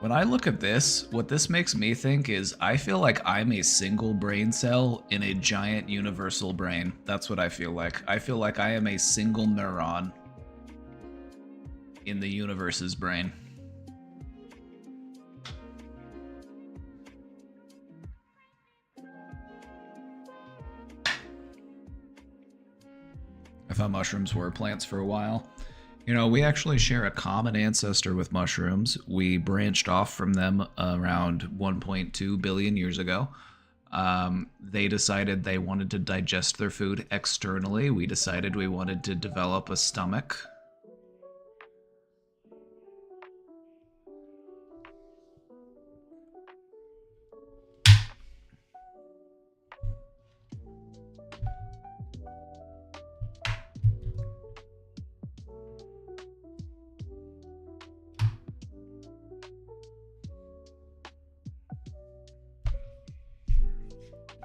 When I look at this, what this makes me think is I feel like I'm a single brain cell in a giant universal brain. That's what I feel like. I feel like I am a single neuron in the universe's brain. I thought mushrooms were plants for a while. You know, we actually share a common ancestor with mushrooms. We branched off from them around 1.2 billion years ago. They decided they wanted to digest their food externally. We decided we wanted to develop a stomach.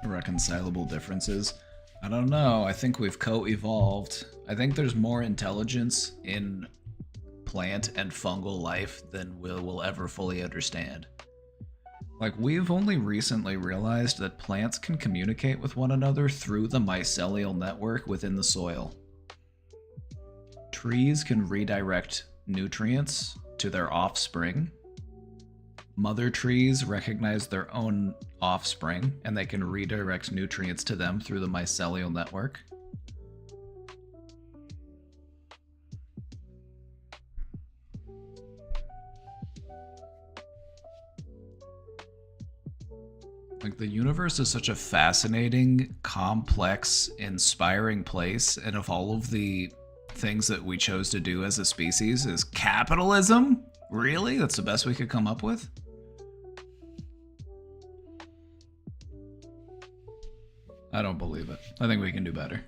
Irreconcilable differences. I don't know. I think we've co-evolved. I think there's more intelligence in plant and fungal life than we'll ever fully understand. Like, we've only recently realized that plants can communicate with one another through the mycelial network within the soil. Trees can redirect nutrients to their offspring. Mother trees recognize their own offspring, and they can redirect nutrients to them through the mycelial network. Like, the universe is such a fascinating, complex, inspiring place, and of all of the things that we chose to do as a species is capitalism? Really? That's the best we could come up with? I don't believe it. I think we can do better.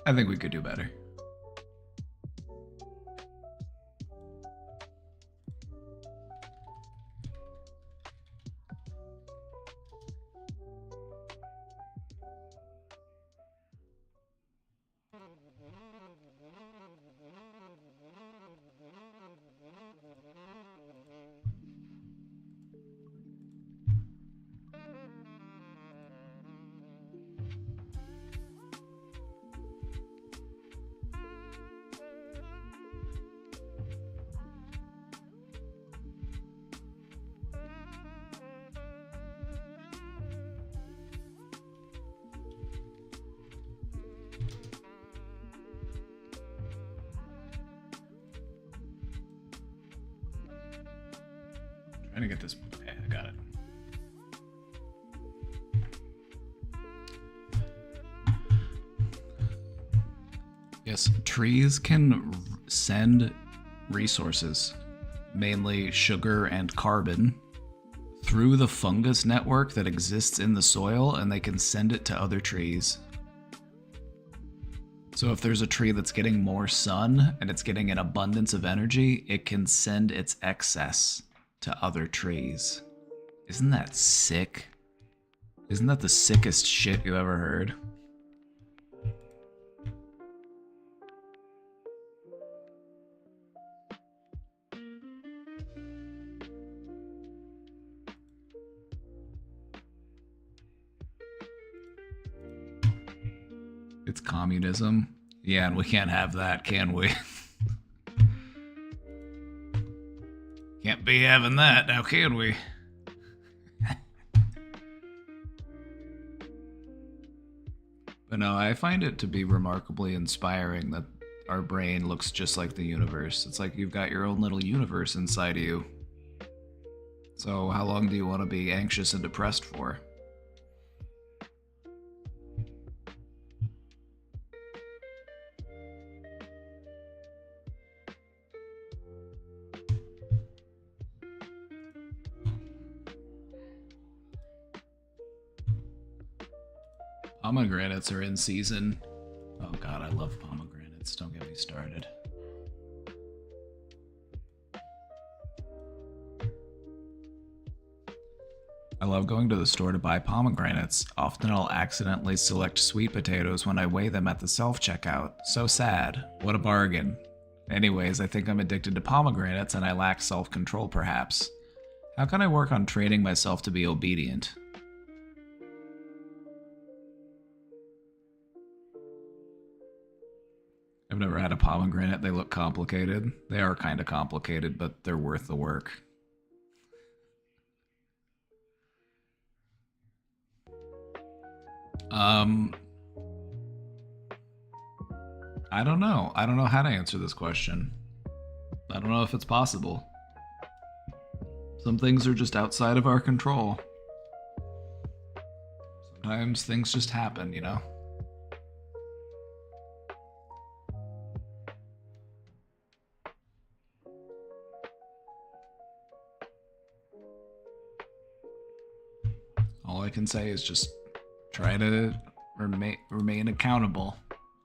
I think we could do better. Trying to get this. Okay, I got it. Yes, trees can send resources, mainly sugar and carbon, through the fungus network that exists in the soil, and they can send it to other trees. So if there's a tree that's getting more sun and it's getting an abundance of energy, it can send its excess to other trees. Isn't that sick? Isn't that the sickest shit you ever heard? It's communism. Yeah, and we can't have that, can we? Can't be having that, now can we? But no, I find it to be remarkably inspiring that our brain looks just like the universe. It's like you've got your own little universe inside of you. So how long do you want to be anxious and depressed for? Pomegranates are in season. Oh god, I love pomegranates. Don't get me started. I love going to the store to buy pomegranates. Often I'll accidentally select sweet potatoes when I weigh them at the self-checkout. So sad. What a bargain. Anyways, I think I'm addicted to pomegranates and I lack self-control perhaps. How can I work on training myself to be obedient? I've never had a pomegranate. They look complicated. They are kind of complicated, but they're worth the work. I don't know. I don't know how to answer this question. I don't know if it's possible. Some things are just outside of our control. Sometimes things just happen, you know? All I can say is just try to remain accountable.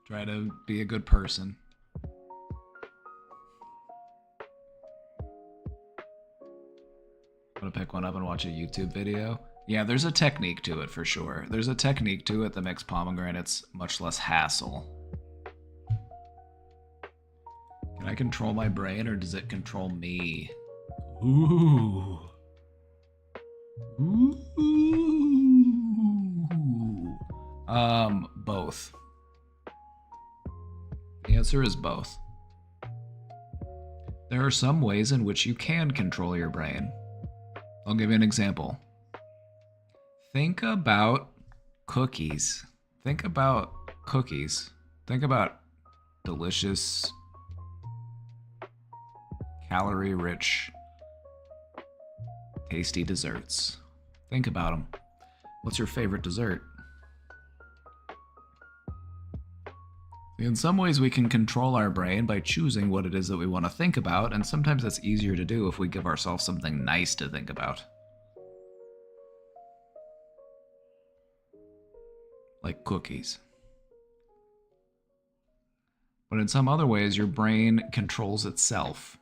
Try to be a good person. Want to pick one up and watch a YouTube video? Yeah, there's a technique to it for sure. There's a technique to it that makes pomegranates much less hassle. Can I control my brain or does it control me? Ooh. Ooh. Both. The answer is both. There are some ways in which you can control your brain. I'll give you an example. Think about cookies. Think about cookies. Think about delicious, calorie-rich, tasty desserts. Think about them. What's your favorite dessert? In some ways, we can control our brain by choosing what it is that we want to think about, and sometimes that's easier to do if we give ourselves something nice to think about. Like cookies. But in some other ways, your brain controls itself.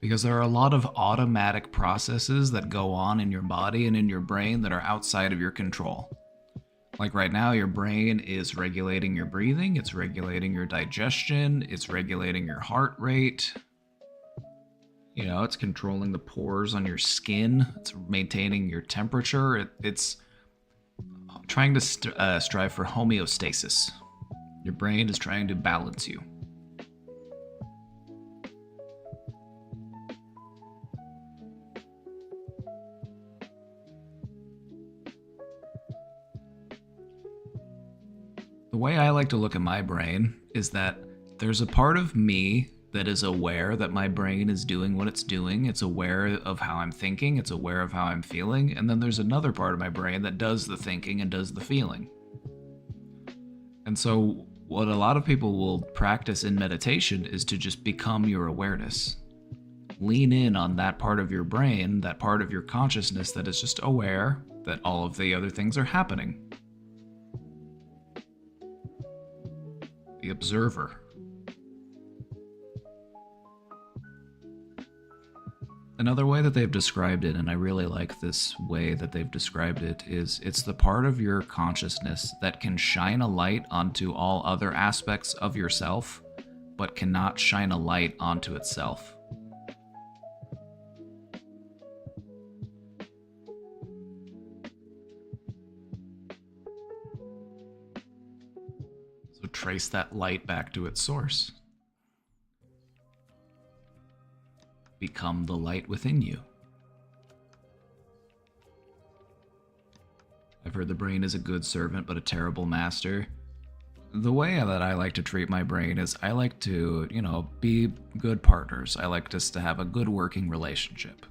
Because there are a lot of automatic processes that go on in your body and in your brain that are outside of your control. Like right now, your brain is regulating your breathing, it's regulating your digestion, it's regulating your heart rate. You know, it's controlling the pores on your skin, it's maintaining your temperature, it's trying to strive for homeostasis. Your brain is trying to balance you. The way I like to look at my brain is that there's a part of me that is aware that my brain is doing what it's doing. It's aware of how I'm thinking. It's aware of how I'm feeling. And then there's another part of my brain that does the thinking and does the feeling. And so what a lot of people will practice in meditation is to just become your awareness. Lean in on that part of your brain, that part of your consciousness that is just aware that all of the other things are happening. The observer. Another way that they've described it, and I really like this way that they've described it, is it's the part of your consciousness that can shine a light onto all other aspects of yourself, but cannot shine a light onto itself. So trace that light back to its source. Become the light within you. I've heard the brain is a good servant but a terrible master. The way that I like to treat my brain is I like to, be good partners. I like us to have a good working relationship.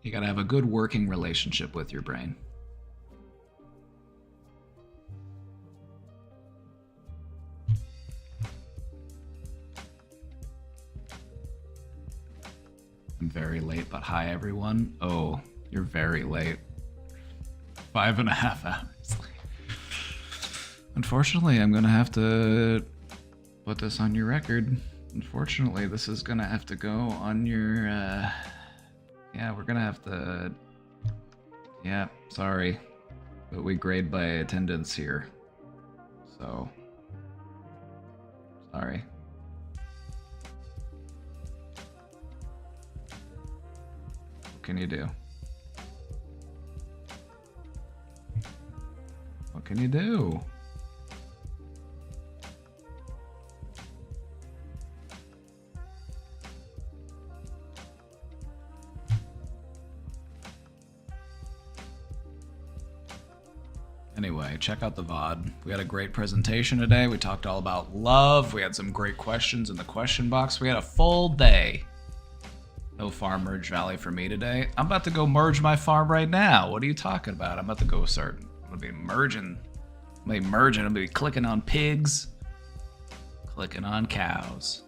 You gotta have a good working relationship with your brain. I'm very late, but hi everyone. Oh, you're very late. 5.5 hours late. Unfortunately, I'm gonna have to put this on your record. Unfortunately, this is gonna have to go on your, we're gonna have to, sorry. But we grade by attendance here. So, sorry. What can you do? What can you do? Anyway, check out the VOD. We had a great presentation today. We talked all about love. We had some great questions in the question box. We had a full day. No farm merge valley for me today. I'm about to go merge my farm right now. What are you talking about? I'm about to go start. I'm gonna be merging. I'm gonna be clicking on pigs, clicking on cows.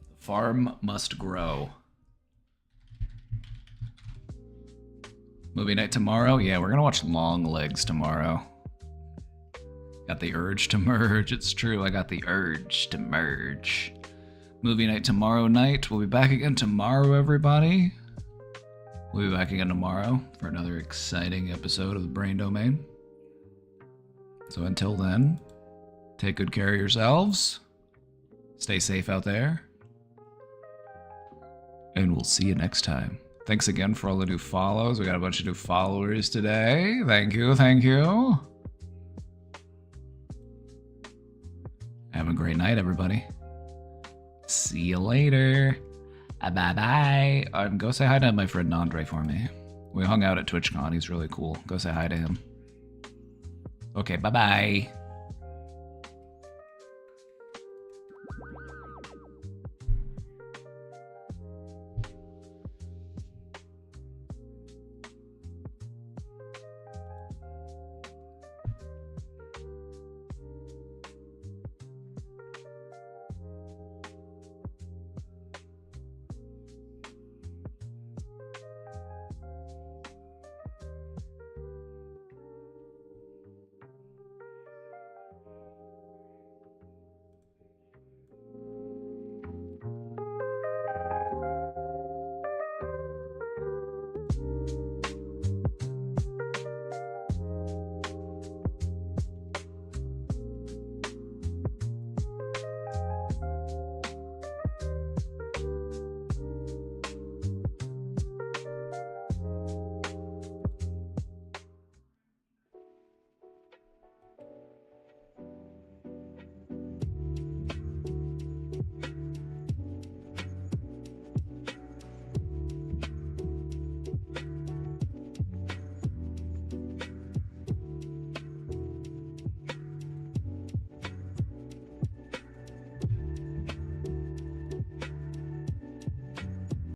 The farm must grow. Movie night tomorrow? Yeah, we're gonna watch Long Legs tomorrow. Got the urge to merge. It's true, I got the urge to merge. Movie night tomorrow night. We'll be back again tomorrow, everybody. We'll be back again tomorrow for another exciting episode of The Brain Domain. So until then, take good care of yourselves. Stay safe out there. And we'll see you next time. Thanks again for all the new follows. We got a bunch of new followers today. Thank you, thank you. Have a great night, everybody. See you later. Bye-bye. Go say hi to my friend Andre for me. We hung out at TwitchCon. He's really cool. Go say hi to him. Okay, bye-bye.